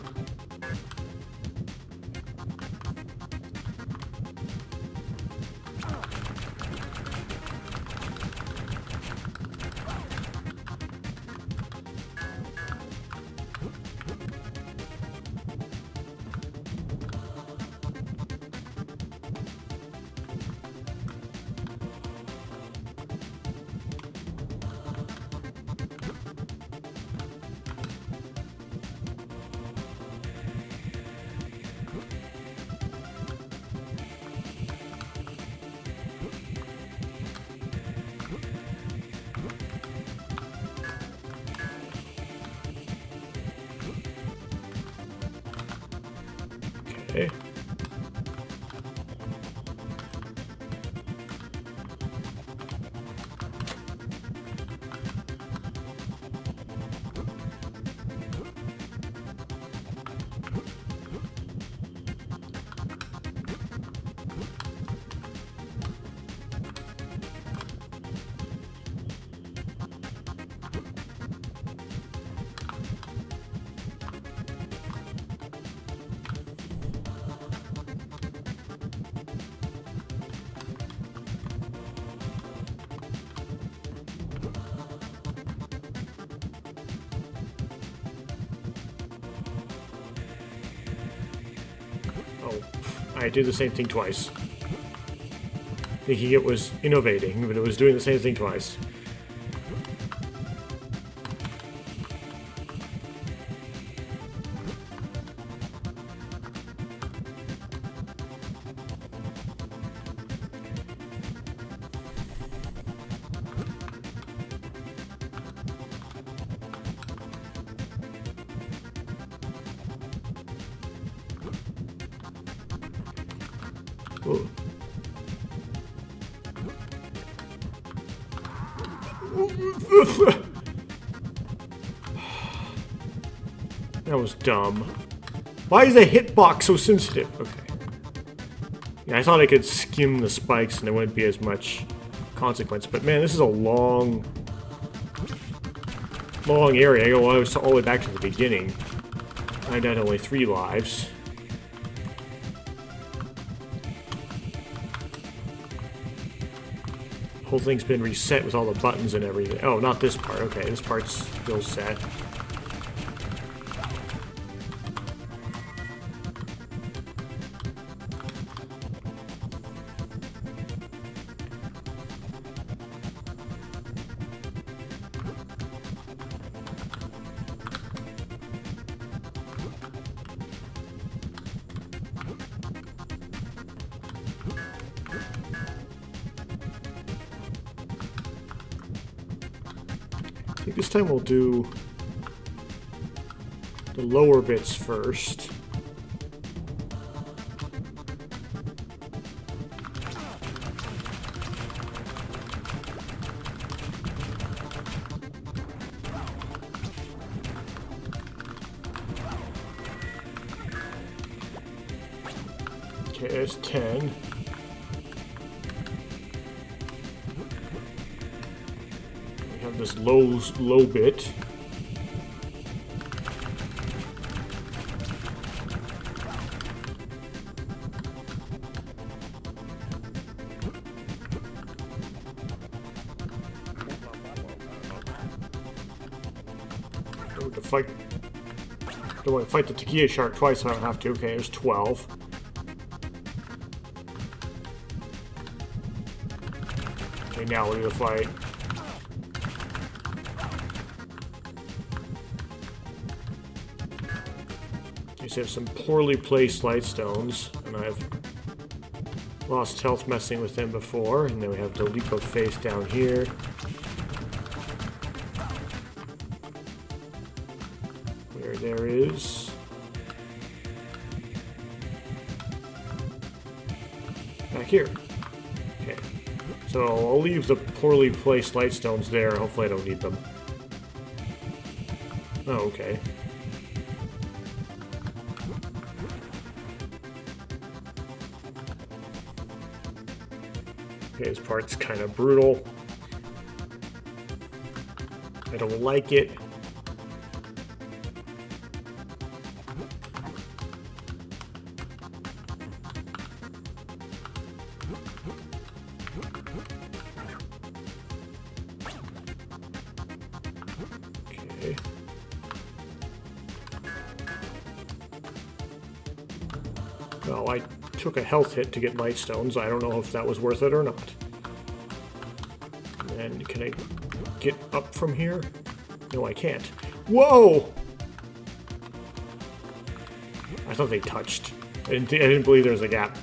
Okay. Oh, I did the same thing twice. Thinking it was innovating, but it was doing the same thing twice. Whoa. That was dumb. Why is the hitbox so sensitive? Okay. Yeah, I thought I could skim the spikes and there wouldn't be as much consequence, but man, this is a long area. I go all the way back to the beginning. I died only 3 lives. Whole thing's been reset with all the buttons and everything. Oh, not this part. Okay, this part's still set. I think this time we'll do the lower bits first. Okay, there's 10. this low bit. Don't want to fight the Takia shark twice, so I don't have to. Okay, there's 12. Okay, now we'll do the fight. Okay, so I have some poorly placed light stones, and I've lost health messing with them before, and then we have the leap of faith down here. There is. Back here. Okay. So I'll leave the poorly placed light stones there. Hopefully I don't need them. Oh, okay. Okay, this part's kind of brutal. I don't like it. Well, I took a health hit to get light stones. I don't know if that was worth it or not. And can I get up from here? No, I can't. Whoa! I thought they touched. I didn't believe there was a gap.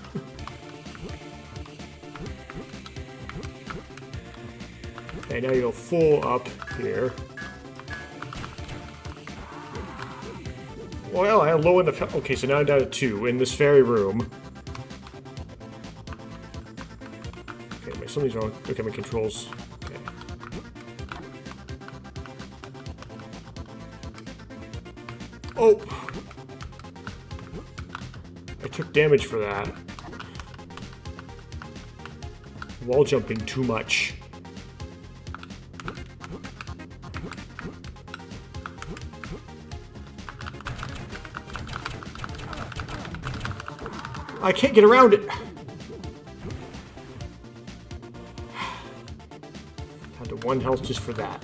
Okay, now you go full up here. Well, I had low enough. Okay, so now I'm down to 2 in this fairy room. Okay, wait, something's wrong. Okay, my controls. Okay. Oh! I took damage for that. Wall jumping too much. I can't get around it. Down to 1 health just for that.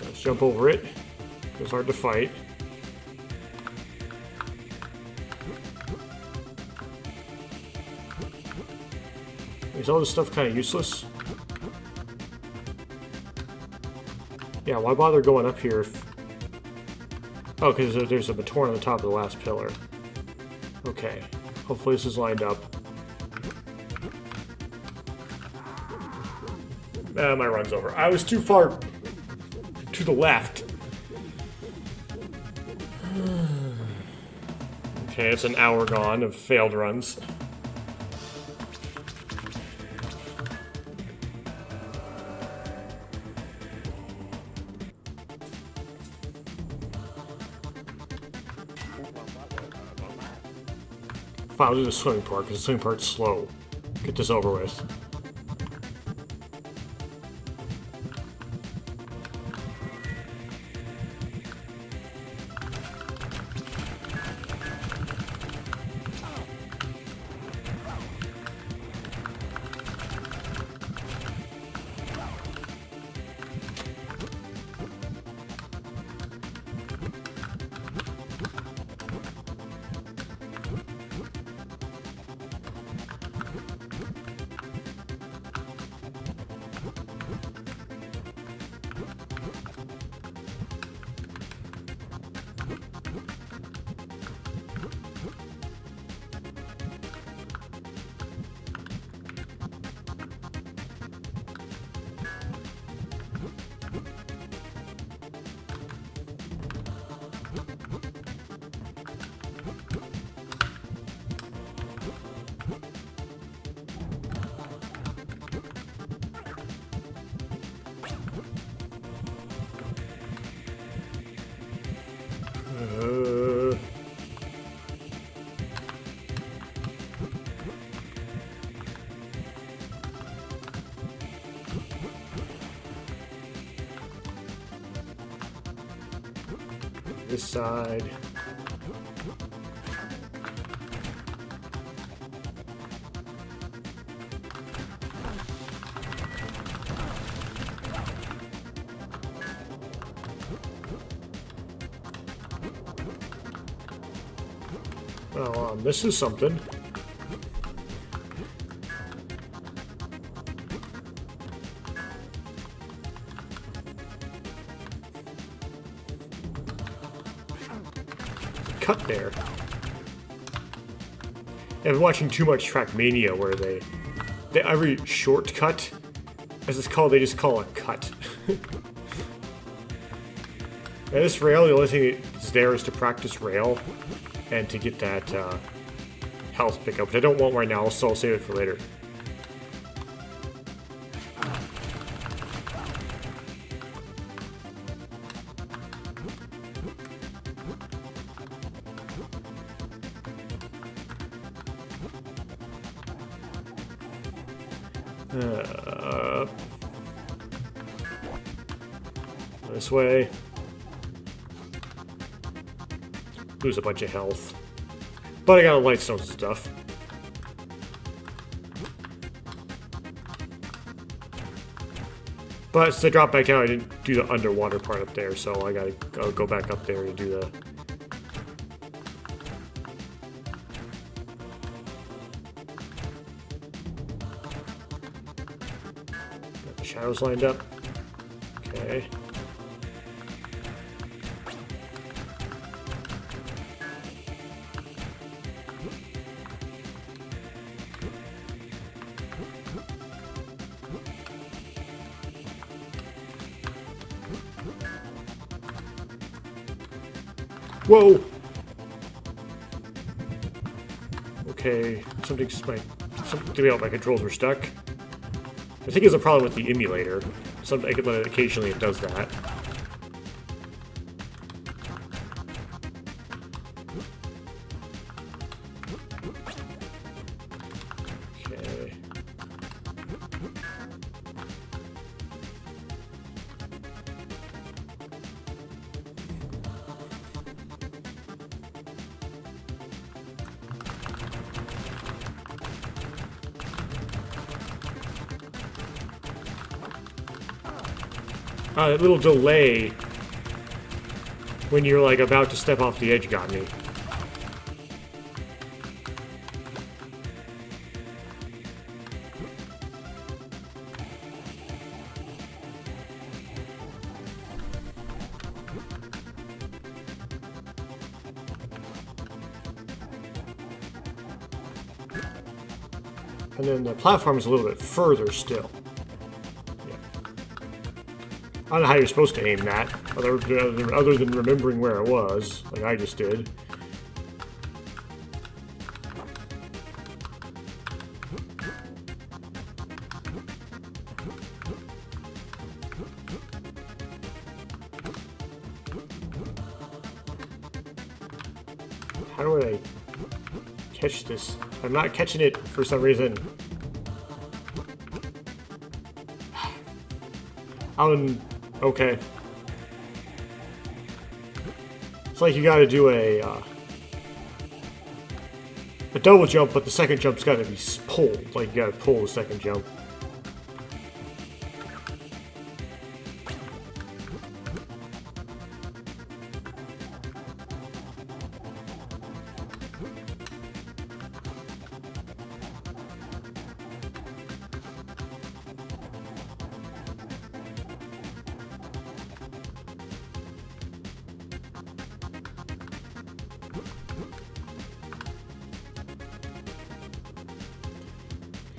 Let's jump over it. It's hard to fight. Is all this stuff kind of useless? Yeah, why bother going up here if... Oh, because there's a baton on the top of the last pillar. Okay. Hopefully this is lined up. My run's over. I was too far to the left. Okay, it's an hour gone of failed runs. Fine, I'll do the swimming part, because the swimming part's slow. Get this over with. This side. Well, this is something. Cut there. I've been watching too much Trackmania where they every shortcut, as it's called, they just call it cut. And this rail, the only thing that's there is to practice rail and to get that health pickup, which I don't want right now, so I'll save it for later. This way. Lose a bunch of health. But I got light stones and stuff. But since I dropped back down, I didn't do the underwater part up there, so I gotta go back up there to do the... Got the shadows lined up. Okay. Whoa! Okay, something's my controls were stuck. I think it's a problem with the emulator. Occasionally it does that. Okay. That little delay when you're like about to step off the edge got me. And then the platform is a little bit further still. I don't know how you're supposed to aim that, other than remembering where it was, like I just did. How do I catch this? I'm not catching it for some reason. Okay. It's like you gotta do a double jump, but the second jump's gotta be pulled. Like, you gotta pull the second jump.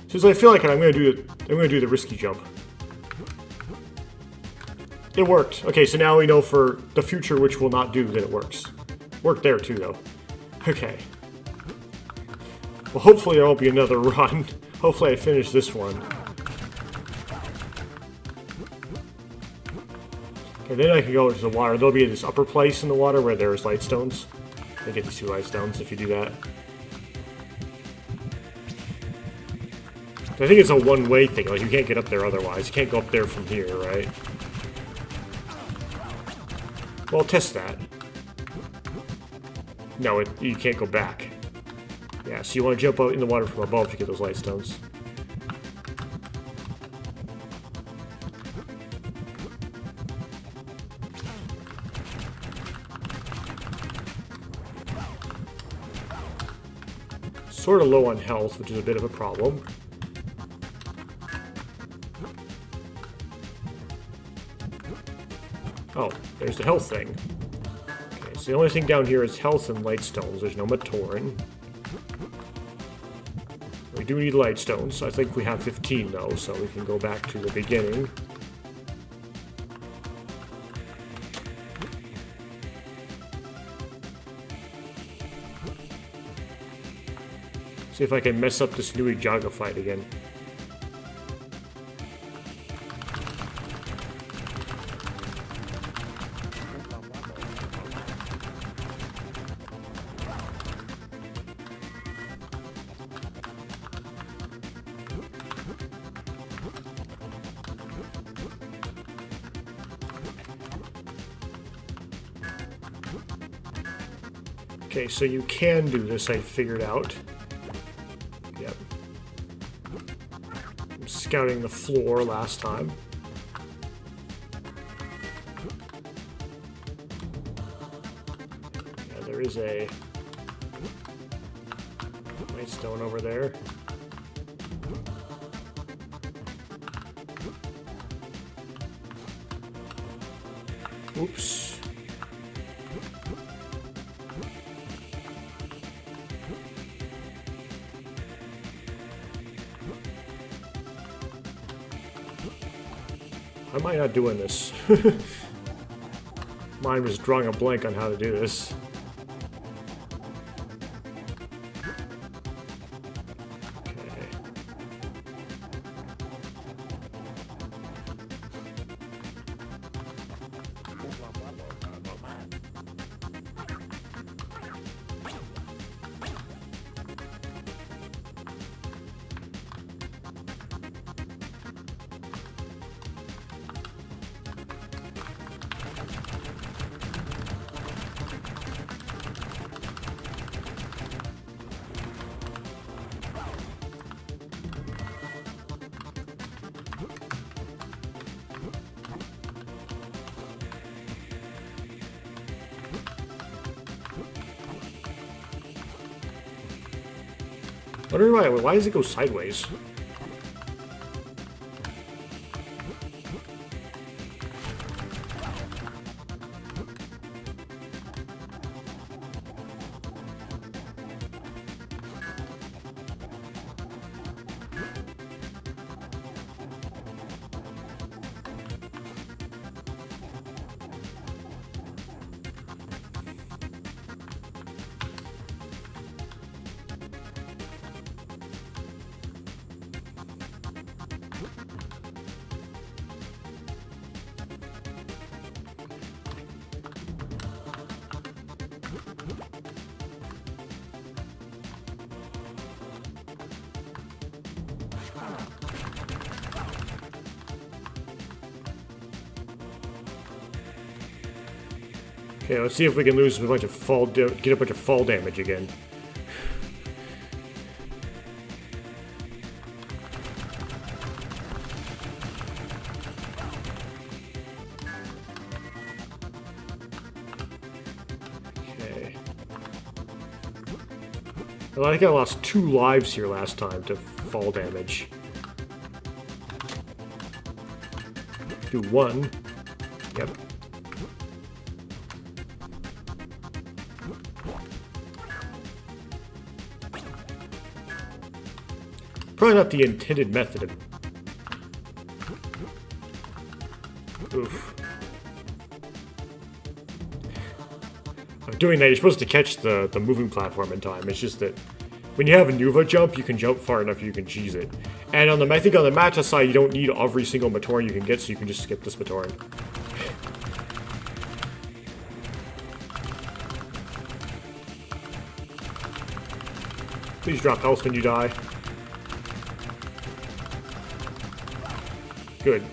Since I feel like I'm gonna do the risky jump. It worked. Okay, so now we know for the future which will not do that it works. Worked there too, though. Okay. Well, hopefully there won't be another run. Hopefully I finish this one. Okay, then I can go into the water. There'll be this upper place in the water where there's light stones. You get these 2 light stones if you do that. I think it's a one-way thing, like you can't get up there otherwise. You can't go up there from here, right? Well, I'll test that. No, you can't go back. Yeah, so you want to jump out in the water from above to get those light stones. Sort of low on health, which is a bit of a problem. Oh, there's the health thing. Okay, so the only thing down here is health and light stones. There's no Matoran. We do need light stones. I think we have 15 though, so we can go back to the beginning. See if I can mess up this Nui Jaga fight again. Okay, so you can do this, I figured out. Yep. I'm scouting the floor last time. Yeah, there is a light stone over there. Oops. How am I not doing this? Mine was drawing a blank on how to do this. Okay. Why does it go sideways? Okay, let's see if we can lose a bunch of get a bunch of fall damage again. Okay. Well, I think I lost 2 lives here last time to fall damage. Do 1. Yep. Probably not the intended method of... Oof. Of doing that, you're supposed to catch the moving platform in time. It's just that when you have a Nuva jump, you can jump far enough you can cheese it. And I think on the Matcha side, you don't need every single Matoran you can get, so you can just skip this Matoran. Please drop health when you die. Good.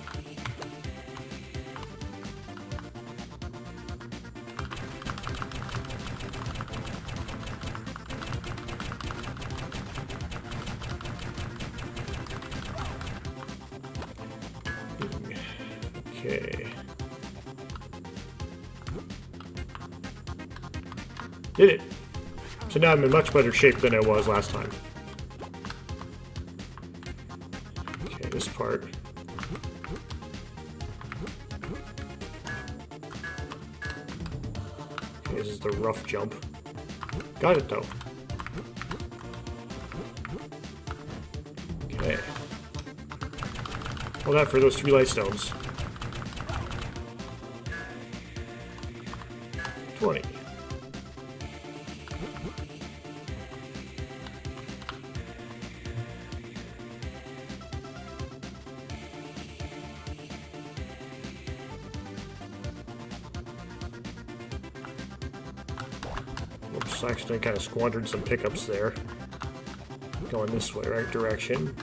Okay. Did it. So now I'm in much better shape than I was last time. Okay, this part. Okay, this is the rough jump. Got it though. Okay. All that for those 3 light stones. 20. Oops, I actually kind of squandered some pickups there. Going this way, right direction.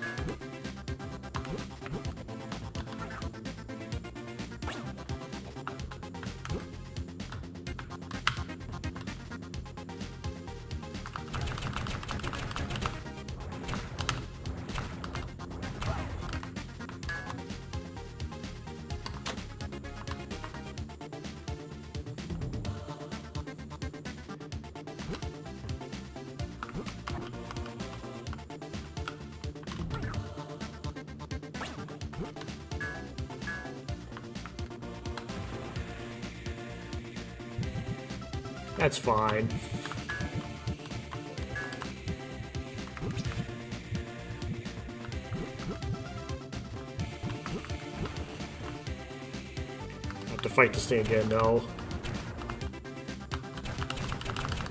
That's fine. Have to fight this thing again, though.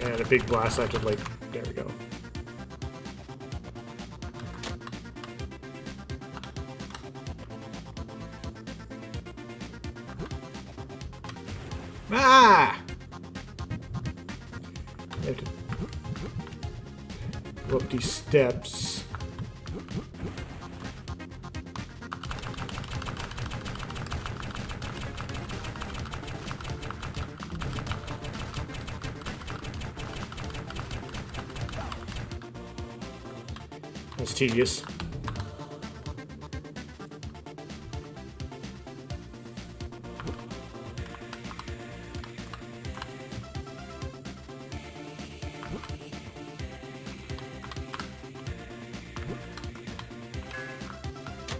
And a big blast I have to, like, there we go. Ah! I have to go up these steps. That's tedious.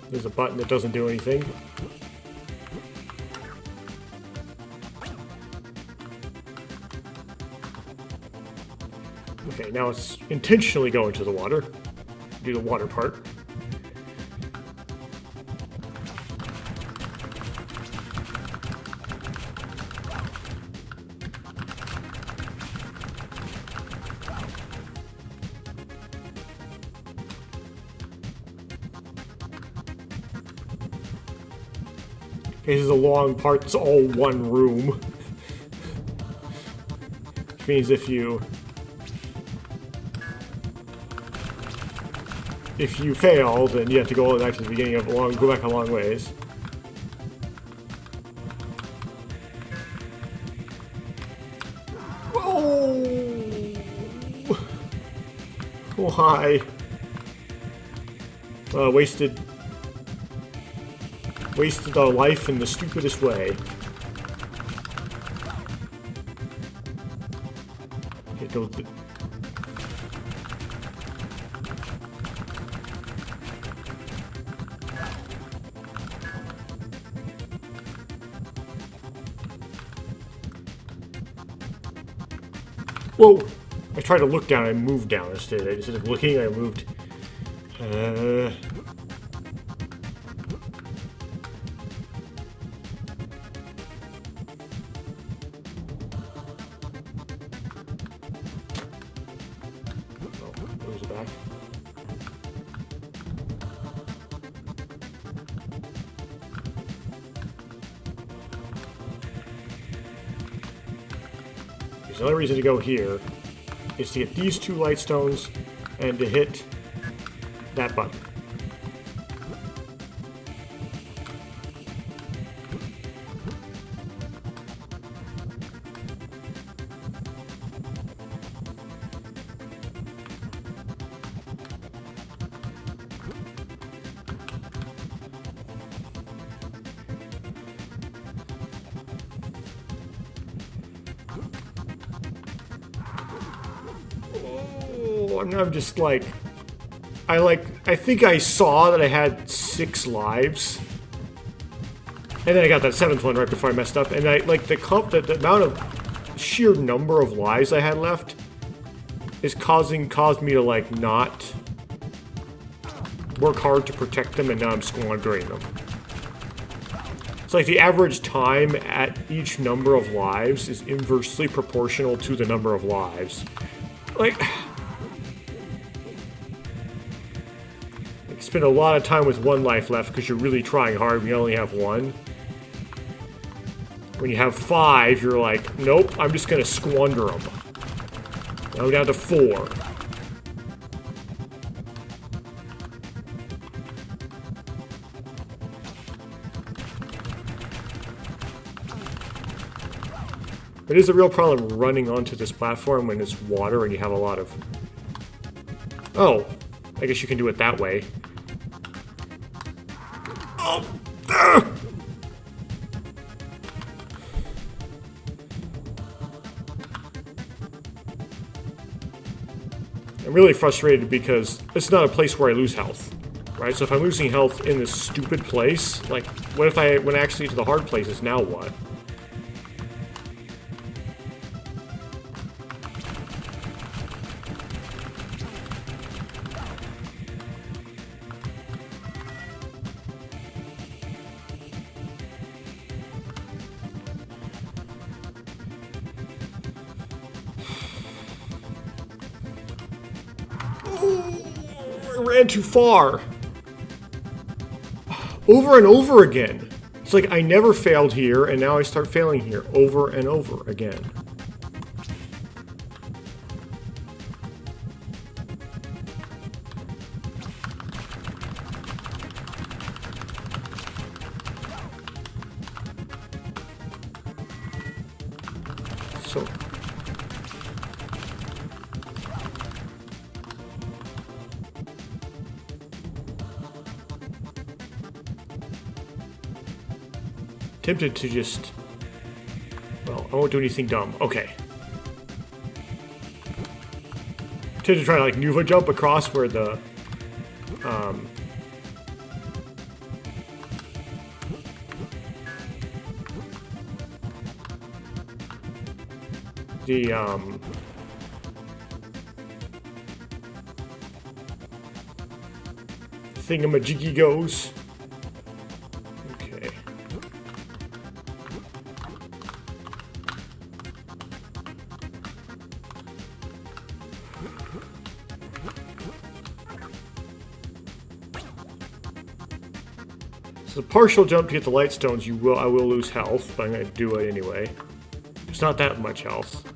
There's a button that doesn't do anything. Okay, now it's intentionally going to the water. Do the water part. Okay, this is a long part, it's all one room. Which means if you fail, then you have to go back to the beginning of go back a long ways. Oh! Why? Wasted our life in the stupidest way. Okay, go the... Whoa! I tried to look down, I moved down instead. Instead of looking, I moved. Where's it back? The only reason to go here is to get these 2 light stones and to hit that button. I'm just like, I think I saw that I had 6 lives. And then I got that 7th one right before I messed up. And I, like, the amount of sheer number of lives I had left is caused me to, like, not work hard to protect them, and now I'm squandering them. It's like the average time at each number of lives is inversely proportional to the number of lives. Like, spend a lot of time with 1 life left because you're really trying hard when you only have 1. When you have 5, you're like, nope, I'm just gonna squander them. Now I'm down to 4. It is a real problem running onto this platform when it's water and you have a lot of... Oh, I guess you can do it that way. Oh! Ah! I'm really frustrated because it's not a place where I lose health, right? So if I'm losing health in this stupid place, like, what if I went actually to the hard places, now what? Ran too far. Over and over again. It's like I never failed here, and now I start failing here over and over again. So... tempted to just... Well, I won't do anything dumb. Okay. Tempted to try to, like, Nuva jump across where the... thingamajiggy goes. So the partial jump to get the light stones, I will lose health, but I'm going to do it anyway. It's not that much health.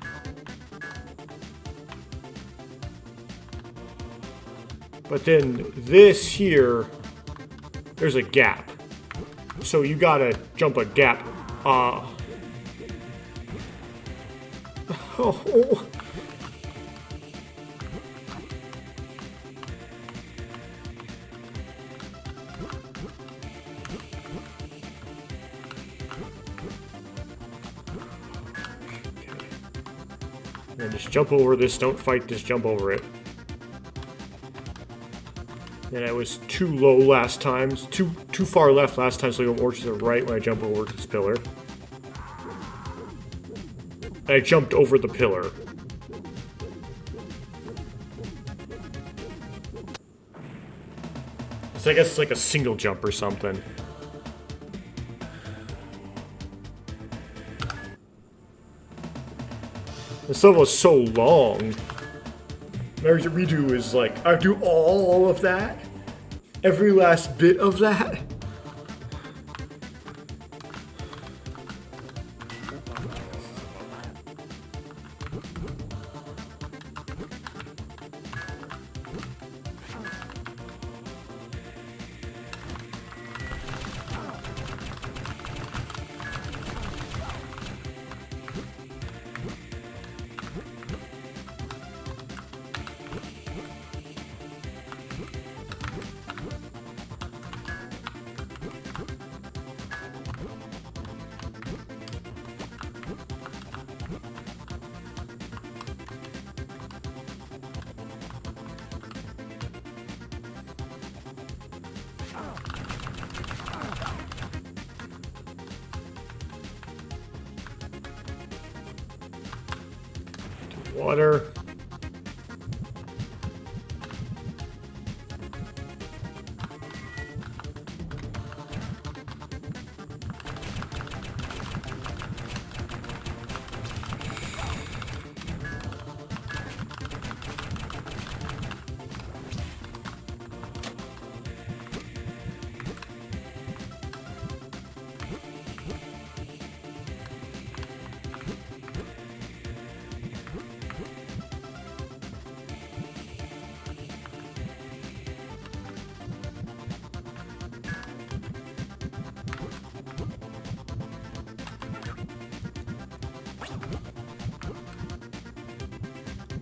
But then this here, there's a gap. So you gotta jump a gap. Oh. And just jump over this, don't fight this, jump over it. And I was too low last time, too far left last time, so I go more to the right when I jump over this pillar. And I jumped over the pillar. So I guess it's like a single jump or something. This level is so long. Every redo is like, I do all of that? Every last bit of that? Water.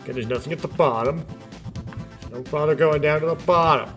Okay, there's nothing at the bottom. Don't bother going down to the bottom.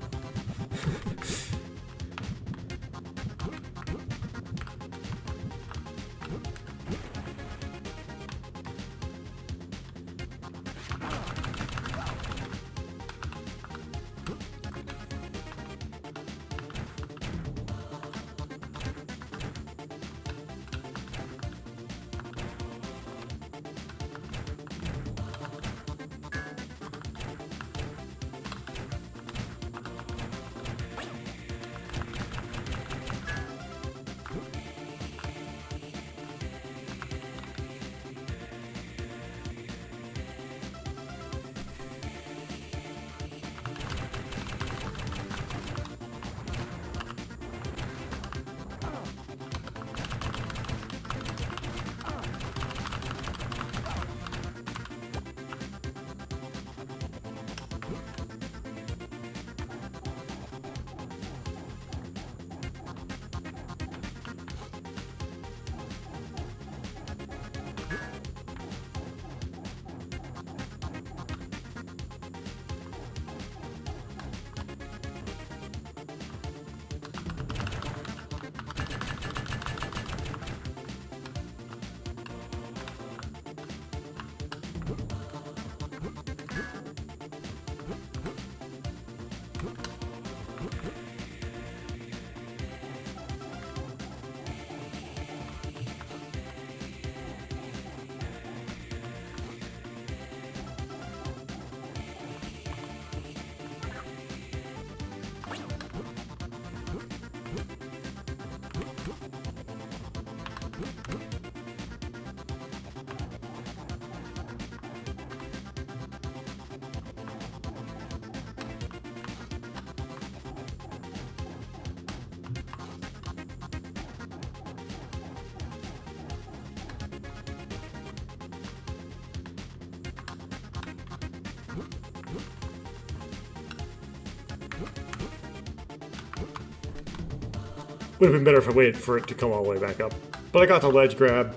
Would have been better if I waited for it to come all the way back up. But I got the ledge grab.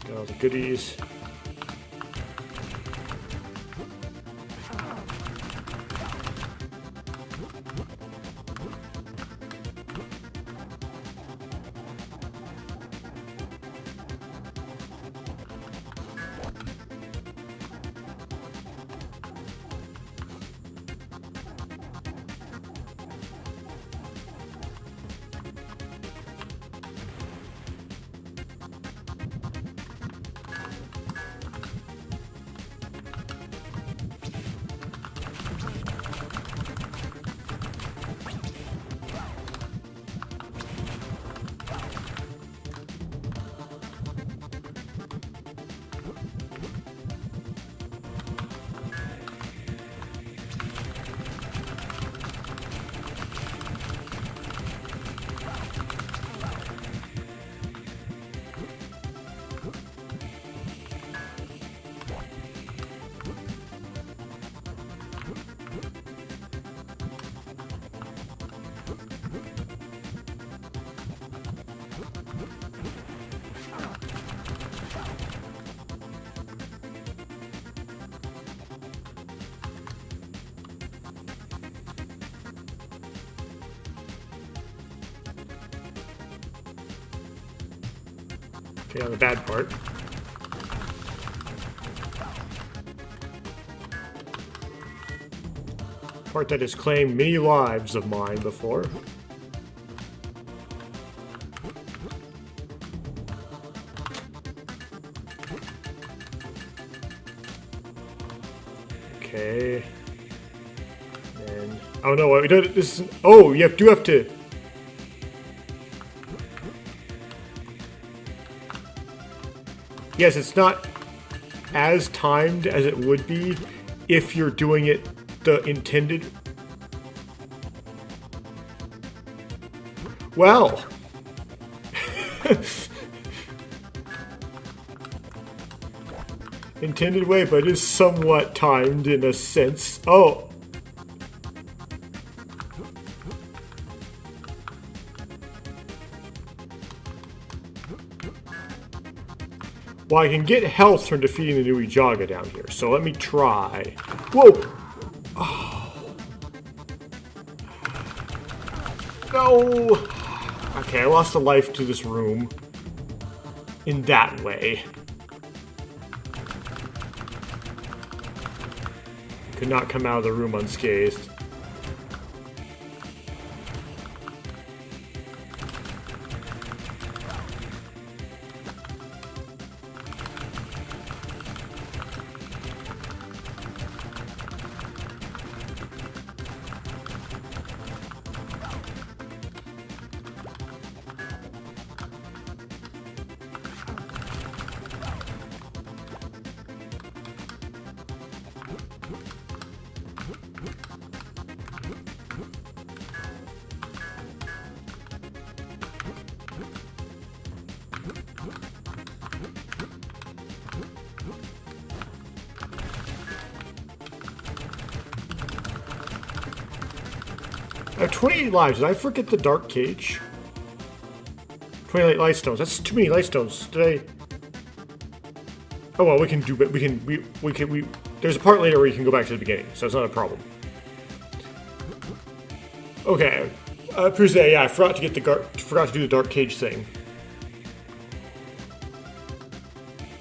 Got all the goodies. Okay, on the bad part. Part that has claimed many lives of mine before. Okay. And oh no, we don't. This is, oh, you do have to. Yes, it's not as timed as it would be if you're doing it the intended. Well. Intended way, but it is somewhat timed in a sense. Oh. Well, I can get health from defeating the Nuijaga down here, so let me try. Whoa! Oh. No! Okay, I lost a life to this room. In that way. Could not come out of the room unscathed. I have 28 lives. Did I forget the dark cage? 28 light stones. That's too many light stones. Did I? Oh well, we can do. We. There's a part later where you can go back to the beginning, so it's not a problem. Okay. Per se, yeah, I forgot to get forgot to do the dark cage thing.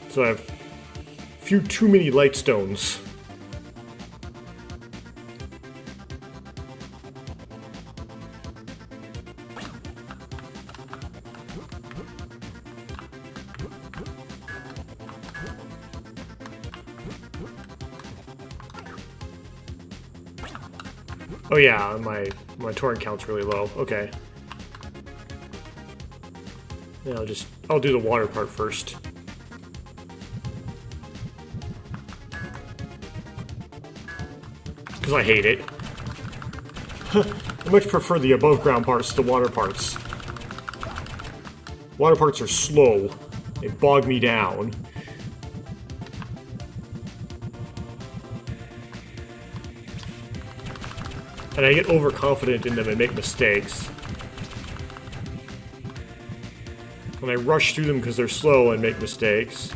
So I have a few too many light stones. Oh yeah, my torrent count's really low. Okay. Yeah, I'll do the water part first. Because I hate it. I much prefer the above ground parts to the water parts. Water parts are slow. They bog me down. And I get overconfident in them and make mistakes. When I rush through them because they're slow and make mistakes.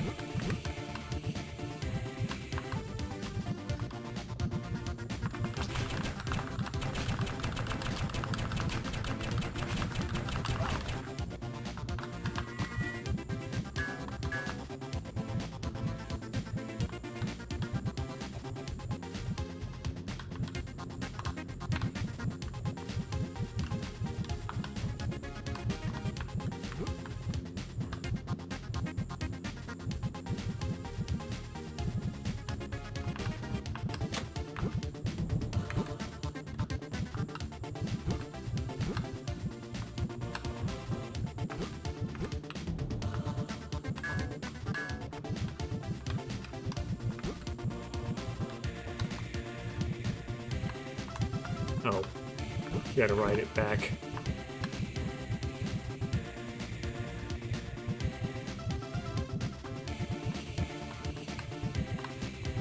Oh, you gotta ride it back.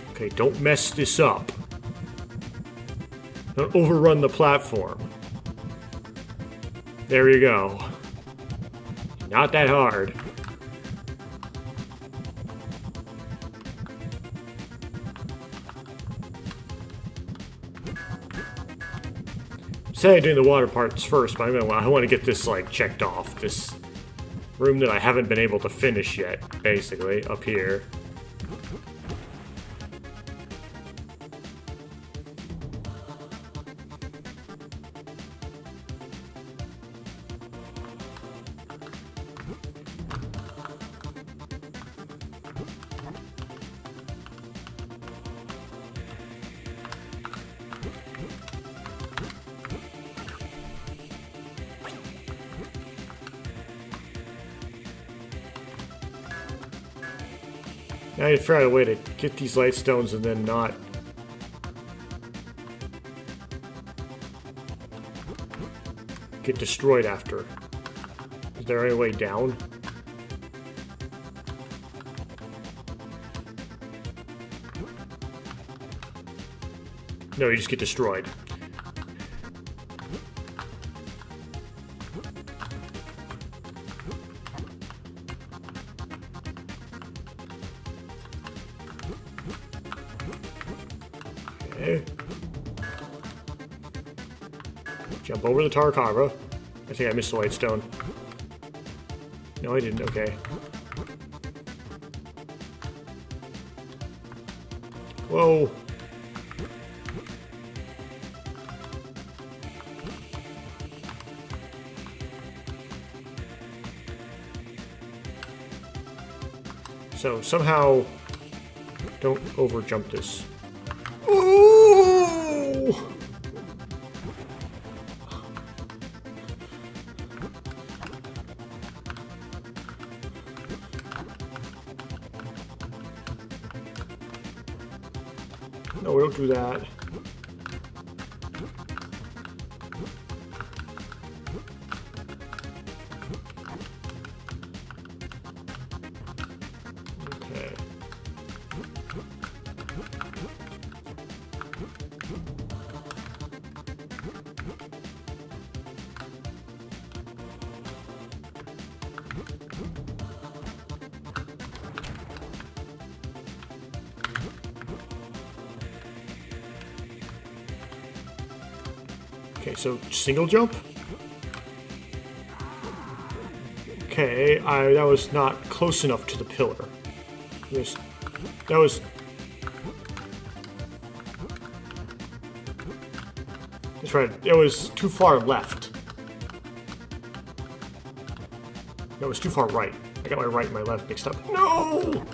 Okay, don't mess this up. Don't overrun the platform. There you go. Not that hard. Say I'm doing the water parts first, but I want to get this like checked off. This room that I haven't been able to finish yet, basically, up here. Now I need to figure out a way to get these light stones and then not... get destroyed after. Is there any way down? No, you just get destroyed. Okay. Jump over the Takanuva. I think I missed the light stone. No, I didn't. Okay. Whoa. So somehow don't over jump this. Oh! No, we don't do that. Okay. Okay, so single jump? Okay, that was not close enough to the pillar. That was... That's right, it was too far left. No, it was too far right. I got my right and my left mixed up. No!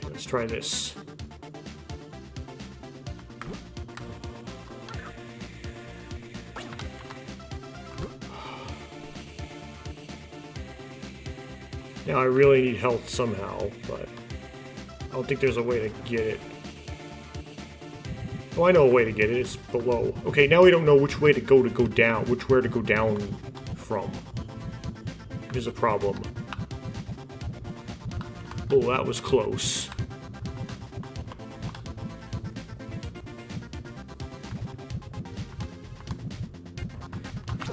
Let's try this. Now I really need health somehow, but I don't think there's a way to get it. Oh, I know a way to get it. It's below. Okay, now we don't know which way to go down. Where to go down from. There's a problem. Oh, that was close.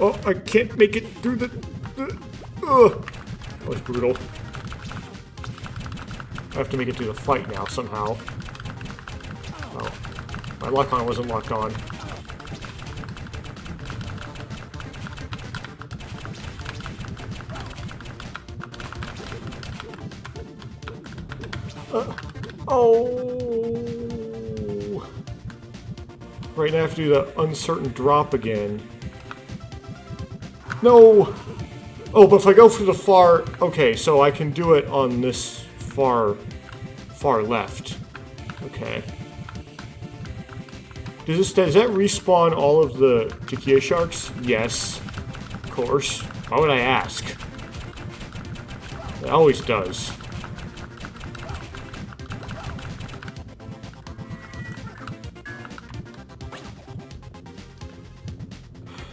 Oh, I can't make it through the... That was brutal. I have to make it through the fight now, somehow. Oh, my lock-on wasn't locked on. Oh! Right now I have to do the uncertain drop again. No! Oh, but if I go for the far... Okay, so I can do it on this far left. Okay. Does that respawn all of the Takia sharks? Yes. Of course. Why would I ask? It always does.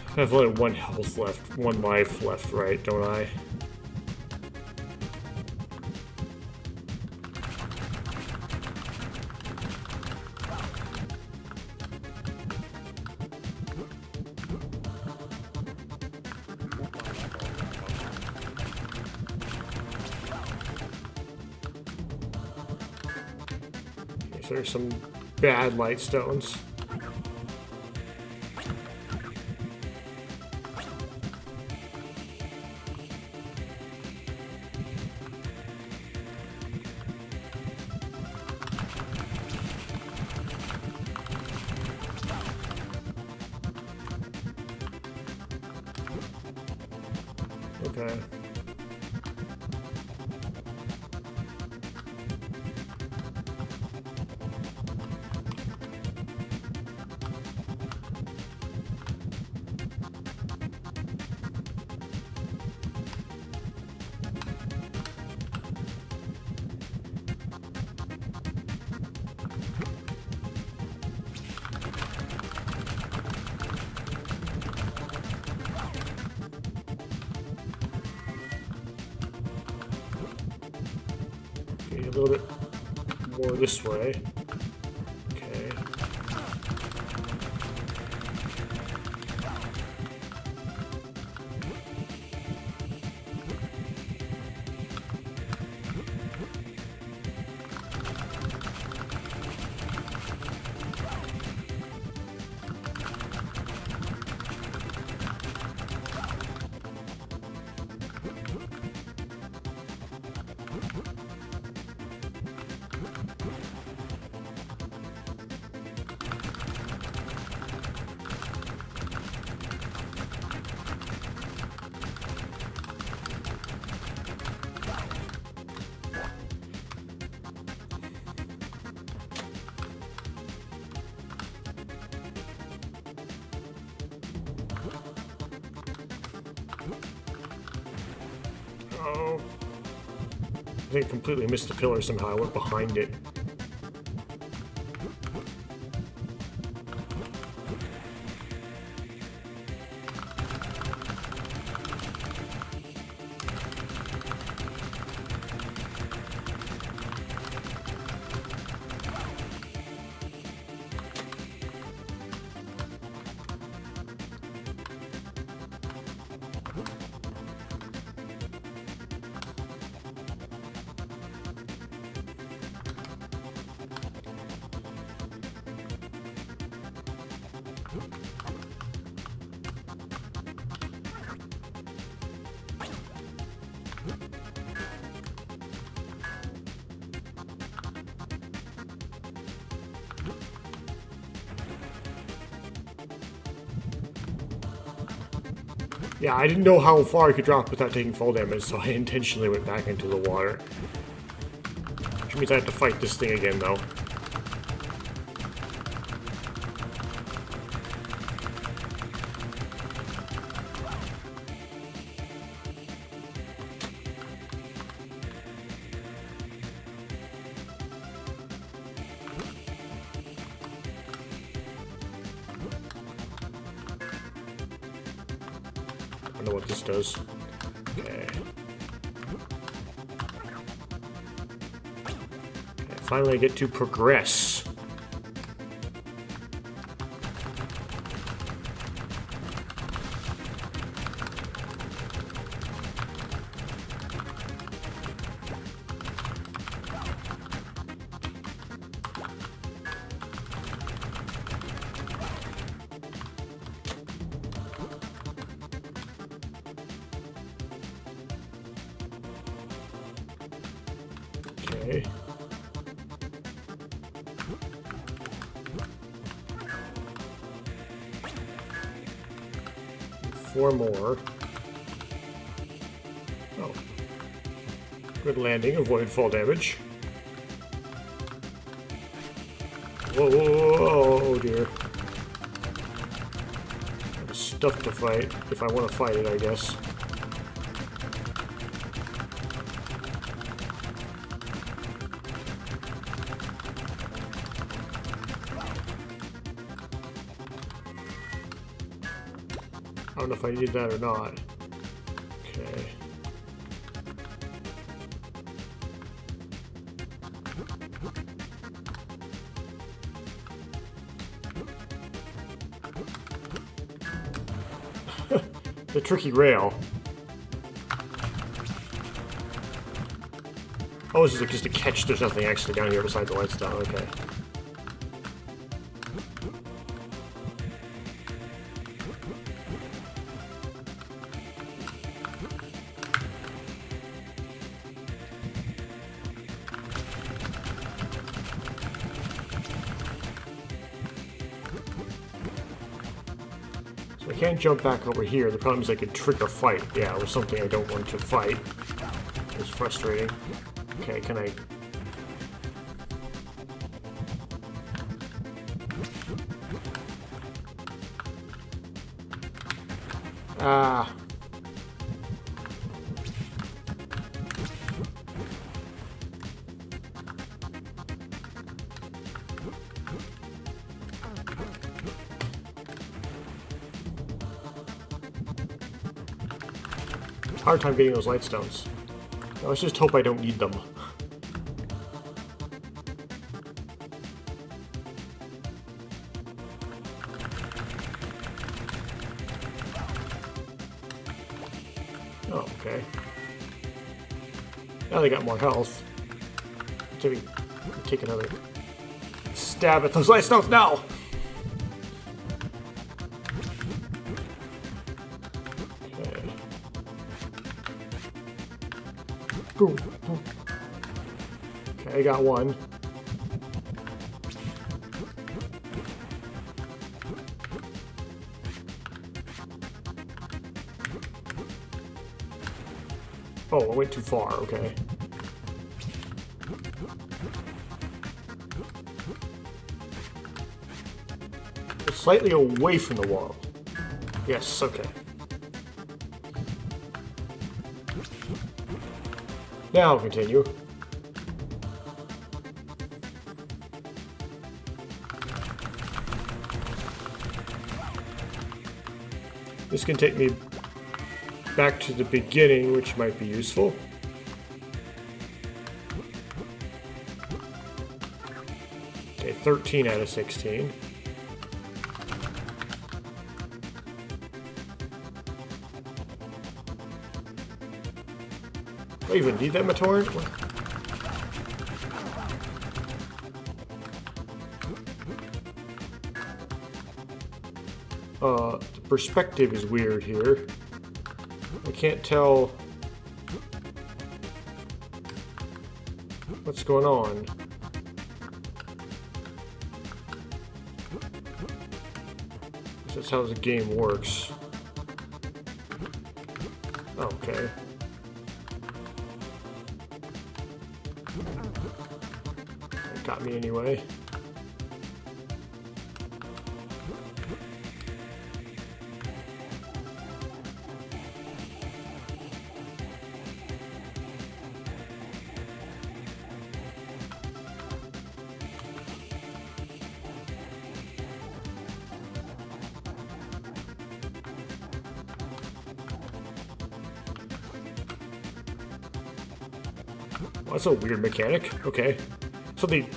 I have only one health left, one life left, right, don't I? So there's some bad light stones. Okay. A little bit more this way. Okay. Oh. I think I completely missed the pillar somehow. I went behind it. Yeah, I didn't know how far I could drop without taking fall damage, so I intentionally went back into the water. Which means I have to fight this thing again, though. I don't know what this does. Okay. Finally, I get to progress. Okay. Four more. Oh. Good landing, avoid fall damage. Whoa, whoa, whoa, oh dear. Stuff to fight, if I want to fight it, I guess. I don't know if I need that or not. Okay. The tricky rail. Oh, this is just a catch. There's nothing actually down here besides the light stone. Okay. can't jump back over here. The problem is I could trigger a fight. Yeah, it was something I don't want to fight. It's frustrating. Okay, can I... Ah. Hard time getting those light stones. Now, let's just hope I don't need them. Oh, okay. Now they got more health. Take another stab at those light stones now! Boom, boom. Okay, I got one. Oh, I went too far, okay. It's slightly away from the wall. Yes, okay. Now I'll continue. This can take me back to the beginning, which might be useful. Okay, 13 out of 16. Do I even need that Matoran? The perspective is weird here. I can't tell what's going on. That's how the game works. Okay. That got me anyway. Well, that's a weird mechanic. Okay. Something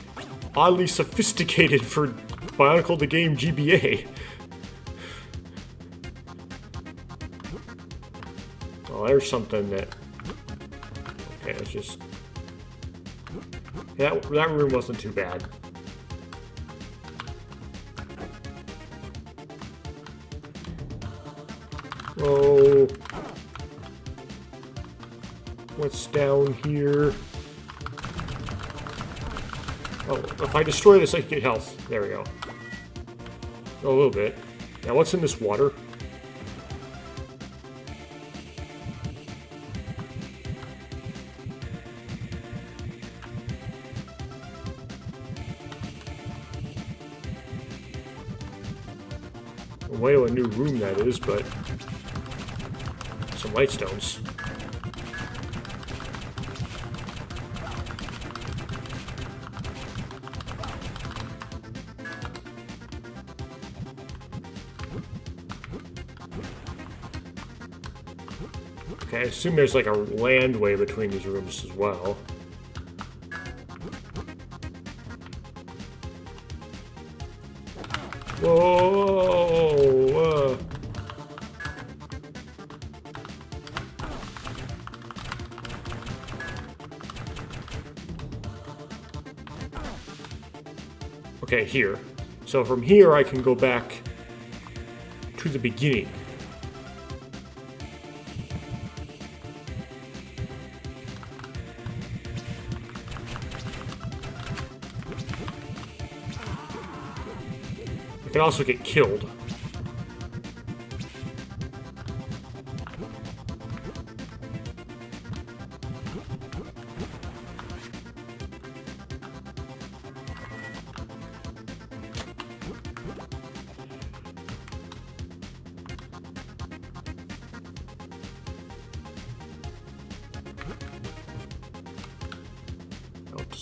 oddly sophisticated for Bionicle the game GBA. Well, there's something that... Okay, let's just... That room wasn't too bad. Oh... What's down here? Oh, if I destroy this, I can get health. There we go. Oh, a little bit. Now, what's in this water? Way to a new room that is, but some light stones. Okay, I assume there's like a landway between these rooms as well. Whoa! Okay, here. So from here I can go back to the beginning. I can also get killed.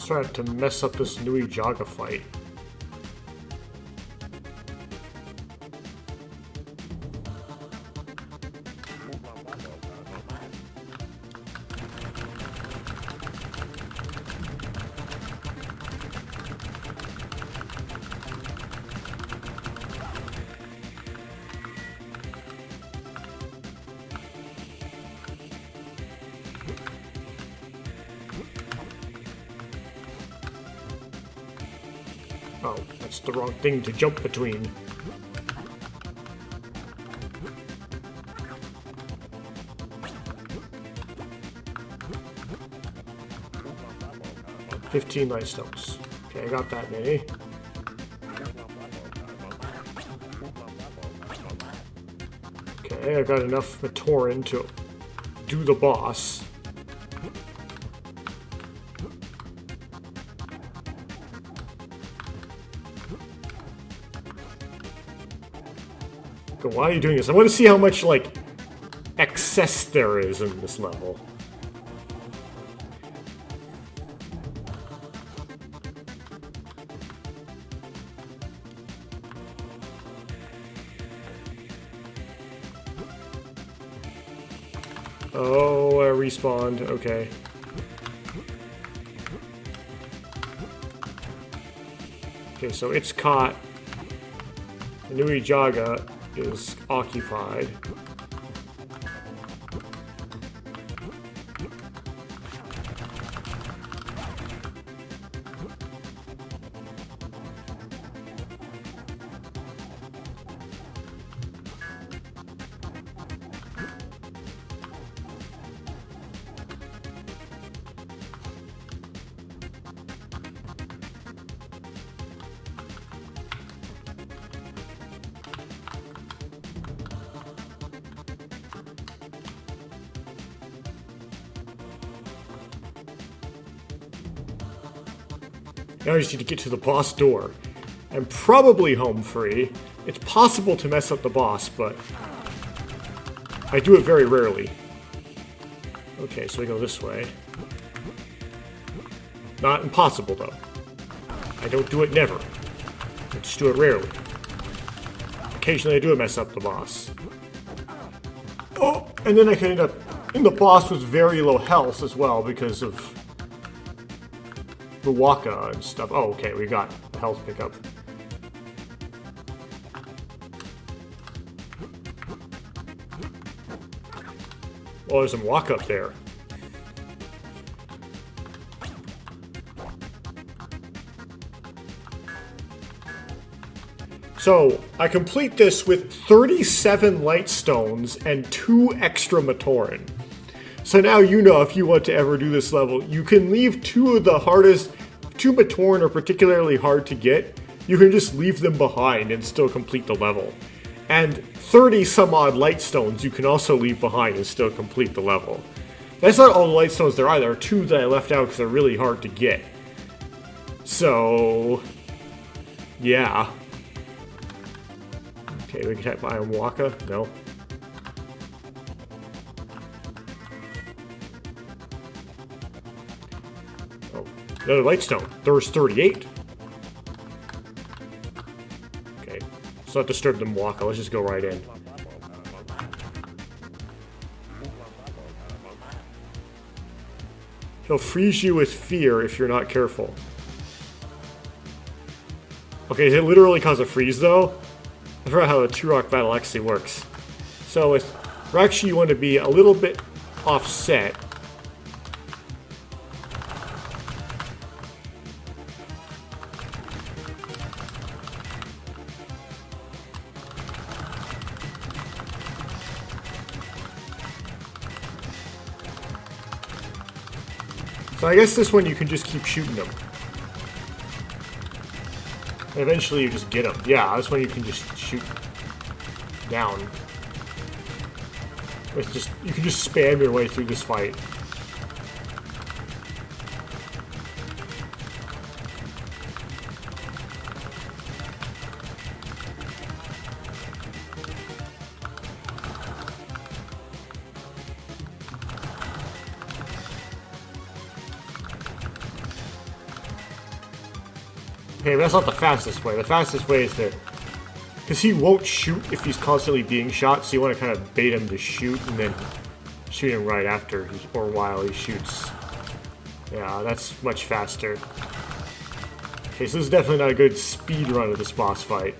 threat to mess up this Nui Jaga fight. Oh, that's the wrong thing to jump between. $15 light stones. Okay, I got that many. Okay, I got enough Matoran to do the boss. Okay, why are you doing this? I want to see how much, like, excess there is in this level. Oh, I respawned. Okay. Okay, so it's caught. The Nui Jaga is occupied. Now I just need to get to the boss door. I'm probably home free. It's possible to mess up the boss, but I do it very rarely. Okay, so we go this way. Not impossible, though. I don't do it never. I just do it rarely. Occasionally I do mess up the boss. Oh, and then I can end up in the boss with very low health as well because of the Waka and stuff. Oh, okay, we got a health pickup. Oh, there's some Waka up there. So, I complete this with 37 light stones and 2 extra Matoran. So now you know if you want to ever do this level, you can leave 2 of the hardest, 2 Matoran are particularly hard to get. You can just leave them behind and still complete the level. And 30 some odd light stones you can also leave behind and still complete the level. That's not all the light stones there are. There are 2 that I left out because they're really hard to get. So, yeah. Okay, we can type Iron Waka. No. Oh, another light stone. There's 38. Okay, let's not disturb them Waka. Let's just go right in. He'll freeze you with fear if you're not careful. Okay, does it literally cause a freeze though? I forgot how the Turok battle actually works. So with Rakshi, you want to be a little bit offset. So I guess this one you can just keep shooting them. And eventually you just get them. Yeah, this one you can just shoot down. It's just, you can just spam your way through this fight. Okay, but that's not the fastest way. The fastest way is to... Because he won't shoot if he's constantly being shot, so you want to kind of bait him to shoot and then shoot him right after or while he shoots. Yeah, that's much faster. Okay, so this is definitely not a good speed run of this boss fight.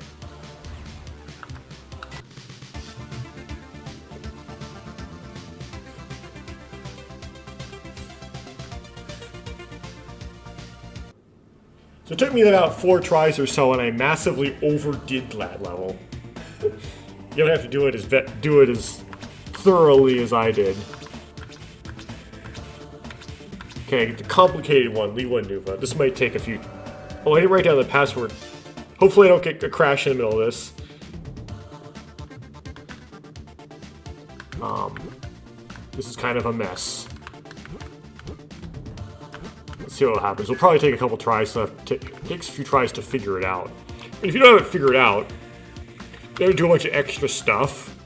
So it took me about 4 tries or so, and I massively overdid that level. You don't have to do it as thoroughly as I did. Okay, the complicated one, Lewa and Nuva. This might take a few... Oh, I didn't write down the password. Hopefully I don't get a crash in the middle of this. This is kind of a mess. Let's see what happens. It'll probably take a couple tries. So it takes a few tries to figure it out. And if you don't have it figured out, you have to do a bunch of extra stuff.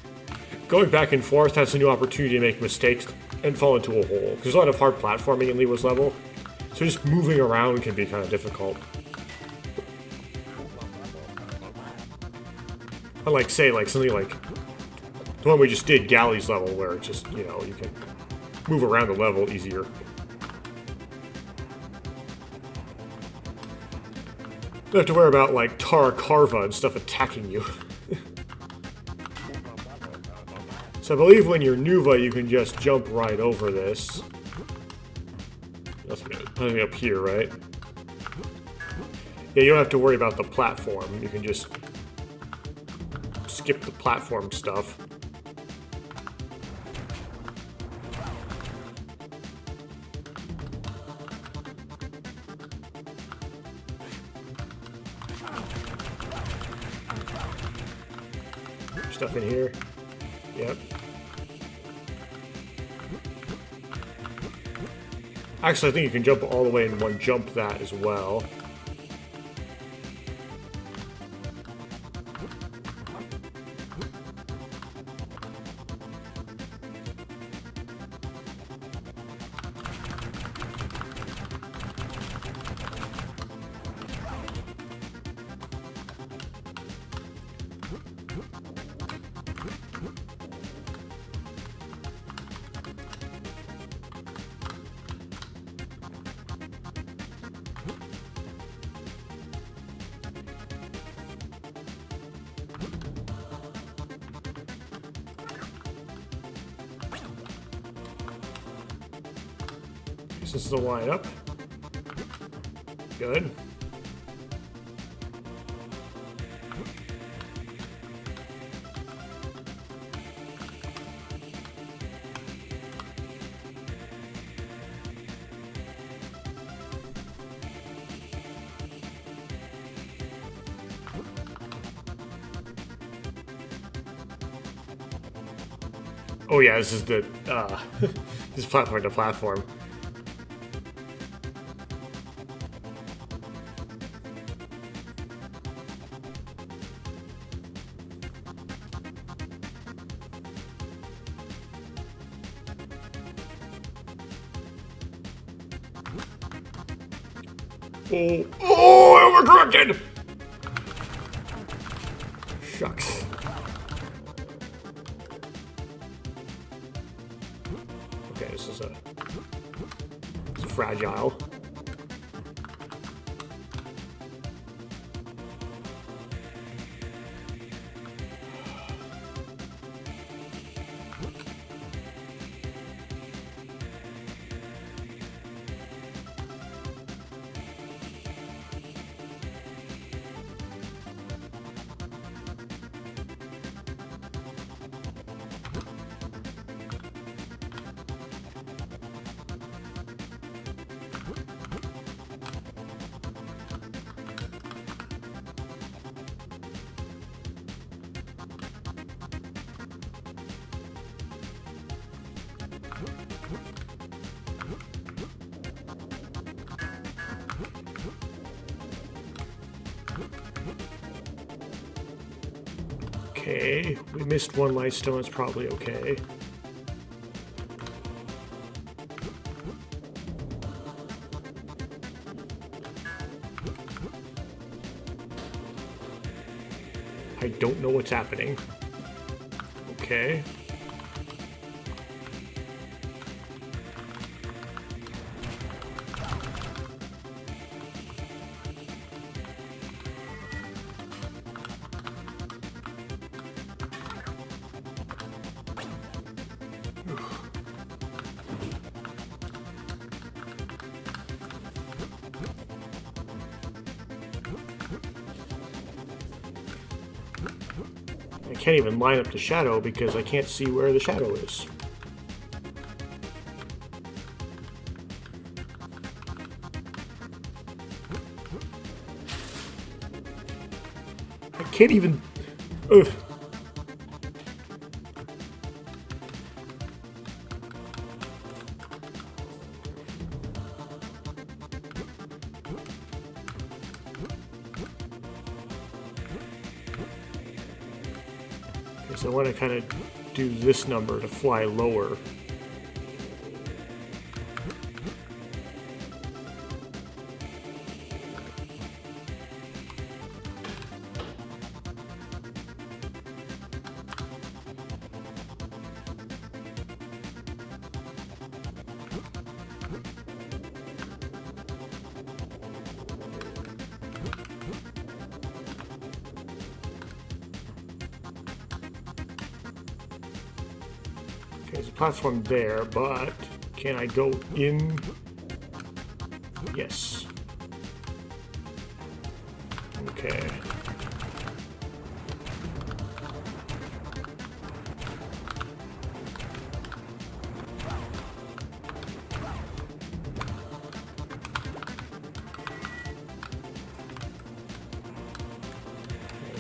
Going back and forth has a new opportunity to make mistakes and fall into a hole. Because there's a lot of hard platforming in Lewa's level. So just moving around can be kind of difficult. Unlike, say, like something like the one we just did, Gali's level, where it's just, you know, you can move around the level easier. You don't have to worry about, like, Tara Carva and stuff attacking you. So I believe when you're Nuva, you can just jump right over this. Nothing up here, right? Yeah, you don't have to worry about the platform. You can just skip the platform stuff. Stuff in here. Yep. Actually, I think you can jump all the way in one jump that as well. This is the lineup. Good. Oh yeah, this is the this is platform to platform. Oh, I overcorrected! Shucks. Okay, this is fragile. Okay, we missed one milestone, it's probably okay. I don't know what's happening. Okay. I can't even line up the shadow because I can't see where the shadow is. I can't even... Ugh. So I want to kind of do this number to fly lower. There's a platform there, but can I go in? Yes. Okay.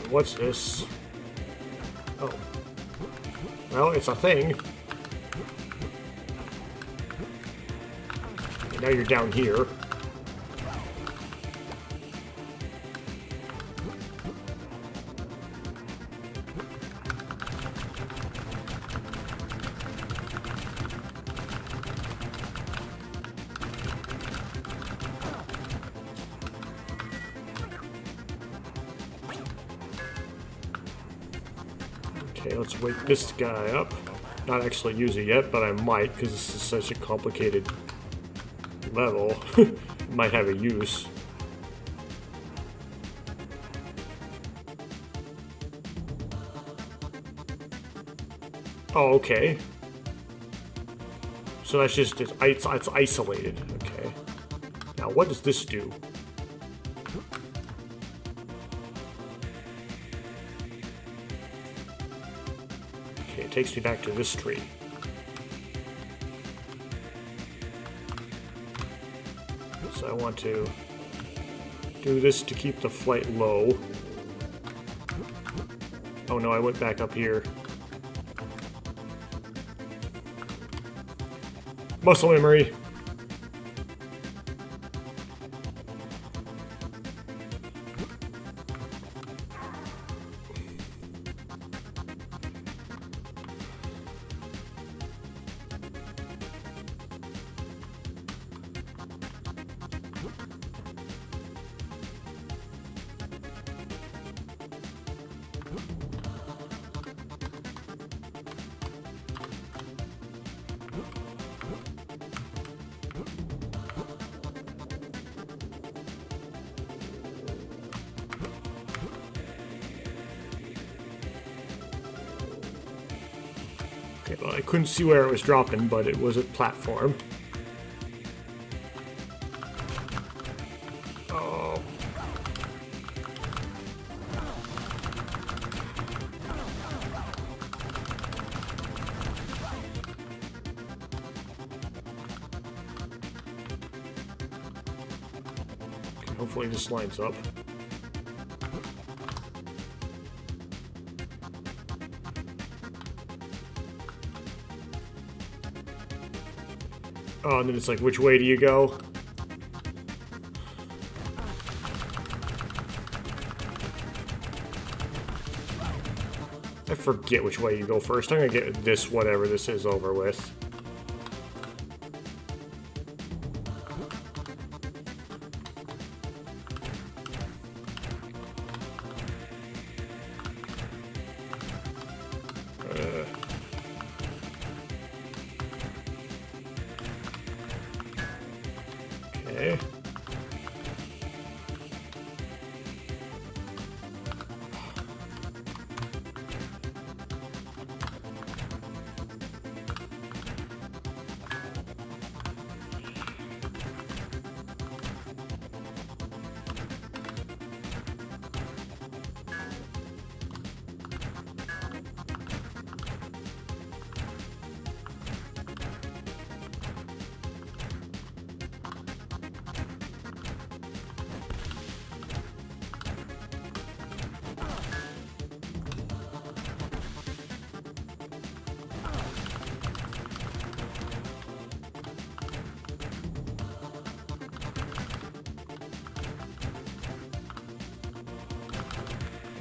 What's this? Oh. Well, it's a thing. Now you're down here. Okay, let's wake this guy up. Not actually use it yet, but I might because this is such a complicated level. Might have a use. Oh, okay. So that's just, it's isolated. Okay. Now, what does this do? Okay, it takes me back to this tree. So I want to do this to keep the flight low. Oh no, I went back up here. Muscle memory. Okay, well, I couldn't see where it was dropping, but it was a platform. Oh. Okay, hopefully this lines up. Oh, and then it's like, which way do you go? I forget which way you go first. I'm gonna get this, whatever this is, over with. Okay.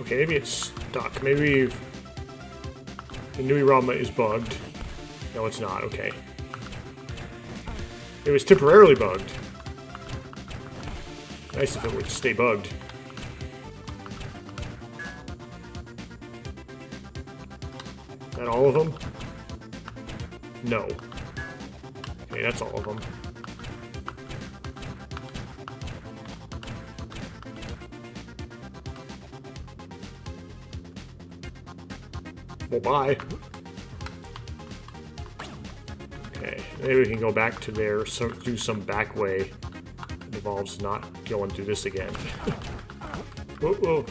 Okay, maybe it's stuck. Maybe the Nuva is bugged. No, it's not. Okay. It was temporarily bugged. Nice if it would stay bugged. Is that all of them? No. Okay, that's all of them. Well, bye. Okay, maybe we can go back to there, so do some back way. It involves not going through this again. Whoa, whoa.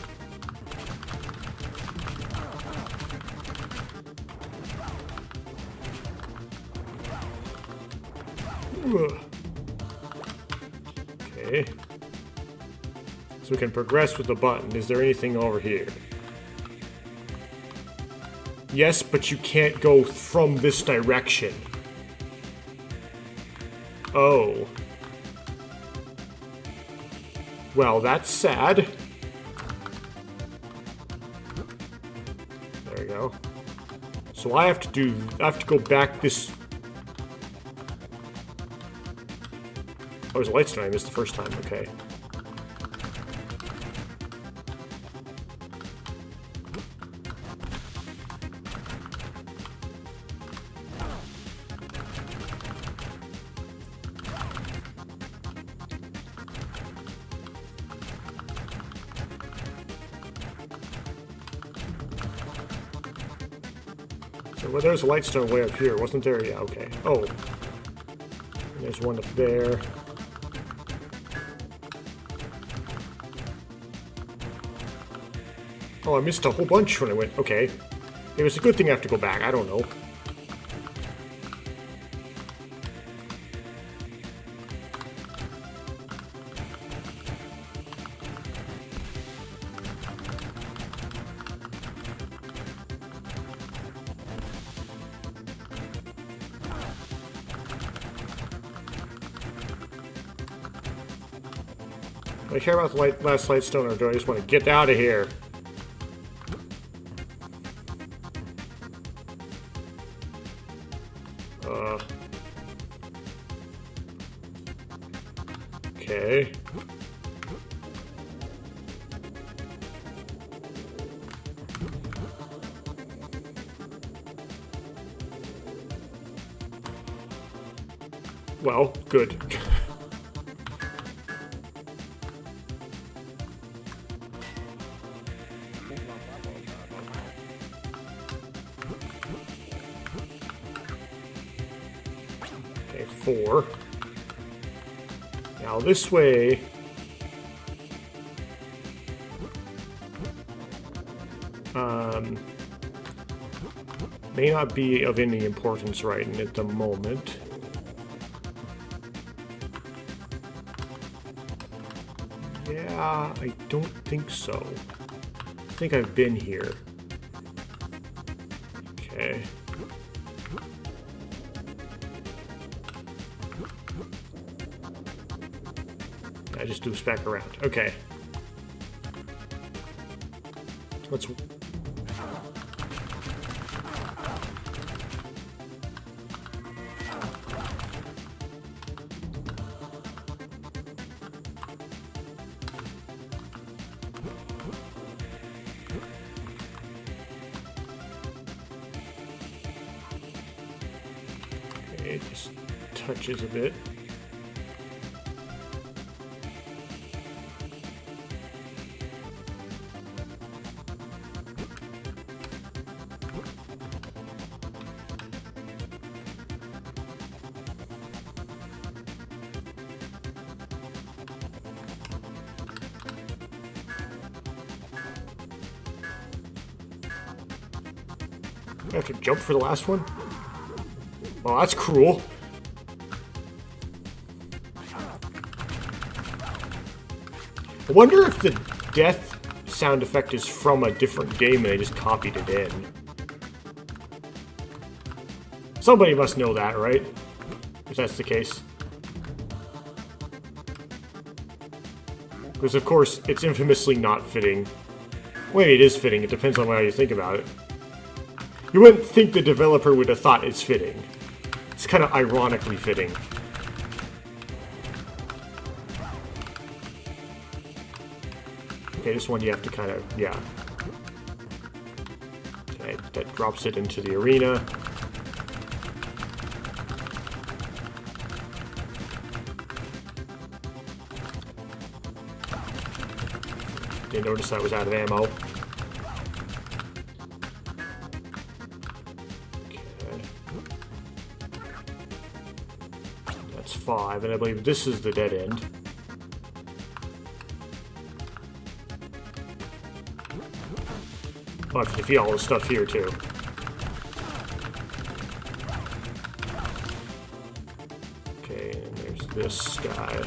Okay. So we can progress with the button. Is there anything over here? Yes, but you can't go from this direction. Oh. Well, that's sad. There we go. So I have to go back this... Oh, there's a light stone I missed the first time, okay. Well, there's a light stone way up here, wasn't there? Yeah, okay. Oh. And there's one up there. Oh, I missed a whole bunch when I went. Okay. It was a good thing I have to go back. I don't know. Do I care about the last light stone, or do I just want to get out of here? Okay. Well, good. Okay, 4. Now this way... may not be of any importance right at the moment. Yeah, I don't think so. I think I've been here. Okay. I just do this back around. Okay. Let's... Okay, it just touches a bit. I have to jump for the last one? Well, that's cruel. I wonder if the death sound effect is from a different game and they just copied it in. Somebody must know that, right? If that's the case. Because, of course, it's infamously not fitting. Well, maybe it is fitting. It depends on how you think about it. You wouldn't think the developer would have thought it's fitting. It's kind of ironically fitting. Okay, this one you have to kind of, yeah. Okay, that drops it into the arena. Didn't notice I was out of ammo. Okay. That's 5, and I believe this is the dead end. Oh, I have to defeat all this stuff here, too. Okay, and there's this guy.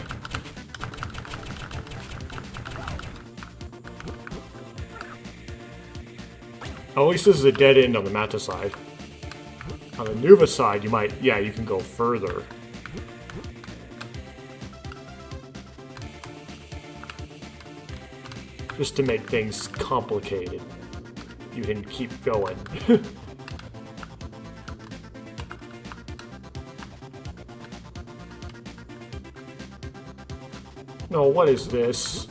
Oh, at least this is a dead end on the Mata side. On the Nuva side, you might... Yeah, you can go further. Just to make things complicated. You can keep going. No, what is this?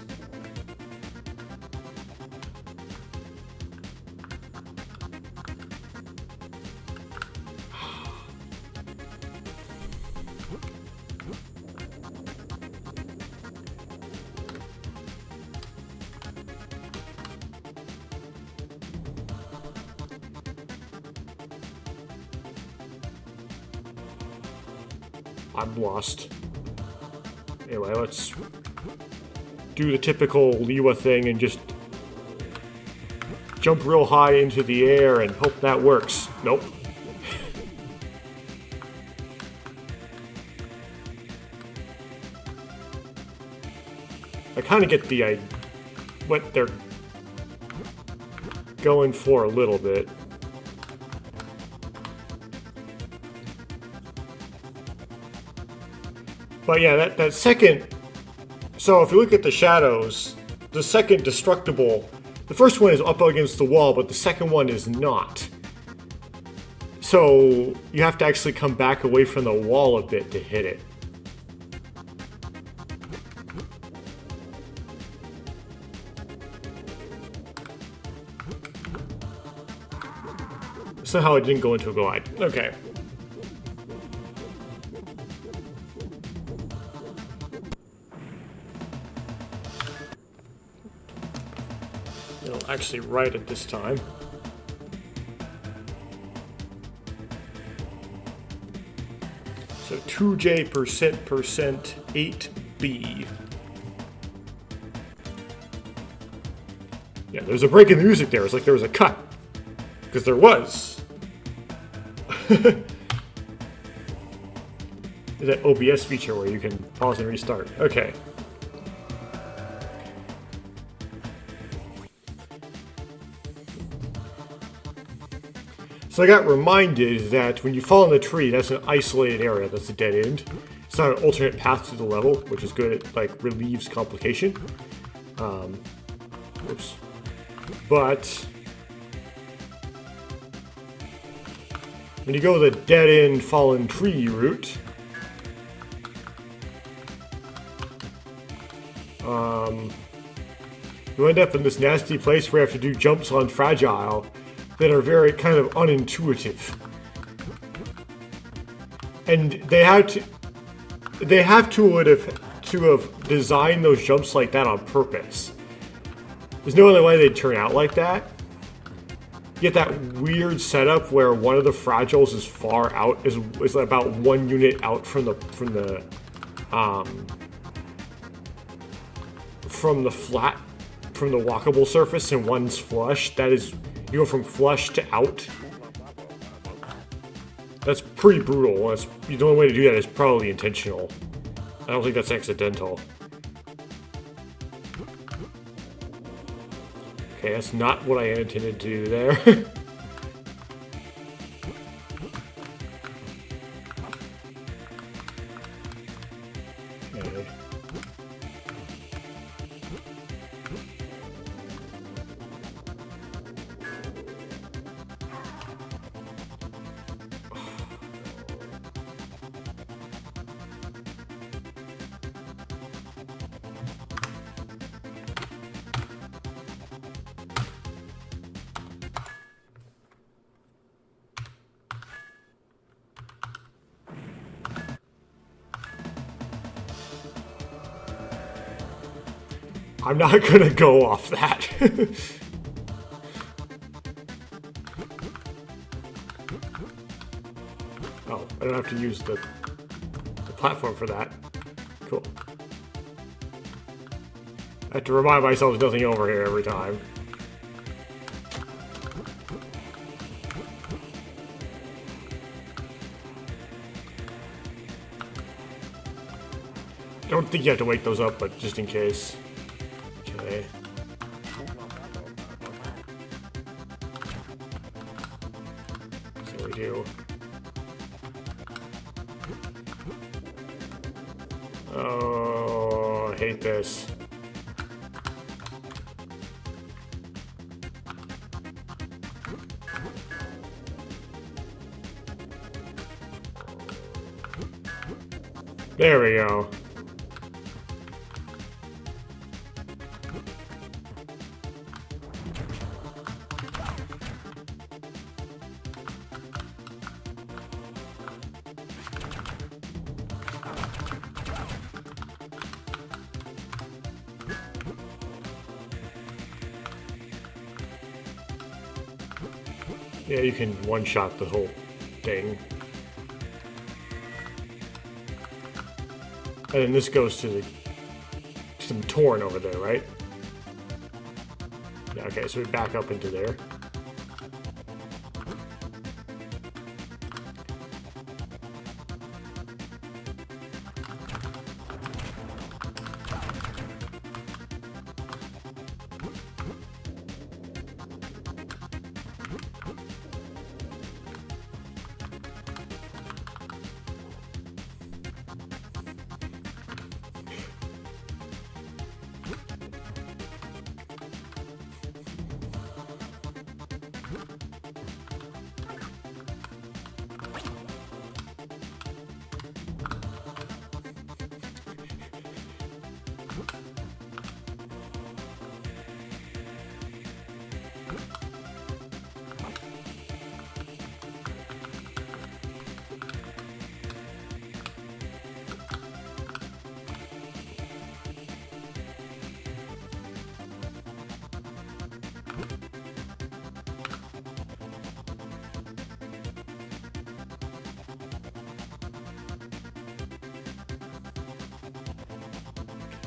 I'm lost. Anyway, let's do the typical Lewa thing and just jump real high into the air and hope that works. Nope. I kind of get the what they're going for a little bit. But yeah, that second... So if you look at the shadows, the second destructible... The first one is up against the wall, but the second one is not. So you have to actually come back away from the wall a bit to hit it. Somehow it didn't go into a glide. Okay. It'll actually write it this time. So 2J percent 8B. Yeah, there's a break in the music there. It's like there was a cut. Because there was. There's that OBS feature where you can pause and restart. Okay. So I got reminded that when you fall in the tree, that's an isolated area. That's a dead end. It's not an alternate path to the level, which is good. It like relieves complication. Oops. But when you go the dead end fallen tree route, you end up in this nasty place where you have to do jumps on fragile that are very kind of unintuitive. And they have to have designed those jumps like that on purpose. There's no other way they'd turn out like that. You get that weird setup where one of the fragiles is far out, is about 1 unit out from the walkable surface, and one's flush. That is, you go from flush to out That's pretty brutal. The only way to do that is probably intentional. I don't think that's accidental. Okay, that's not what I intended to do there. Okay. I'm not gonna go off that. Oh, I don't have to use the platform for that. Cool. I have to remind myself there's nothing over here every time. I don't think you have to wake those up, but just in case. Okay. So we do. Oh, I hate this. There we go. Yeah, you can one-shot the whole thing. And then this goes to some torn over there, right? Yeah, okay, so we back up into there.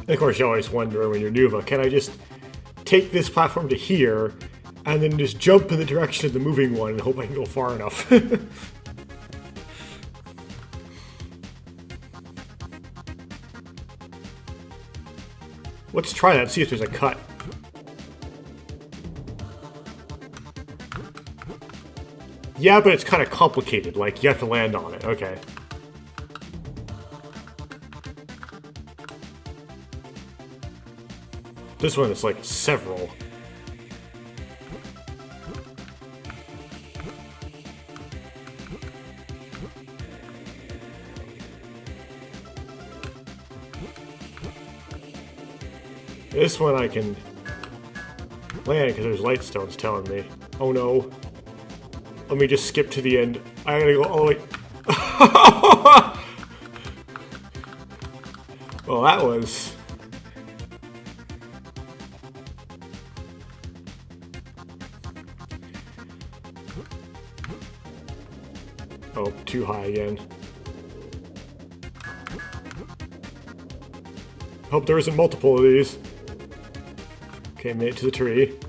And of course, you always wonder when you're Nuva, can I just take this platform to here and then just jump in the direction of the moving one and hope I can go far enough? Let's try that and see if there's a cut. Yeah, but it's kind of complicated. Like, you have to land on it. Okay. This one is like several. This one I can land because there's light stones telling me. Oh no. Let me just skip to the end. I gotta go all the way. Well, that was... Oh, too high again. Hope there isn't multiple of these. Okay, made it to the tree.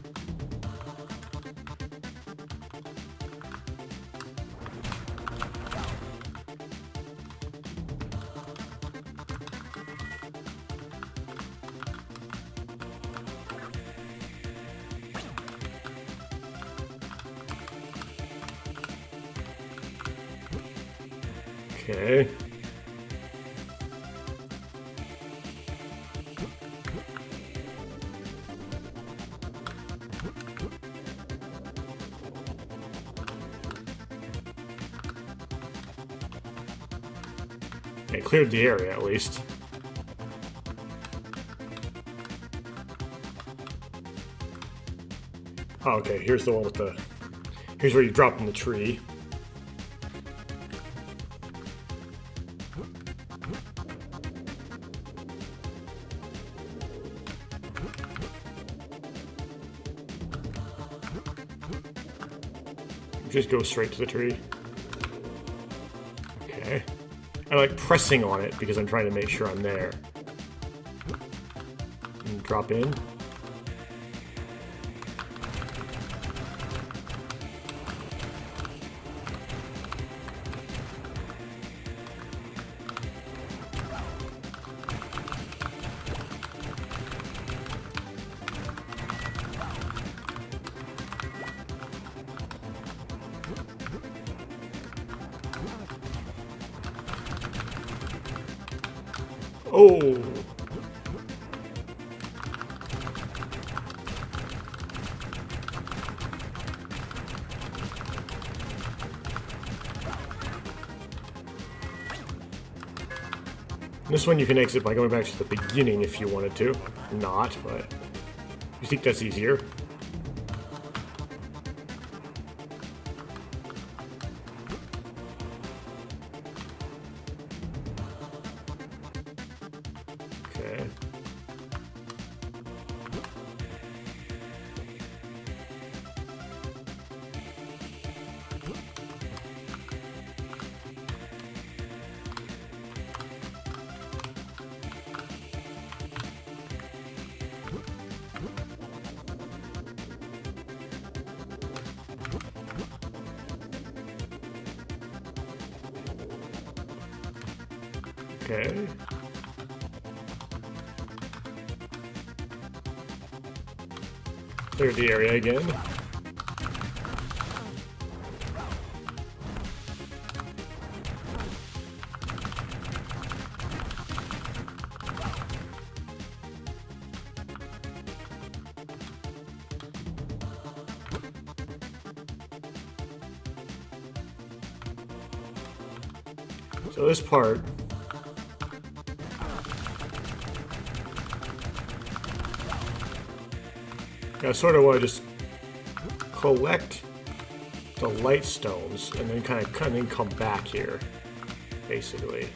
Okay. Okay, cleared the area at least. Oh, okay, here's the one with the... Here's where you drop in the tree. Just go straight to the tree. Okay. I like pressing on it because I'm trying to make sure I'm there. And drop in. Oh! This one you can exit by going back to the beginning if you wanted to. Not, but you think that's easier? Okay. Okay. Clear the area again. So this part, I sort of want to just collect the light stones and then kind of come back here, basically.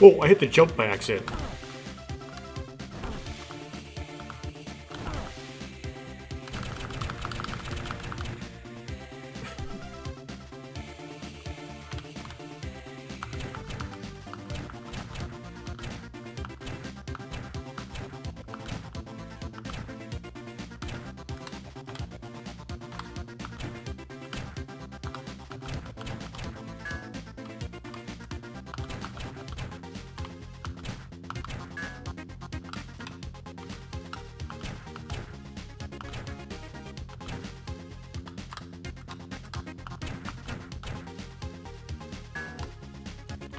Oh, I hit the jump by accident.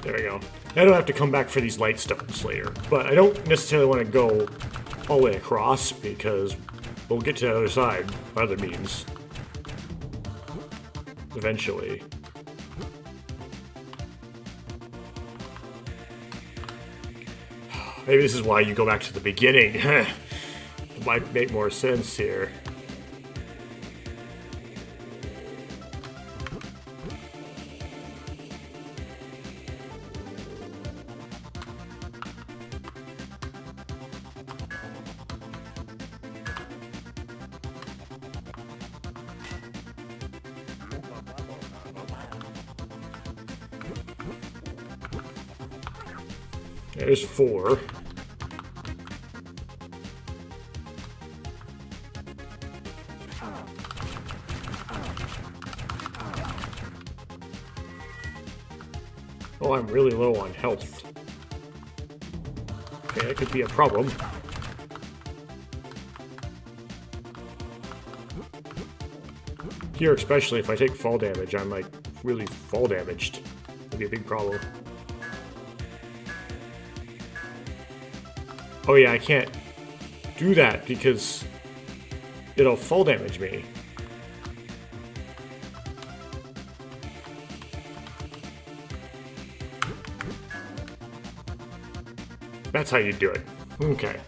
There we go. I don't have to come back for these light stones later, but I don't necessarily want to go all the way across because we'll get to the other side by other means. Eventually. Maybe this is why you go back to the beginning. It might make more sense here. There's 4. Oh, I'm really low on health. Okay, that could be a problem. Here, especially if I take fall damage, I'm like really fall damaged. That'd be a big problem. Oh yeah, I can't do that because it'll fall damage me. That's how you do it. Okay.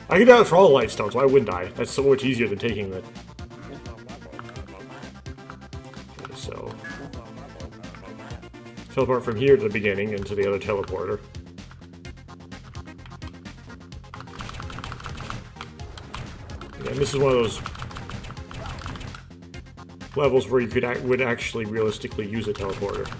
I can do it for all the light stones, why wouldn't I? That's so much easier than taking the... Okay, so... teleport from here to the beginning into the other teleporter. And this is one of those levels where you would actually realistically use a teleporter.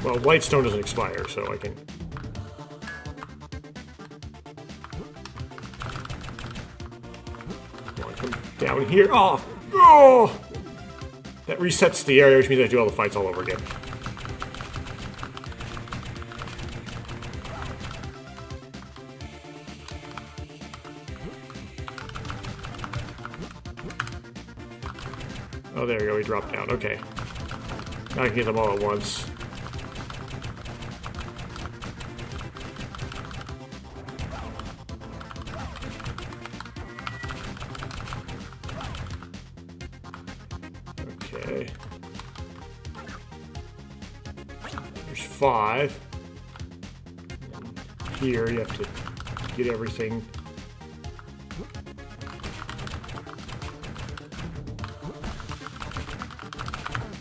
Well, Lightstone doesn't expire, so I can... Come down here. Oh! Oh! That resets the area, which means I do all the fights all over again. Oh, there we go, we dropped down. Okay. Now I can get them all at once. Okay. There's 5. And here you have to get everything.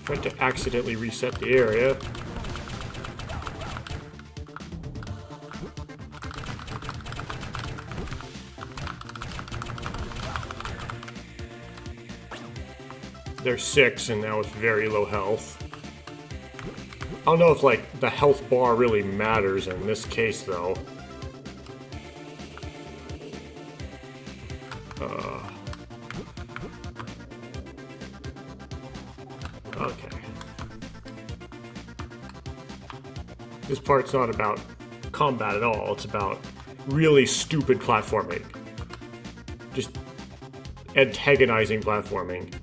Tried to accidentally reset the area. There's 6, and now it's very low health. I don't know if, like, the health bar really matters in this case, though. Okay. This part's not about combat at all. It's about really stupid platforming. Just antagonizing platforming.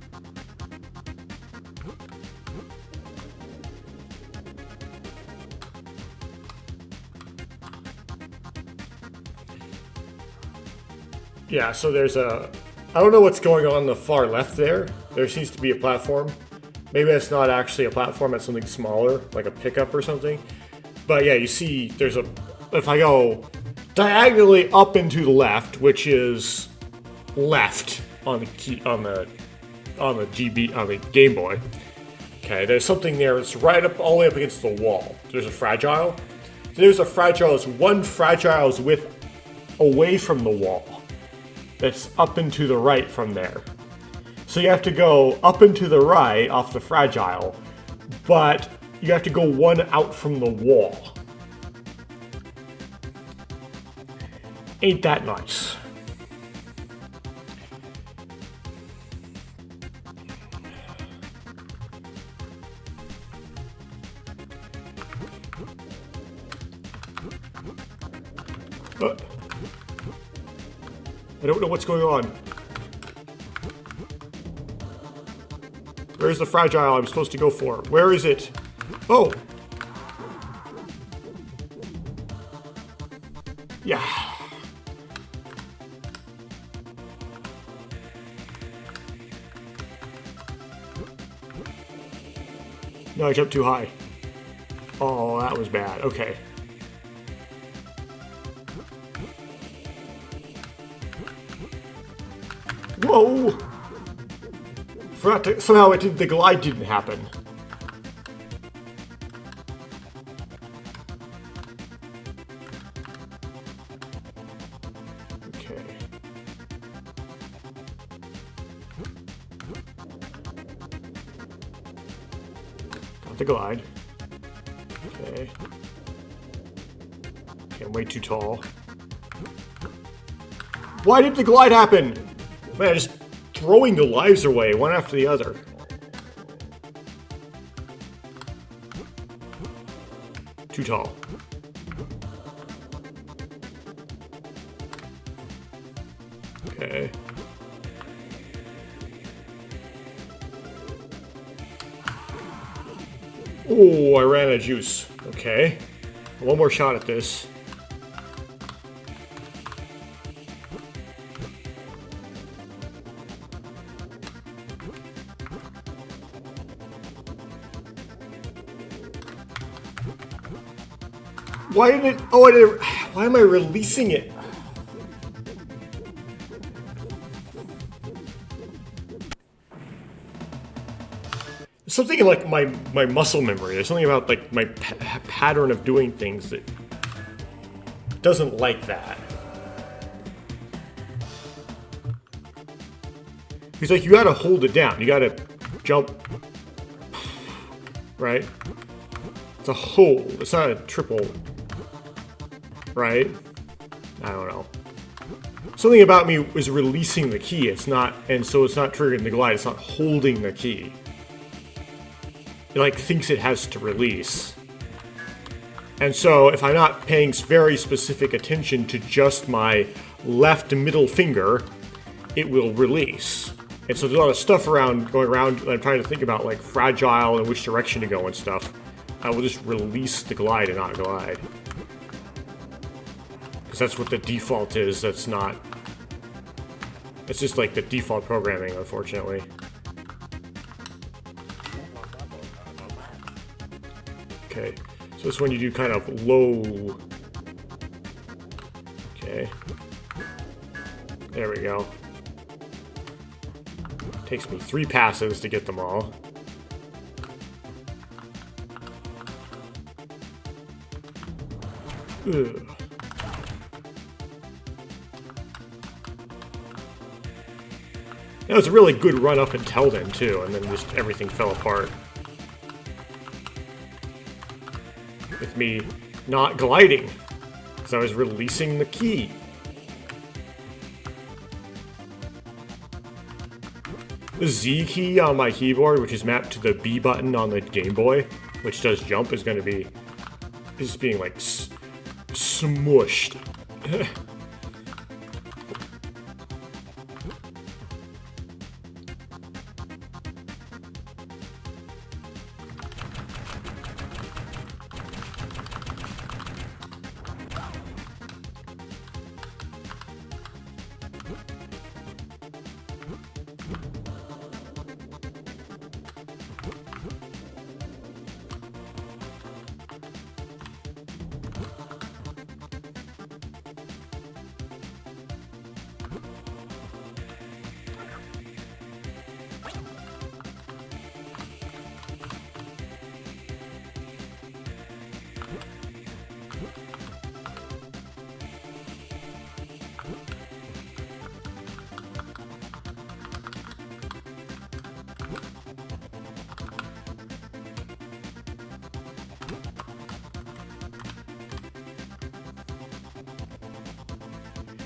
Yeah, so there's a... I don't know what's going on the far left there. There seems to be a platform. Maybe that's not actually a platform, it's something smaller, like a pickup or something. But yeah, you see there's a... If I go diagonally up and to the left, which is left on the key, on the GB, on the Game Boy. Okay, there's something there that's right up, all the way up against the wall. There's a fragile. So there's a fragile that's 1 fragile's width away from the wall. That's up and to the right from there. So you have to go up and to the right off the fragile, but you have to go 1 out from the wall. Ain't that nice? I don't know what's going on. Where's the fragile I'm supposed to go for? Where is it? Oh! Yeah. No, I jumped too high. Oh, that was bad. Okay. Whoa! Forgot to, somehow the glide didn't happen. Okay. the glide. Okay. Okay, I'm way too tall. Why did the glide happen? Man, just throwing the lives away, one after the other. Too tall. Okay. Oh, I ran out of juice. Okay. One more shot at this. Why did it... Oh, I did... Why am I releasing it? Something in like my muscle memory. There's something about like my pattern of doing things that doesn't like that. It's like you gotta hold it down. You gotta jump. Right? It's a hold. It's not a triple. Right? I don't know. Something about me is releasing the key. It's not, and so it's not triggering the glide. It's not holding the key. It like thinks it has to release. And so if I'm not paying very specific attention to just my left middle finger, it will release. And so there's a lot of stuff going around, and I'm trying to think about like fragile and which direction to go and stuff. I will just release the glide and not glide. Because that's what the default is, that's not... It's just like the default programming, unfortunately. Okay, so this one you do kind of low. Okay. There we go. Takes me 3 passes to get them all. Ugh. That was a really good run up until then, too, and then just everything fell apart. With me not gliding, because I was releasing the key. The Z key on my keyboard, which is mapped to the B button on the Game Boy, which does jump, is going to be just being like smushed.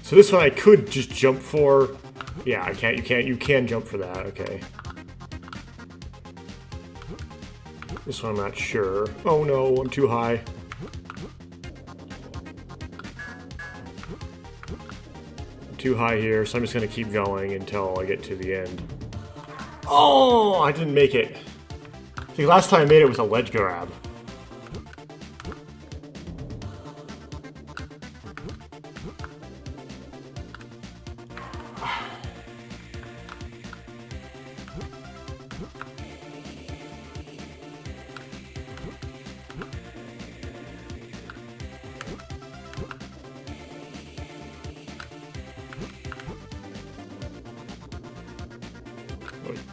So this one I could just jump for. Yeah, I can't. You can jump for that. Okay. This one I'm not sure. Oh no, I'm too high. I'm too high here, so I'm just gonna keep going until I get to the end. Oh, I didn't make it. The last time I made it was a ledge grab.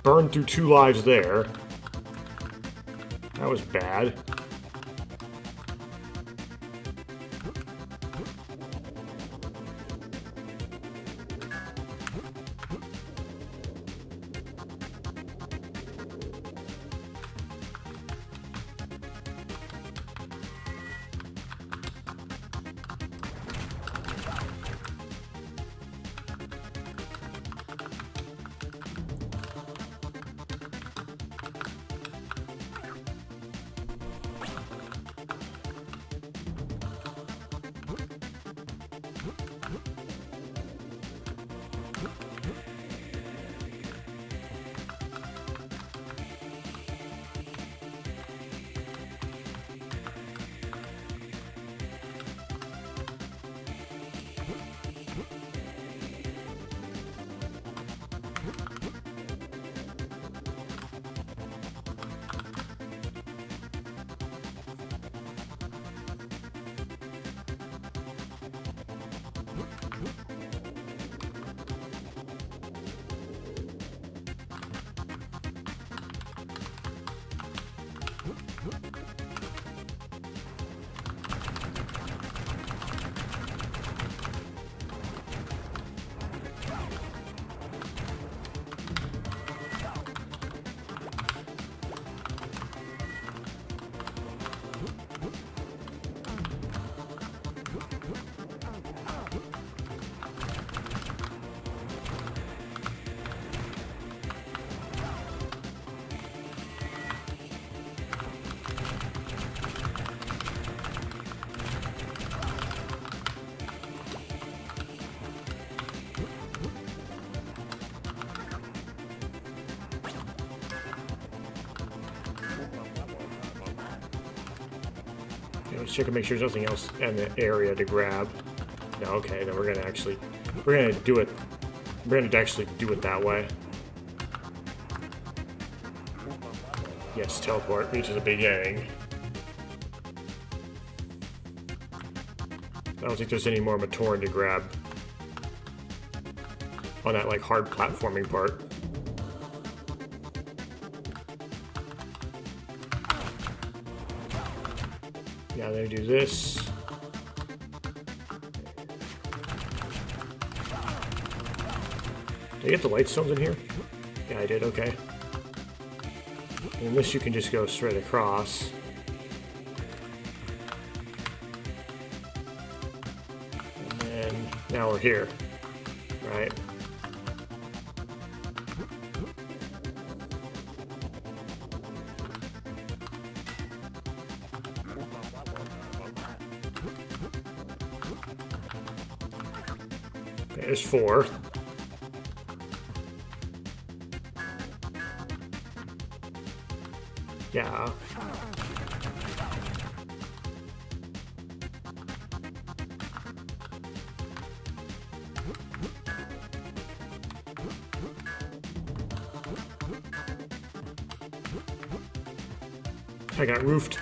Burned through 2 lives there. That was bad. Let's check and make sure there's nothing else in the area to grab. No, okay, then we're gonna actually do it. We're gonna actually do it that way. Yes, teleport reaches the beginning. I don't think there's any more Matoran to grab on that like hard platforming part. Yeah, they do this. Did I get the light stones in here? Yeah, I did, okay. And this you can just go straight across. And then now we're here, right? Okay, there's 4. Yeah. I got roofed.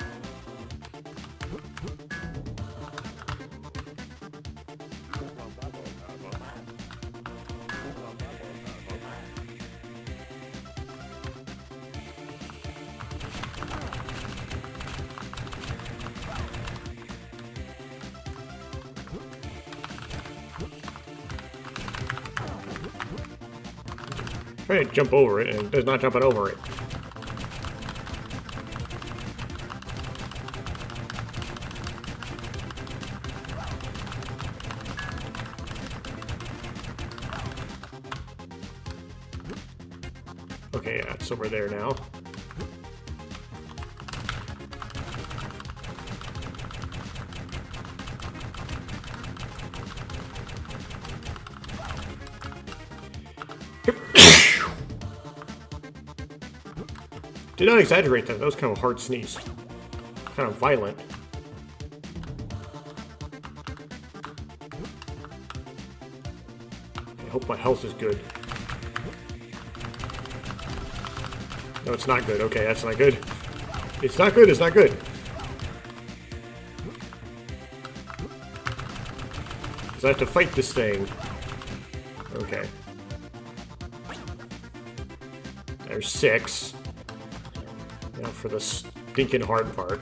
Try to jump over it, and it does not jump it over it. Okay, yeah, it's over there now. Did not exaggerate that. That was kind of a hard sneeze. Kind of violent. I hope my health is good. No, it's not good. Okay, that's not good. It's not good. It's not good. Because I have to fight this thing. Okay. There's 6. Now for the stinking hard part.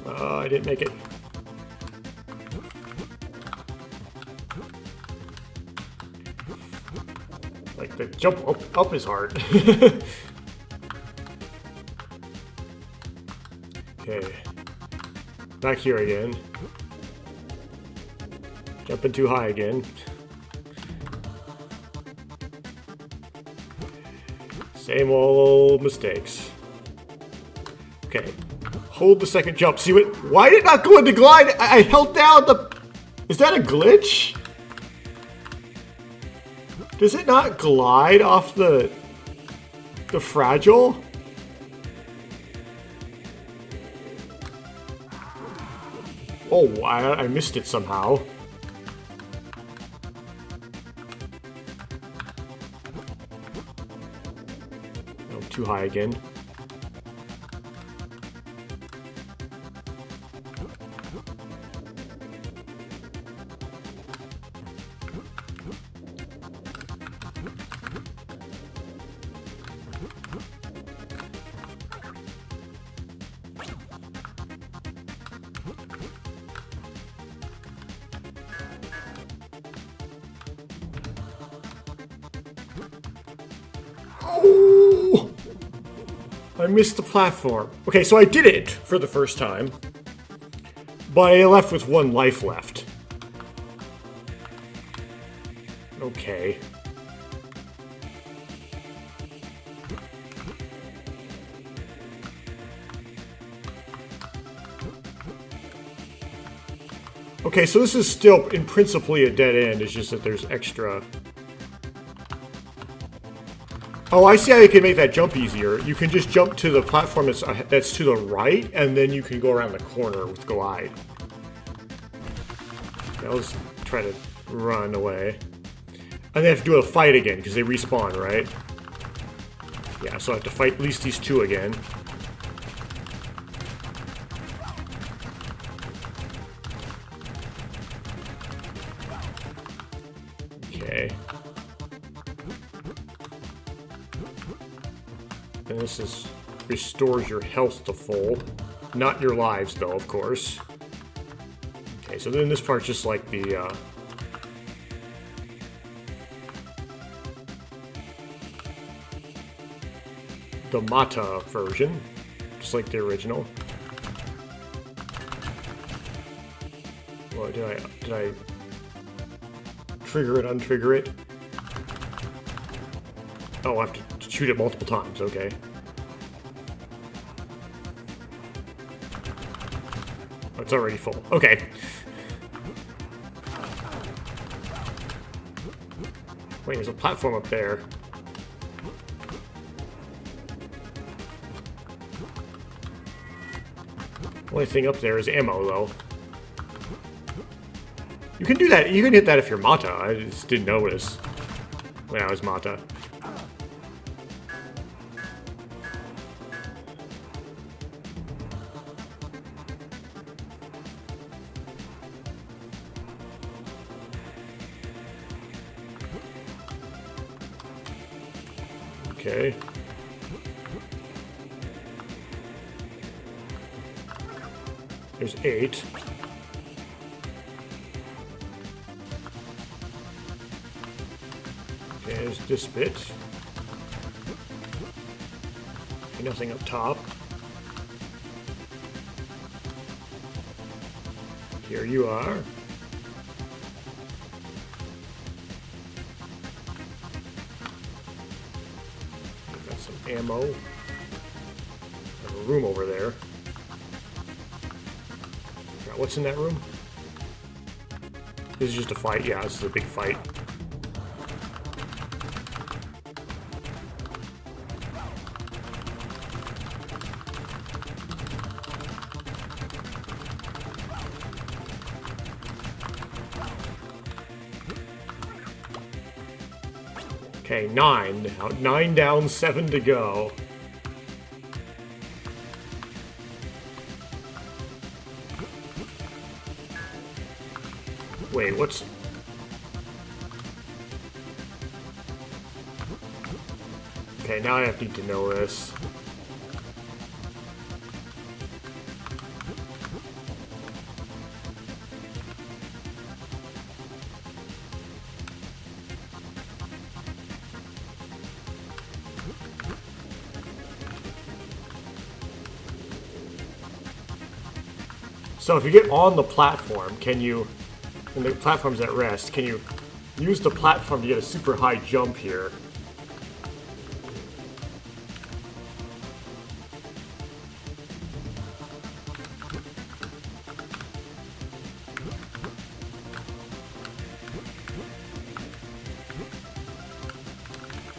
I didn't make it. Like the jump up is hard. Okay. Back here again. Jumping too high again. Same old mistakes. Okay. Hold the second jump. See what? Why did it not go into glide? I held down the... Is that a glitch? Does it not glide off the fragile? Oh, I missed it somehow. Oh, too high again. Oh! I missed the platform. Okay, so I did it for the first time, but I left with 1 life left. Okay. Okay, so this is still, in principally, a dead end. It's just that there's extra... Oh, I see how you can make that jump easier. You can just jump to the platform that's to the right, and then you can go around the corner with glide. Now let's try to run away. And they have to do a fight again, because they respawn, right? Yeah, so I have to fight at least these two again. Okay. And this restores your health to full. Not your lives, though, of course. Okay, so then this part's just like the Mata version, just like the original. Well, did I trigger it, untrigger it? Oh, I have to shoot it multiple times, okay. Oh, it's already full. Okay. Wait, there's a platform up there. Only thing up there is ammo, though. You can do that. You can hit that if you're Mata. I just didn't notice when I was Mata. Okay. There's 8. Okay, there's this bit. Okay, nothing up top. Here you are. Got some ammo. Have a room over there. What's in that room? This is just a fight. Yeah, this is a big fight. Okay, 9 now. 9 down, 7 to go. Wait, what's... Okay, now I need to know this. So if you get on the platform, can you... And the platform's at rest, can you use the platform to get a super high jump here?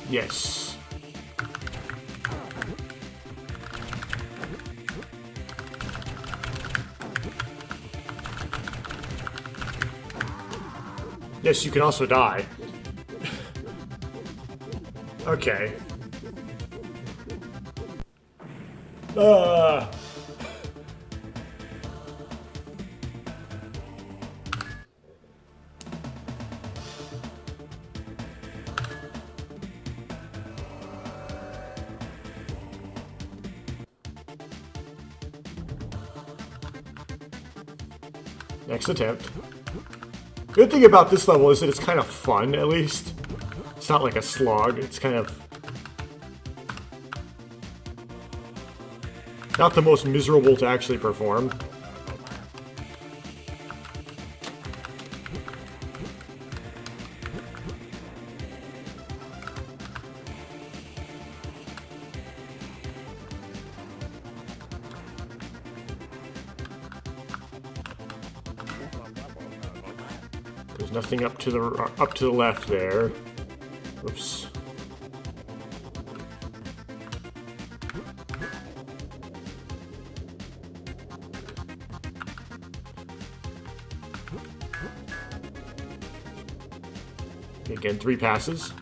Yes. Yes, you can also die. Okay. Next attempt. Good thing about this level is that it's kind of fun, at least. It's not like a slog, it's kind of... not the most miserable to actually perform. There's nothing up to the left there. Oops. Again, 3 passes.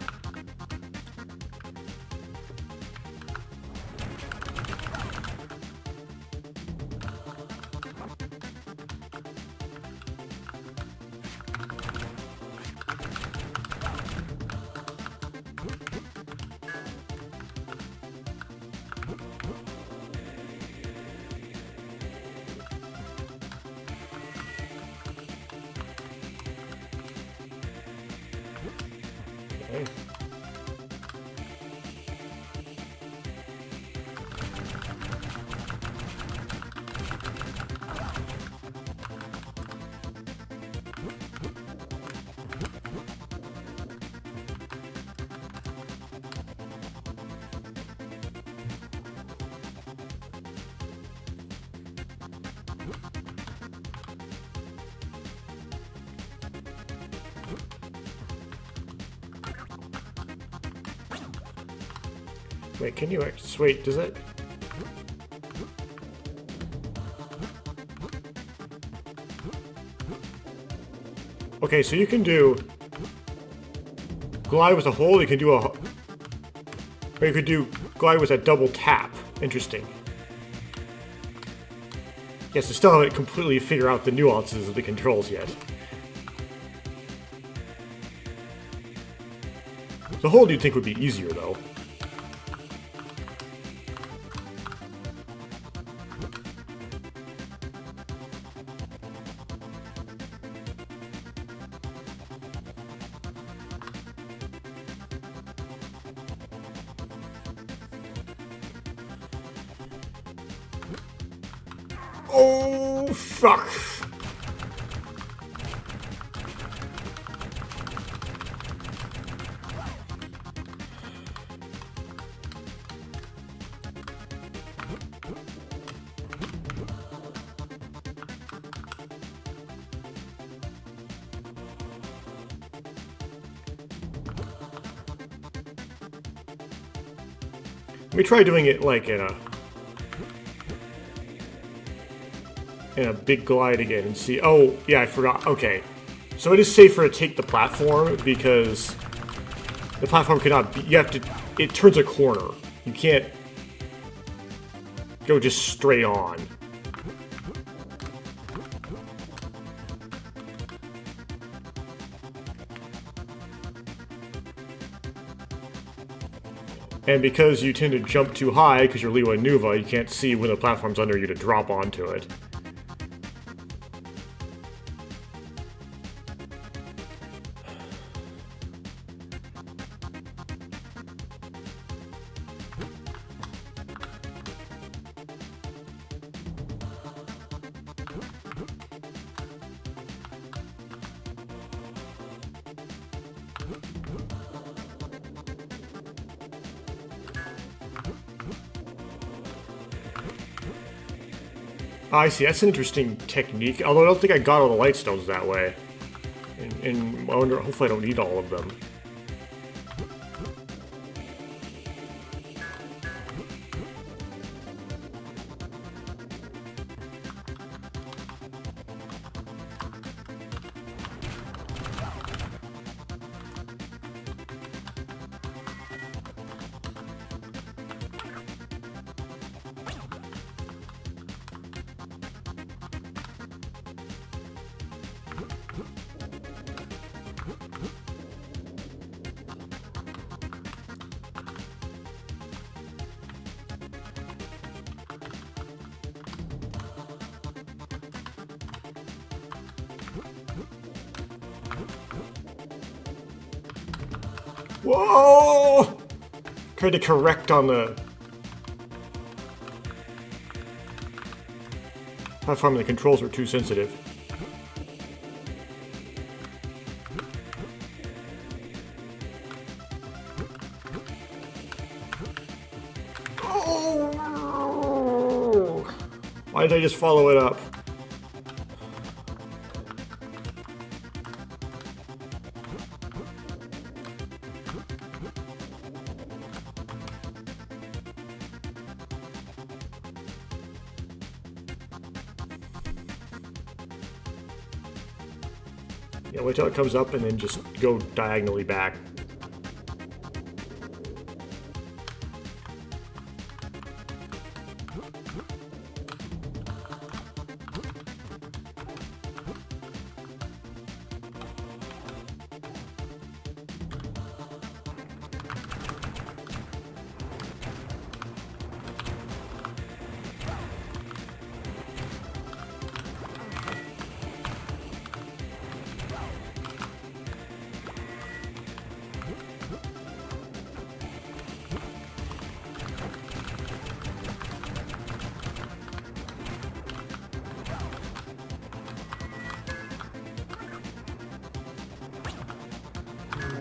Okay. Wait, can you actually, wait, does that? Okay, so you can do glide with a hold, you can do or you could do glide with a double tap. Interesting. Yes, I still haven't completely figured out the nuances of the controls yet. The hold you'd think would be easier though. Oh, fuck. Let me try doing it like in a big glide again and see. Oh, yeah, I forgot. Okay. So it is safer to take the platform because the platform cannot be, you have to, it turns a corner. You can't go just straight on. And because you tend to jump too high because you're Lewa and Nuva, you can't see when the platform's under you to drop onto it. I see, that's an interesting technique, although I don't think I got all the light stones that way. And I wonder, hopefully I don't need all of them. Whoa! Tried to correct on the platform, the controls were too sensitive. Oh! Why did I just follow it up? Yeah, wait till it comes up and then just go diagonally back.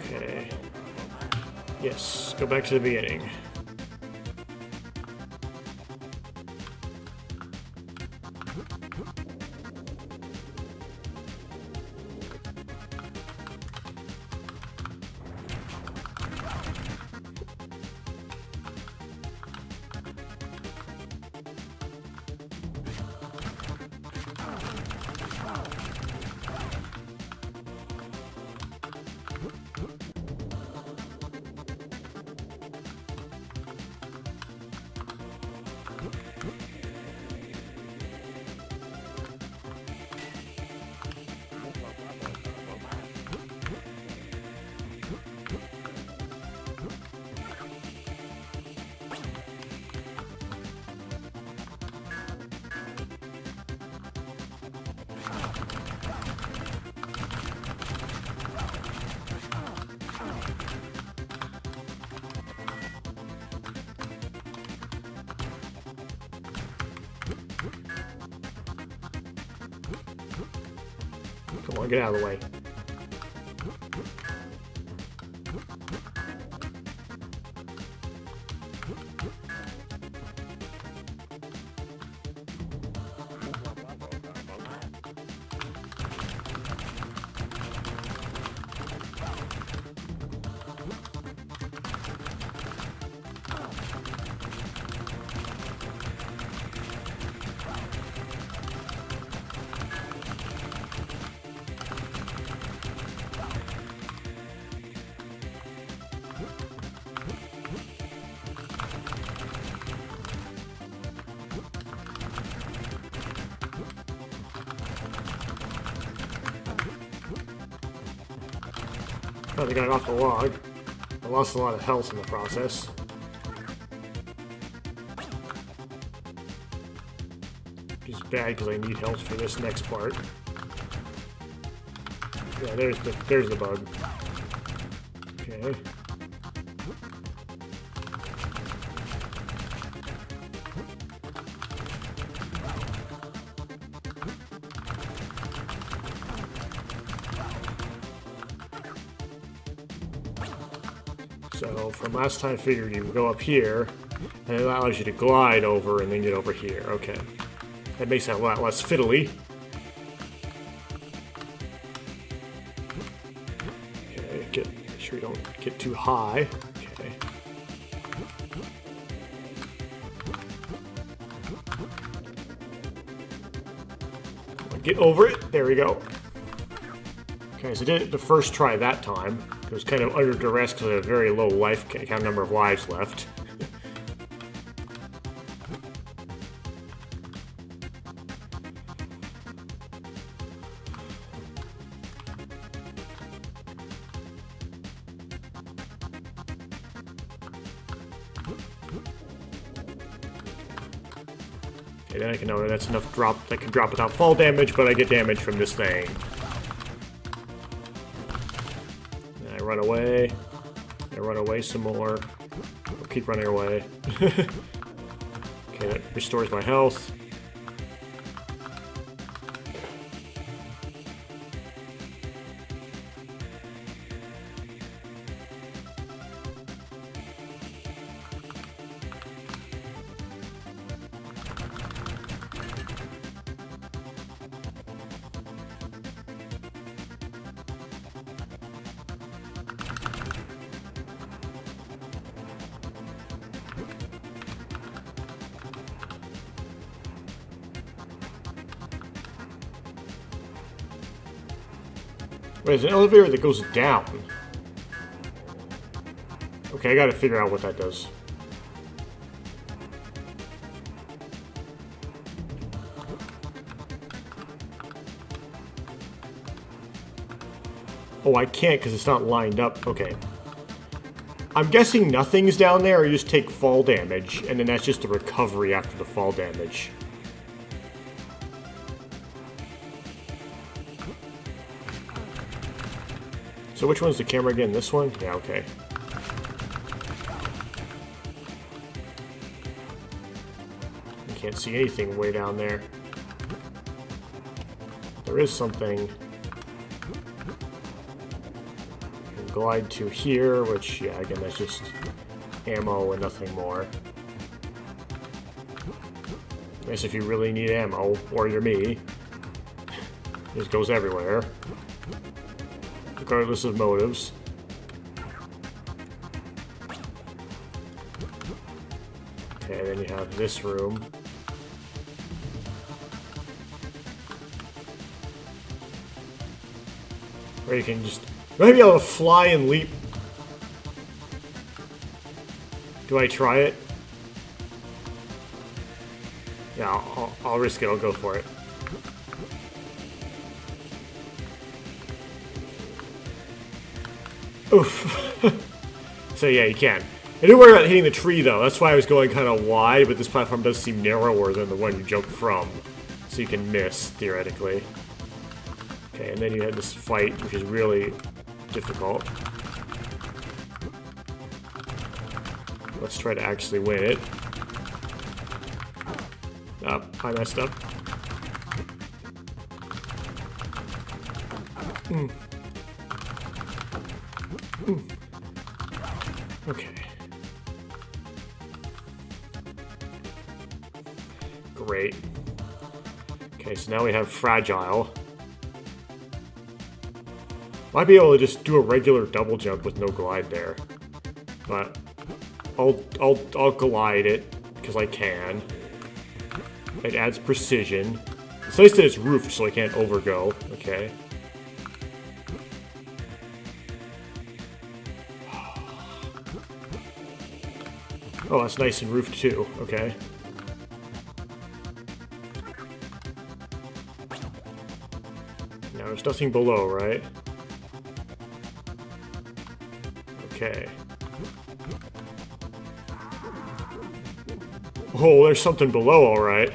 Okay. Yes, go back to the beginning. Come on, get out of the way. Oh, they got it off the log. I lost a lot of health in the process. Which is bad because I need health for this next part. Yeah, there's the bug. Okay. So from last time I figured you would go up here, and it allows you to glide over and then get over here. Okay. That makes that a lot less fiddly. Okay, make sure you don't get too high. Okay. Get over it. There we go. Okay, so I did it the first try that time. It was kind of under duress because I had a very low life count number of lives left. Okay, then I can know that that's enough drop that can drop without fall damage, but I get damage from this thing. Run away. I run away some more. I'll keep running away. Okay, that restores my health. Wait, there's an elevator that goes down. Okay, I gotta figure out what that does. Oh, I can't because it's not lined up. Okay. I'm guessing nothing's down there, or you just take fall damage, and then that's just the recovery after the fall damage. So which one's the camera again? This one? Yeah, okay. I can't see anything way down there. There is something. Glide to here, which, yeah, again, that's just ammo and nothing more. I guess if you really need ammo, or you're me, it just goes everywhere, regardless of motives. Okay, then you have this room. Where you can just... You might be able to fly and leap. Do I try it? Yeah, I'll risk it. I'll go for it. Oof. So yeah, you can. I didn't worry about hitting the tree though. That's why I was going kind of wide, but this platform does seem narrower than the one you jump from. So you can miss, theoretically. Okay, and then you had this fight, which is really... difficult. Let's try to actually win it. Oh, I messed up. Okay. Great. Okay, so now we have Fragile. Might be able to just do a regular double jump with no glide there, but I'll glide it because I can. It adds precision. It's nice that it's roofed, so I can't overgo. Okay. Oh, that's nice and roofed too. Okay. Now there's nothing below, right? Okay. Oh, there's something below, all right.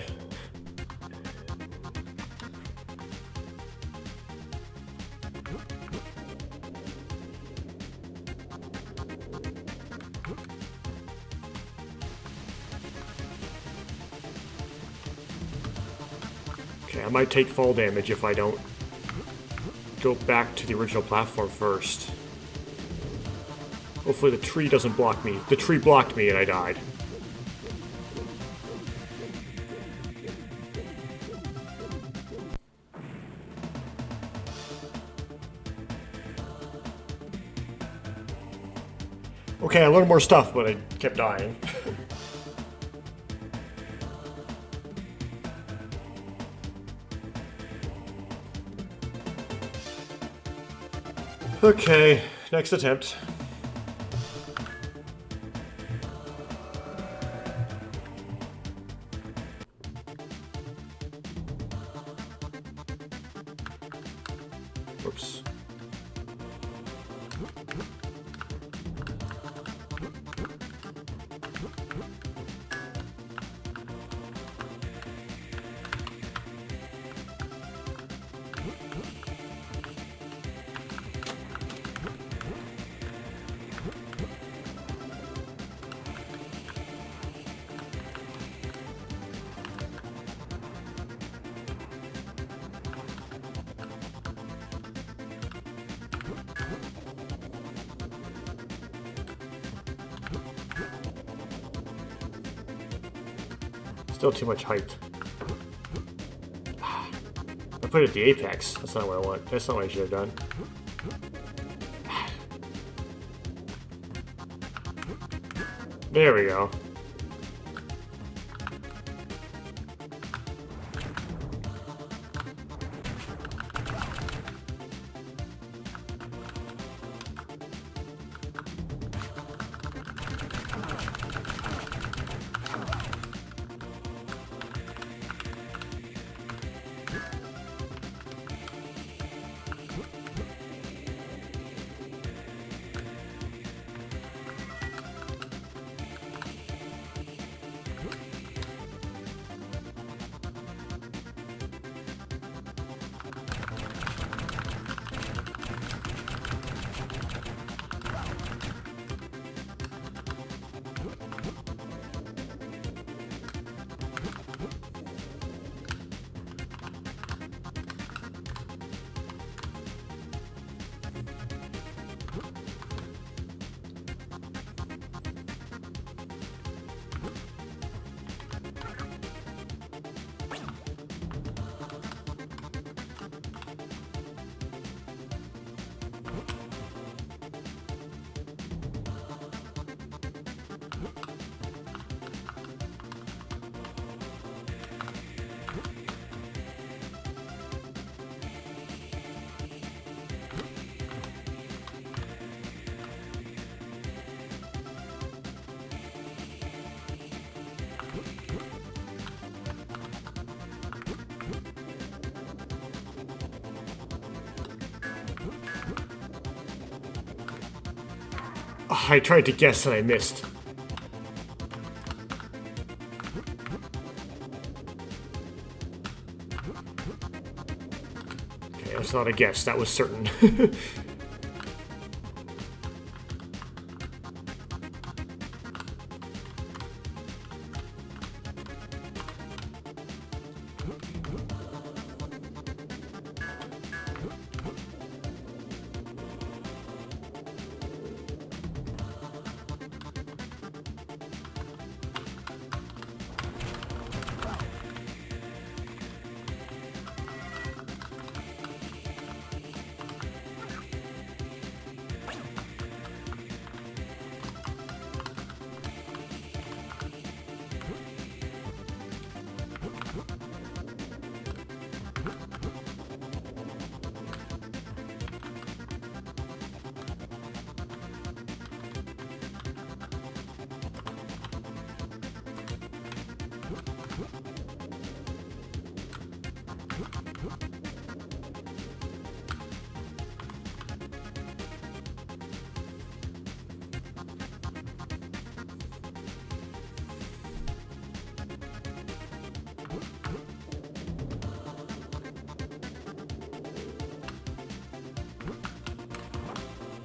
Okay, I might take fall damage if I don't go back to the original platform first. Hopefully the tree doesn't block me. The tree blocked me and I died. Okay, I learned more stuff, but I kept dying. Okay, next attempt. Oops. Still too much height. I put it at the apex. That's not what I want. That's not what I should have done. There we go. I tried to guess and I missed. Okay, that's not a guess. That was certain.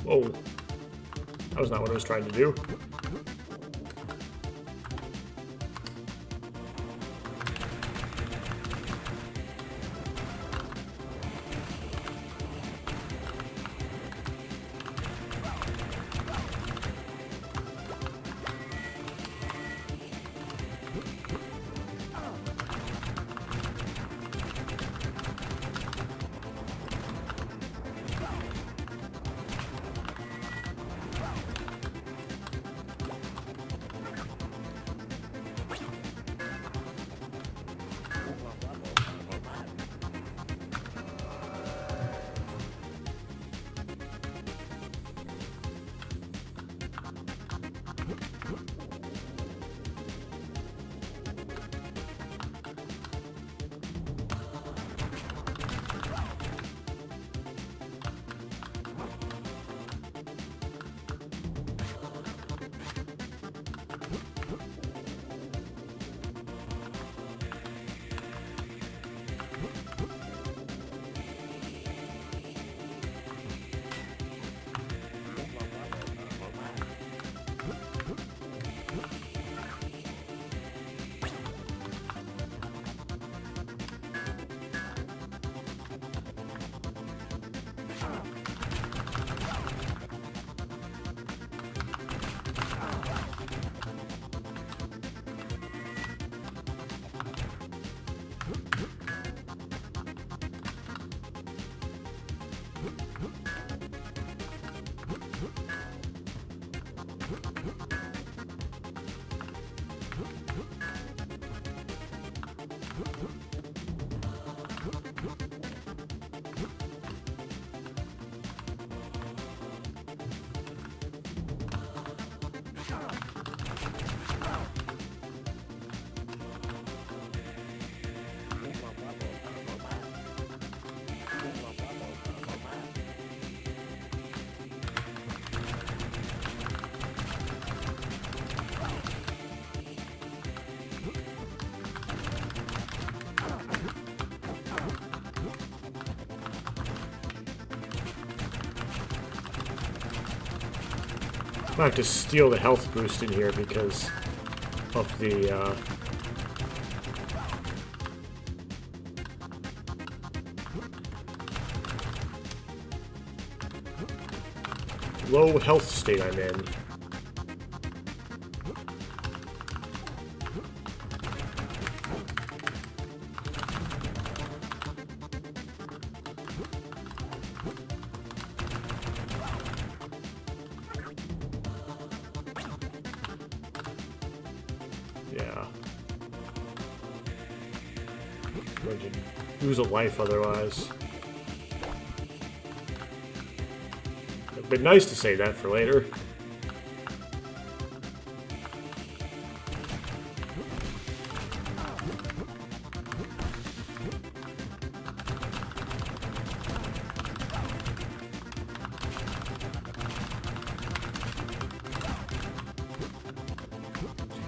Whoa. That was not what I was trying to do. I have to steal the health boost in here because of the low health state I'm in. Yeah. Going to lose a life otherwise. It'd been nice to say that for later.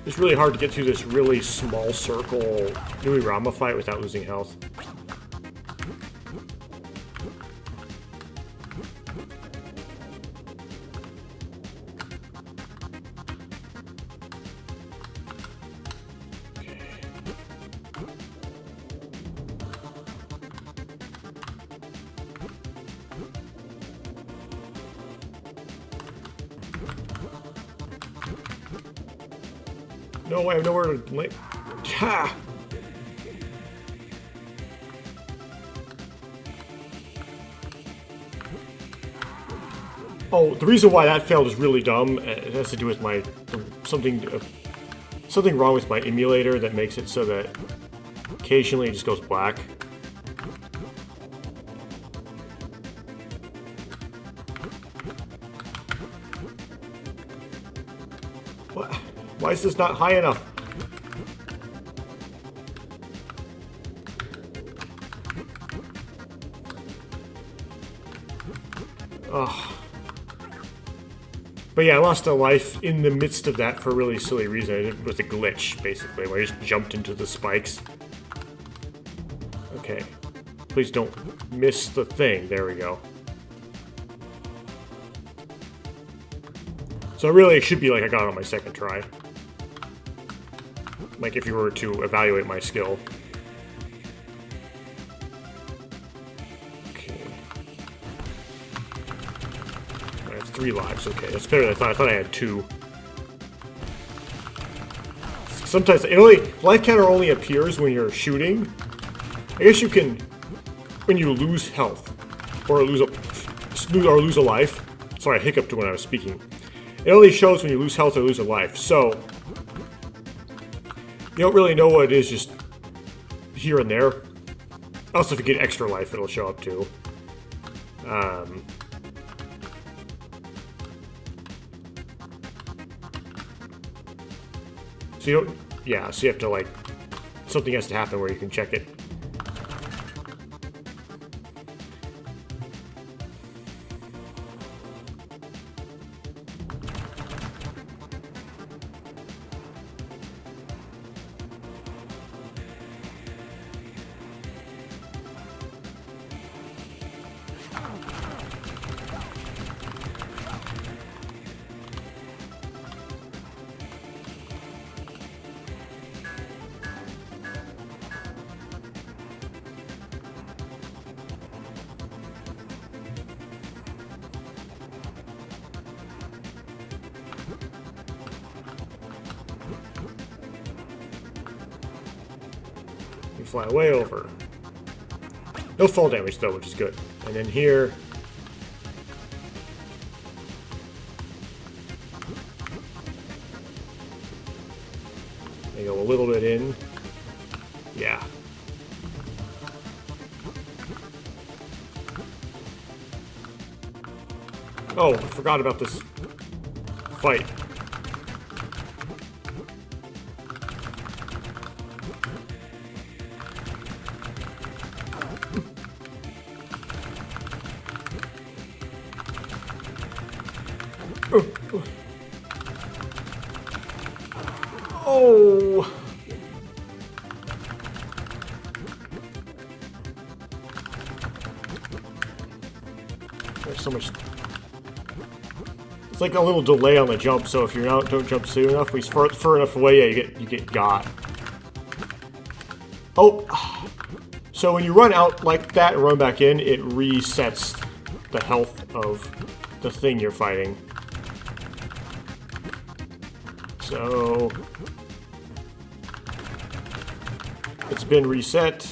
It's really hard to get through this really small circle Nuirama fight without losing health. No, I have nowhere to lay. Ha! Oh, the reason why that failed is really dumb. It has to do with my something wrong with my emulator that makes it so that occasionally it just goes black. What? Why is this not high enough? Ugh. But yeah, I lost a life in the midst of that for a really silly reason. It was a glitch, basically, where I just jumped into the spikes. Okay. Please don't miss the thing. There we go. So really, it should be like I got it on my second try. Like if you were to evaluate my skill. Okay. I have 3 lives. Okay, that's better than I thought. I thought I had 2. Sometimes life counter only appears when you're shooting. I guess you can when you lose health or lose a life. Sorry, I hiccuped when I was speaking. It only shows when you lose health or lose a life. So you don't really know what it is just here and there. Also, if you get extra life, it'll show up too. So you don't, yeah, so you have to like, something has to happen where you can check it. Fly way over. No fall damage though, which is good. And then here, they go a little bit in. Yeah. Oh, I forgot about this fight. Oh! There's so much. It's like a little delay on the jump, so if you don't jump soon enough, at least far enough away, yeah, you get got. Oh! So when you run out like that and run back in, it resets the health of the thing you're fighting. So it's been reset.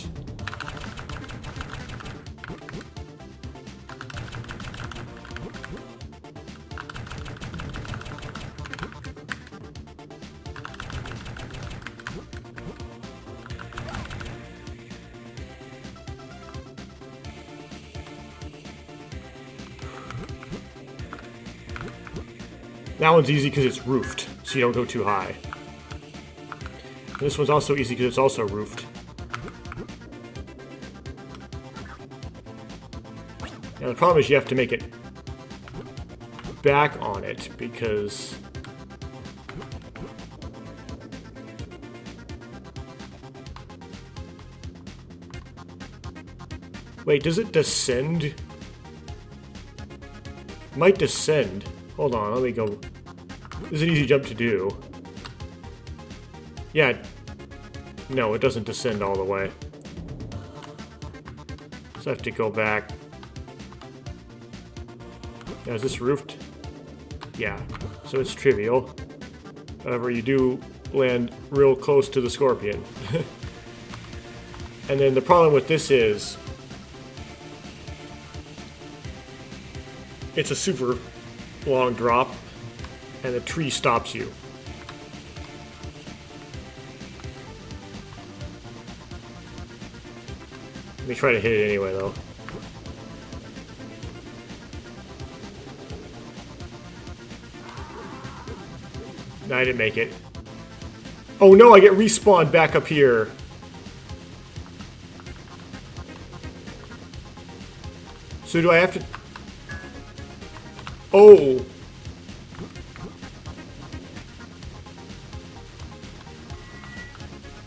That one's easy because it's roofed, so you don't go too high. And this one's also easy because it's also roofed. Now the problem is you have to make it back on it because Wait, does it descend? Might descend. Hold on, let me go. This is an easy jump to do. Yeah. No, it doesn't descend all the way. So I have to go back. Now, is this roofed? Yeah. So it's trivial. However, you do land real close to the scorpion. And then the problem with this is it's a super long drop and the tree stops you. Let me try to hit it anyway though. No, I didn't make it. Oh no, I get respawned back up here. So do I have to... Oh!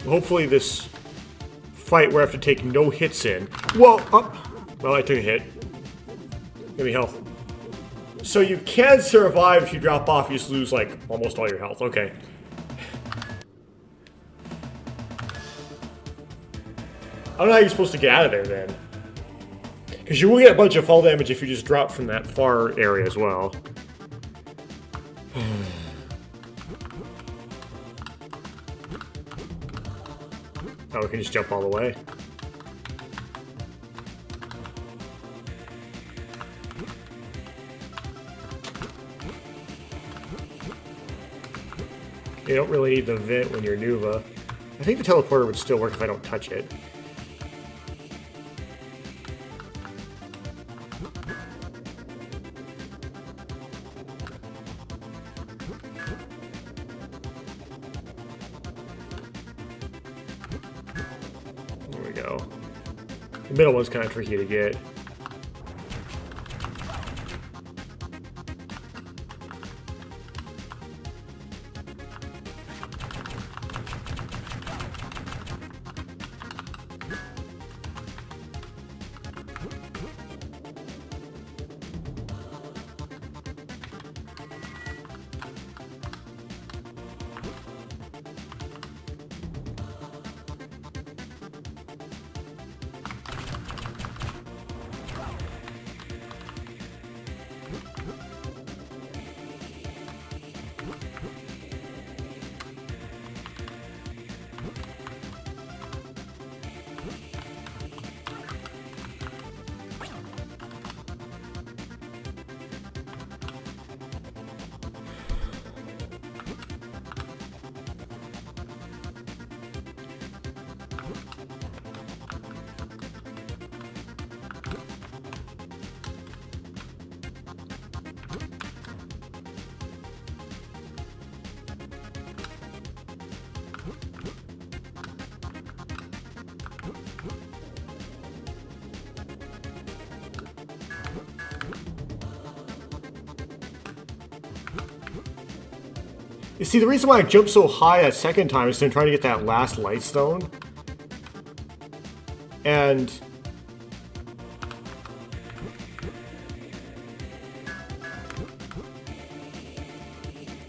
Hopefully this fight where I have to take no hits in. Whoa! Oh. Well, I took a hit. Give me health. So you can survive if you drop off, you just lose like almost all your health. Okay. I don't know how you're supposed to get out of there then. Because you will get a bunch of fall damage if you just drop from that far area as well. Oh, we can just jump all the way. You don't really need the vent when you're Nuva. I think the teleporter would still work if I don't touch it. There we go. The middle one's kind of tricky to get. You see, the reason why I jumped so high that second time is to try to get that last light stone. And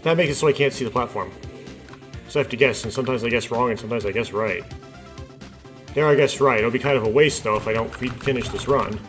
that makes it so I can't see the platform. So I have to guess, and sometimes I guess wrong, and sometimes I guess right. There I guess right. It'll be kind of a waste, though, if I don't finish this run.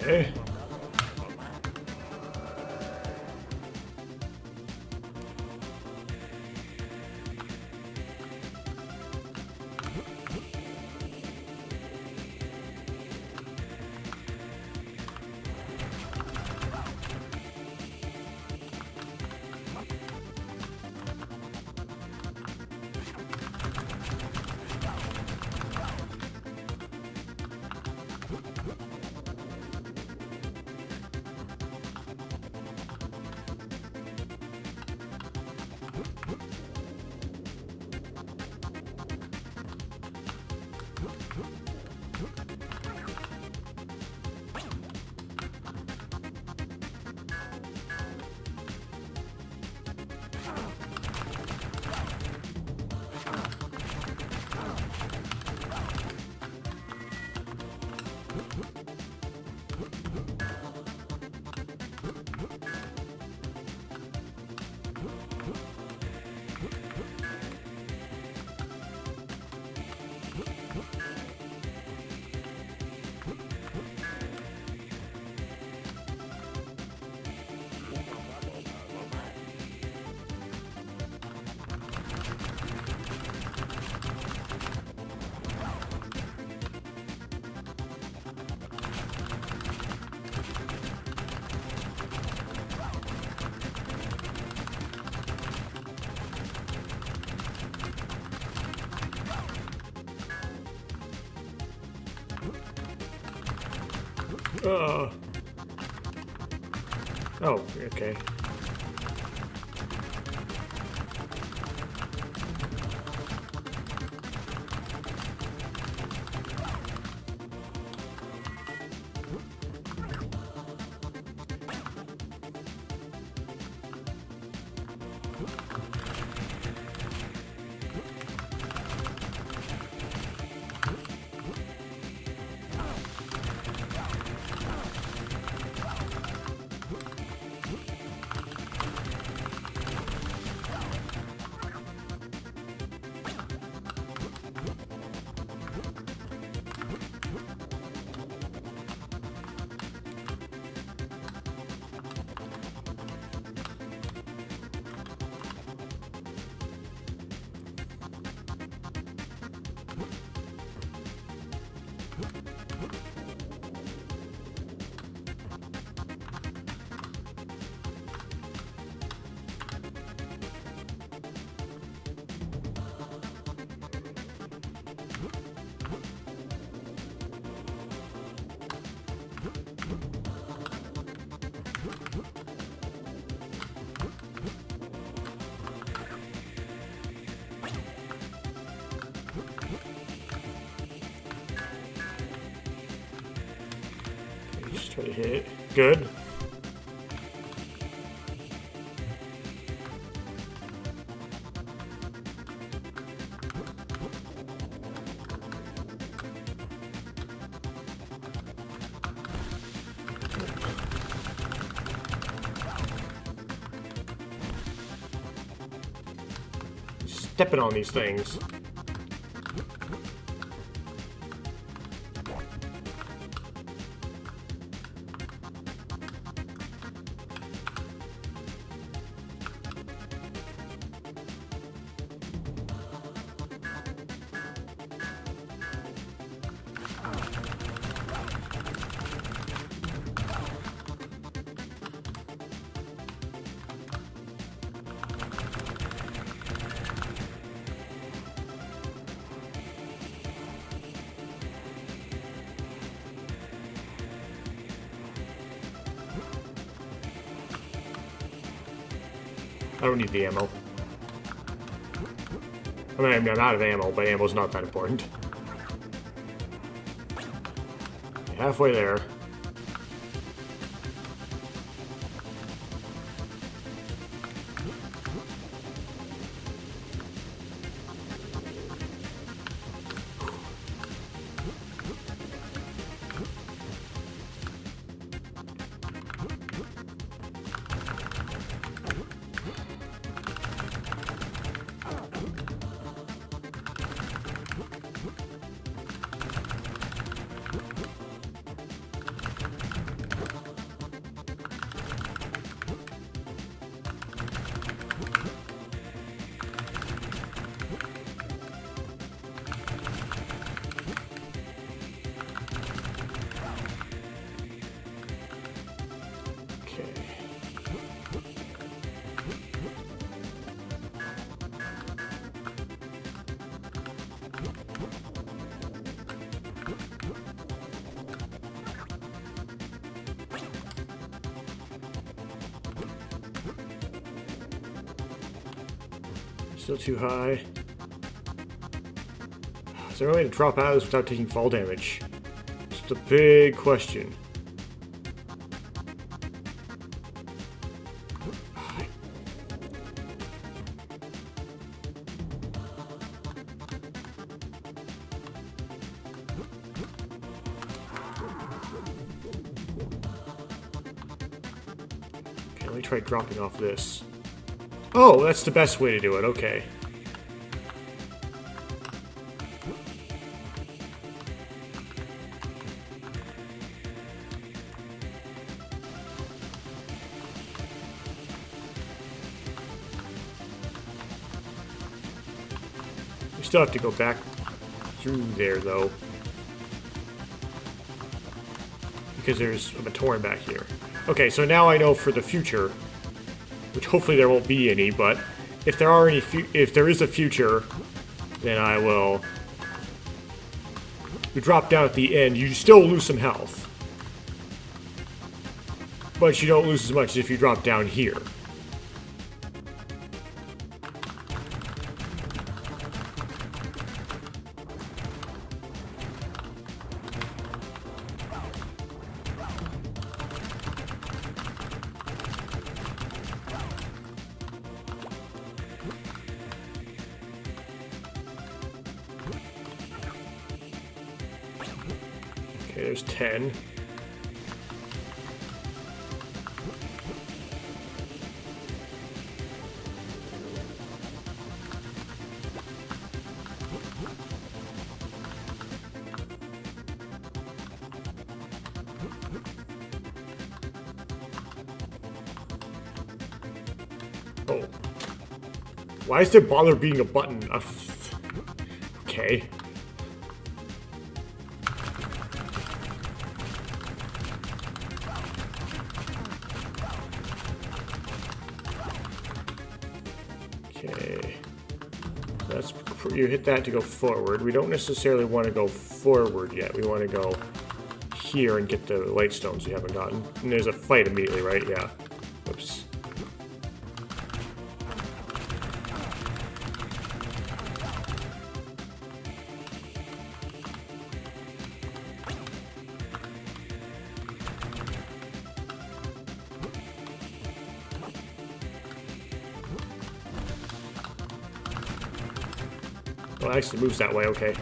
Okay. Oh, okay. Just try to hit it. Good. Stepping on these things. I don't need the ammo. I mean, I'm out of ammo, but ammo's not that important. Halfway there. Still too high. Is there a way to drop out of this without taking fall damage? It's a big question. Okay, let me try dropping off this. Oh, that's the best way to do it, okay. We still have to go back through there, though. Because there's a Matoran back here. Okay, so now I know for the future, which hopefully there won't be any, but if there are any, if there is a future, then I will. You drop down at the end, you still lose some health, but you don't lose as much as if you drop down here. Okay, there's 10. Oh. Why is there bother being a button? Okay. Okay. That's, you hit that to go forward. We don't necessarily want to go forward yet. We want to go here and get the light stones we haven't gotten. And there's a fight immediately, right? Yeah. Oops. Well, it actually moves that way, okay.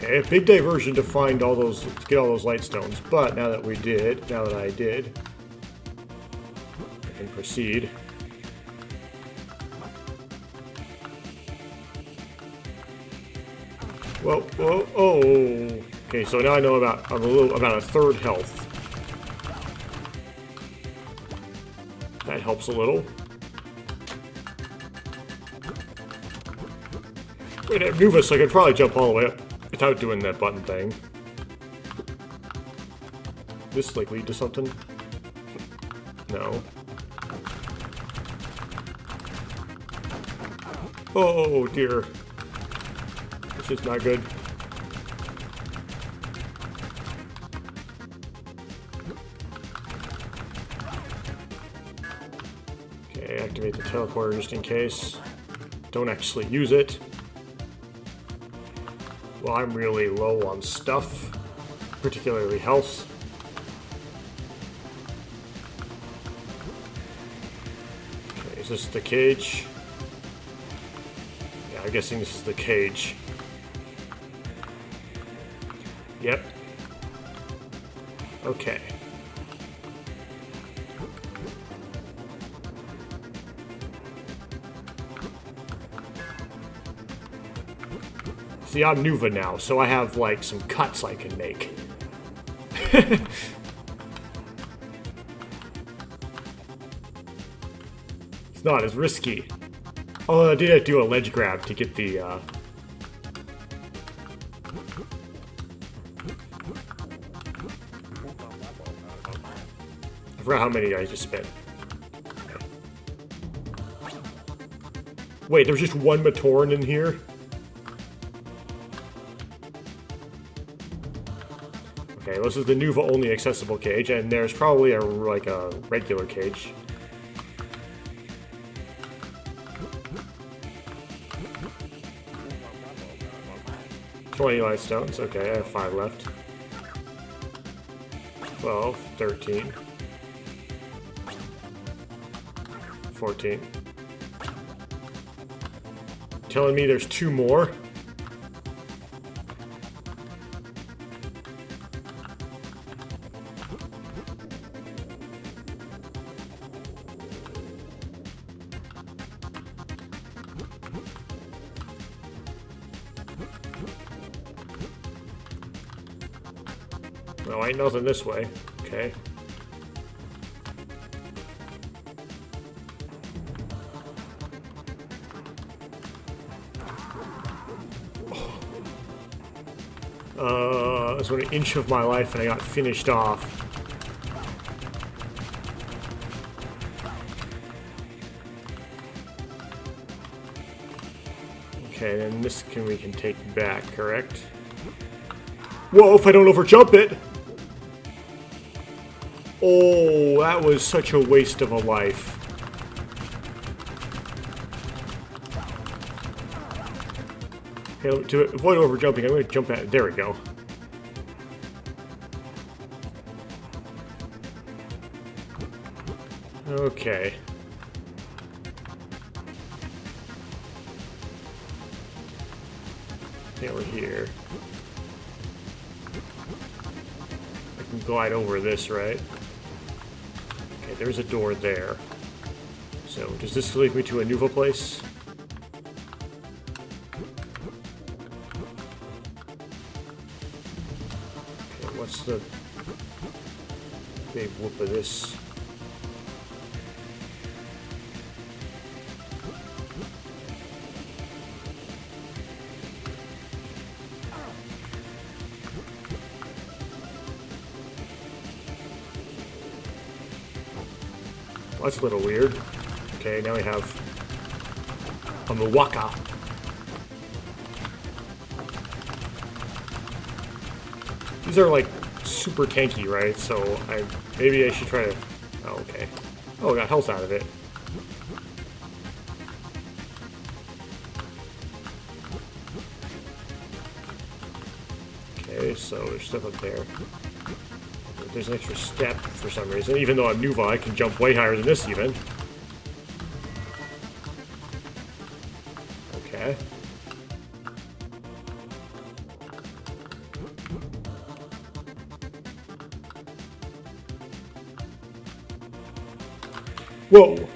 Okay, a big diversion to find all those, to get all those light stones, but now that I did, I can proceed. Whoa, whoa, oh! Okay, so now I know about a third health. That helps a little. Wait, I have Nuva, so I could probably jump all the way up without doing that button thing. This like lead to something? No. Oh dear. This is not good. Okay, activate the teleporter just in case. Don't actually use it. Well, I'm really low on stuff, particularly health. Okay, is this the cage? Yeah, I'm guessing this is the cage. Yep. Okay. See, I'm Nuva now, so I have, like, some cuts I can make. It's not as risky. Oh, I did have to do a ledge grab to get the, I forgot how many I just spent. Wait, there's just one Matorn in here? Okay, this is the Nuva only accessible cage, and there's probably a regular cage. $20 light stones. Okay, I have 5 left. 12, 13, 14. Telling me there's 2 more? Well, ain't nothing this way. Okay. This was an inch of my life and I got finished off. Okay, then this we can take back, correct? Whoa, if I don't overjump it! Oh, that was such a waste of a life. Okay, to avoid overjumping, I'm going to jump at it. There we go. Okay. Yeah, we're here. I can glide over this, right? Okay, there's a door there. So, does this lead me to a Nuva place? Okay, what's the big whoop of this? That's a little weird. Okay, now we have a Muwaka. These are like super tanky, right? So maybe I should try to. Oh, okay. Oh, I got health out of it. Okay, so there's stuff up there. There's an extra step for some reason. Even though I'm Nuva, I can jump way higher than this even. Okay. Whoa!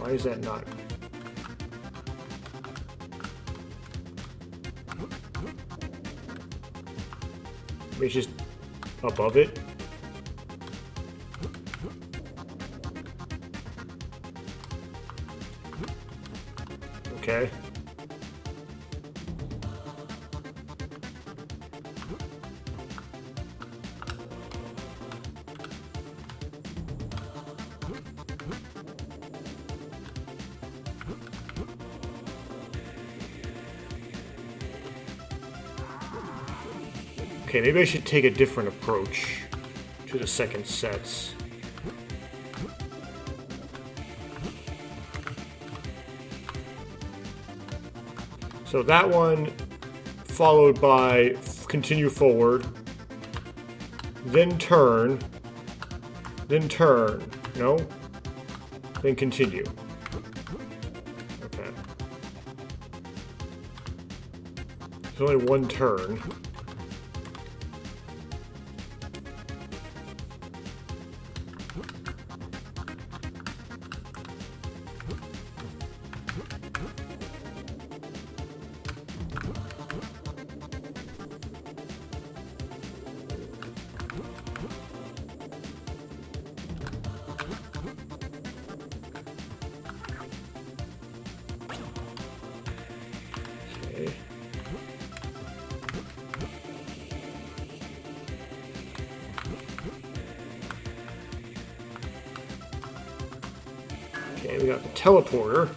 Why is that not? Maybe just above it. Okay. Okay, maybe I should take a different approach to the second sets. So that one, followed by continue forward, then turn, no? Then continue. Okay. There's only one turn. Okay, we got the teleporter.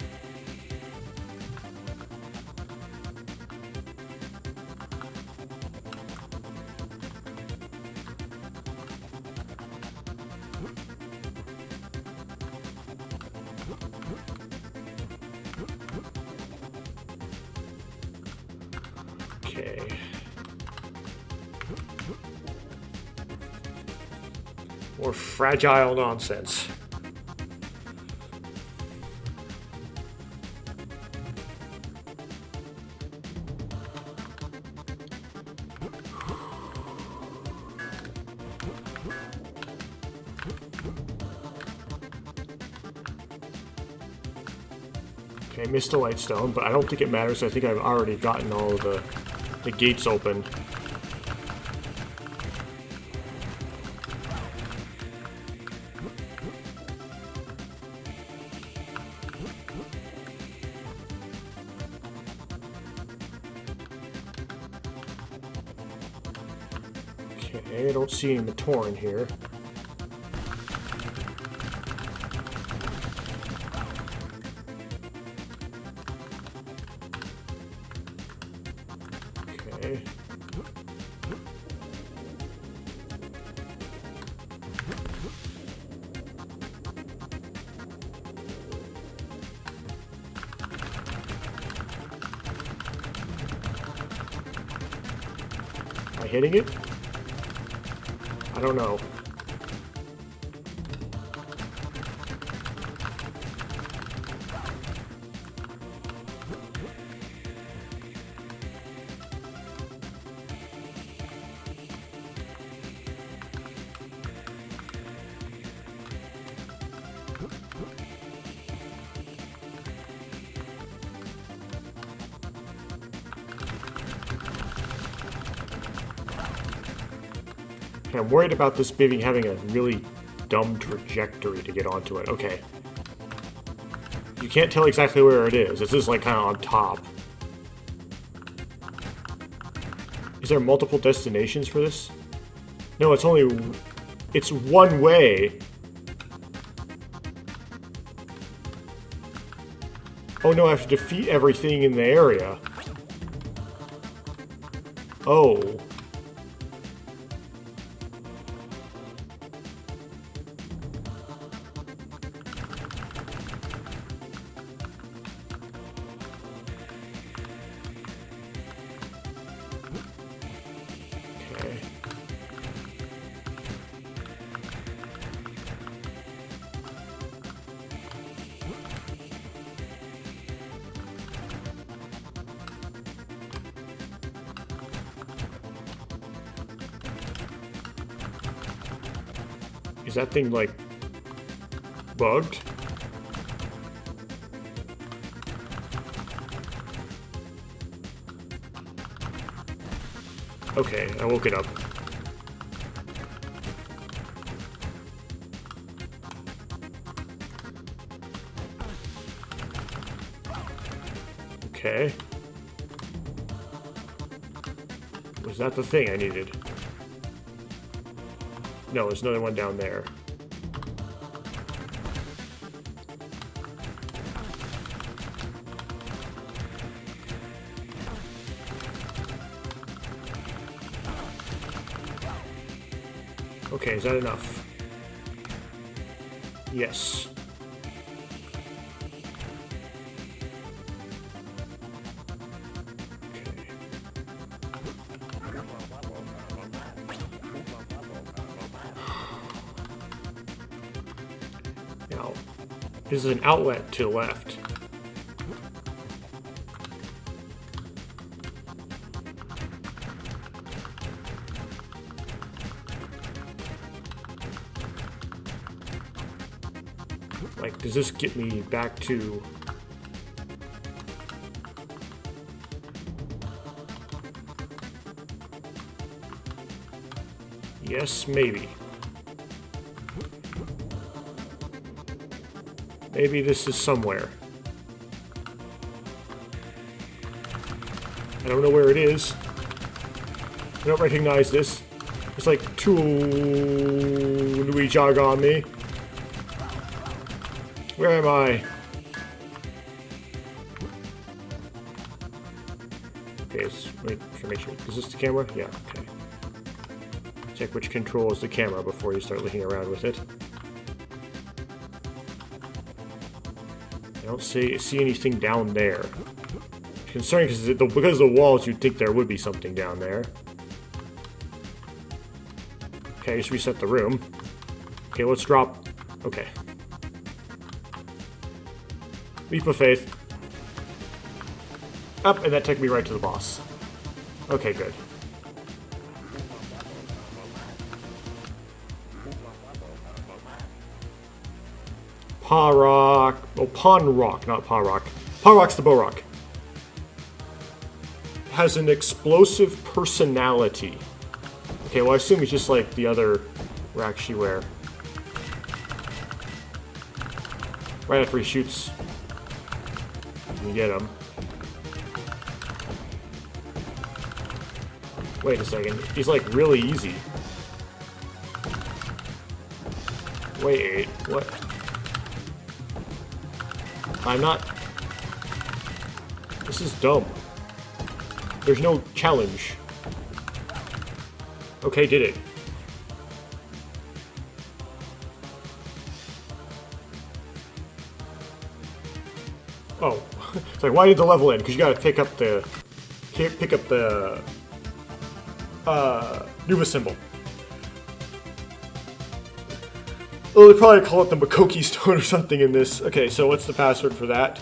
Okay. More fragile nonsense. Okay, I missed the light stone, but I don't think it matters. I think I've already gotten all of the gates open. Okay, I don't see any Matoran here. Okay. Am I hitting it? I don't know. Okay, I'm worried about this maybe having a really dumb trajectory to get onto it. Okay. You can't tell exactly where it is. This is like kind of on top. Is there multiple destinations for this? No, it's only... It's one way. Oh no, I have to defeat everything in the area. Oh. Is that thing, like, bugged? Okay, I woke it up. Okay. Was that the thing I needed? No, there's another one down there. Okay, is that enough? Yes. Now, this is an outlet to the left. Like, does this get me back to... Yes, maybe. Maybe this is somewhere. I don't know where it is. I don't recognize this. It's like two Nui jog on me. Where am I? Okay, wait, should I make sure. Is this the camera? Yeah, okay. Check which control is the camera before you start looking around with it. I don't see anything down there. It's concerning because of the walls, you'd think there would be something down there. Okay, just reset the room. Okay, let's drop. Okay. Leap of faith. Up, and that took me right to the boss. Okay, good. Rock. Oh, Pawn Rock, not Paw Rock. Paw Rock's the bow rock. Has an explosive personality. Okay, well I assume it's just like the other Rakshiware. Right after he shoots, you can get him. Wait a second, he's like really easy. Wait, what? I'm not... This is dumb. There's no challenge. Okay, did it. Oh. It's like, why did the level end? Because you gotta pick up the... Nuva symbol. Oh, they probably call it the Makoki Stone or something in this. Okay, so what's the password for that?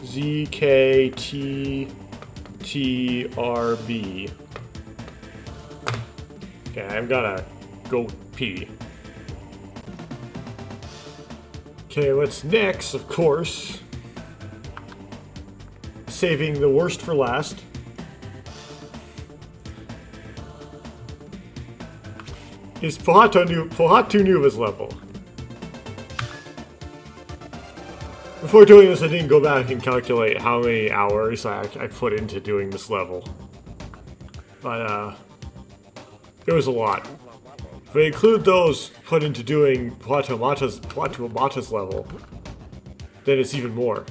ZKTTRB. Okay, I'm gonna go pee. Okay, what's next, of course? Saving the worst for last. Is Pohatu Nuva's level. Before doing this, I didn't go back and calculate how many hours I put into doing this level. But, it was a lot. If I include those put into doing Pohatu Mata's level, then it's even more.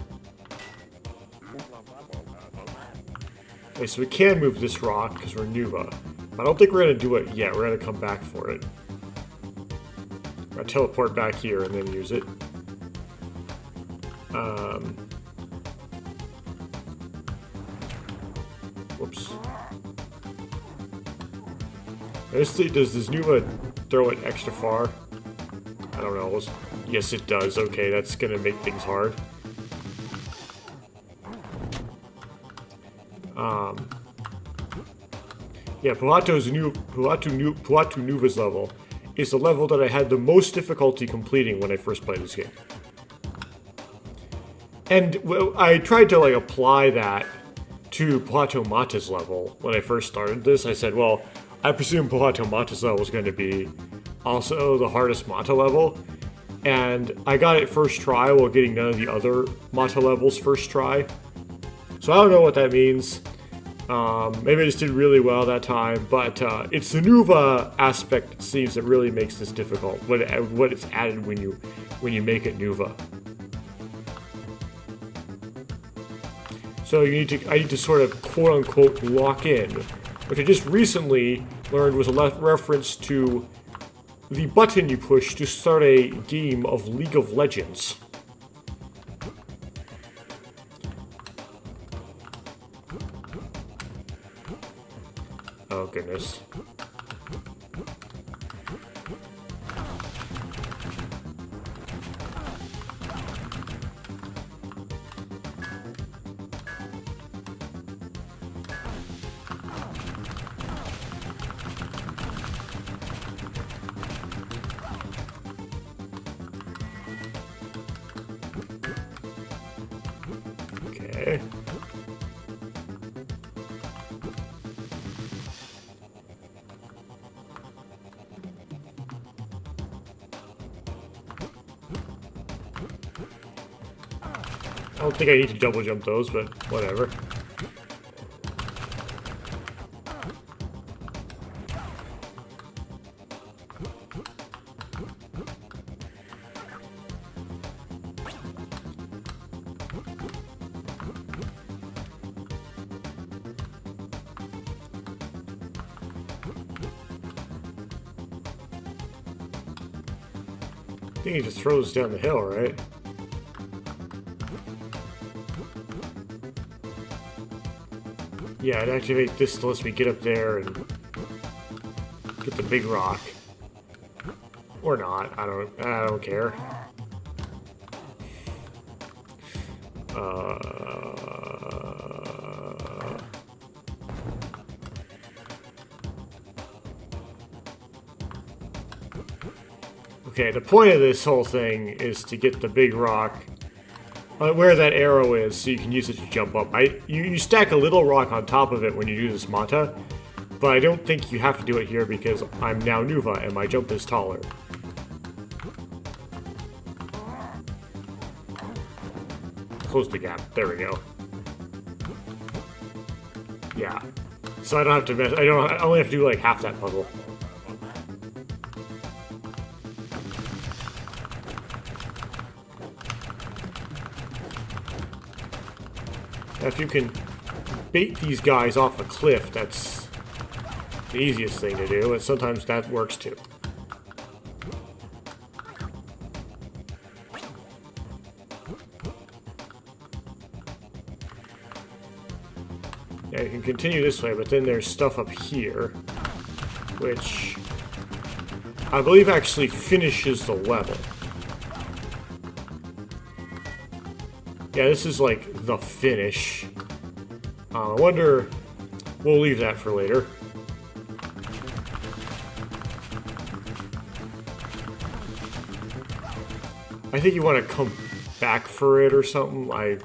Okay, so we can move this rock because we're Nuva. I don't think we're going to do it yet. We're going to come back for it. I'm going to teleport back here and then use it. Whoops. Does this Nuva throw it extra far? I don't know. Yes, it does. Okay, that's going to make things hard. Yeah, Pohatu Nuva's level is the level that I had the most difficulty completing when I first played this game. And I tried to like apply that to Pohatu Mata's level when I first started this. I said, well, I presume Pohatu Mata's level is going to be also the hardest Mata level. and I got it first try while getting none of the other mata levels first try. So I don't know what that means. Maybe I just did really well that time, but it's the Nuva aspect, it seems, that really makes this difficult. What it's added when you make it Nuva. So I need to sort of quote unquote lock in, which I just recently learned was a reference to the button you push to start a game of League of Legends. Oh goodness. Okay. I don't think I need to double jump those, but whatever. I think he just throws down the hill, right? Yeah, I'd activate this to let me get up there and get the big rock. Or not, I don't care. Okay, the point of this whole thing is to get the big rock where that arrow is, so you can use it to jump up. You stack a little rock on top of it when you do this mata, but I don't think you have to do it here because I'm now Nuva and my jump is taller. Close the gap. There we go. Yeah. So I don't have to mess. I only have to do like half that puzzle. Now, if you can bait these guys off a cliff, that's the easiest thing to do, and sometimes that works too. Yeah, you can continue this way, but then there's stuff up here, which I believe actually finishes the level. Yeah, this is like the finish. I wonder... We'll leave that for later. I think you want to come back for it or something. I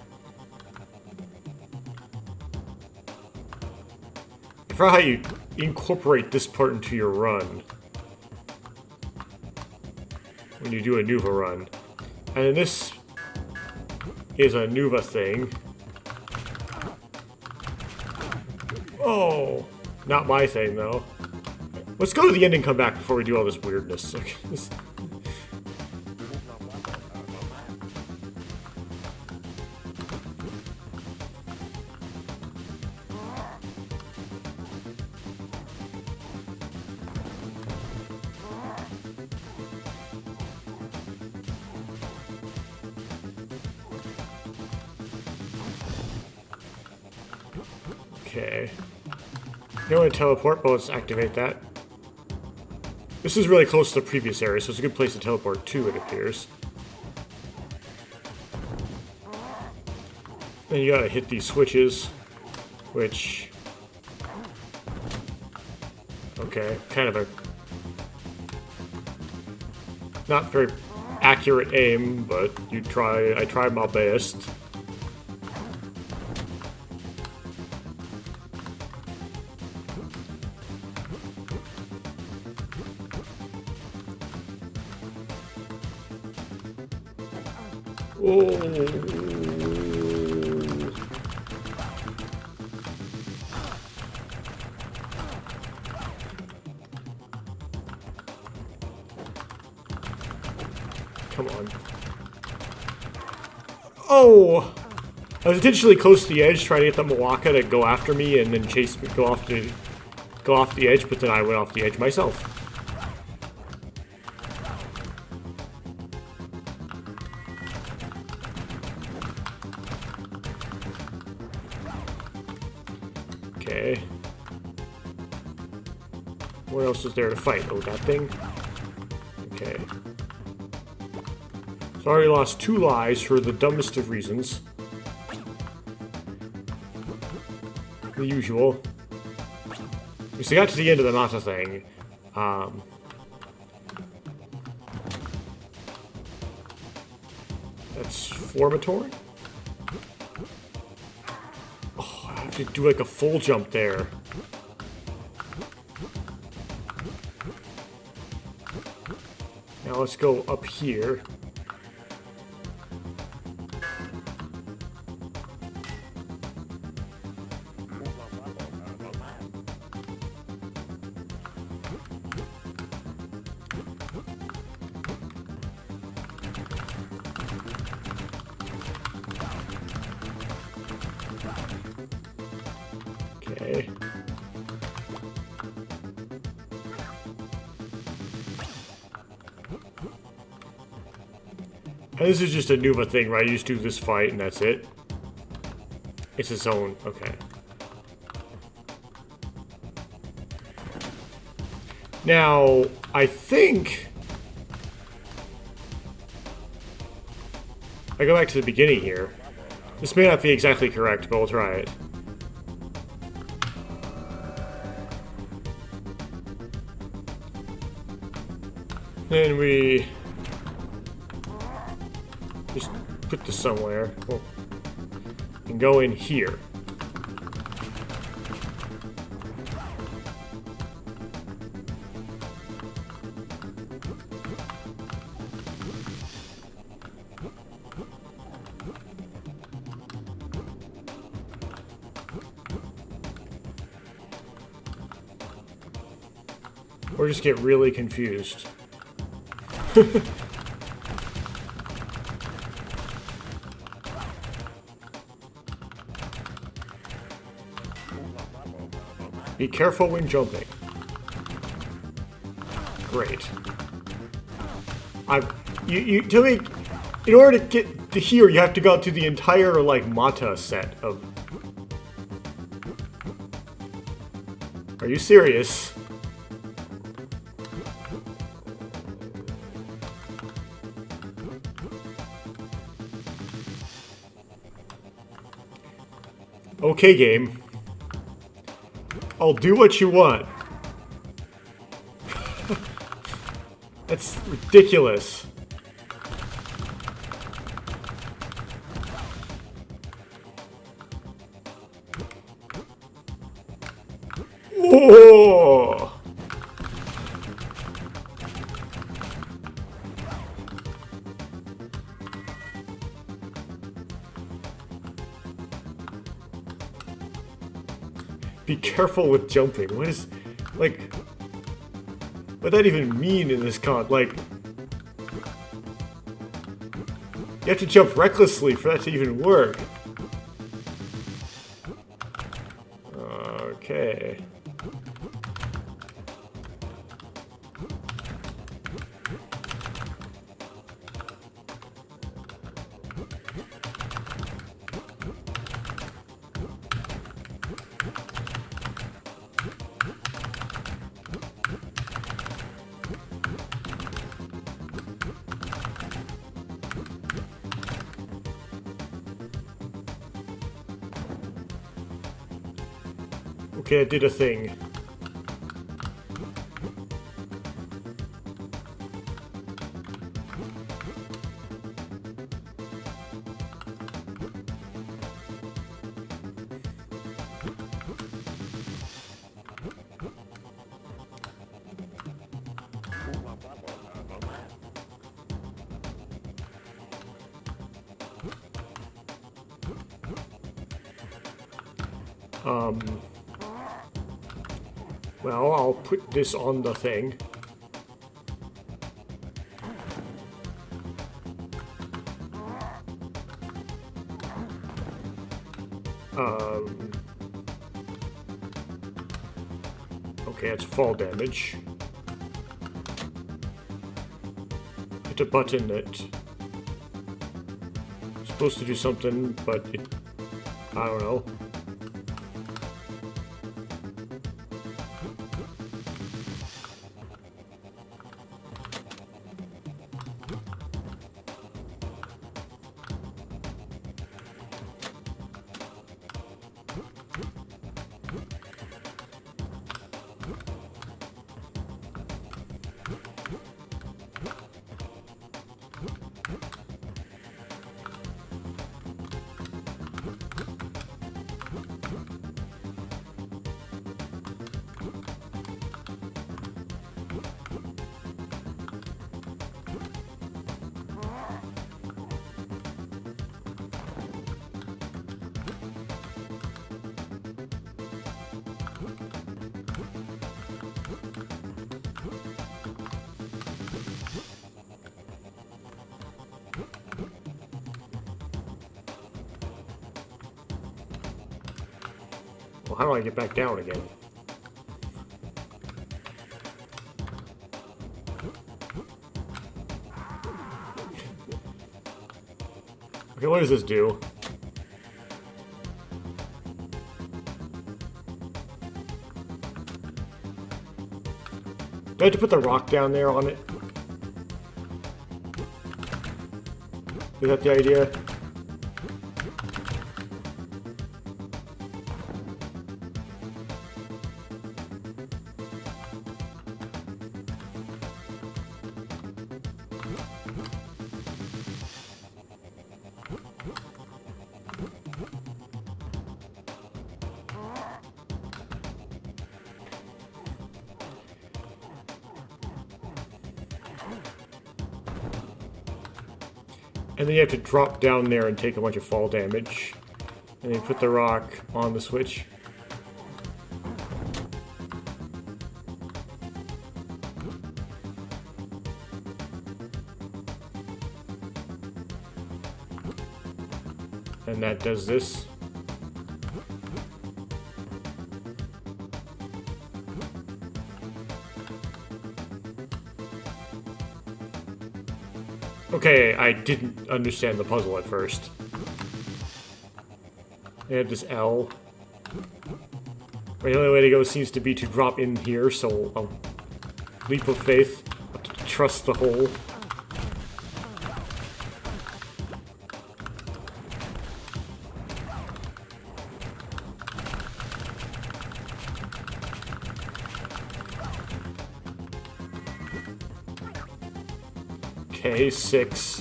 forgot how you incorporate this part into your run. When you do a Nuva run. And then this is a Nuva thing. Oh, not my thing though. Let's go to the end and come back before we do all this weirdness. Okay. You want to teleport, but let's activate that. This is really close to the previous area, so it's a good place to teleport to, it appears. Then you gotta hit these switches, which... Okay, kind of a... not very accurate aim, but I tried my best. Oh. Come on. Oh! I was intentionally close to the edge, trying to get the Malacca to go after me and then chase me, go off the edge, but then I went off the edge myself. Okay. What else is there to fight? Oh, that thing? Okay. So I already lost 2 lives for the dumbest of reasons. The usual. So I got to the end of the Nata thing. That's formatory? Oh, I have to do like a full jump there. Now let's go up here. Okay. And this is just a Nuva thing, right? You just do this fight and that's it. It's its own. Okay. Now, I think I go back to the beginning here. This may not be exactly correct, but we'll try it. Then we just put this somewhere. Oh. And go in here. Or just get really confused. Be careful when jumping. Great. You tell me, in order to get to here, you have to go to the entire like Mata set of. Are you serious? Okay, game. I'll do what you want. That's ridiculous. Oh! Be careful with jumping. What is, like, what does that even mean in this con? Like, you have to jump recklessly for that to even work. Okay. Okay, I did a thing. Well, I'll put this on the thing. Okay, that's fall damage. Hit a button that's supposed to do something, but I don't know. Well, how do I get back down again? Okay, what does this do? Do I have to put the rock down there on it? Is that the idea? And then you have to drop down there and take a bunch of fall damage. And then put the rock on the switch. And that does this. Okay, I didn't understand the puzzle at first. They have this L. The only way to go seems to be to drop in here, so I'll leap of faith. Trust the hole. Okay, 6.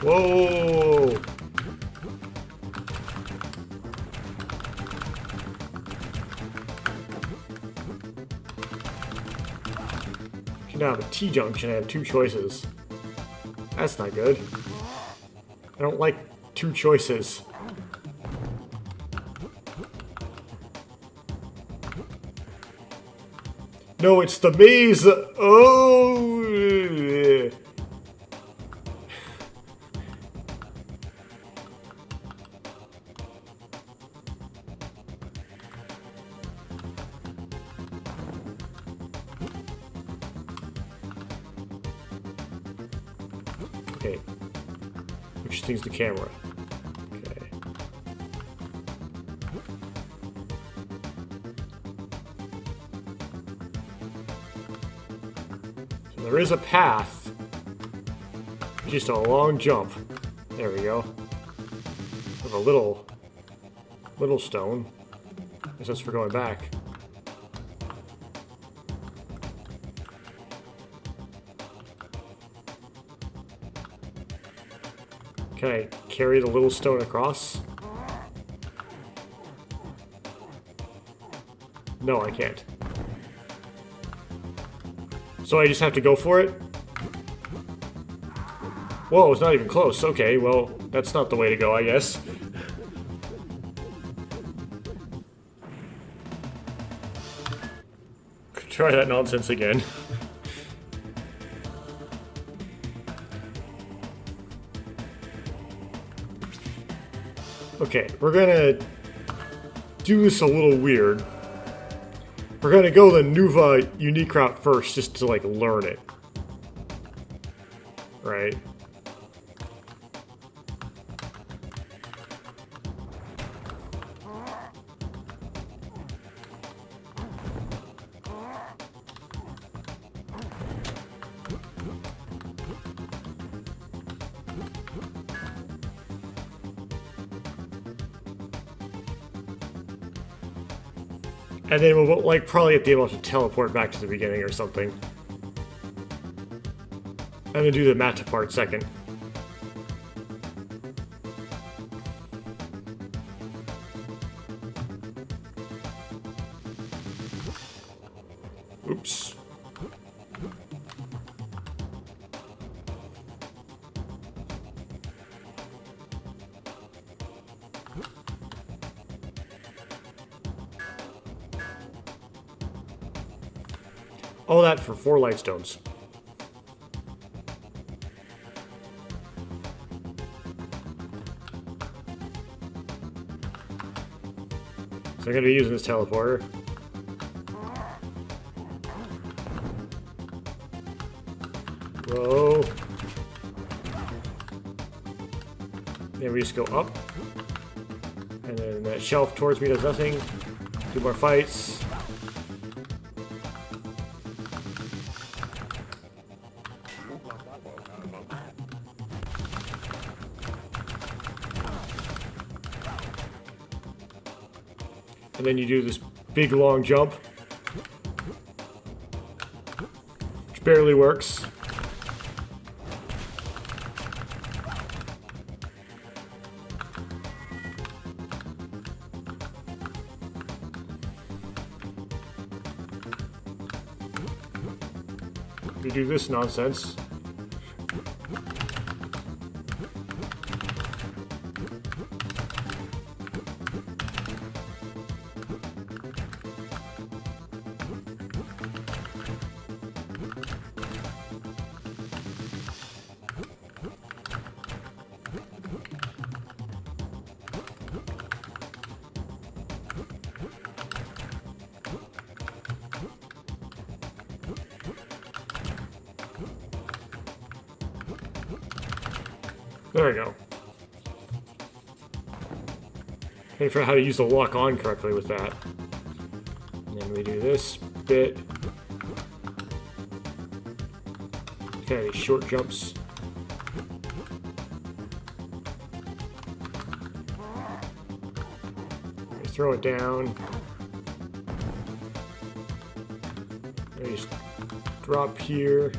Whoa! Okay, now I have a T-junction, I have 2 choices. That's not good. I don't like 2 choices. No, it's the maze! Oh! Okay. Which thing's the camera? Okay. There is a path. Just a long jump. There we go. With a little stone. I guess that's for going back. Can I carry the little stone across? No, I can't. So I just have to go for it? Whoa, it's not even close. Okay, well, that's not the way to go, I guess. Try that nonsense again. Okay, we're gonna do this a little weird. We're gonna go the Nuva unique route first, just to like learn it. Right? And then we'll like probably be able to teleport back to the beginning or something. And then do the Mata part second. Oops. All that for 4 light stones. So I'm going to be using this teleporter. Whoa. Then we just go up. And then that shelf towards me does nothing. 2 more fights. And then you do this big long jump, which barely works. You do this nonsense. There we go. Can't figure out how to use the lock on correctly with that. And then we do this bit. Okay, these short jumps. We throw it down. We just drop here.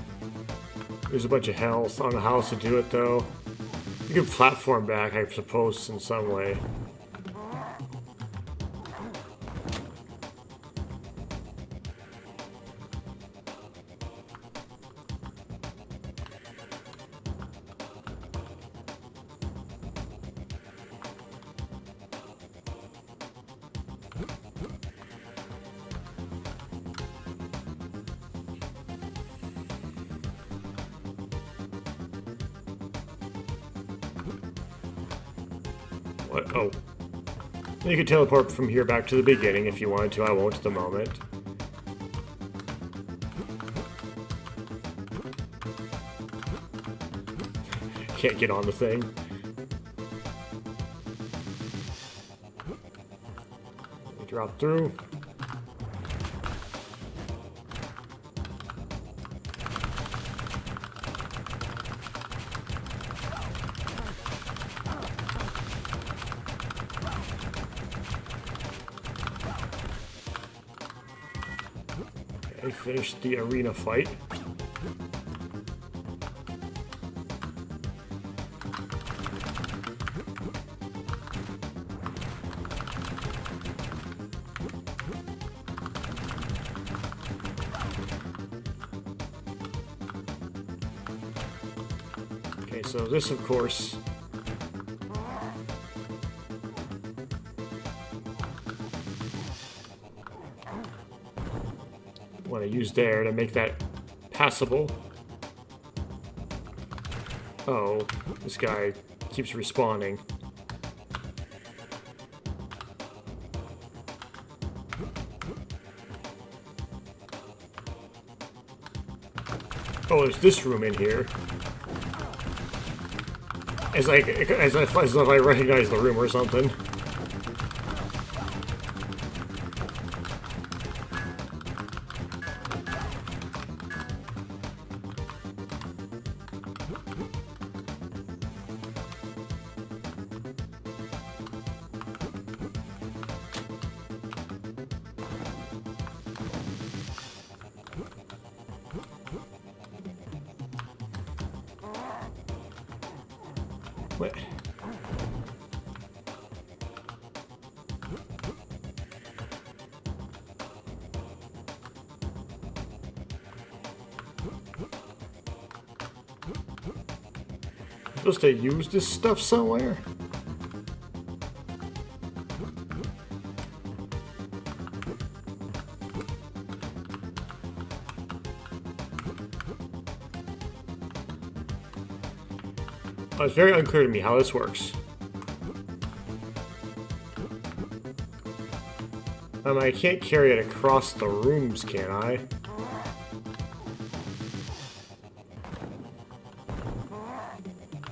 There's a bunch of health. I don't know how else to do it though. You can platform back, I suppose, in some way. What? Oh. You can teleport from here back to the beginning if you wanted to. I won't at the moment. Can't get on the thing. We drop through. I finished the arena fight. Okay, so this, of course... want to use there to make that passable. Oh, this guy keeps respawning. Oh, there's this room in here. As if I recognize the room or something. What? I'm supposed to use this stuff somewhere? It's very unclear to me how this works. I can't carry it across the rooms, can I?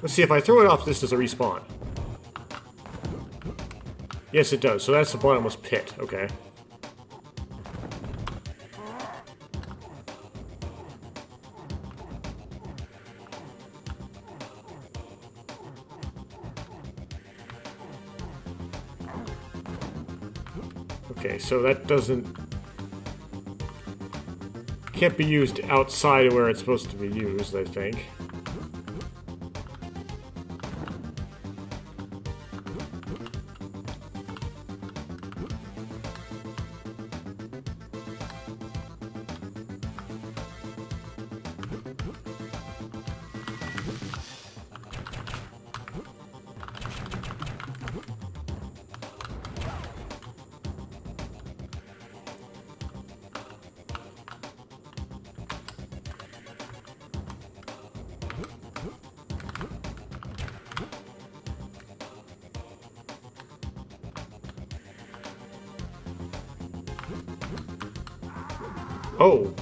Let's see, if I throw it off, this does a respawn. Yes, it does. So that's the bottomless pit. Okay. Okay, so that can't be used outside of where it's supposed to be used, I think. Oh.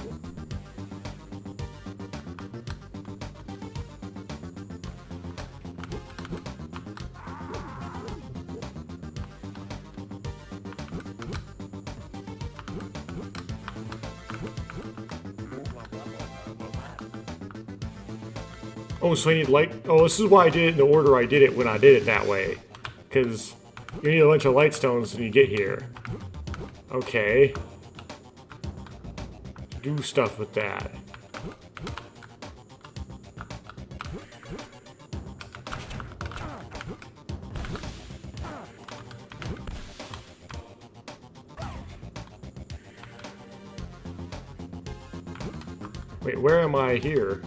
Oh, so I need light. Oh, this is why I did it in the order I did it when I did it that way. Because you need a bunch of light stones when you get here. Okay. Do stuff with that. Wait, where am I here?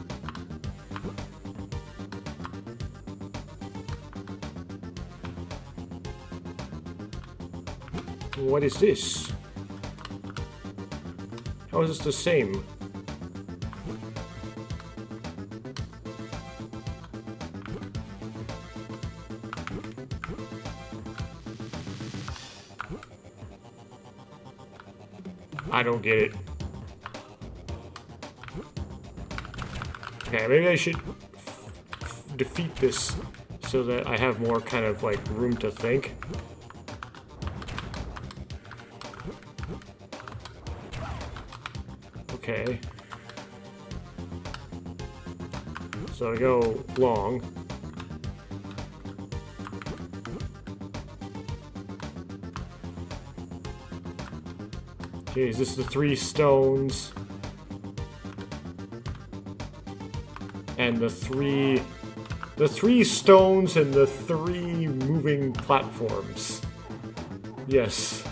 What is this? How is this the same? I don't get it. Okay, maybe I should defeat this so that I have more kind of like room to think. Okay. So I go long. Okay, is this the 3 stones? And the three stones and the 3 moving platforms. Yes.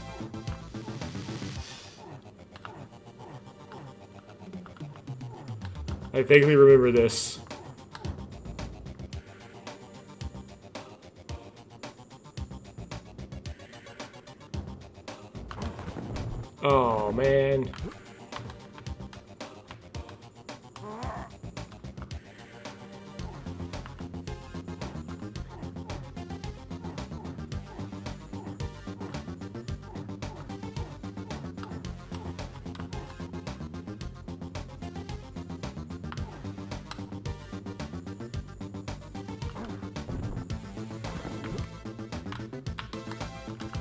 I vaguely remember this. Oh, man.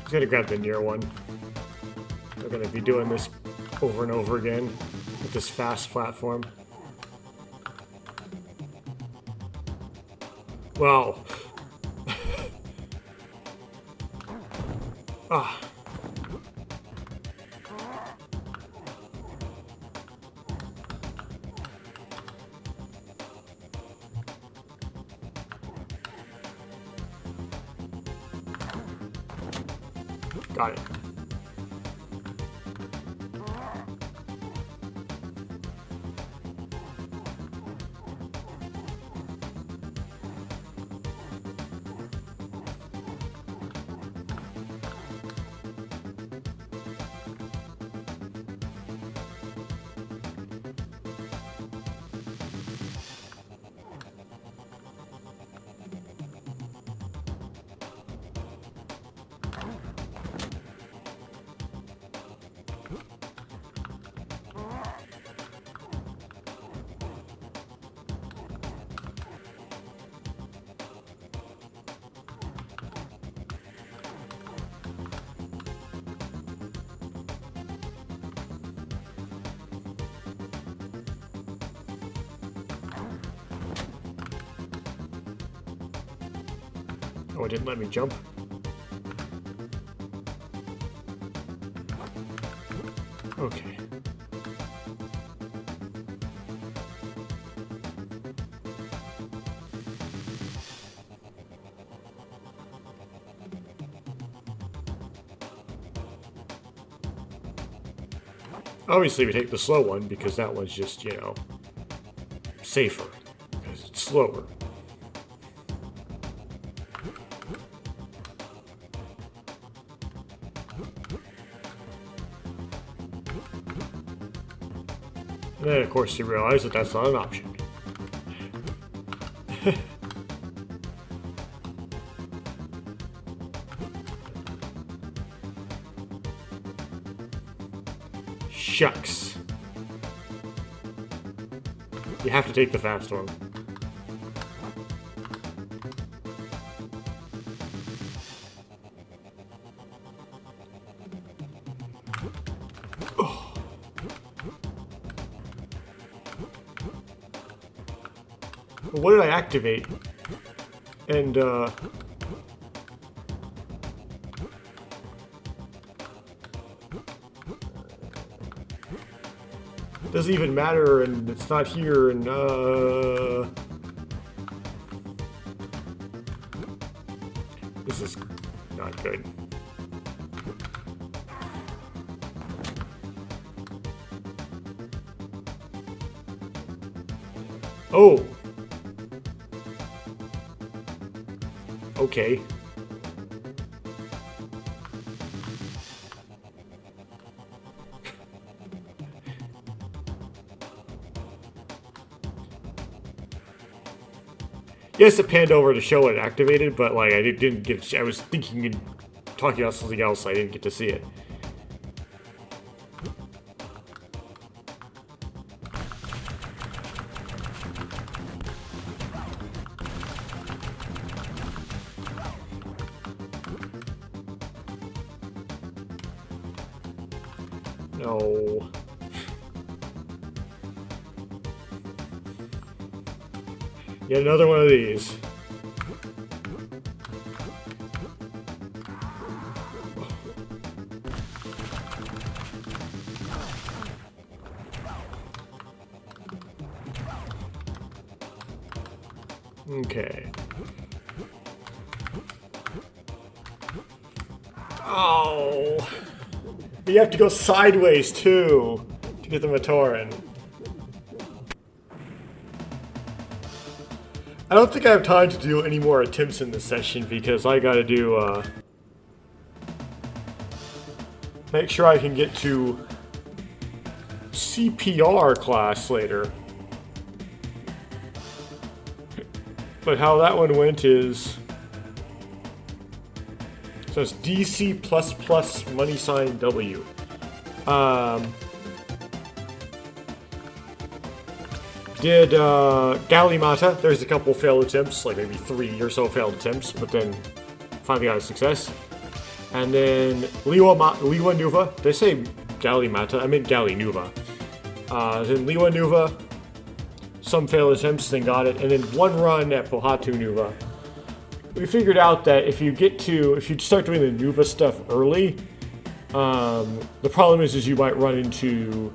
I'm gonna grab the near one. We're gonna be doing this over and over again with this fast platform. Wow. Ah. Got it. Oh, it didn't let me jump. Okay. Obviously, we take the slow one because that one's just, you know, safer because it's slower. And then, of course, you realize that that's not an option. Shucks. You have to take the fast one. What did I activate? And, doesn't even matter, and it's not here, and, this is not good. Oh! Okay. Yes, it panned over to show it activated, but like I didn't get. I was thinking and talking about something else. I didn't get to see it. No. Yet another one of these. Okay. Oh. But you have to go sideways too to get the Matoran. I don't think I have time to do any more attempts in this session because I gotta do make sure I can get to CPR class later. But how that one went is... So it's DC++ money sign W. Did Gali Mata. There's a couple failed attempts, like maybe 3 or so failed attempts, but then finally got a success. And then Lewa Nuva. Did I say Gali Mata? I meant Gali Nuva. Then Lewa Nuva. Some failed attempts, then got it. And then one run at Pohatu Nuva. We figured out that if you start doing the Nuva stuff early, the problem is you might run into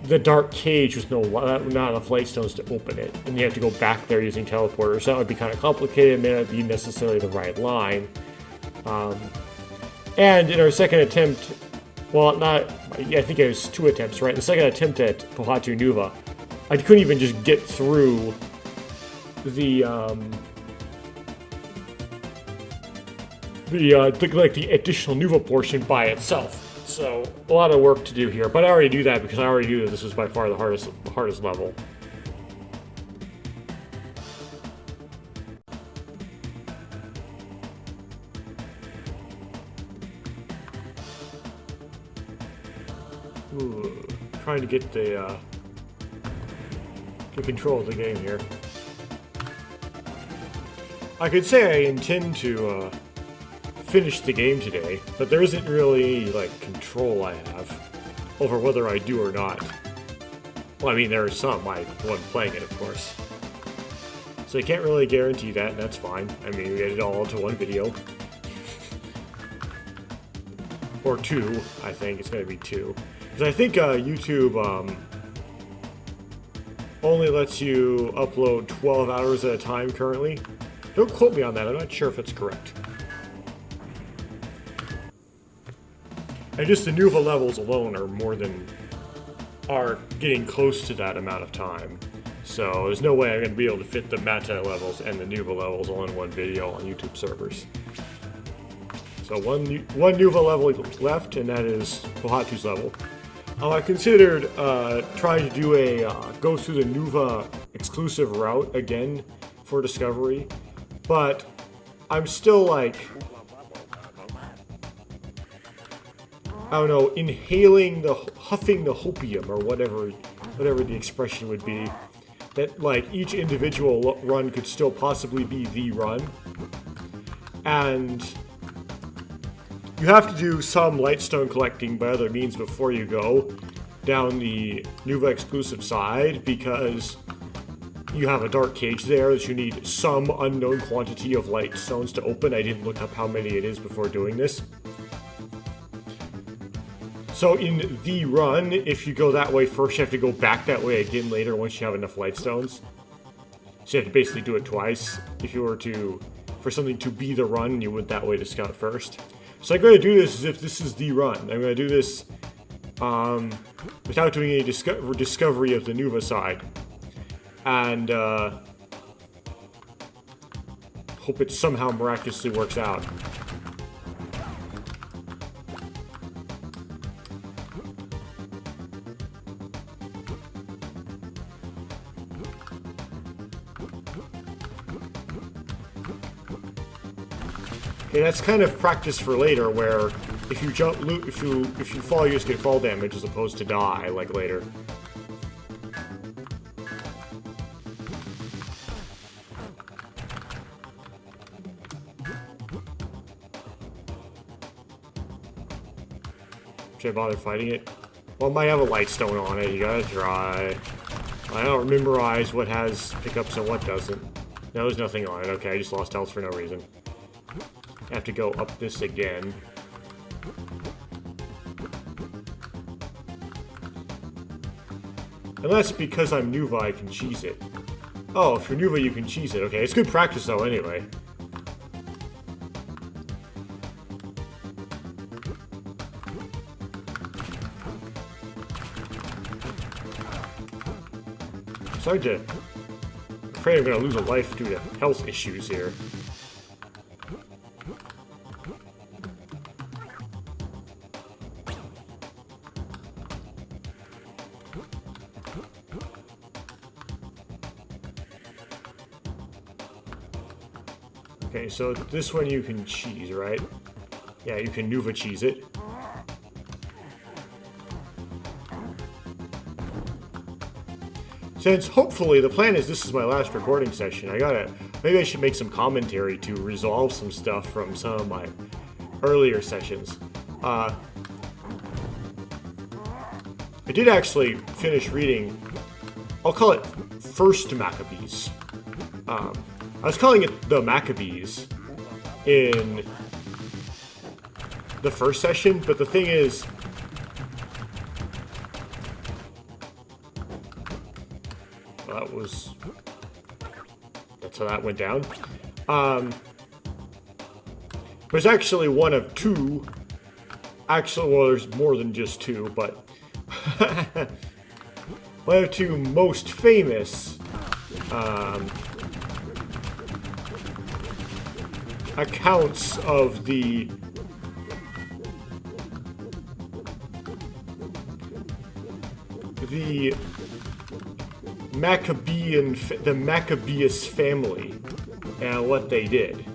the dark cage with not enough light stones to open it, and you have to go back there using teleporters. So that would be kind of complicated, may not be necessarily the right line. And in our second attempt, well, I think it was 2 attempts, right? The second attempt at Pohatu Nuva, I couldn't even just get through the additional Nuva portion by itself. So a lot of work to do here, but I already knew that because I already knew that this was by far the hardest level. Ooh, trying to get the control of the game here. I could say I intend to finish the game today, but there isn't really any, like, control I have over whether I do or not. Well, I mean, there are some, the one playing it, of course. So I can't really guarantee that, and that's fine. I mean, we get it all into one video. Or 2, I think. It's gonna be 2. Because I think YouTube only lets you upload 12 hours at a time currently. Don't quote me on that, I'm not sure if it's correct. And just the Nuva levels alone are getting close to that amount of time. So there's no way I'm going to be able to fit the Mata levels and the Nuva levels all in one video on YouTube servers. So one Nuva level left, and that is Pohatu's level. I considered trying to do go through the Nuva exclusive route again for Discovery, but I'm still like, I don't know, huffing the hopium, or whatever the expression would be, that like each individual run could still possibly be the run. And you have to do some lightstone collecting by other means before you go down the Nuva exclusive side, because you have a dark cage there that you need some unknown quantity of lightstones to open. I didn't look up how many it is before doing this. So in the run, if you go that way first, you have to go back that way again later once you have enough lightstones. So you have to basically do it twice. If you were for something to be the run, you went that way to scout first. So I'm going to do this as if this is the run. I'm going to do this without doing any discovery of the Nuva side. And hope it somehow miraculously works out. Okay, that's kind of practice for later, where if you if you fall, you just get fall damage as opposed to die, like later. Should I bother fighting it? Well, it might have a lightstone on it, you gotta try. I don't memorize what has pickups and what doesn't. No, there's nothing on it. Okay, I just lost health for no reason. I have to go up this again. Unless because I'm Nuva, I can cheese it. Oh, if you're Nuva, you can cheese it. Okay, it's good practice though, anyway. I'm afraid I'm gonna lose a life due to health issues here. Okay, so this one you can cheese, right? Yeah, you can Nuva cheese it. Since hopefully the plan is this is my last recording session, maybe I should make some commentary to resolve some stuff from some of my earlier sessions. I did actually finish reading, I'll call it First Maccabees. I was calling it the Maccabees in the first session, but the thing is, that's how that went down. There's actually one of two. Actually, well, there's more than just two, but one of two most famous accounts of the Maccabeus family and what they did.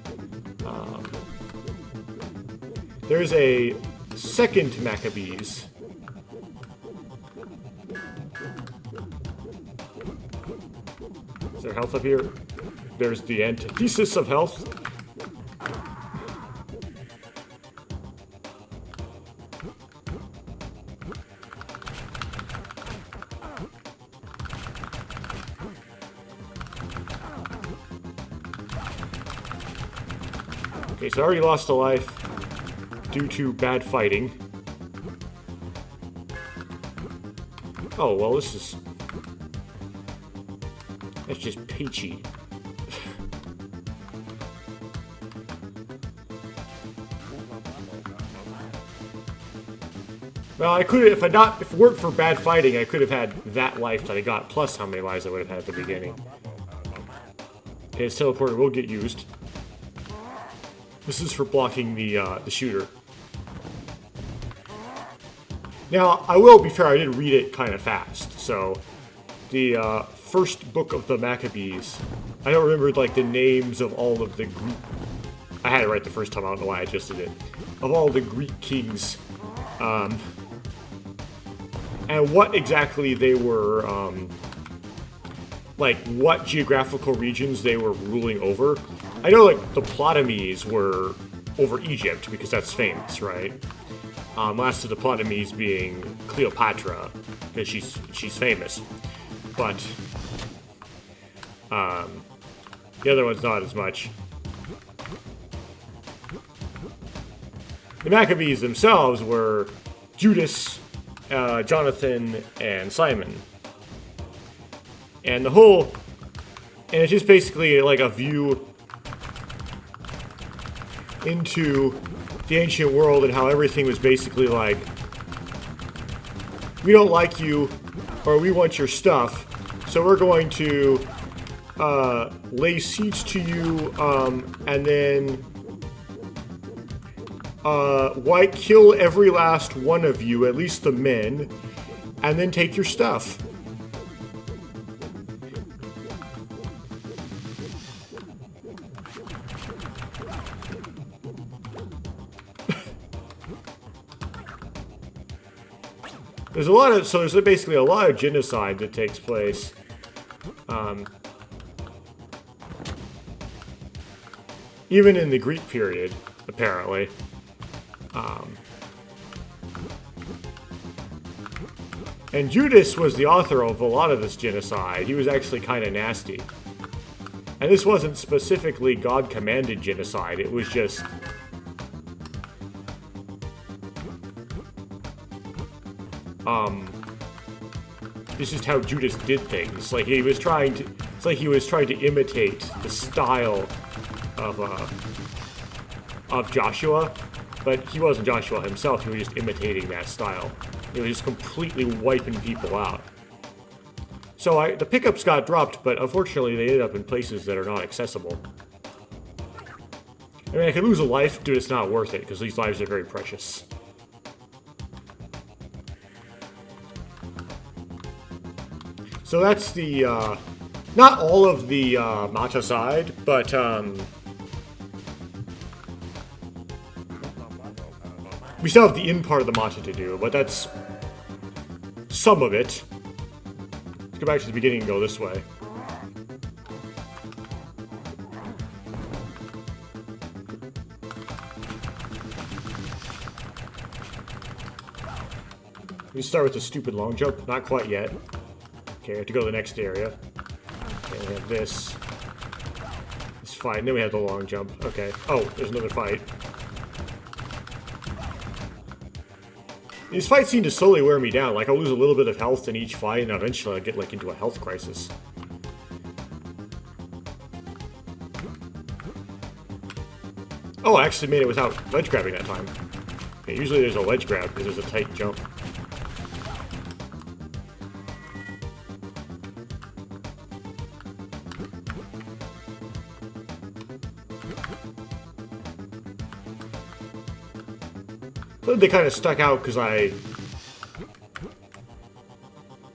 There's a second Maccabees. Is there health up here? There's the antithesis of health. Okay, so I already lost a life due to bad fighting. Oh, well, that's just peachy. Well, I could have, if it weren't for bad fighting, I could have had that life that I got, plus how many lives I would have had at the beginning. Okay, his teleporter will get used. This is for blocking the shooter. Now, I will be fair, I did read it kind of fast, so the first book of the Maccabees, I don't remember like the names of all of the Greek, I had it right the first time, I don't know why I adjusted it, of all the Greek kings, and what exactly they were, like what geographical regions they were ruling over. I know like the Ptolemies were over Egypt because that's famous, right? Last of the Ptolemies being Cleopatra because she's famous, but the other one's not as much. The Maccabees themselves were Judas, Jonathan, and Simon, and and it's just basically like a view into the ancient world and how everything was basically like, we don't like you, or we want your stuff, so we're going to lay siege to you, and then kill every last one of you, at least the men, and then take your stuff. There's basically a lot of genocide that takes place. Even in the Greek period, apparently. And Judas was the author of a lot of this genocide. He was actually kind of nasty. And this wasn't specifically God-commanded genocide, it was just... this is how Judas did things. Like he was trying to, it's like he was trying to imitate the style of Joshua, but he wasn't Joshua himself. He was just imitating that style. He was just completely wiping people out. So the pickups got dropped, but unfortunately they ended up in places that are not accessible. I mean, I could lose a life, dude. It's not worth it because these lives are very precious. So that's the, not all of the Mata side, but We still have the in part of the matcha to do, but that's some of it. Let's go back to the beginning and go this way. We start with the stupid long jump. Not quite yet. Okay, we have to go to the next area. Okay, we have this. This fight. And then we have the long jump. Okay. Oh, there's another fight. These fights seem to slowly wear me down. Like, I'll lose a little bit of health in each fight, and eventually I'll get, like, into a health crisis. Oh, I actually made it without ledge grabbing that time. Okay, usually there's a ledge grab because there's a tight jump. They kind of stuck out because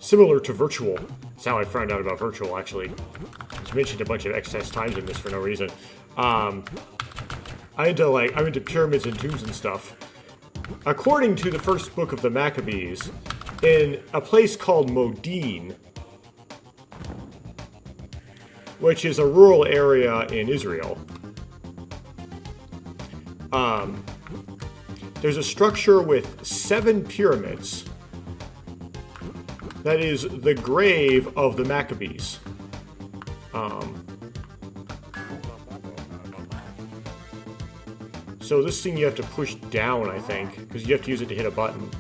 similar to virtual. That's how I found out about virtual, actually. It's mentioned a bunch of excess times in this for no reason. I'm into pyramids and tombs and stuff. According to the first book of the Maccabees, in a place called Modin, which is a rural area in Israel, there's a structure with 7 pyramids that is the grave of the Maccabees. So this thing you have to push down, I think, because you have to use it to hit a button.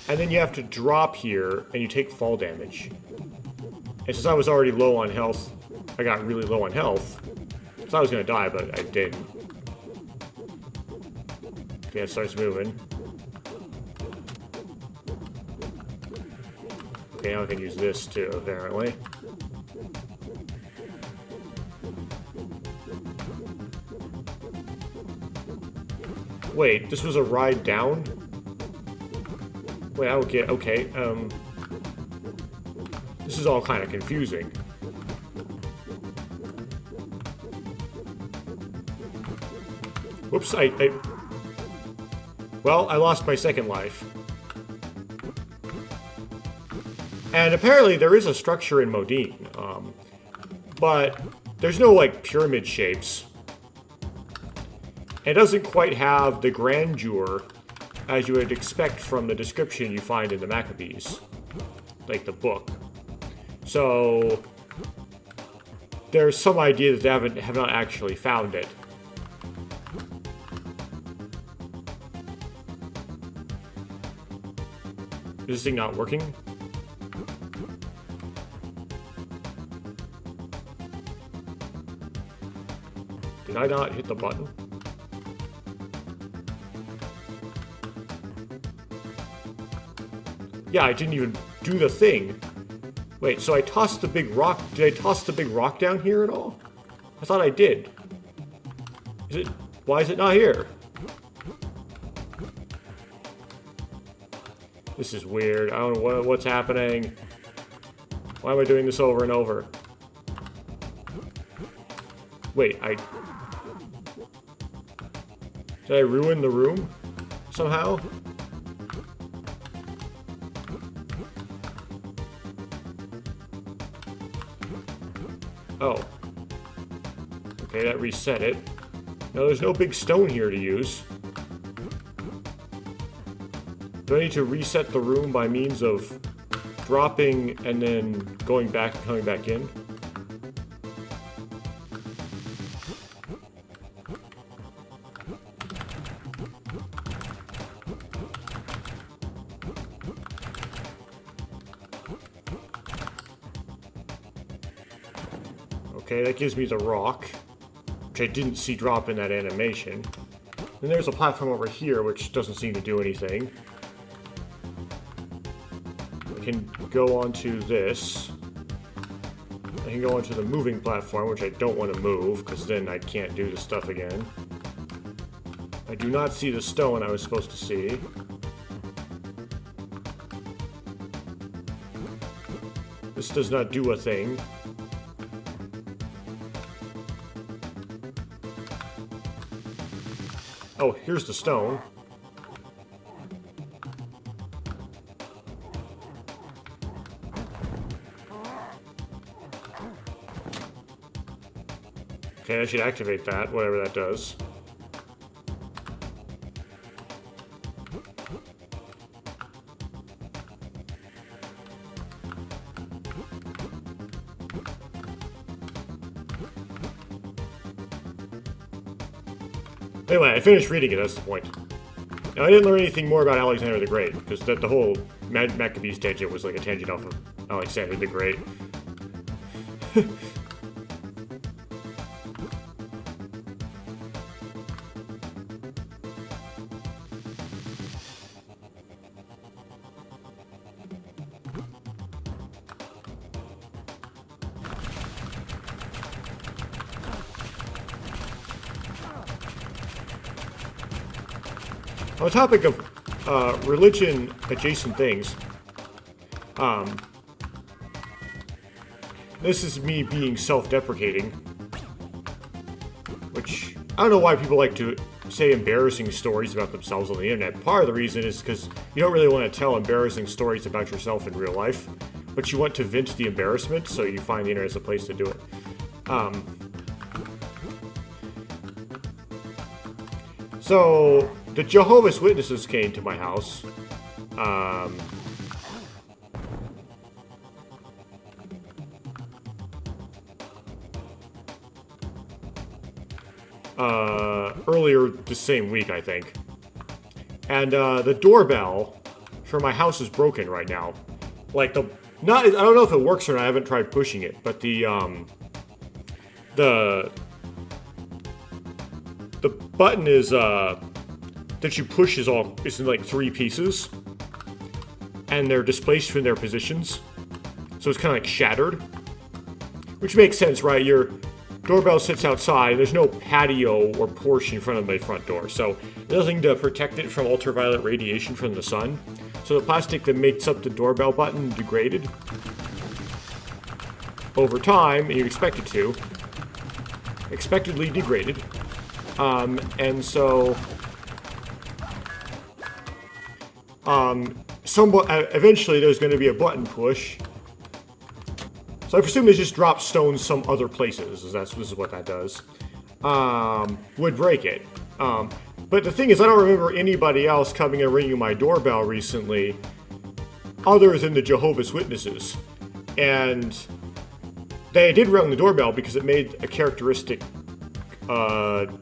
And then you have to drop here, and you take fall damage. And since I was already low on health, I got really low on health. So I was going to die, but I didn't. Okay, it starts moving. Okay, now I can use this too, apparently. Wait, this was a ride down? Wait, I don't get... Okay, this is all kind of confusing. Whoops, Well, I lost my second life. And apparently there is a structure in Modin, but there's no, like, pyramid shapes. It doesn't quite have the grandeur as you would expect from the description you find in the Maccabees, like the book. So there's some idea that they have not actually found it. Is this thing not working? Did I not hit the button? Yeah, I didn't even do the thing. Wait, so I tossed the big rock. Did I toss the big rock down here at all? I thought I did. Is it? Why is it not here? This is weird. I don't know what's happening. Why am I doing this over and over? Wait, did I ruin the room somehow? Oh. Okay, that reset it. Now there's no big stone here to use. Do I need to reset the room by means of dropping and then going back and coming back in? Okay, that gives me the rock, which I didn't see drop in that animation. Then there's a platform over here, which doesn't seem to do anything. I can go onto this. I can go onto the moving platform, which I don't want to move, because then I can't do the stuff again. I do not see the stone I was supposed to see. This does not do a thing. Oh, here's the stone. Okay, I should activate that, whatever that does. Anyway, I finished reading it, that's the point. Now, I didn't learn anything more about Alexander the Great, because the whole Maccabees tangent was like a tangent off of Alexander the Great. On the topic of religion-adjacent things, this is me being self-deprecating, which I don't know why people like to say embarrassing stories about themselves on the internet. Part of the reason is because you don't really want to tell embarrassing stories about yourself in real life, but you want to vent the embarrassment, so you find the internet as a place to do it. So, the Jehovah's Witnesses came to my house. Earlier this same week, I think. And the doorbell for my house is broken right now. Like I don't know if it works or not. I haven't tried pushing it, but the button is that you push is in like 3 pieces, and they're displaced from their positions, so it's kind of like shattered, which makes sense, right? Your doorbell sits outside. There's no patio or porch in front of my front door, so there's nothing to protect it from ultraviolet radiation from the sun. So the plastic that makes up the doorbell button degraded over time, and you expect it to, expectedly degraded. And so, eventually there's going to be a button push. So I presume it just drops stones some other places, this is what that does. Would break it. But the thing is, I don't remember anybody else coming and ringing my doorbell recently, other than the Jehovah's Witnesses. And they did ring the doorbell because it made a characteristic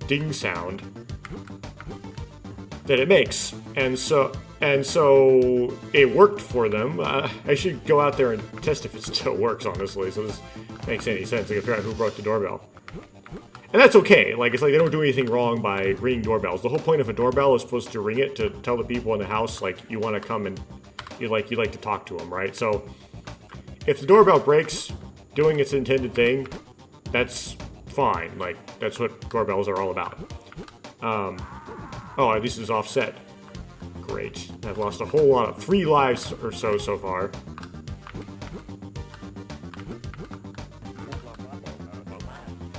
ding sound that it makes, and so it worked for them. I should go out there and test if it still works, honestly, so this makes any sense. I can figure out who broke the doorbell, and that's okay. Like, it's like they don't do anything wrong by ringing doorbells. The whole point of a doorbell is supposed to ring it to tell the people in the house, like, you want to come and you like to talk to them, right? So if the doorbell breaks doing its intended thing, that's fine. Like, that's what doorbells are all about. Oh, at least it's offset. Great. I've lost a whole lot of 3 lives or so far.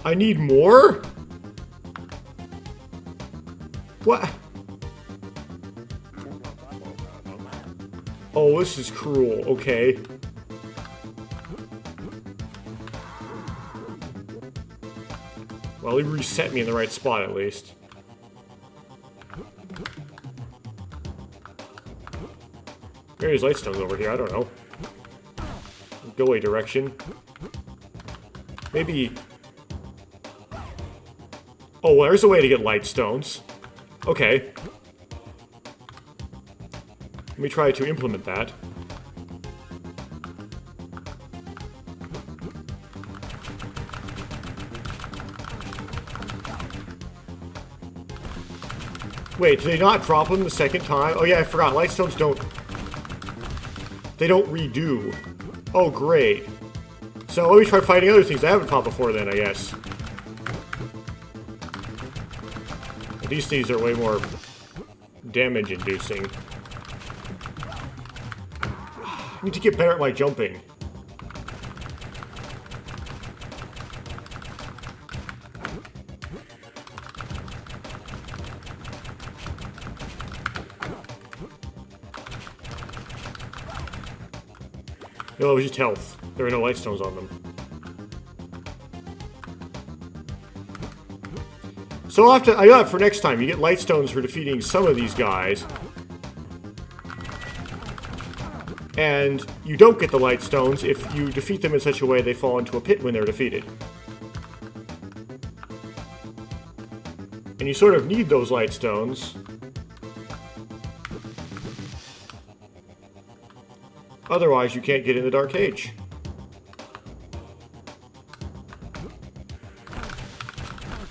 I need more? What? Oh, this is cruel. Okay. Well, he reset me in the right spot, at least. There's light stones over here, I don't know. Go away direction. Maybe... Oh, well, there's a way to get light stones. Okay. Let me try to implement that. Wait, did they not drop them the second time? Oh yeah, I forgot. Light stones don't... They don't redo. Oh, great. So let me try fighting other things I haven't fought before then, I guess. These things are way more damage-inducing. I need to get better at my jumping. No, it was just health. There were no light stones on them. So I got it for next time. You get light stones for defeating some of these guys. And you don't get the light stones if you defeat them in such a way they fall into a pit when they're defeated. And you sort of need those light stones. Otherwise, you can't get in the Dark Age.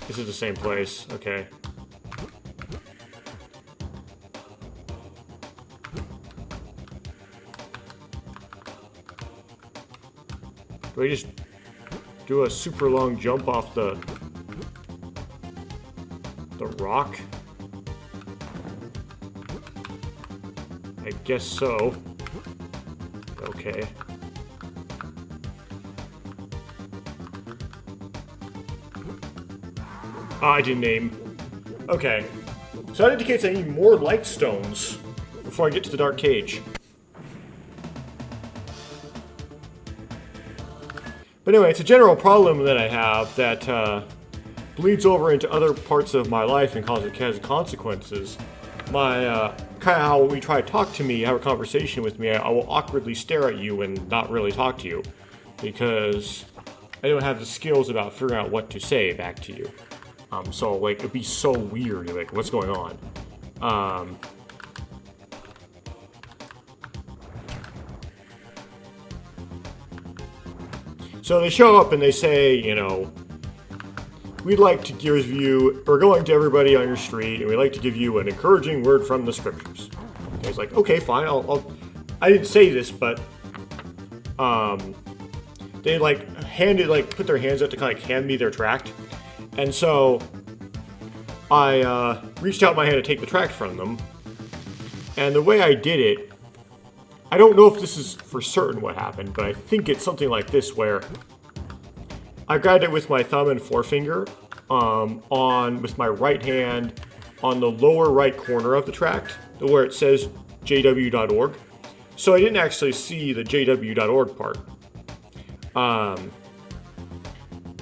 This is the same place. Okay. Do I just do a super long jump off the rock? I guess so. Okay. I didn't aim. Okay. So that indicates I need more light stones before I get to the Dark Cage. But anyway, it's a general problem that I have that bleeds over into other parts of my life and has consequences. My, kind of how we try to talk to me, have a conversation with me, I will awkwardly stare at you and not really talk to you. Because I don't have the skills about figuring out what to say back to you. So, like, it'd be so weird, like, what's going on? So they show up and they say, you know, we'd like to give you, we're going to everybody on your street, and we'd like to give you an encouraging word from the scriptures. And he's like, okay, fine, I didn't say this, but, they, like, put their hands up to kind of hand me their tract. And so, I, reached out my hand to take the tract from them. And the way I did it, I don't know if this is for certain what happened, but I think it's something like this where I grabbed it with my thumb and forefinger, with my right hand on the lower right corner of the tract, where it says jw.org. So I didn't actually see the jw.org part on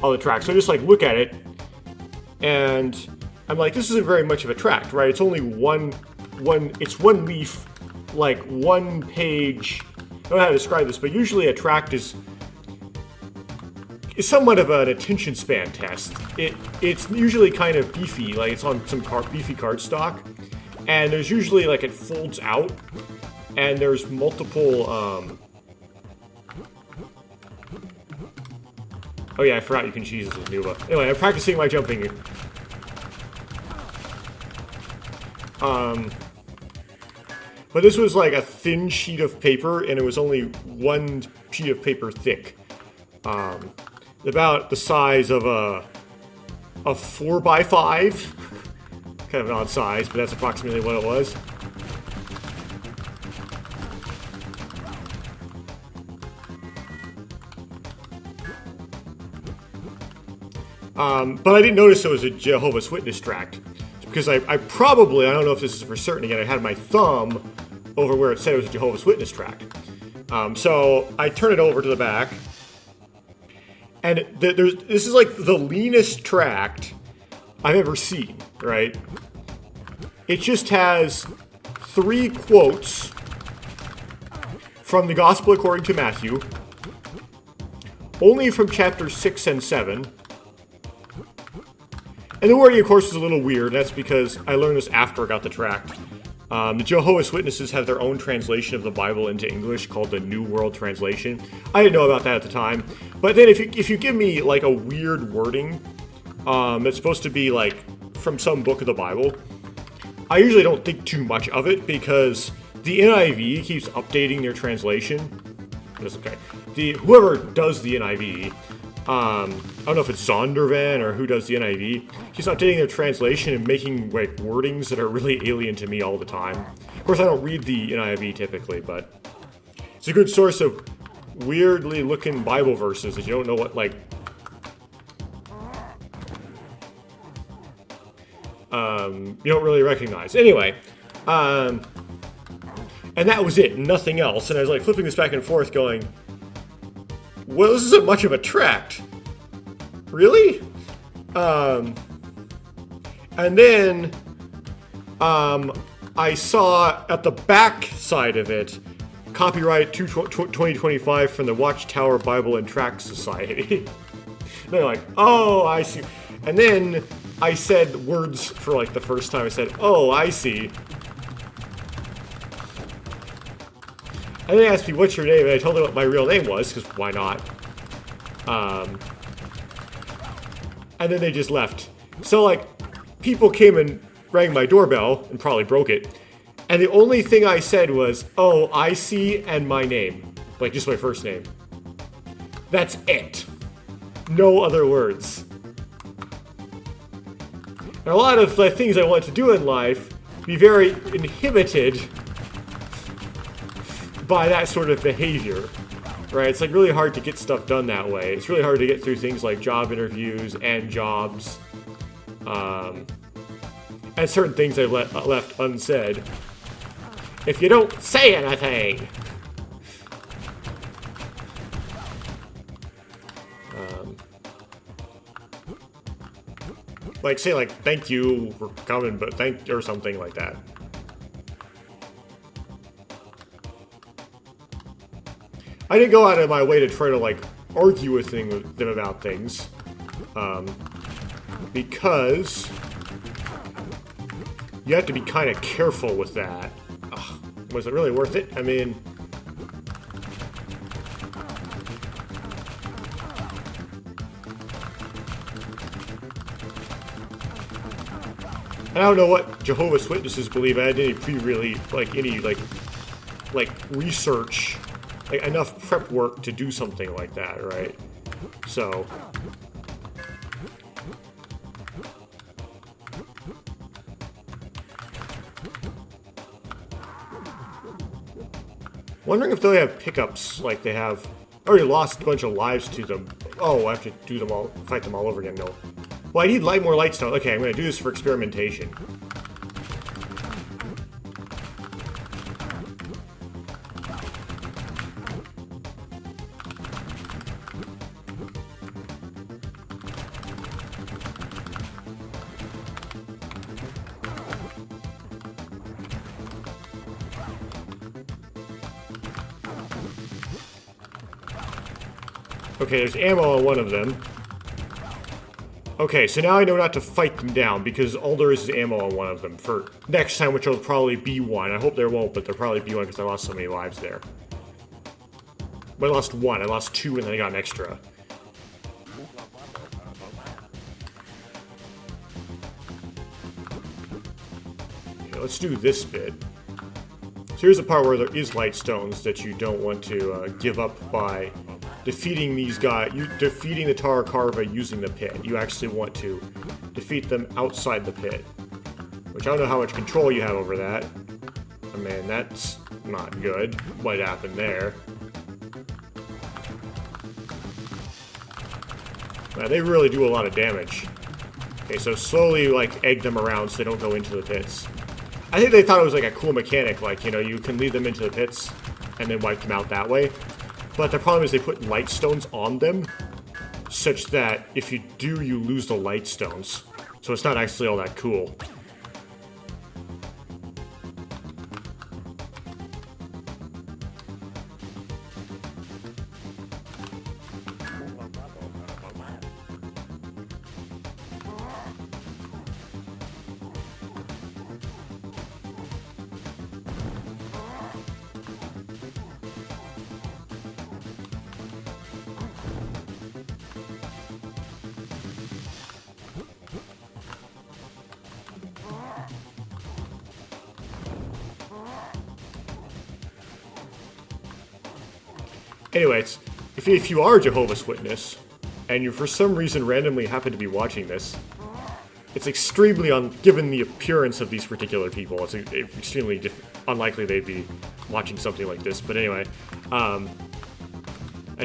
the tract. So I just like look at it, and I'm like, this isn't very much of a tract, right? It's only one leaf, like one page. I don't know how to describe this, but usually a tract is somewhat of an attention span test. It's usually kind of beefy, like it's on some beefy cardstock, and there's usually like it folds out, and there's multiple. Oh yeah, I forgot you can choose this with Nuva. Anyway, I'm practicing my jumping. But this was like a thin sheet of paper, and it was only one sheet of paper thick. About the size of a 4x5. Kind of an odd size, but that's approximately what it was. But I didn't notice it was a Jehovah's Witness tract. Because I don't know if this is for certain again, I had my thumb over where it said it was a Jehovah's Witness tract. So I turn it over to the back. And this is like the leanest tract I've ever seen, right? It just has 3 quotes from the Gospel according to Matthew, only from chapters 6 and 7. And the wording, of course, is a little weird. That's because I learned this after I got the tract. The Jehovah's Witnesses have their own translation of the Bible into English called the New World Translation. I didn't know about that at the time. But then if you give me, like, a weird wording that's supposed to be, like, from some book of the Bible, I usually don't think too much of it because the NIV keeps updating their translation. That's okay. Whoever does the NIV... I don't know if it's Zondervan or who does the NIV. He's updating their translation and making like wordings that are really alien to me all the time. Of course, I don't read the NIV typically, but it's a good source of weirdly looking Bible verses that you don't know what like. You don't really recognize. Anyway, and that was it, nothing else. And I was like flipping this back and forth, going, well, this isn't much of a tract. Really? And then, I saw at the back side of it, copyright 2025 from the Watchtower Bible and Tract Society. They're like, oh, I see. And then I said words for like the first time. I said, oh, I see. And they asked me, what's your name? And I told them what my real name was, because why not? And then they just left. So, like, people came and rang my doorbell and probably broke it. And the only thing I said was, oh, I see, and my name. Like, just my first name. That's it. No other words. And a lot of the things I want to do in life be very inhibited by that sort of behavior. Right? It's like really hard to get stuff done that way. It's really hard to get through things like job interviews and jobs. And certain things I left unsaid. If you don't say anything. Like say like thank you for coming, but thank or something like that. I didn't go out of my way to try to like argue with them about things, because you have to be kind of careful with that. Ugh, was it really worth it? I mean, I don't know what Jehovah's Witnesses believe. I didn't like research, like enough prep work to do something like that, right? So wondering if they have pickups like they have. I already lost a bunch of lives to them. Oh, I have to do them all, fight them all over again. No. Well, I need more light stone. Okay, I'm going to do this for experimentation. Okay, there's ammo on one of them. Okay, so now I know not to fight them down, because all there is ammo on one of them for next time, which will probably be one. I hope there won't, but there'll probably be one because I lost so many lives there. But I lost one. I lost two, and then I got an extra. Okay, let's do this bit. So here's the part where there is light stones that you don't want to give up by defeating these guys. You're defeating the Tahu Carva using the pit. You actually want to defeat them outside the pit. Which I don't know how much control you have over that. I mean, that's not good. What happened there? They really do a lot of damage. Okay, so slowly, like, egg them around so they don't go into the pits. I think they thought it was like a cool mechanic, like, you know, you can lead them into the pits and then wipe them out that way. But the problem is they put light stones on them, such that if you do, you lose the light stones. So it's not actually all that cool. Anyways, if you are a Jehovah's Witness, and you for some reason randomly happen to be watching this, it's extremely, given the appearance of these particular people, it's extremely unlikely they'd be watching something like this. But anyway, I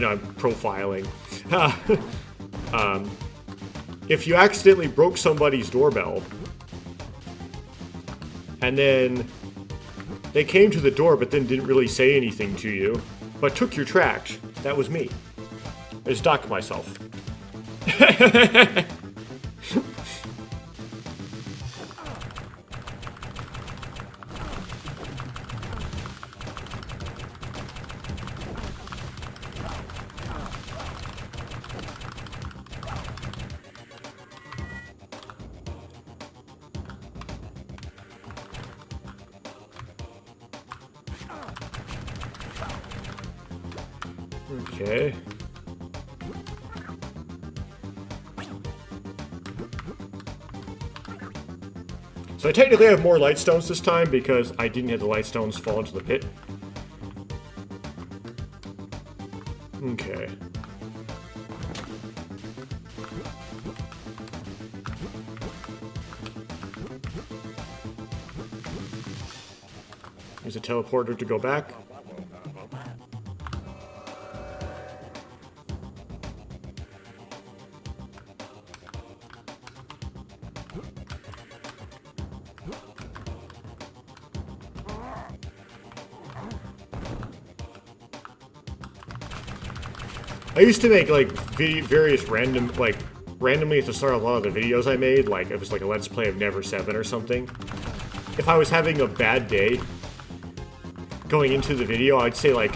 know I'm profiling. If you accidentally broke somebody's doorbell, and then they came to the door but then didn't really say anything to you, but took your tract, that was me. I just docked myself. Okay. So I technically have more light stones this time because I didn't have the light stones fall into the pit. Okay. Use a teleporter to go back. I used to make like various randomly at the start of a lot of the videos I made, like it was like a Let's Play of Never 7 or something. If I was having a bad day going into the video, I'd say like,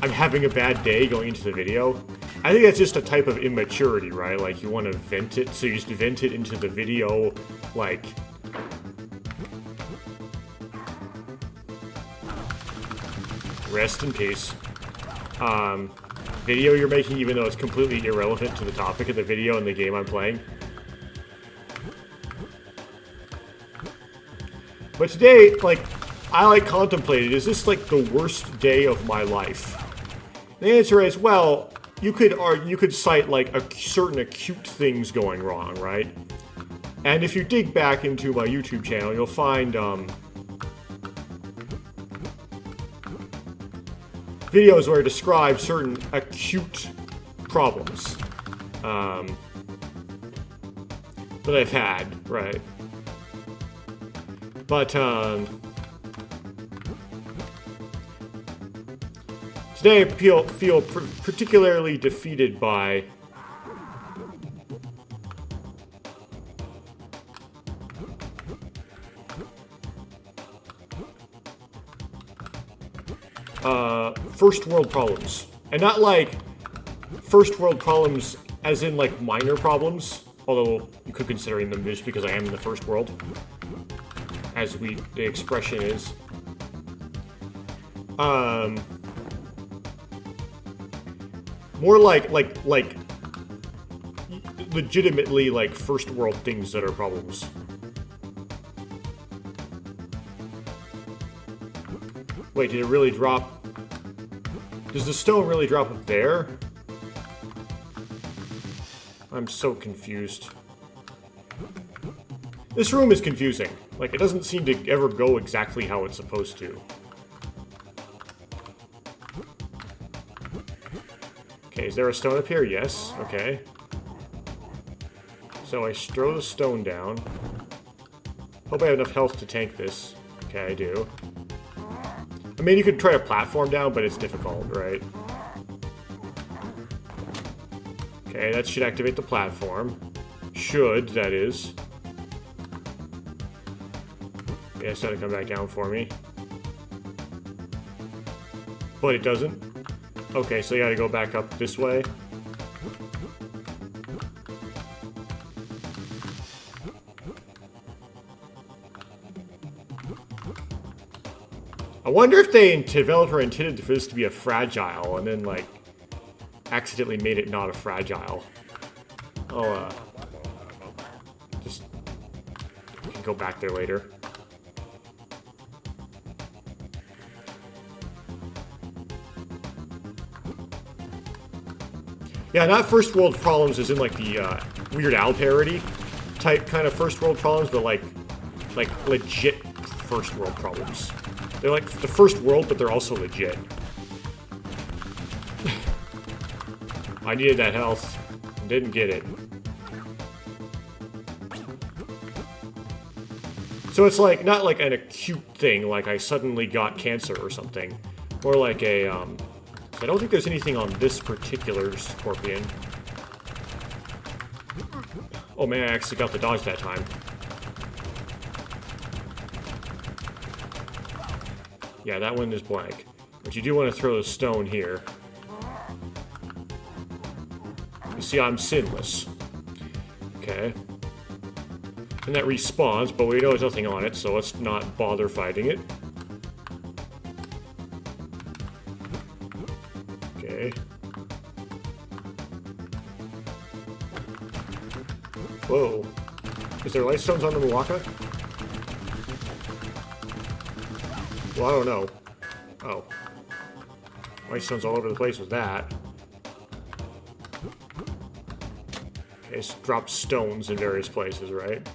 I'm having a bad day going into the video. I think that's just a type of immaturity, right? Like you want to vent it, so you just vent it into the video, like... Rest in peace. Video you're making, even though it's completely irrelevant to the topic of the video and the game I'm playing. But today, like, I contemplated, is this like the worst day of my life? The answer is, well, you could cite like certain acute things going wrong, right? And if you dig back into my YouTube channel, you'll find videos where I describe certain acute problems that I've had, right? But today I feel particularly defeated by first world problems. And not like first world problems as in like minor problems, although you could consider them just because I am in the first world, as the expression is. More like legitimately like first world things that are problems. Wait, did it really drop? Does the stone really drop up there? I'm so confused. This room is confusing. Like, it doesn't seem to ever go exactly how it's supposed to. Okay, is there a stone up here? Yes. Okay. So I throw the stone down. Hope I have enough health to tank this. Okay, I do. I mean, you could try a platform down, but it's difficult, right? Okay, that should activate the platform. Should, that is. Yeah, it's going to come back down for me. But it doesn't. Okay, so you gotta go back up this way. I wonder if the developer intended for this to be a fragile and then, like, accidentally made it not a fragile. I'll, just go back there later. Yeah, not first world problems as in, like, the, Weird Al parody type kind of first world problems, but, like legit first world problems. They're like the first world, but they're also legit. I needed that health. Didn't get it. So it's like, not like an acute thing, like I suddenly got cancer or something. More like a, I don't think there's anything on this particular scorpion. Oh man, I actually got the dodge that time. Yeah, that one is blank. But you do want to throw the stone here. You see, I'm sinless. Okay. And that respawns, but we know there's nothing on it, so let's not bother fighting it. Okay. Whoa. Is there light stones on the Muwaka? Well, I don't know. Oh. Light stones all over the place with that. Okay, it's dropped stones in various places, right?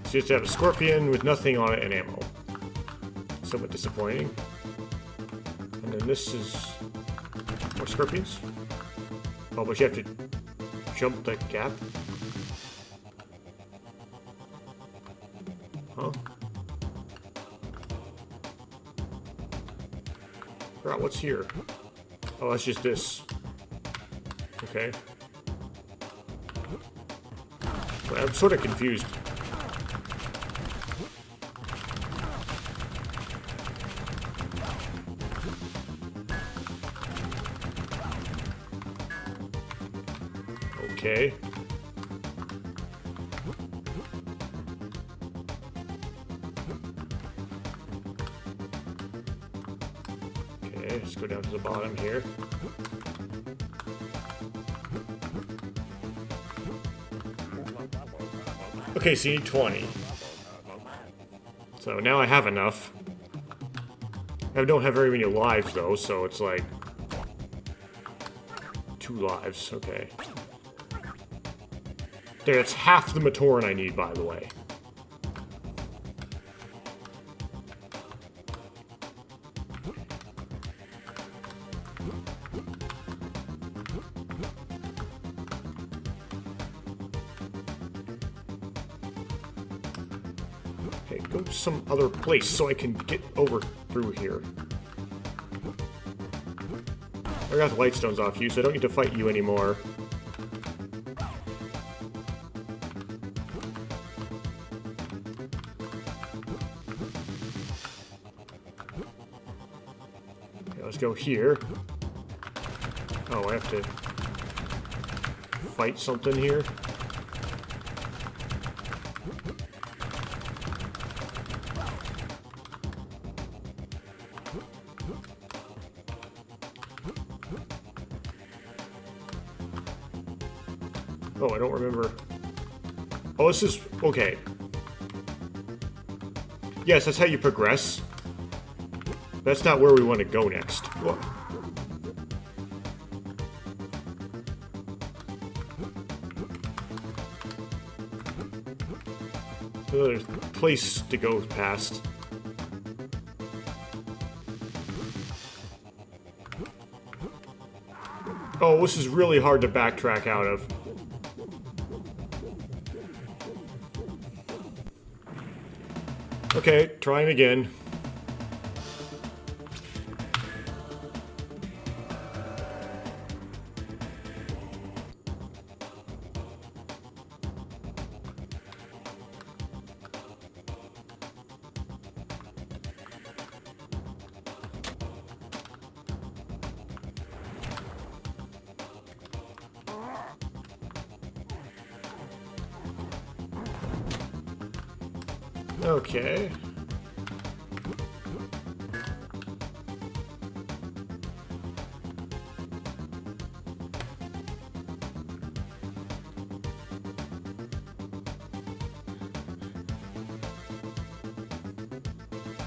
So you just have a scorpion with nothing on it and ammo. Somewhat disappointing. And then this is more scorpions. Oh, but you have to jump the gap. Huh? Forgot what's here. Oh, that's just this. Okay. But I'm sort of confused. Okay. Okay, let's go down to the bottom here. Okay, so you need 20. So now I have enough. I don't have very many lives though, so it's like 2 lives, okay. There, it's half the Matoran I need, by the way. Okay, go to some other place so I can get over through here. I got the light stones off you, so I don't need to fight you anymore. Let's go here. Oh, I have to fight something here. Oh, I don't remember. Oh, this is... okay. Yes, that's how you progress. That's not where we want to go next. Whoa. Another place to go past. Oh, this is really hard to backtrack out of. Okay, trying again. Okay.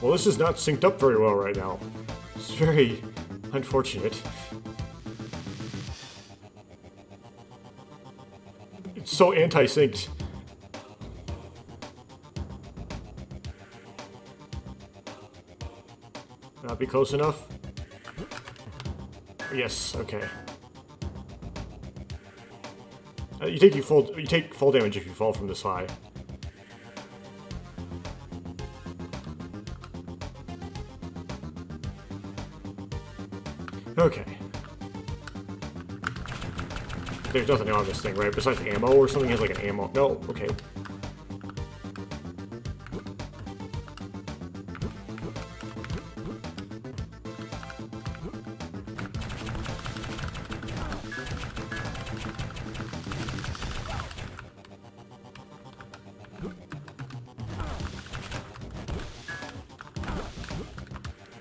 Well, this is not synced up very well right now. It's very unfortunate. It's so anti-synced. Not be close enough? Yes, okay. You take fall damage if you fall from this high. Okay. There's nothing on this thing, right? Besides ammo or something has like an ammo. No, okay.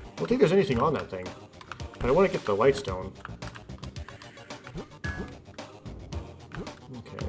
I don't think there's anything on that thing. But I want to get the light stone. Okay.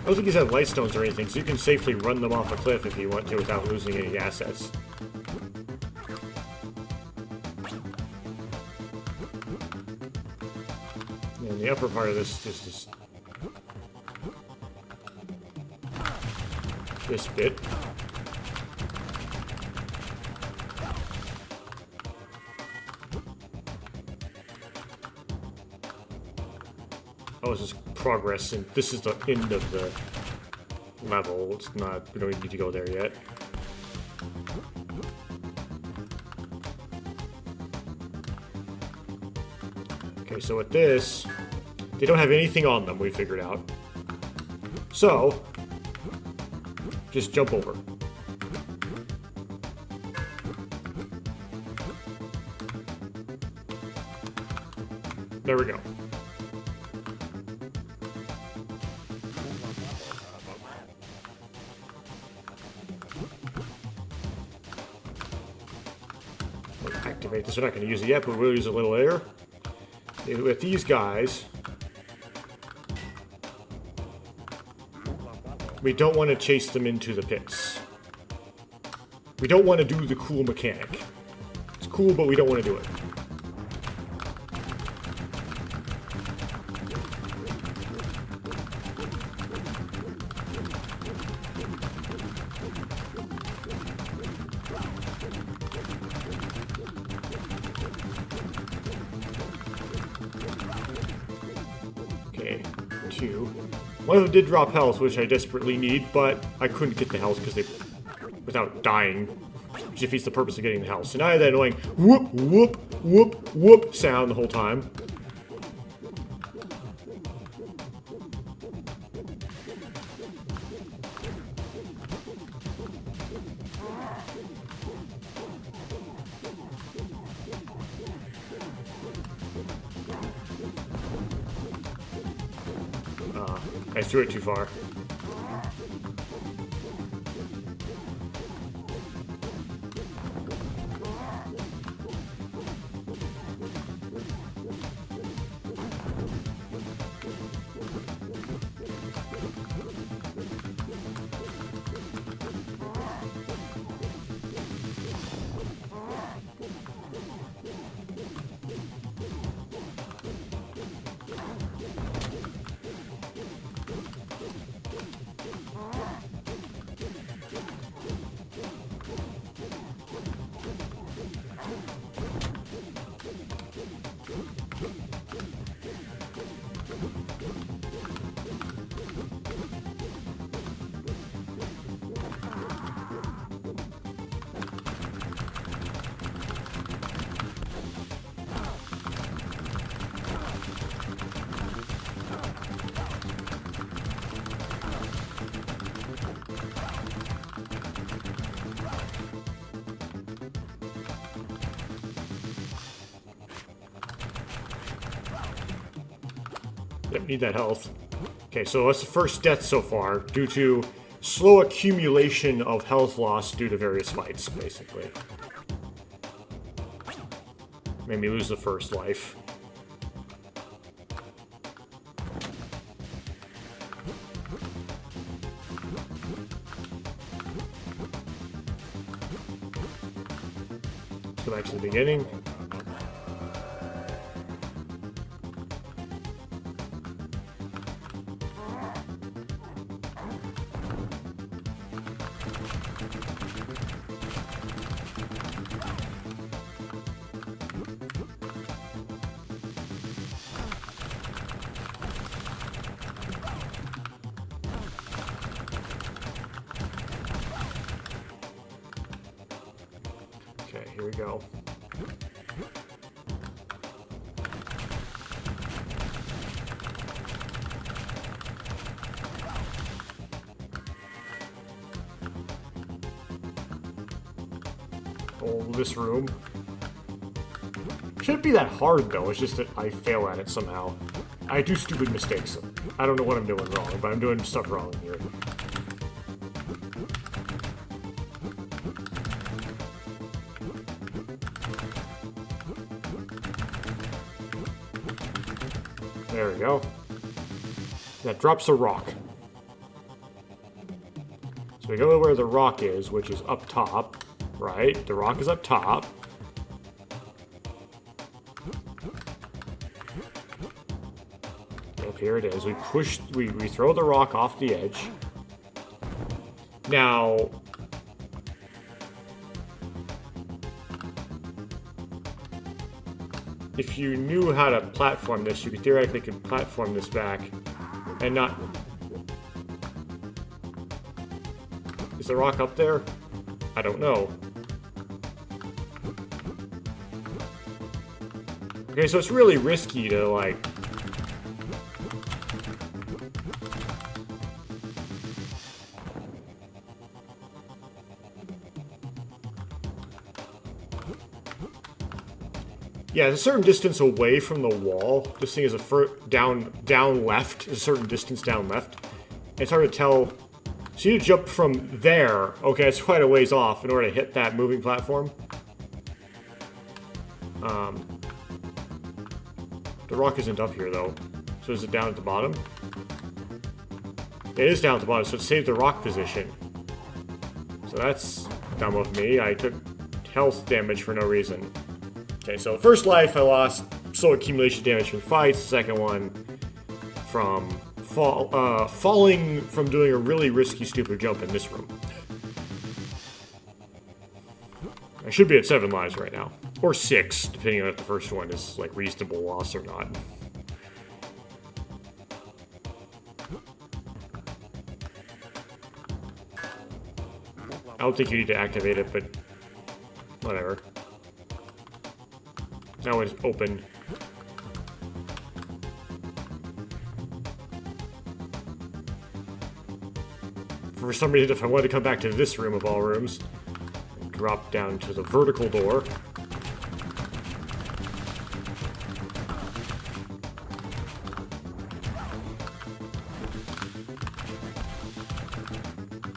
I don't think these have light stones or anything, so you can safely run them off a cliff if you want to without losing any assets. And the upper part of this is this bit. Oh, this is progress, and this is the end of the level. It's not, we don't need to go there yet. Okay, so with this, they don't have anything on them, we figured out. So, just jump over. There we go. Activate this. We're not going to use it yet, but we'll use it a little later. With these guys, we don't want to chase them into the pits. We don't want to do the cool mechanic. It's cool, but we don't want to do it. One of them did drop health, which I desperately need, but I couldn't get the health because they, without dying, which defeats the purpose of getting the health. So now I have that annoying whoop, whoop, whoop, whoop sound the whole time. I threw it too far. Yep, need that health. Okay, so that's the first death so far, due to slow accumulation of health loss due to various fights, basically. Made me lose the first life. Let's go back to the beginning. Okay, here we go. Oh, this room. Shouldn't be that hard though, it's just that I fail at it somehow. I do stupid mistakes. I don't know what I'm doing wrong, but I'm doing stuff wrong here. There we go. That drops a rock. So we go to where the rock is, which is up top, right? The rock is up top. Yep, here it is. We throw the rock off the edge. Now, if you knew how to platform this, you could theoretically platform this back and not... Is the rock up there? I don't know. Okay, so it's really risky to, like... Yeah, it's a certain distance away from the wall. This thing is down left. It's a certain distance down left. It's hard to tell. So you need to jump from there. Okay, it's quite a ways off in order to hit that moving platform. The rock isn't up here though. So is it down at the bottom? It is down at the bottom, so it saved the rock position. So that's dumb of me. I took health damage for no reason. Okay, so first life I lost slow accumulation damage from fights. The second one from falling from doing a really risky, stupid jump in this room. I should be at 7 lives right now. Or 6, depending on if the first one is like reasonable loss or not. I don't think you need to activate it, but whatever. Now it's open. For some reason, if I wanted to come back to this room of all rooms, drop down to the vertical door.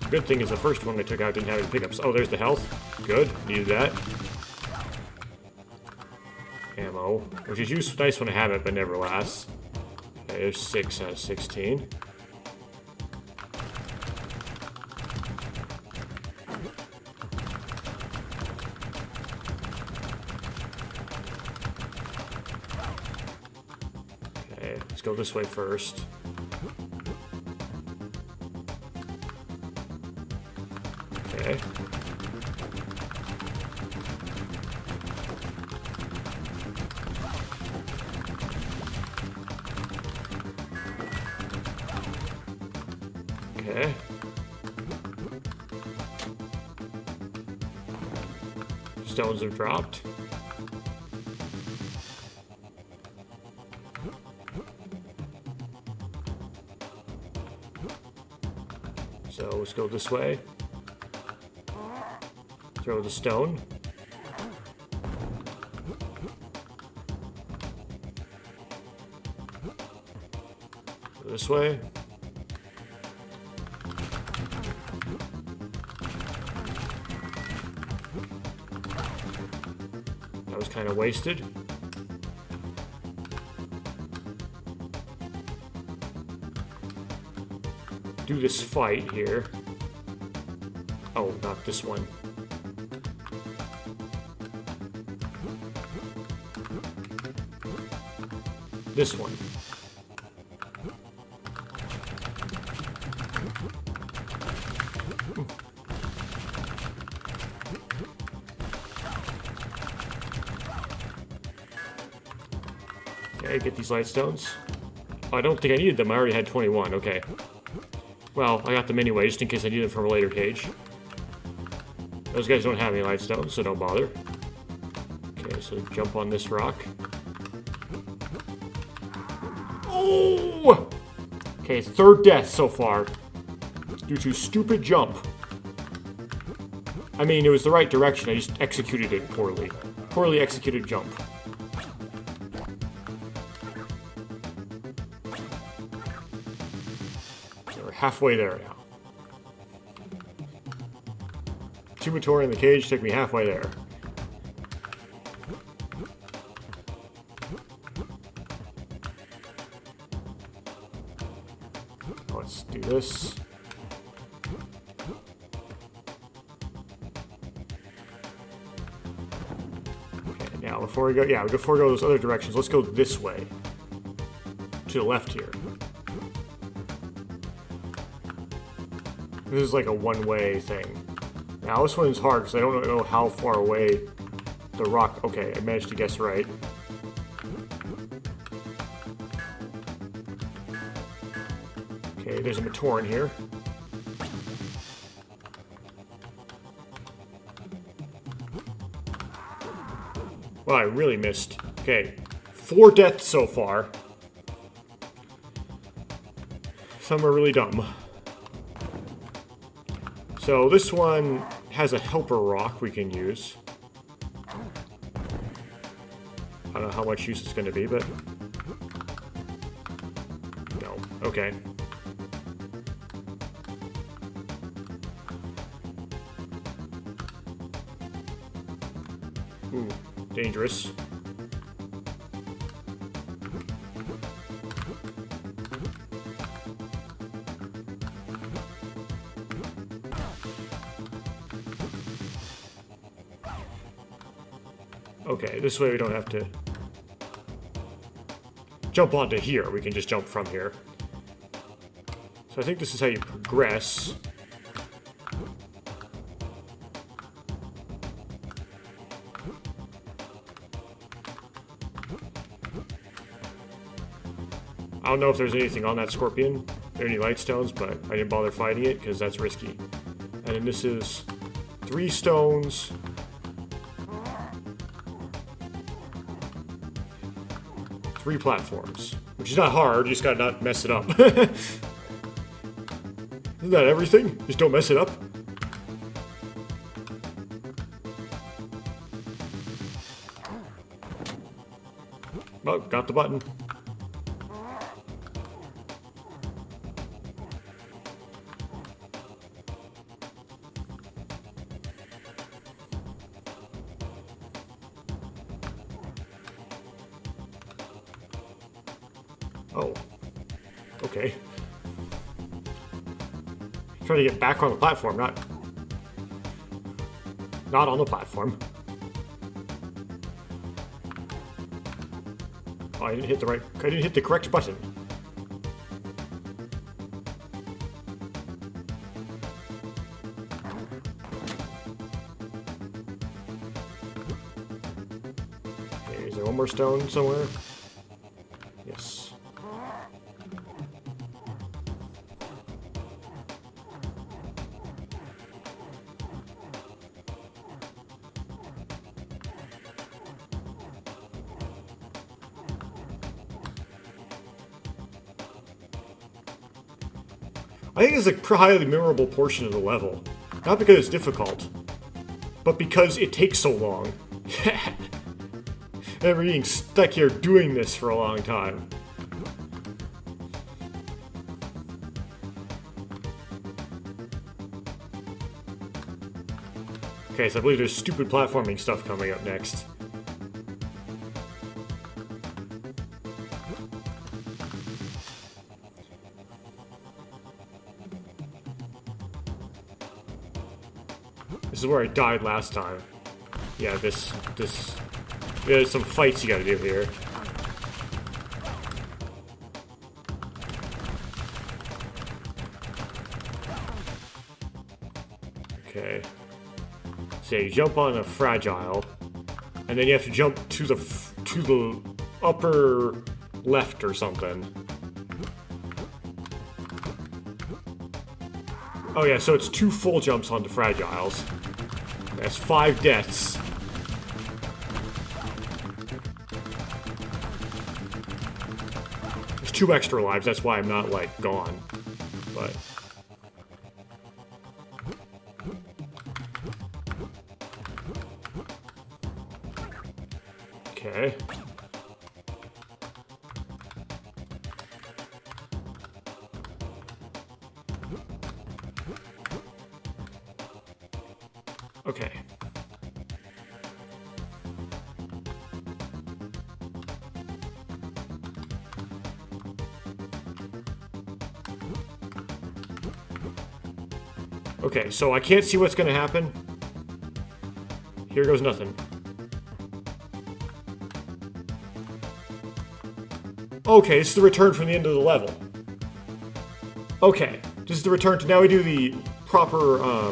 Good thing is the first one I took out didn't have any pickups. Oh, there's the health. Good, needed that. Ammo, which is nice when I have it, but never lasts. Okay, there's 6 out of 16. Okay, let's go this way first. Okay. Okay. Stones have dropped. So let's go this way. Throw the stone. this way. That was kind of wasted. Do this fight here. Oh, not this one. This one. Okay, get these light stones. Oh, I don't think I needed them. I already had 21. Okay. Well, I got them anyway, just in case I need them from a later page. Those guys don't have any light stones, so don't bother. Okay, so jump on this rock. Oh! Okay, third death so far. Due to stupid jump. I mean, it was the right direction, I just executed it poorly. Poorly executed jump. So we're halfway there now. Tumatori in the cage took me halfway there. Let's do this. Okay, now before we go, before we go those other directions, let's go this way. To the left here. This is like a one-way thing. Now this one's hard because I don't know how far away the rock... Okay, I managed to guess right. Okay, there's a Matoran here. Well, I really missed. Okay, 4 deaths so far. Some are really dumb. So this one has a helper rock we can use. I don't know how much use it's going to be, but... No. Okay. Ooh, dangerous. Okay, this way we don't have to jump onto here. We can just jump from here. So I think this is how you progress. I don't know if there's anything on that scorpion, or any light stones, but I didn't bother fighting it because that's risky. And then this is 3 stones. Three platforms, which is not hard, you just gotta not mess it up. Isn't that everything? Just don't mess it up? Oh, got the button. Oh. Okay. Trying to get back on the platform, not on the platform. Oh, I didn't hit the correct button. Okay, is there one more stone somewhere? Yes. I think it's a highly memorable portion of the level. Not because it's difficult, but because it takes so long. I remember being stuck here doing this for a long time. Okay, so I believe there's stupid platforming stuff coming up next. This is where I died last time. Yeah, there's some fights you gotta do here. Okay. So you jump on a fragile, and then you have to jump to the upper left or something. Oh yeah, so it's 2 full jumps onto fragiles. That's 5 deaths. There's 2 extra lives, that's why I'm not, like, gone. But... okay. Okay. Okay, so I can't see what's gonna happen. Here goes nothing. Okay, this is the return from the end of the level. Okay, this is the return to... now we do the proper,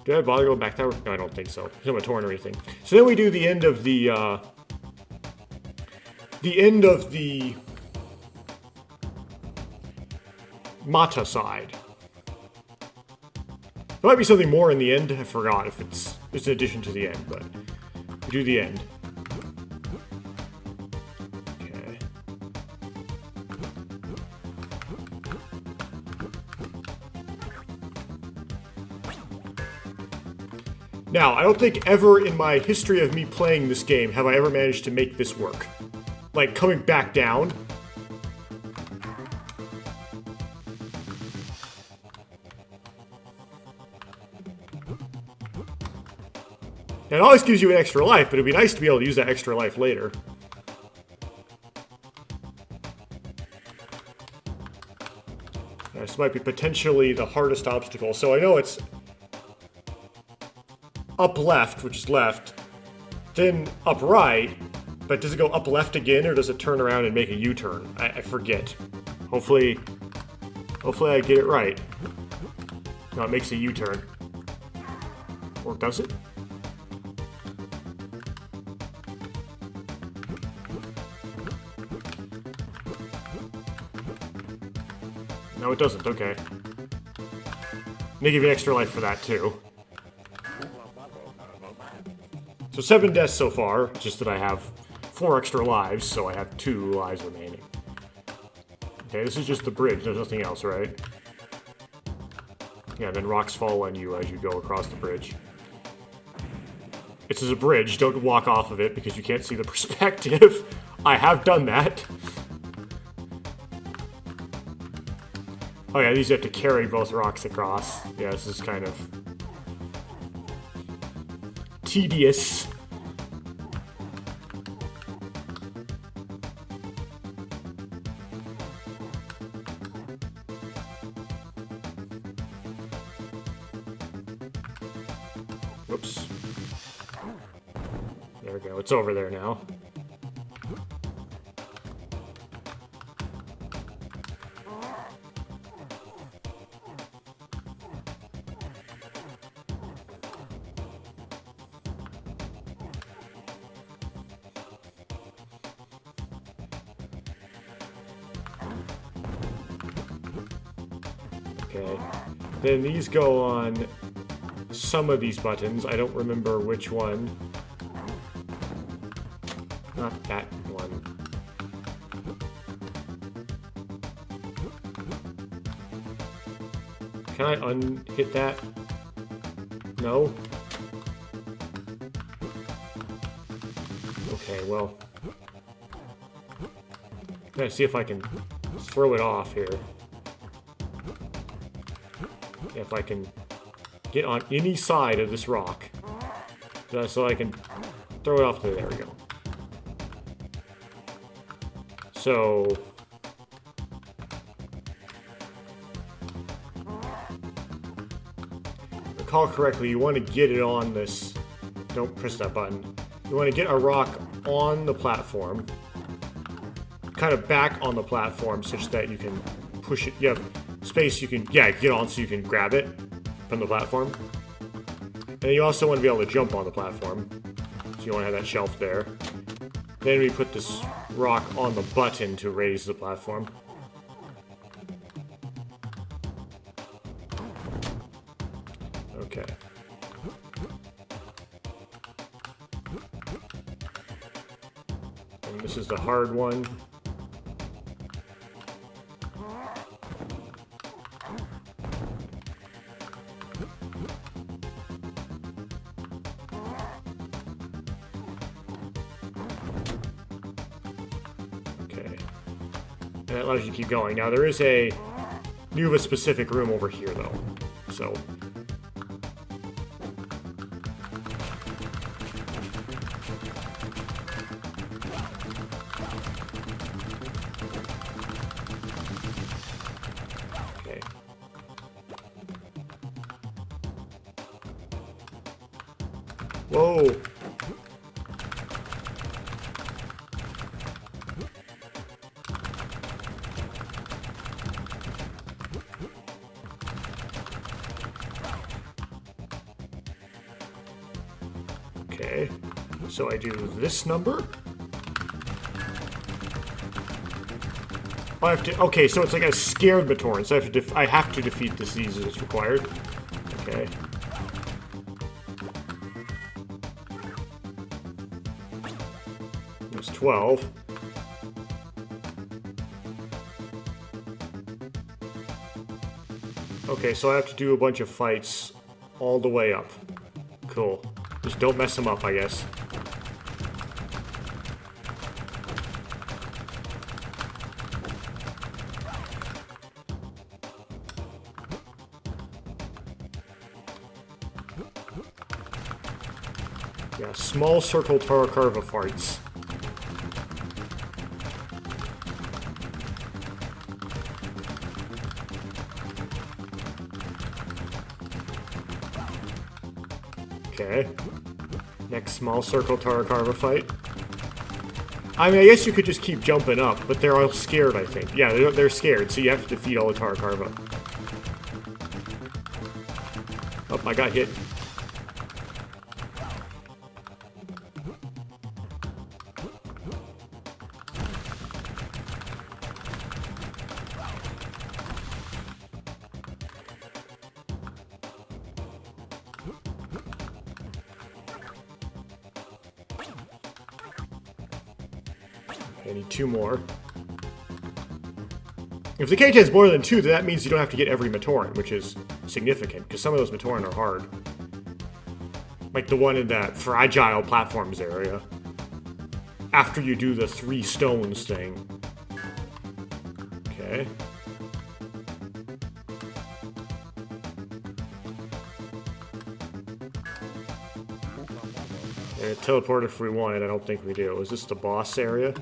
did I bother going back that way? No, I don't think so. There's no torn or anything. So then we do the end of the Mata side. There might be something more in the end. I forgot if it's an addition to the end, but we do the end. Okay. Now, I don't think ever in my history of me playing this game have I ever managed to make this work. Like, coming back down. It always gives you an extra life, but it'd be nice to be able to use that extra life later. This might be potentially the hardest obstacle. So I know it's up left, which is left, then up right, but does it go up left again, or does it turn around and make a U-turn? I forget. Hopefully I get it right. No, it makes a U-turn. Or does it? No, it doesn't. Okay. They give you extra life for that, too. So 7 deaths so far, just that I have 4 extra lives, so I have 2 lives remaining. Okay, this is just the bridge. There's nothing else, right? Yeah, then rocks fall on you as you go across the bridge. This is a bridge. Don't walk off of it because you can't see the perspective. I have done that. Oh yeah, these you have to carry both rocks across. Yeah, this is kind of tedious. Whoops. There we go, it's over there now. Okay. Then these go on some of these buttons. I don't remember which one. Not that one. Can I unhit that? No? Okay, well. I'm gonna see if I can throw it off here. If I can get on any side of this rock, so I can throw it off there we go. So... recall correctly, you want to get it on this... Don't press that button. You want to get a rock on the platform, kind of back on the platform, such that you can push it. You have space you can, get on so you can grab it from the platform. And you also want to be able to jump on the platform, so you want to have that shelf there. Then we put this rock on the button to raise the platform. Okay. And this is the hard one. Okay. And that allows you to keep going. Now there is a Nuva specific room over here though. So whoa! Okay, so I do this number. I have to. Okay, so it's like a scared Matoran, so I have to defeat the disease as required. Okay. There's 12. Okay, so I have to do a bunch of fights all the way up. Cool. Just don't mess them up, I guess. Yeah, small circle Tarakarva farts. Okay. Next small circle Tarakarva fight. I mean, I guess you could just keep jumping up, but they're all scared, I think. Yeah, they're scared, so you have to defeat all the Tarakarva. Oh, I got hit. I need 2 more. If the cage has more than 2, then that means you don't have to get every Matoran, which is significant, because some of those Matoran are hard. Like the one in that fragile platforms area. After you do the 3 stones thing. Okay. And teleport if we want it, I don't think we do. Is this the boss area?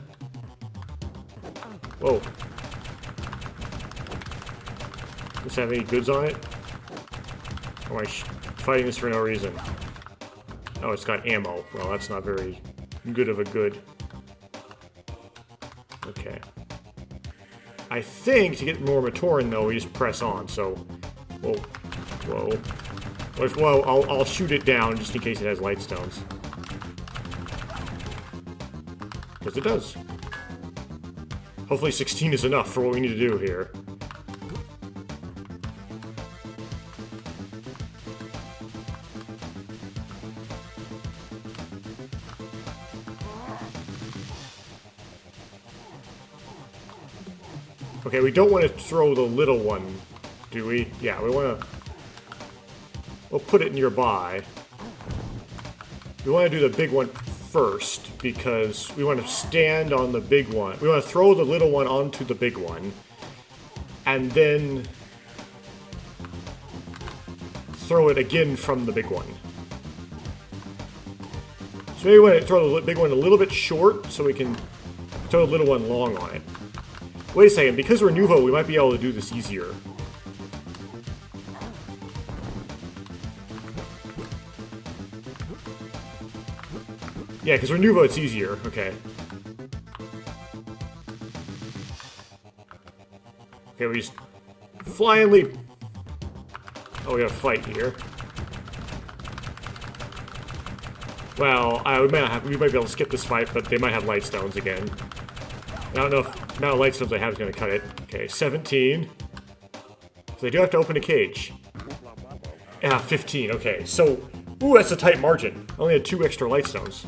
Whoa. Does it have any goods on it? Or am I fighting this for no reason? Oh, it's got ammo. Well, that's not very good of a good. Okay. I think to get more Matoran, though, we just press on, so... Whoa. Whoa. Well, I'll shoot it down just in case it has light stones. Because it does. Hopefully 16 is enough for what we need to do here. Okay, we don't want to throw the little one, do we? Yeah, we want to... We'll put it nearby. We want to do the big one first, because we want to stand on the big one. We want to throw the little one onto the big one. And then... throw it again from the big one. So maybe we want to throw the big one a little bit short so we can throw the little one long on it. Wait a second, because we're Nuva, we might be able to do this easier. Yeah, because we're Nuva, it's easier. Okay. Okay, we just flyingly... Oh, we got a fight here. Well, we might be able to skip this fight, but they might have light stones again. I don't know if the amount of light stones I have is going to cut it. Okay, 17. So they do have to open a cage. Yeah, 15. Okay, so... Ooh, that's a tight margin. I only had 2 extra light stones.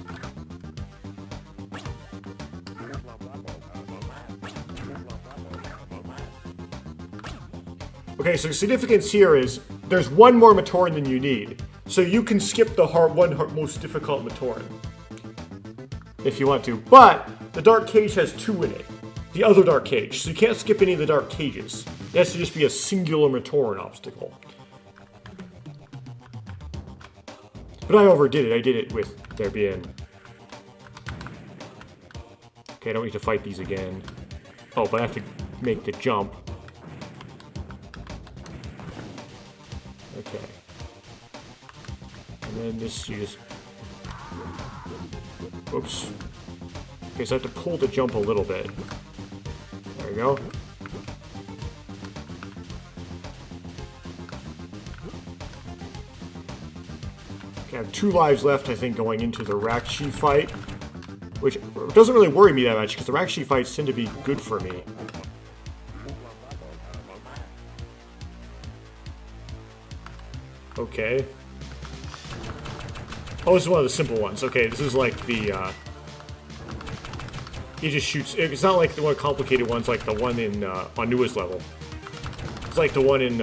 Okay, so significance here is there's 1 more Matoran than you need. So you can skip the most difficult Matoran. If you want to. But the dark cage has 2 in it. The other dark cage. So you can't skip any of the dark cages. It has to just be a singular Matoran obstacle. But I overdid it. I did it with there being... Okay, I don't need to fight these again. Oh, but I have to make the jump. Okay. And then this, you just... Oops. Okay, so I have to pull the jump a little bit. There we go. Okay, I have 2 lives left, I think, going into the Rakshi fight. Which doesn't really worry me that much, because the Rakshi fights tend to be good for me. Okay. Oh, this is one of the simple ones. Okay, this is like the, he just shoots... It's not like the one complicated ones, like the one in, on Nuva's level. It's like the one in,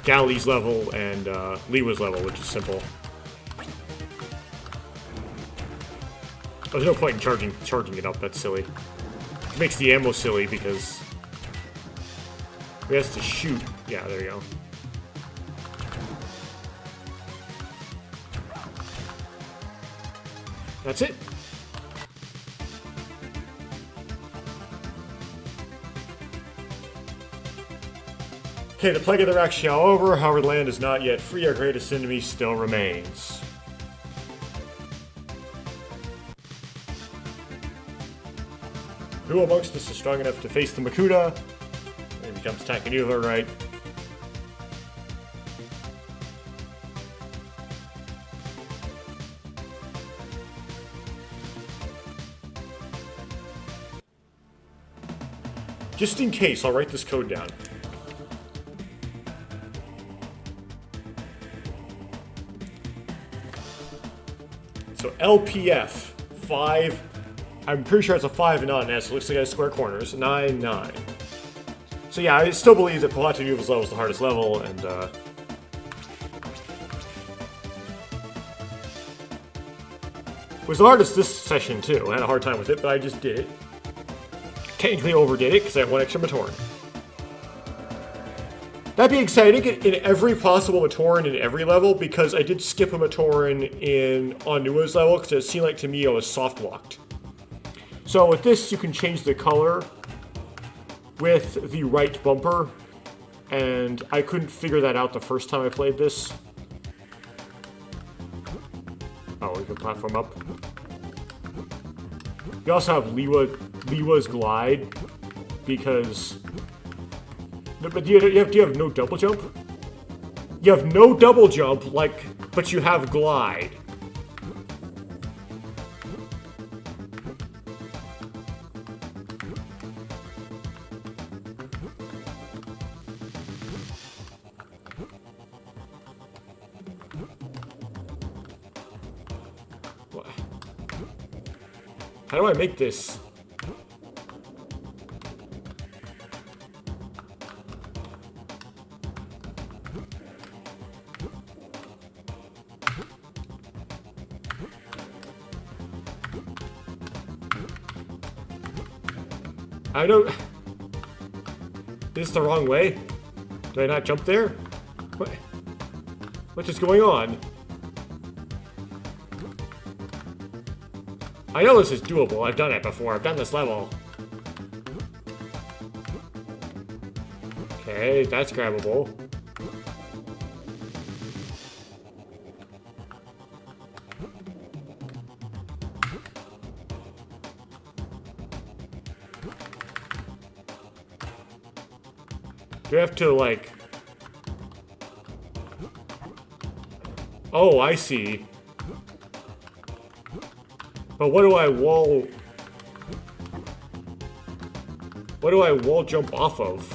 Gali's level and, Lewa's level, which is simple. There's no point in charging it up, that's silly. It makes the ammo silly, because... He has to shoot... Yeah, there you go. That's it. Okay, the Plague of the Rakshi are over. However, the land is not yet free. Our greatest enemy still remains. Who amongst us is strong enough to face the Makuta? It becomes Takanuva, right? Just in case, I'll write this code down. So LPF 5. I'm pretty sure it's a 5 and not an S. It looks like it has square corners. 9, 9. So yeah, I still believe that Pohatu Nuva's level is the hardest level, and it was the hardest this session too. I had a hard time with it, but I just did it. Technically overdid it because I have 1 extra Matoran. That being said, I didn't get in every possible Matoran in every level because I did skip a Matoran on Nuva's level because it seemed like to me I was soft locked. So with this, you can change the color with the right bumper, and I couldn't figure that out the first time I played this. Oh, we can platform up. You also have Lewa's glide, because... No, but do you have no double jump? You have no double jump, but you have glide. How do I make this? I don't... Is this the wrong way? Do I not jump there? What? What is going on? I know this is doable. I've done it before. I've done this level. Okay, that's grabbable. Do I have to, like... Oh, I see. But what do I wall... What do I wall jump off of?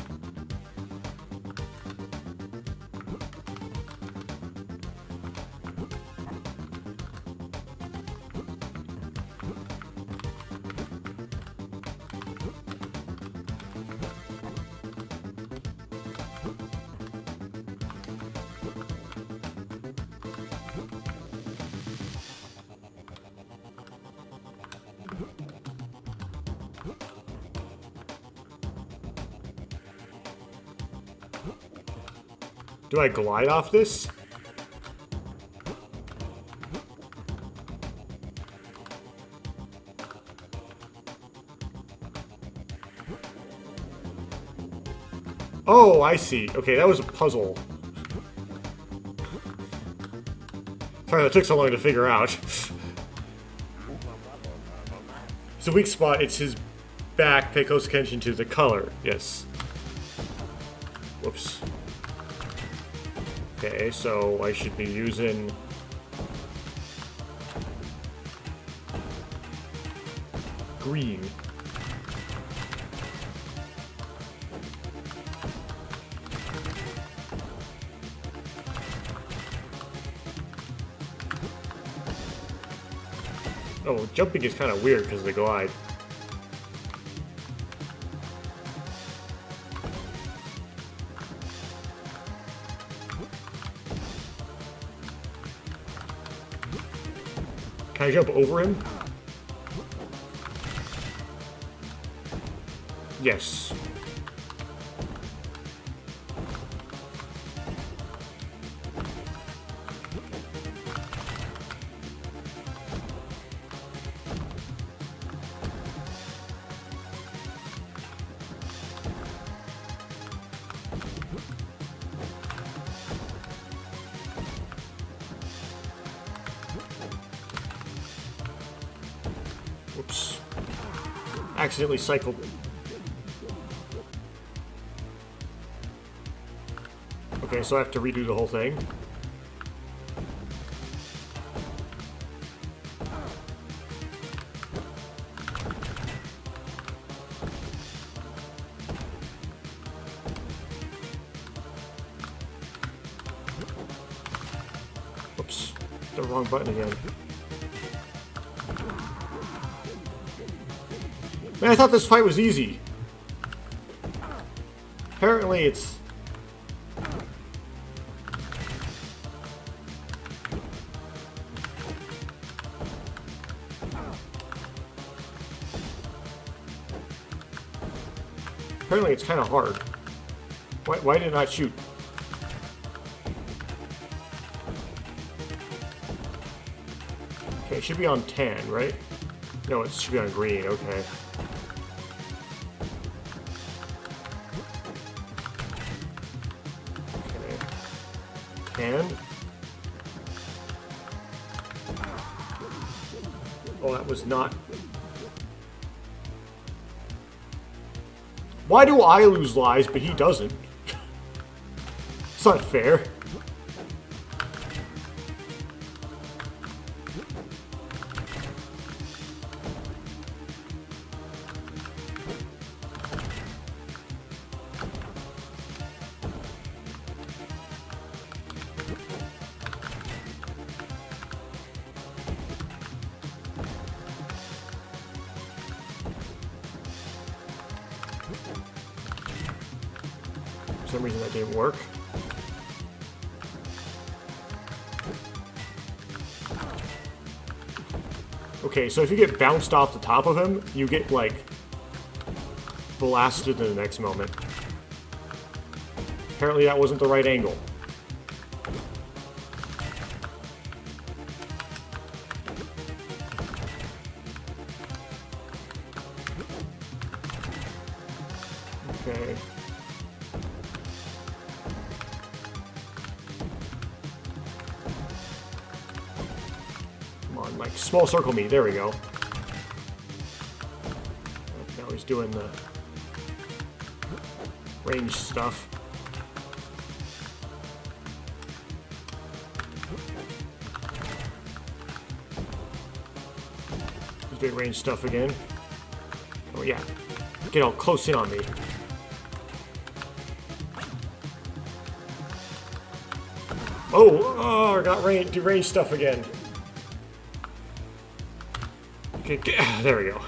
Do I glide off this? Oh, I see. Okay, that was a puzzle. Sorry, that took so long to figure out. It's a weak spot. It's his back. Pay close attention to the color. Yes. Whoops. Okay, so I should be using... green. Oh, jumping is kind of weird because of the glide. Can I jump over him? Yes. Whoops. Accidentally cycled. Okay, so I have to redo the whole thing. Oops, the wrong button again. Man, I thought this fight was easy. Apparently it's... Apparently it's kind of hard. Why did it not shoot? Okay, it should be on tan, right? No, it should be on green, okay. And oh, that was not. Why do I lose lives, but he doesn't? It's not fair. For some reason that didn't work. Okay, so if you get bounced off the top of him, you get, like, blasted in the next moment. Apparently that wasn't the right angle. Okay. Come on, like, small circle me. There we go. Now he's doing the range stuff. He's doing range stuff again. Oh yeah. Get all close in on me. Oh, I got do range stuff again. Okay, there we go.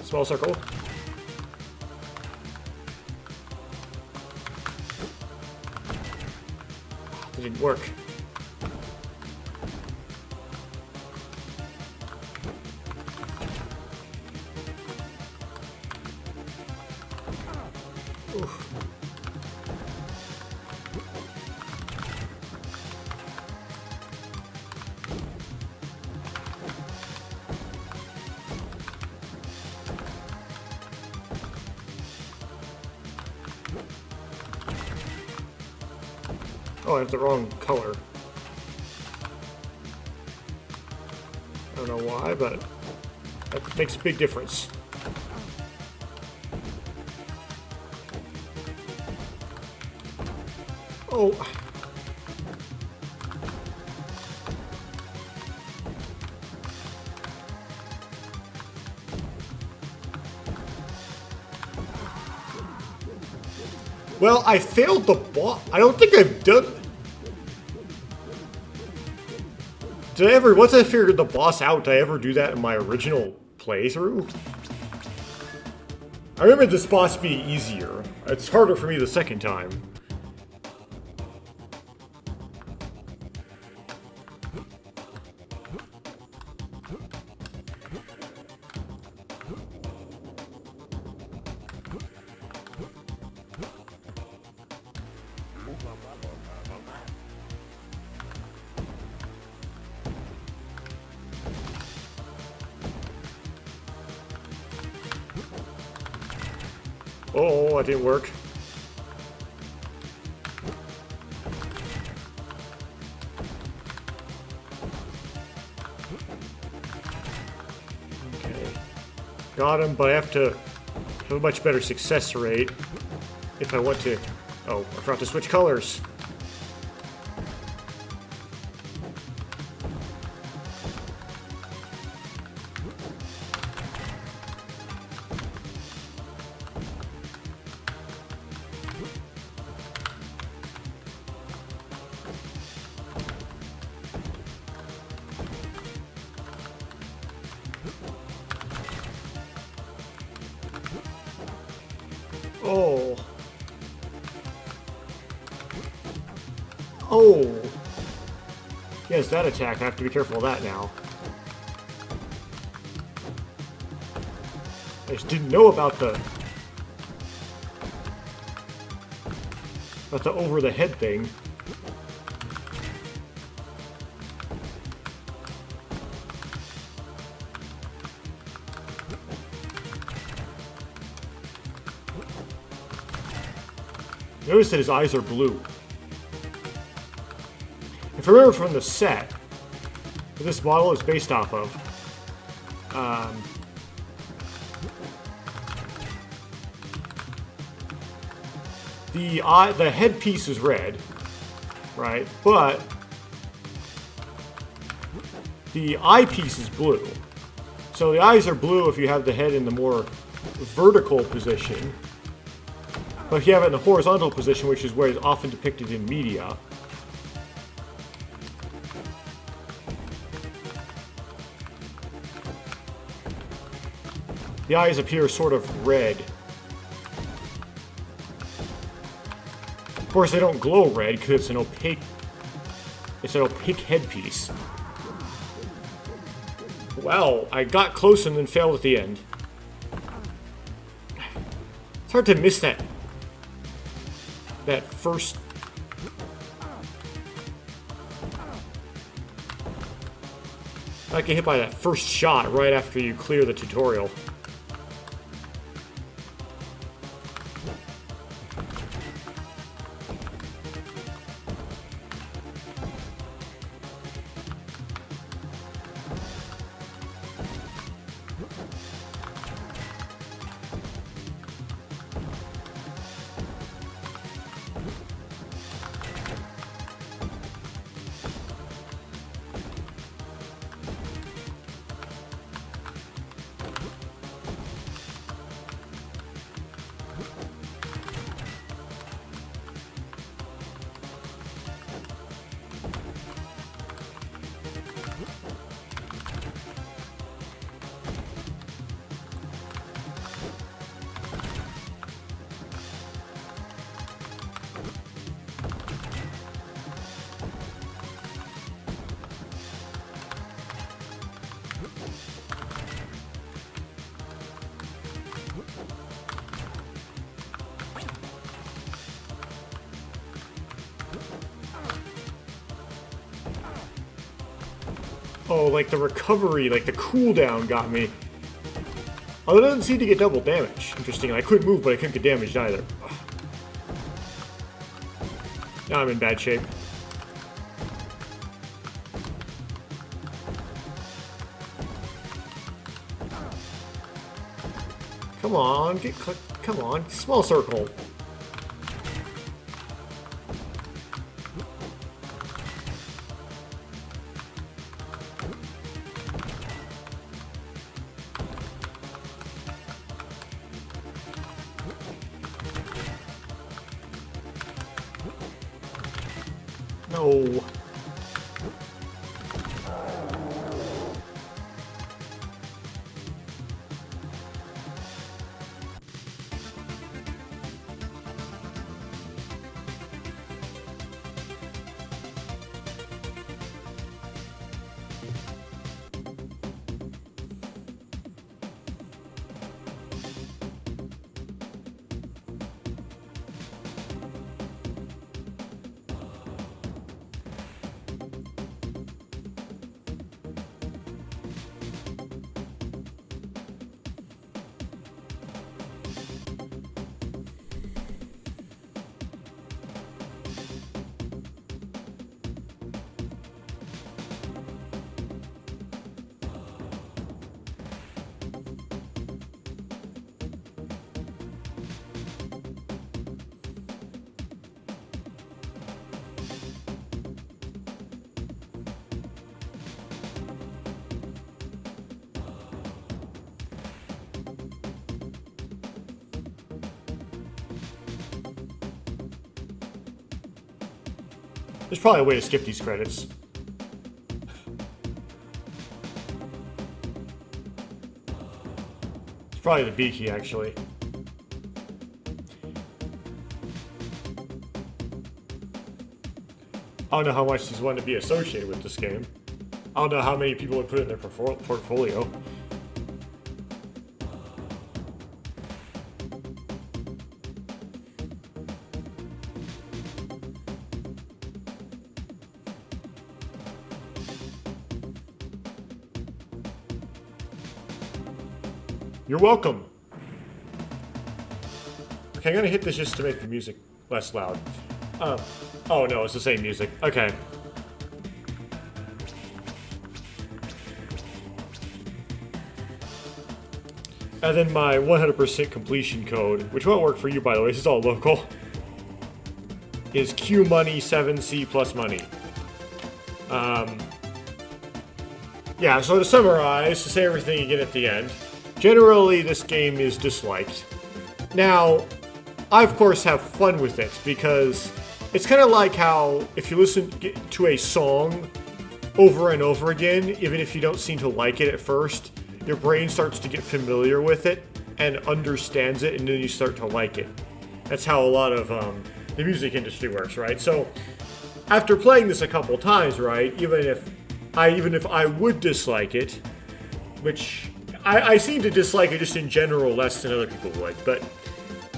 Small circle. It didn't work. Oof. Oh, I have the wrong color. I don't know why, but that makes a big difference. Oh. Well, I failed the boss. I don't think I've done... Did I ever... Once I figured the boss out, did I ever do that in my original playthrough? I remember this boss being easier. It's harder for me the second time. Oh, that didn't work. Okay. Got him, but I have to have a much better success rate if I want to... Oh, I forgot to switch colors. Oh. Oh. Yes, that attack. I have to be careful of that now. I just didn't know about the over the head thing. Notice that his eyes are blue. If I remember from the set that this model is based off of, the headpiece is red, right? But the eyepiece is blue. So the eyes are blue if you have the head in the more vertical position. But if you have it in the horizontal position, which is where it's often depicted in media, the eyes appear sort of red. Of course, they don't glow red because it's an opaque headpiece. Wow, I got close and then failed at the end. It's hard to miss that first... I get hit by that first shot right after you clear the tutorial. Oh, like the recovery, like the cooldown got me. Although it doesn't seem to get double damage. Interesting. I couldn't move, but I couldn't get damaged either. Ugh. Now I'm in bad shape. Come on, come on, small circle. No. There's probably a way to skip these credits. It's probably the B key, actually. I don't know how much these want to be associated with this game. I don't know how many people would put it in their portfolio. You're welcome. Okay, I'm gonna hit this just to make the music less loud. Oh no, it's the same music. Okay. And then my 100% completion code, which won't work for you by the way, this is all local, is Q money 7C plus money. Yeah, so to summarize, to say everything again at the end, generally this game is disliked. Now, I of course have fun with it because it's kind of like how if you listen to a song over and over again, even if you don't seem to like it at first, your brain starts to get familiar with it and understands it, and then you start to like it. That's how a lot of the music industry works, right? So after playing this a couple times, right, even if I would dislike it, which I seem to dislike it just in general less than other people would, but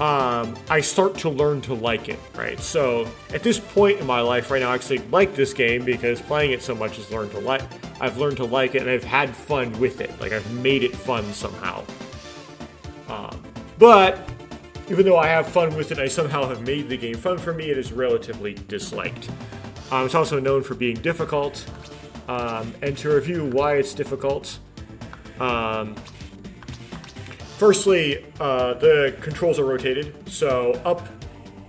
I start to learn to like it, right? So at this point in my life right now, I actually like this game because playing it so much has I've learned to like it, and I've had fun with it. Like, I've made it fun somehow. But even though I have fun with it, I somehow have made the game fun for me, it is relatively disliked. It's also known for being difficult. And to review why it's difficult, firstly, the controls are rotated. So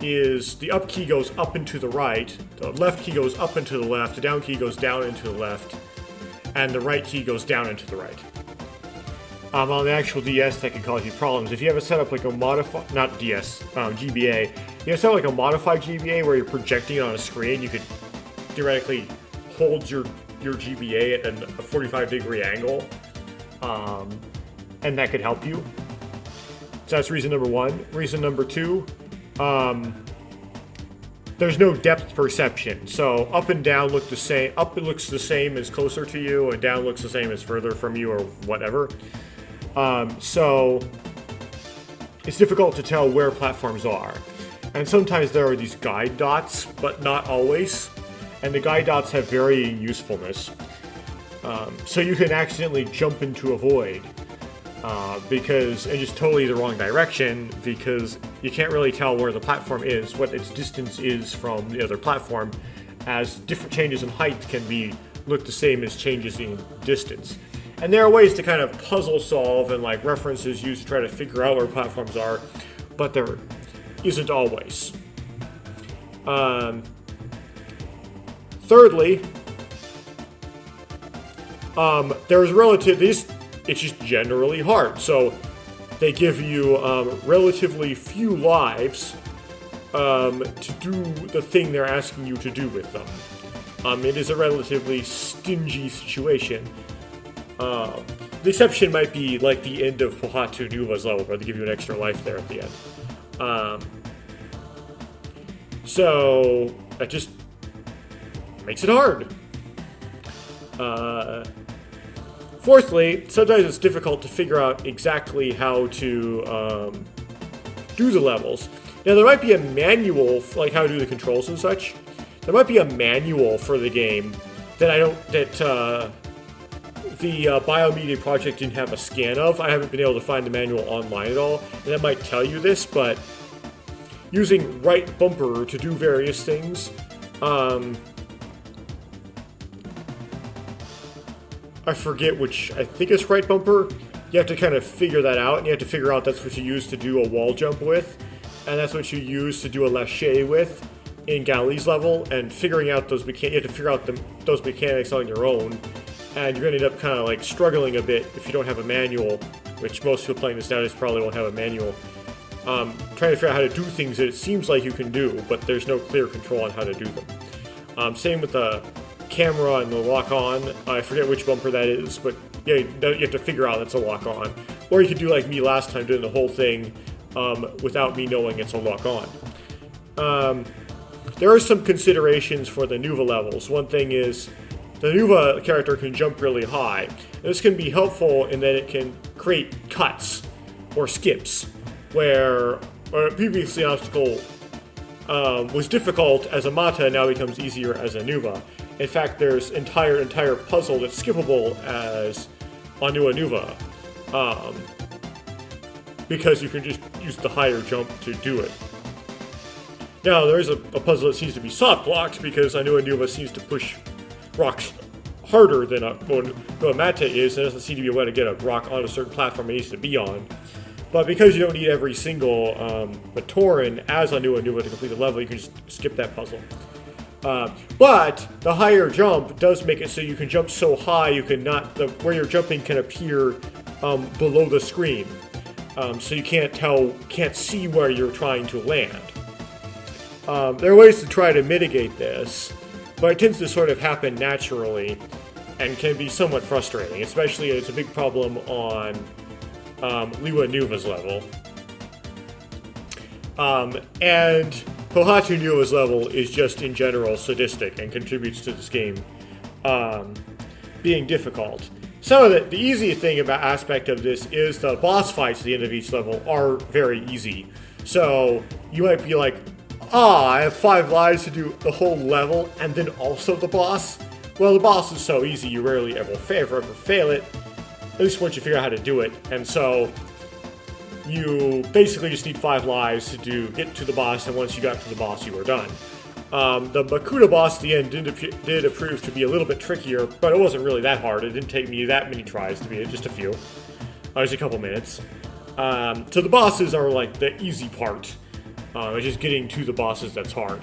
the up key goes up and to the right, the left key goes up and to the left, the down key goes down and to the left, and the right key goes down and to the right. On the actual DS, that can cause you problems. If you have it set up like a modified, not DS, GBA, you have it set up like a modified GBA where you're projecting it on a screen, you could theoretically hold your GBA at a 45-degree angle, and that could help you. So that's reason number one. Reason number two, there's no depth perception. So up and down look the same. Up it looks the same as closer to you, and down looks the same as further from you, or whatever. So it's difficult to tell where platforms are. And sometimes there are these guide dots, but not always. And the guide dots have varying usefulness. So you can accidentally jump into a void and just totally the wrong direction, because you can't really tell where the platform is, what its distance is from the other platform, as different changes in height can look the same as changes in distance. And there are ways to kind of puzzle solve and like references used to try to figure out where platforms are, but there isn't always. Thirdly, it's just generally hard. So they give you relatively few lives to do the thing they're asking you to do with them. It is a relatively stingy situation. The exception might be like the end of Pohatu Nuva's level, where they give you an extra life there at the end. So that just makes it hard. Fourthly, sometimes it's difficult to figure out exactly how to do the levels. Now, there might be a manual, like how to do the controls and such. There might be a manual for the game that the Biomedia project didn't have a scan of. I haven't been able to find the manual online at all, and that might tell you this, but using right bumper to do various things, I forget which, I think it's right bumper. You have to kind of figure that out, and you have to figure out that's what you use to do a wall jump with, and that's what you use to do a lâcher with in Gali's level, and figuring out you have to figure out those mechanics on your own. And you're going to end up kind of like struggling a bit if you don't have a manual, which most people playing this nowadays probably won't have a manual. Trying to figure out how to do things that it seems like you can do, but there's no clear control on how to do them. Same with the camera and the lock-on. I forget which bumper that is, but yeah, you have to figure out that's a lock-on. Or you could do like me last time, doing the whole thing without me knowing it's a lock-on. There are some considerations for the Nuva levels. One thing is, the Nuva character can jump really high. And this can be helpful in that it can create cuts or skips, where previously an obstacle was difficult as a Mata, now becomes easier as a Nuva. In fact, there's entire puzzle that's skippable as Onua Nuva, because you can just use the higher jump to do it. Now, there is a puzzle that seems to be soft blocked, because Onua Nuva seems to push rocks harder than a Mata is, and doesn't seem to be a way to get a rock on a certain platform it needs to be on. But because you don't need every single Matoran as Onua Nuva to complete the level, you can just skip that puzzle. But the higher jump does make it so you can jump so high you where you're jumping can appear below the screen, so you can't see where you're trying to land. There are ways to try to mitigate this, but it tends to sort of happen naturally and can be somewhat frustrating, especially it's a big problem on Lewa Nuva's level. And Pohatu Nuva's level is just in general sadistic and contributes to this game being difficult. So the easy aspect of this is the boss fights at the end of each level are very easy. So you might be like, I have 5 lives to do the whole level and then also the boss. well, the boss is so easy, you rarely ever fail it, at least once you figure out how to do it. And so you basically just need 5 lives to get to the boss, and once you got to the boss, you were done. The Makuta boss at the end did prove to be a little bit trickier, but it wasn't really that hard. It didn't take me that many tries to beat it, just a few. Just a couple minutes. So the bosses are like the easy part. It's just getting to the bosses that's hard.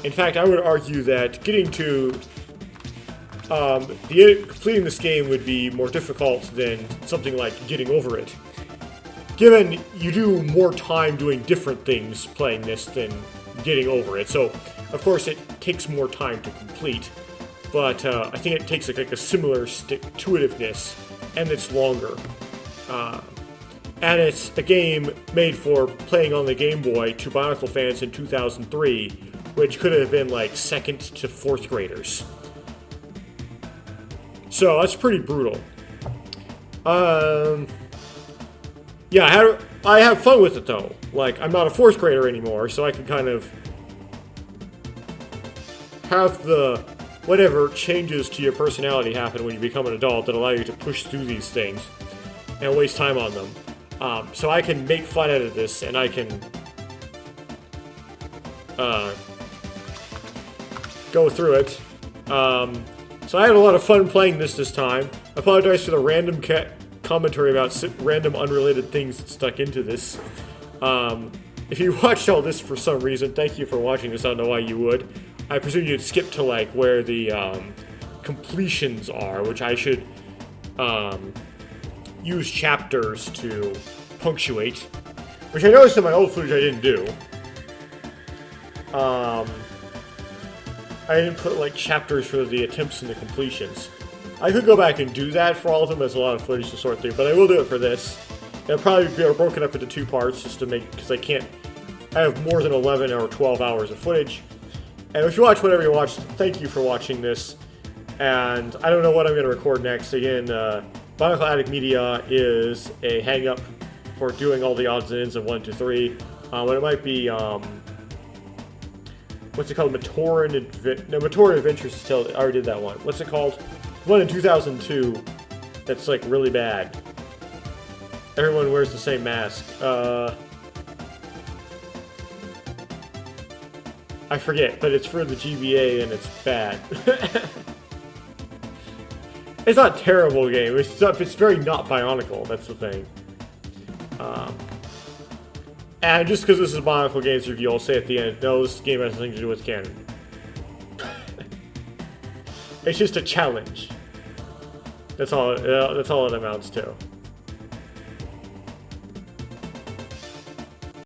In fact, I would argue that getting to completing this game would be more difficult than something like getting over it. Given you do more time doing different things playing this than getting over it. So, of course, it takes more time to complete, but I think it takes like a similar stick-to-itiveness, and it's longer. And it's a game made for playing on the Game Boy to BIONICLE fans in 2003, which could have been like 2nd to 4th graders. So that's pretty brutal. Yeah, I have fun with it though. Like, I'm not a 4th grader anymore, so I can kind of have the whatever changes to your personality happen when you become an adult that allow you to push through these things and waste time on them. So I can make fun out of this, and I can go through it. So I had a lot of fun playing this time. I apologize for the random commentary about random unrelated things that stuck into this. If you watched all this for some reason, thank you for watching this. I don't know why you would. I presume you'd skip to like where the completions are, which I should use chapters to punctuate, which I noticed in my old footage I didn't do. I didn't put like chapters for the attempts and the completions. I could go back and do that for all of them. There's a lot of footage to sort through, but I will do it for this. It'll probably be broken up into 2 parts just to make, because I have more than 11 or 12 hours of footage. And if you watch whatever you watched, thank you for watching this. And I don't know what I'm going to record next. Again, BIONICLE Attic Media is a hang-up for doing all the odds and ends of 1 to 3. But it might be, what's it called? Matoran Adventures. I already did that one. What's it called? One in 2002 that's like really bad. Everyone wears the same mask. I forget, but it's for the GBA and it's bad. It's not a terrible game. It's very not BIONICLE. That's the thing. And just because this is a BIONICLE Games review, I'll say at the end, no, this game has nothing to do with canon. It's just a challenge. That's all it amounts to.